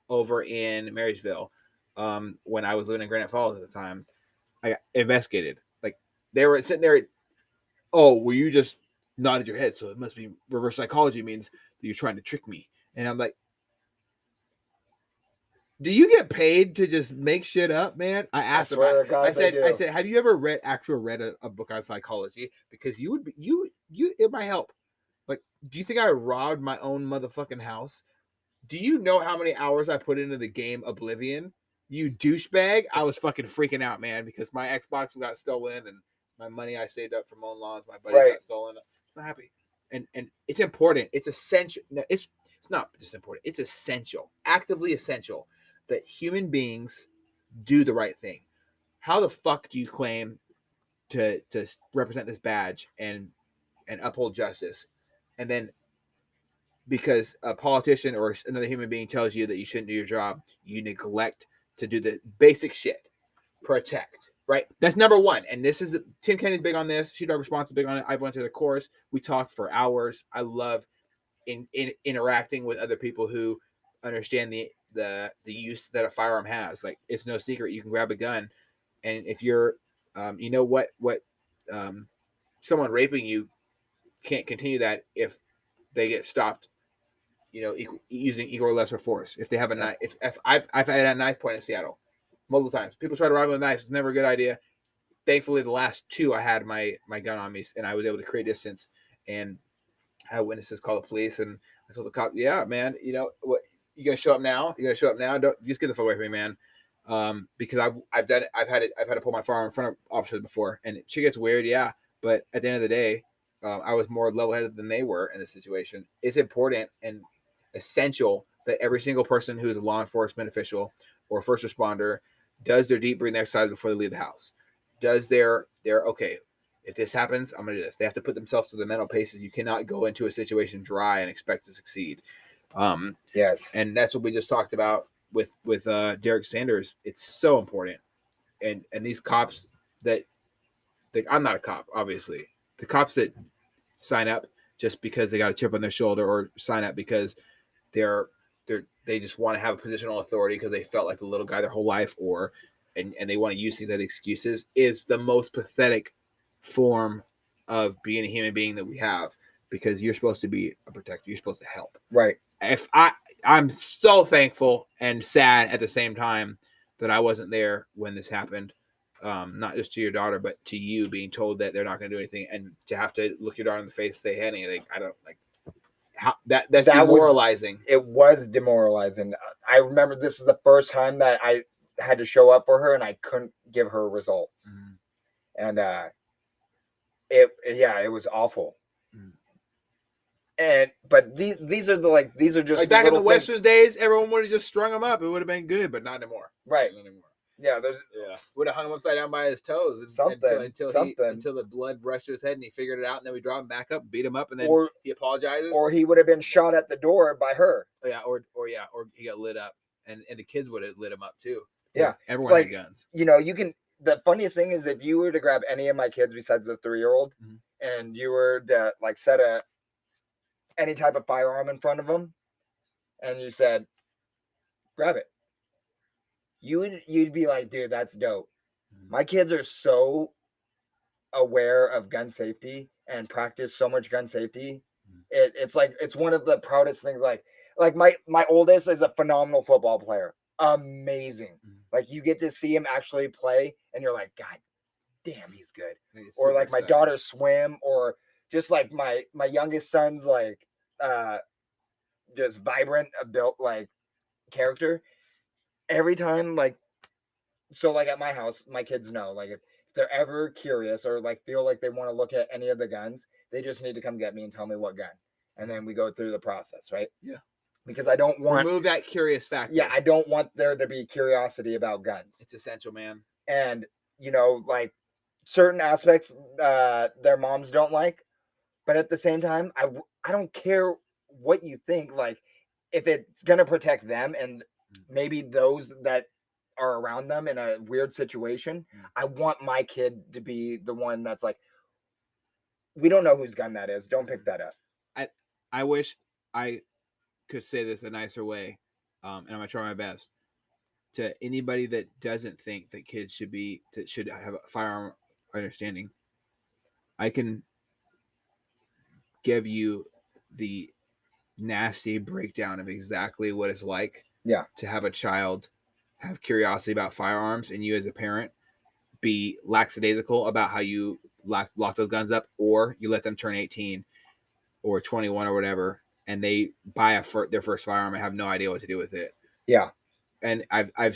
over in Marysville. When I was living in Granite Falls at the time, I got investigated. Like, they were sitting there. Oh, well, you just nodded your head, so it must be reverse psychology means that you're trying to trick me. And I'm like, do you get paid to just make shit up, man? I asked him. I said, have you ever read a book on psychology? Because you would be, it might help. Like, do you think I robbed my own motherfucking house? Do you know how many hours I put into the game Oblivion? You douchebag. I was fucking freaking out, man, because my Xbox got stolen and my money I saved up for mowing lawns, my buddy got stolen. I'm not happy. And it's important. It's essential. No, it's not just important. It's essential, actively essential, that human beings do the right thing. How the fuck do you claim to represent this badge and uphold justice, and then because a politician or another human being tells you that you shouldn't do your job, you neglect to do the basic shit? Protect, right? That's number one. And this is Tim Kenny's big on this. Sheepdog Response is big on it. I've went to the course. We talked for hours. I love in interacting with other people who understand the use that a firearm has. Like, it's no secret. You can grab a gun, and if you're, you know what, someone raping you can't continue that if they get stopped, using equal or lesser force. If they have a knife, if I've had a knife point in Seattle multiple times. People try to rob me with knives. It's never a good idea. Thankfully, the last two I had my gun on me, and I was able to create distance and have witnesses call the police. And I told the cop, "Yeah, man, what? You gonna show up now? You gonna show up now? Don't just get the fuck away from me, man." Because I've done it. I've had to pull my firearm in front of officers before, and shit gets weird. Yeah, but at the end of the day, I was more level-headed than they were in this situation. It's important and essential that every single person who is a law enforcement official or first responder does their deep breathing exercise before they leave the house. Does their okay, if this happens, I'm going to do this. They have to put themselves to the mental paces. You cannot go into a situation dry and expect to succeed. Yes. And that's what we just talked about with Derek Sanders. It's so important. And these cops that, I'm not a cop, obviously. The cops that sign up just because they got a chip on their shoulder, or sign up because they just want to have a positional authority because they felt like the little guy their whole life, and they want to use these as excuses, is the most pathetic form of being a human being that we have, because you're supposed to be a protector. You're supposed to help. Right. If I'm so thankful and sad at the same time that I wasn't there when this happened. Not just to your daughter, but to you, being told that they're not going to do anything, and to have to look your daughter in the face and say, "Hey, anything." I don't like how that's demoralizing. It was demoralizing. I remember this is the first time that I had to show up for her, and I couldn't give her results. And it was awful. But these are just like back in the Western days, everyone would have just strung him up. It would have been good, but not anymore. Right. Not anymore. Yeah, would have hung him upside down by his toes until the blood rushed to his head, and he figured it out, and then we dropped him back up, beat him up, and then he apologizes, or he would have been shot at the door by her. Or he got lit up, and the kids would have lit him up too. Yeah, everyone had guns. You can. The funniest thing is, if you were to grab any of my kids besides the 3-year-old, and you were to set any type of firearm in front of them, and you said, "Grab it," you'd be like, "Dude, that's dope." My kids are so aware of gun safety and practice so much gun safety. It's one of the proudest things. Like, like my oldest is a phenomenal football player, amazing. Like you get to see him actually play, and you're like, God damn, he's good. Or like my daughter swim, or just like my youngest son's like just vibrant built like character. Every time, like, so like at my house, my kids know, like, if they're ever curious or like feel like they want to look at any of the guns, they just need to come get me and tell me what gun, and then we go through the process, right? Yeah. Because I don't want remove that curious factor. Yeah, I don't want there to be curiosity about guns. It's essential, man. And like certain aspects their moms don't like, but at the same time, I don't care what you think. Like, if it's gonna protect them and maybe those that are around them in a weird situation, I want my kid to be the one that's like, we don't know whose gun that is. Don't pick that up. I wish I could say this a nicer way, and I'm gonna try my best. To anybody that doesn't think that kids should have a firearm understanding, I can give you the nasty breakdown of exactly what it's like to have a child have curiosity about firearms, and you as a parent be lackadaisical about how you lock those guns up, or you let them turn 18 or 21 or whatever, and they buy their first firearm and have no idea what to do with it. Yeah. And I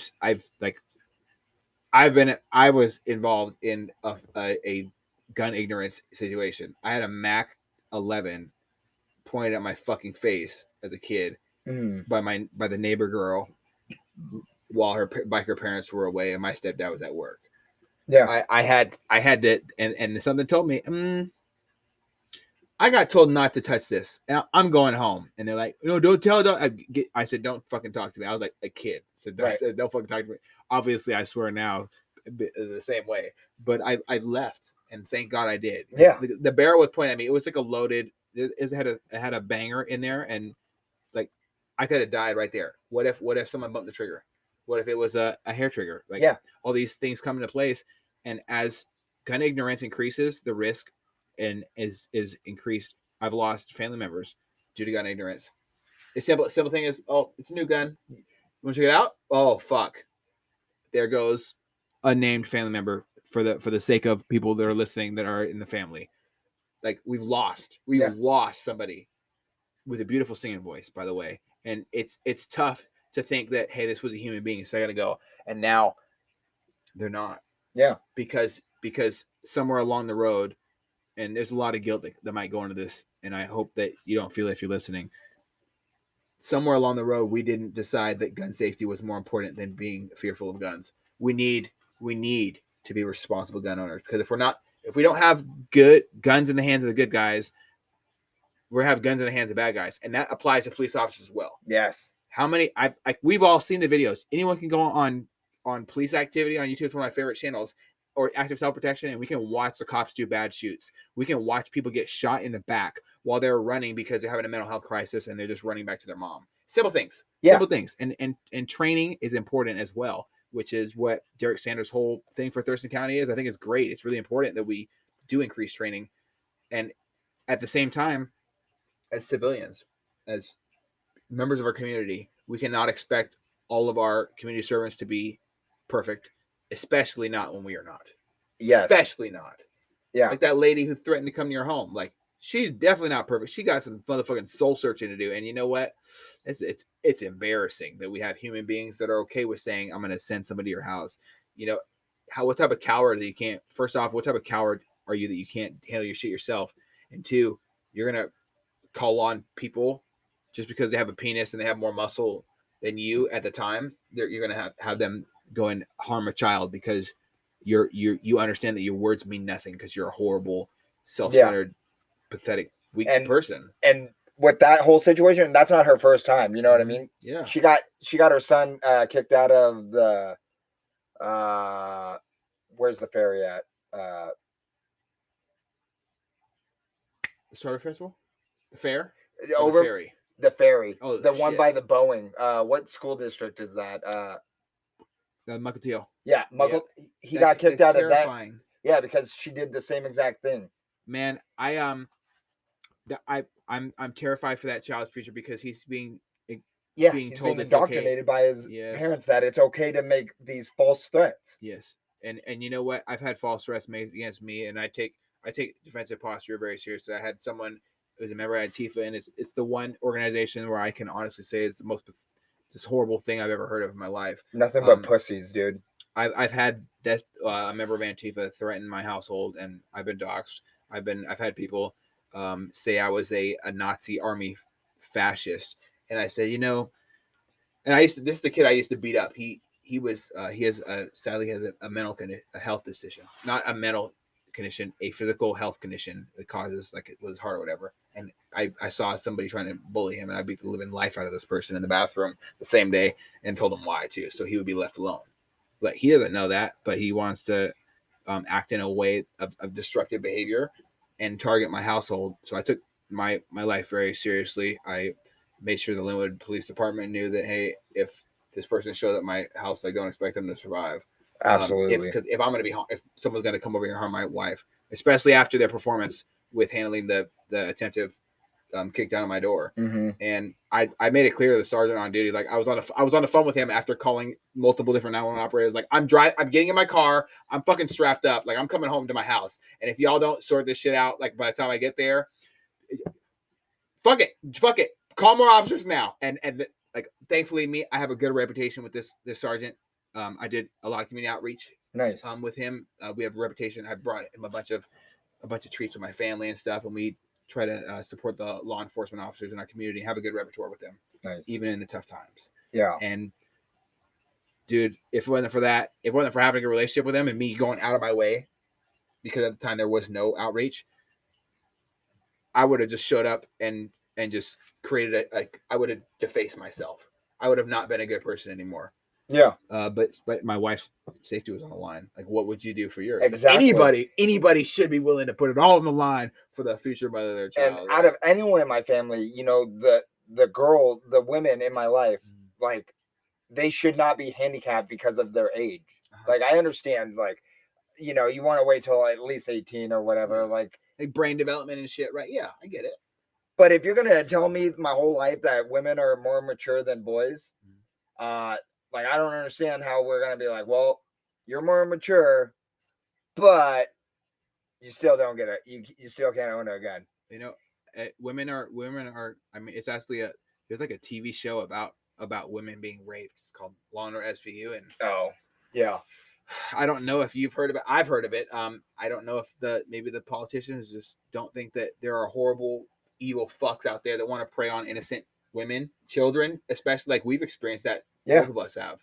was involved in a gun ignorance situation. I had a Mac 11 pointed at my fucking face as a kid by the neighbor girl while her parents were away and my stepdad was at work. Yeah. I had to, and something told me, I got told not to touch this, and I'm going home. And they're like, no, don't tell. I said, don't fucking talk to me. I was like a kid. So I said, don't fucking talk to me. Obviously, I swear now the same way. But I left, and thank God I did. Yeah. The barrel was pointing at me. It was like a loaded. It had a banger in there, and like I could have died right there. What if someone bumped the trigger? What if it was a hair trigger? Like, all these things come into place, and as gun ignorance increases, the risk and is increased. I've lost family members due to gun ignorance. A simple thing is, oh, it's a new gun. You want to check it out? Oh, fuck. There goes a named family member for the sake of people that are listening that are in the family. Like, we've lost somebody with a beautiful singing voice, by the way. And it's tough to think that, hey, this was a human being, so I got to go. And now they're not. Yeah. Because somewhere along the road, and there's a lot of guilt that might go into this, and I hope that you don't feel it if you're listening. Somewhere along the road, we didn't decide that gun safety was more important than being fearful of guns. We need to be responsible gun owners, because if we don't have good guns in the hands of the good guys, we're have guns in the hands of bad guys, and that applies to police officers as well. Yes. How many? We've all seen the videos. Anyone can go on police activity on YouTube. It's one of my favorite channels. Or active self-protection, and we can watch the cops do bad shoots. We can watch people get shot in the back while they're running because they're having a mental health crisis and they're just running back to their mom. Simple things. Simple things. And training is important as well, which is what Derek Sanders' whole thing for Thurston County is. I think it's great. It's really important that we do increase training. And at the same time, as civilians, as members of our community, we cannot expect all of our community servants to be perfect, especially not when we are not. Yes. Especially not. Yeah. Like that lady who threatened to come to your home. Like, she's definitely not perfect. She got some motherfucking soul searching to do. And you know what? It's embarrassing that we have human beings that are okay with saying, I'm going to send somebody to your house. You know, what type of coward that you can't, first off, what type of coward are you that you can't handle your shit yourself? And two, you're going to call on people just because they have a penis and they have more muscle than you at the time. You're going to have them go and harm a child because you understand that your words mean nothing because you're a horrible, self-centered, pathetic, weak person. And with that whole situation, that's not her first time. You know what I mean? Yeah. She got her son kicked out of the where's the ferry at? The Strawberry Festival? The fair? Over the ferry. The ferry. Oh, the one by the Boeing. What school district is that? Mukilteo. Yeah, he got kicked out terrifying. Of that. Yeah, because she did the same exact thing. Man, I'm terrified for that child's future because he's being Yeah, being he's told being it's okay. indoctrinated by his Yes. parents that it's okay to make these false threats. Yes, and you know what? I've had false threats made against me, and I take defensive posture very seriously. I had someone who was a member at Antifa, and it's the one organization where I can honestly say it's the most this horrible thing I've ever heard of in my life. Nothing but pussies, dude. I've had that a member of Antifa threaten my household, and I've been doxxed. I've had people say I was a Nazi army fascist, and I said, you know, and this is the kid I used to beat up. He has sadly has a a health condition, not a mental condition, a physical health condition that causes like it was heart or whatever. And I saw somebody trying to bully him, and I beat the living life out of this person in the bathroom the same day and told him why too, so he would be left alone. But he doesn't know that, but he wants to act in a way of destructive behavior and target my household. So I took my life very seriously. I made sure the Linwood Police Department knew that, hey, if this person showed up at my house, I don't expect them to survive. Absolutely. If I'm going to be, if someone's going to come over here and harm my wife, especially after their performance with handling the attempted kick down on my door. Mm-hmm. And I made it clear to the sergeant on duty, like I was on the phone with him after calling multiple different 911 operators, like I'm getting in my car, I'm fucking strapped up, like I'm coming home to my house, and if y'all don't sort this shit out, like by the time I get there, fuck it, call more officers now. And like thankfully I have a good reputation with this sergeant. I did a lot of community outreach. Nice. With him, we have a reputation. I brought him a bunch of treats with my family and stuff, and we try to support the law enforcement officers in our community and have a good repertoire with them. Nice. Even in the tough times. Yeah. And dude, if it wasn't for that, if it wasn't for having a relationship with them and me going out of my way, because at the time there was no outreach, I would have just showed up and just created I would have defaced myself. I would have not been a good person anymore. Yeah. But my wife's safety was on the line. Like, what would you do for yours? Exactly. Like, anybody should be willing to put it all on the line for the future mother of their child. And out of anyone in my family, you know, the women in my life, like, they should not be handicapped because of their age. Like, I understand, like, you know, you want to wait till at least 18 or whatever, like brain development and shit, right? Yeah, I get it. But if you're gonna tell me my whole life that women are more mature than boys, like, I don't understand how we're gonna be like, well, you're more mature, but you still don't get it. You still can't own a gun. You know, women are. I mean, it's actually there's like a TV show about women being raped. It's called Law and Order SVU, and oh yeah, I don't know if you've heard of it. I've heard of it. I don't know if maybe the politicians just don't think that there are horrible, evil fucks out there that want to prey on innocent women, children, especially like we've experienced that. Yeah. Both of us have.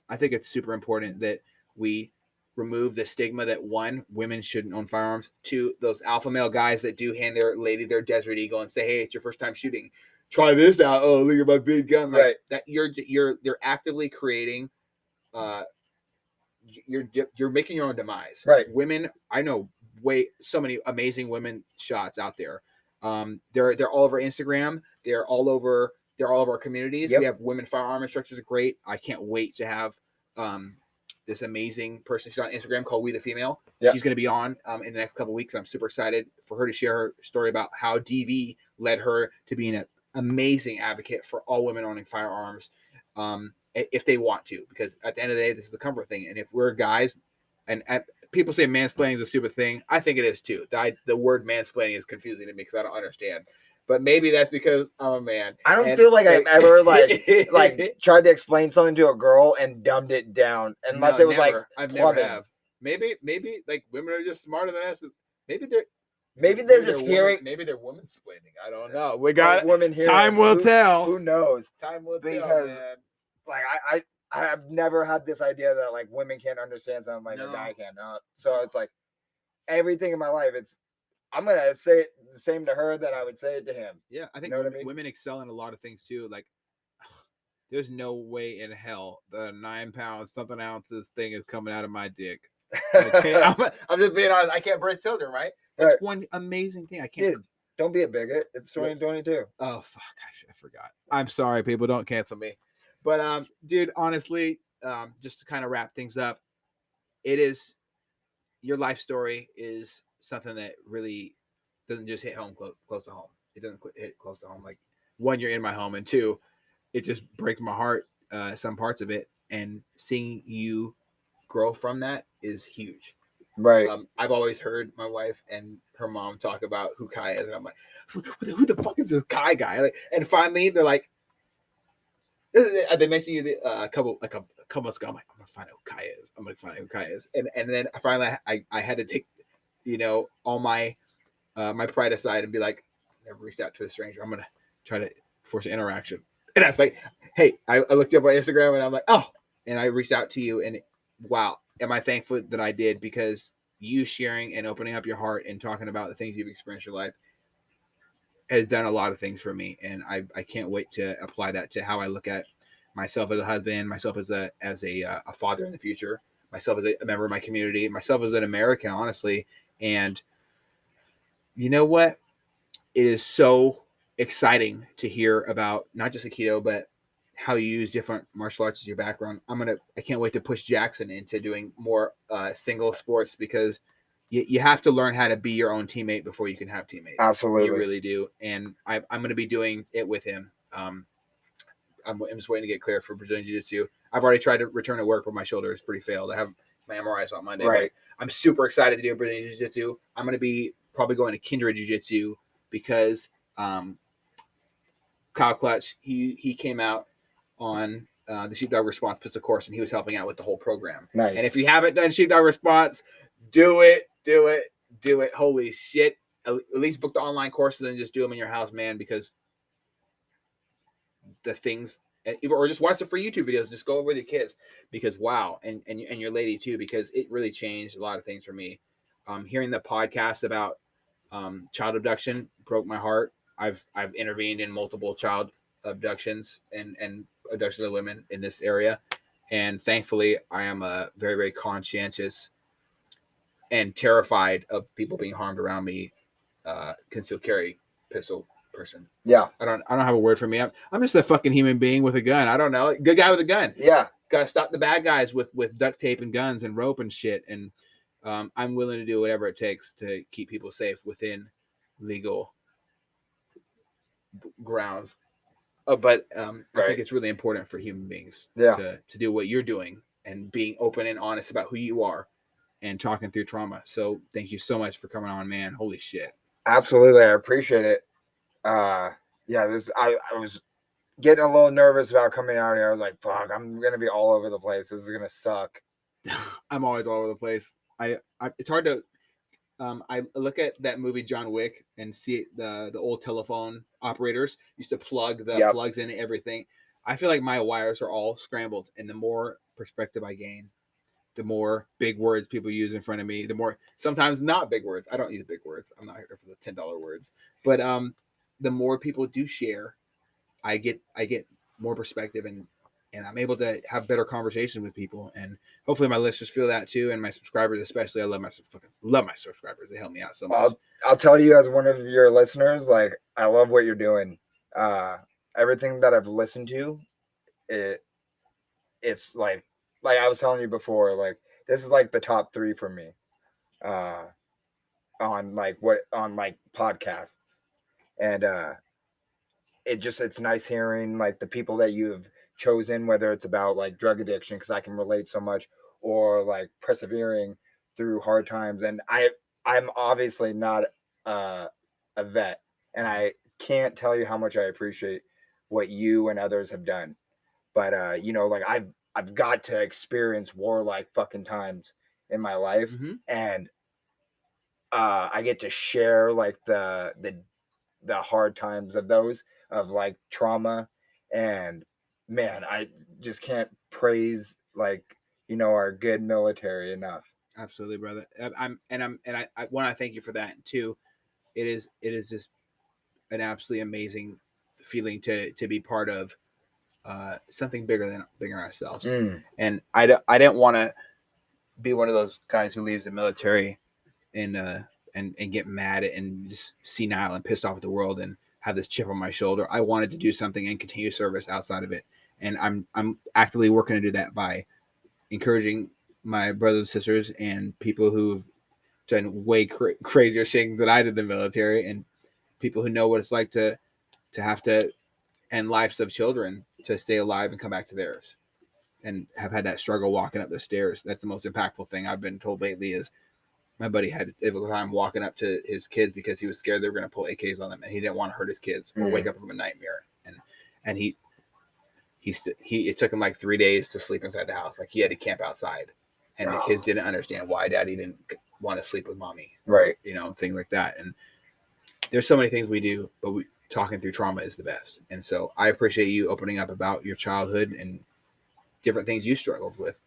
I think it's super important that we remove the stigma that one, women shouldn't own firearms. Two, those alpha male guys that do hand their lady their Desert Eagle and say, "Hey, it's your first time shooting. Try this out. Oh, look at my big gun." Like, right. That you're actively creating. You're making your own demise. Right. Women, I know so many amazing women shots out there. They're all over Instagram. They're all over our communities. Yep. We have women firearm instructors are great. I can't wait to have this amazing person. She's on Instagram called We the Female. Yep. She's going to be on in the next couple of weeks. I'm super excited for her to share her story about how DV led her to being an amazing advocate for all women owning firearms. If they want to, because at the end of the day, this is the comfort thing. And if we're guys, and people say mansplaining is a stupid thing, I think it is too. The word mansplaining is confusing to me because I don't understand. But maybe that's because I'm a man. I don't feel like I've ever like tried to explain something to a girl and dumbed it down, unless it was never. like I've plumbing. never have. Maybe like women are just smarter than us. Maybe they're just hearing. Maybe they're women's splaining. I don't know. We got women hearing. Time will tell. Who knows? Time will tell. Because man. Like I have never had this idea that like women can't understand something like a guy can. So it's like everything in my life. I'm gonna say it the same to her that I would say it to him. Yeah, I think women excel in a lot of things too. Like, there's no way in hell the 9 pounds something ounces thing is coming out of my dick. Okay, I'm just being honest. I can't birth children, right? That's right. One amazing thing. I can't. Dude, don't be a bigot. It's 2022. Oh fuck! I forgot. I'm sorry, people. Don't cancel me. But dude, honestly, just to kind of wrap things up, it is your life story is something that really doesn't just hit home close to home. It doesn't hit close to home. Like, one, you're in my home, and two, it just breaks my heart, some parts of it, and seeing you grow from that is huge. Right. I've always heard my wife and her mom talk about who Kai is, and I'm like, who the fuck is this Kai guy? Like, and finally, they're like, they mentioned you a couple months ago. I'm like, I'm gonna find out who Kai is. I'm gonna find out who Kai is, and then finally, I had to take, all my my pride aside and be like, never reached out to a stranger. I'm gonna try to force an interaction. And I was like, hey, I looked you up on Instagram, and I'm like, oh, and I reached out to you, and wow, am I thankful that I did, because you sharing and opening up your heart and talking about the things you've experienced in your life has done a lot of things for me, and I can't wait to apply that to how I look at myself as a husband, myself as a father in the future, myself as a member of my community, myself as an American, honestly. And you know what? It is so exciting to hear about not just Aikido, but how you use different martial arts as your background. I can't wait to push Jackson into doing more single sports, because you have to learn how to be your own teammate before you can have teammates. Absolutely. You really do. And I'm going to be doing it with him. I'm just waiting to get clear for Brazilian Jiu-Jitsu. I've already tried to return to work, but my shoulder is pretty failed. I have my MRIs on Monday. Right. But I'm super excited to do Brazilian Jiu-Jitsu. I'm going to be probably going to Kindred Jiu-Jitsu, because Kyle Clutch, he came out on the Sheepdog Response Pistol course, and he was helping out with the whole program. Nice. And if you haven't done Sheepdog Response, do it. Holy shit. At least book the online courses and just do them in your house, man, because the things, or just watch the free YouTube videos and just go over with your kids, because wow, and your lady too, because it really changed a lot of things for me. Hearing the podcast about child abduction broke my heart. I've intervened in multiple child abductions and abductions of women in this area, and thankfully I am a very, very conscientious and terrified of people being harmed around me, concealed carry pistol person. Yeah. I don't have a word for me. I'm just a fucking human being with a gun. I don't know. Good guy with a gun. Yeah. Gotta stop the bad guys with duct tape and guns and rope and shit. And I'm willing to do whatever it takes to keep people safe within legal grounds. But I think it's really important for human beings to do what you're doing and being open and honest about who you are and talking through trauma. So thank you so much for coming on, man. Holy shit. Absolutely. I appreciate it. I was getting a little nervous about coming out here. I was like, fuck, I'm going to be all over the place. This is going to suck. I'm always all over the place. It's hard to, I look at that movie John Wick and see the old telephone operators used to plug the plugs into everything. I feel like my wires are all scrambled, and the more perspective I gain, the more big words people use in front of me, the more sometimes not big words. I don't use big words. I'm not here for the $10 words. But the more people do share, I get more perspective, and I'm able to have better conversations with people, and hopefully my listeners feel that too, and my subscribers especially. I love my subscribers. They help me out so much. I'll tell you, as one of your listeners, like, I love what you're doing. Everything that I've listened to, it's like I was telling you before, like, this is like the top 3 for me on podcasts. And it's nice hearing like the people that you have chosen, whether it's about like drug addiction, because I can relate so much, or like persevering through hard times. And I'm obviously not a vet, and I can't tell you how much I appreciate what you and others have done. But like I've got to experience warlike fucking times in my life, and I get to share like the hard times of those, of like trauma. And man, I just can't praise like our good military enough. Absolutely, brother. I want to thank you for that too. It is just an absolutely amazing feeling to be part of something bigger than ourselves. And I didn't want to be one of those guys who leaves the military and get mad and just senile and pissed off at the world and have this chip on my shoulder. I wanted to do something and continue service outside of it, and I'm actively working to do that by encouraging my brothers and sisters and people who've done way crazier things than I did in the military, and people who know what it's like to have to end lives of children to stay alive and come back to theirs, and have had that struggle walking up the stairs. That's the most impactful thing I've been told lately is my buddy had a time walking up to his kids because he was scared they were going to pull AKs on them, and he didn't want to hurt his kids or wake up from a nightmare. And it took him like 3 days to sleep inside the house. Like he had to camp outside, and the kids didn't understand why daddy didn't want to sleep with mommy, right? Things like that. And there's so many things we do, but talking through trauma is the best. And so I appreciate you opening up about your childhood and different things you struggled with.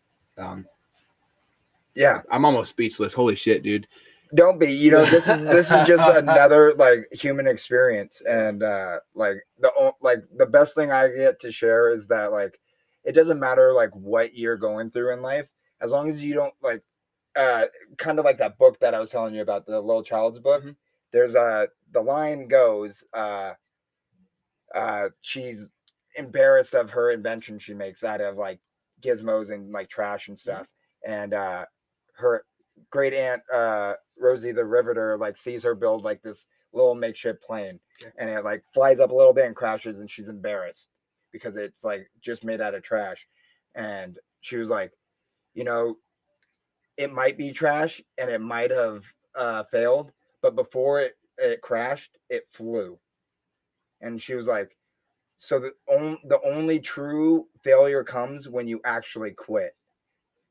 Yeah, I'm almost speechless. Holy shit, dude. Don't be. This is just another like human experience, and like the best thing I get to share is that like it doesn't matter like what you're going through in life, as long as you don't like kind of like that book that I was telling you about, the little child's book. Mm-hmm. There's the line goes she's embarrassed of her invention she makes out of like gizmos and like trash and stuff, and her great aunt Rosie the Riveter like sees her build like this little makeshift plane, and it like flies up a little bit and crashes, and she's embarrassed because it's like just made out of trash. And she was like, it might be trash and it might have failed, but before it crashed, it flew. And she was like, so the only true failure comes when you actually quit.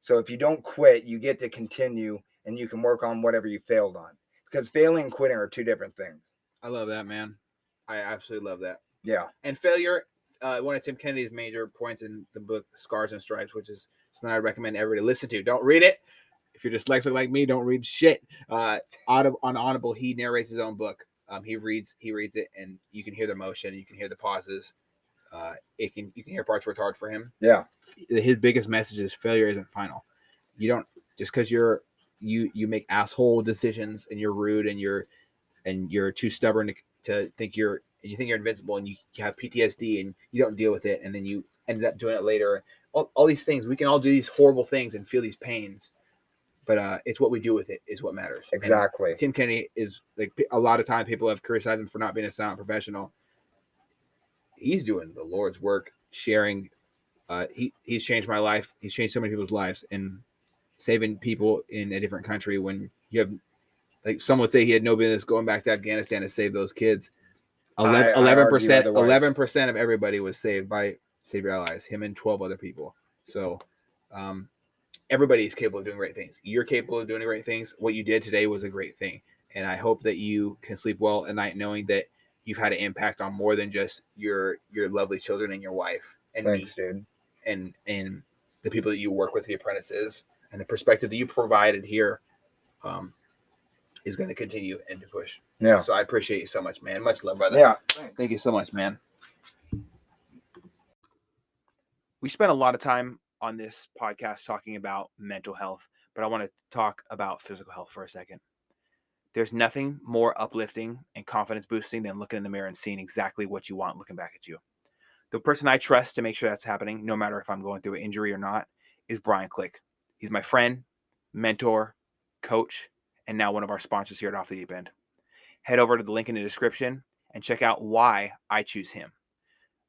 So if you don't quit, you get to continue and you can work on whatever you failed on. Because failing and quitting are two different things. I love that, man. I absolutely love that. Yeah. And failure, one of Tim Kennedy's major points in the book Scars and Stripes, which is something I recommend everybody listen to. Don't read it. If you're dyslexic like me, don't read shit. On Audible, he narrates his own book. He reads it, and you can hear the motion, you can hear the pauses. You can hear parts where it's hard for him. Yeah. His biggest message is failure isn't final. You don't just because you make asshole decisions and you're rude and you're too stubborn to think you're invincible, and you have PTSD and you don't deal with it, and then you ended up doing it later. All these things, we can all do these horrible things and feel these pains, but it's what we do with it is what matters. Exactly. And Tim Kennedy is like, a lot of time people have criticized him for not being a silent professional. He's doing the Lord's work, sharing. He's changed my life. He's changed so many people's lives, and saving people in a different country when you have, like some would say, he had no business going back to Afghanistan to save those kids. 11% of everybody was saved by Save Your Allies, him and 12 other people. So everybody is capable of doing great things. You're capable of doing great things. What you did today was a great thing. And I hope that you can sleep well at night knowing that you've had an impact on more than just your lovely children and your wife and Thanks, me, dude. And the people that you work with, the apprentices, and the perspective that you provided here is going to continue and to push. Yeah. So I appreciate you so much, man. Much love, brother. Yeah. Thank you so much, man. We spent a lot of time on this podcast talking about mental health, but I want to talk about physical health for a second. There's nothing more uplifting and confidence boosting than looking in the mirror and seeing exactly what you want looking back at you. The person I trust to make sure that's happening, no matter if I'm going through an injury or not, is Brian Click. He's my friend, mentor, coach, and now one of our sponsors here at Off the Deep End. Head over to the link in the description and check out why I choose him.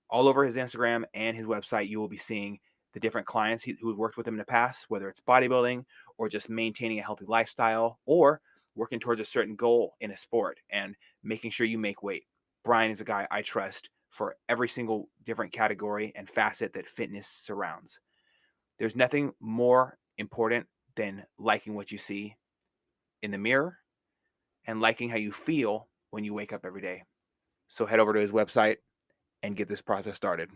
All over his Instagram and his website, you will be seeing the different clients who've worked with him in the past, whether it's bodybuilding or just maintaining a healthy lifestyle or working towards a certain goal in a sport and making sure you make weight. Brian is a guy I trust for every single different category and facet that fitness surrounds. There's nothing more important than liking what you see in the mirror and liking how you feel when you wake up every day. So head over to his website and get this process started.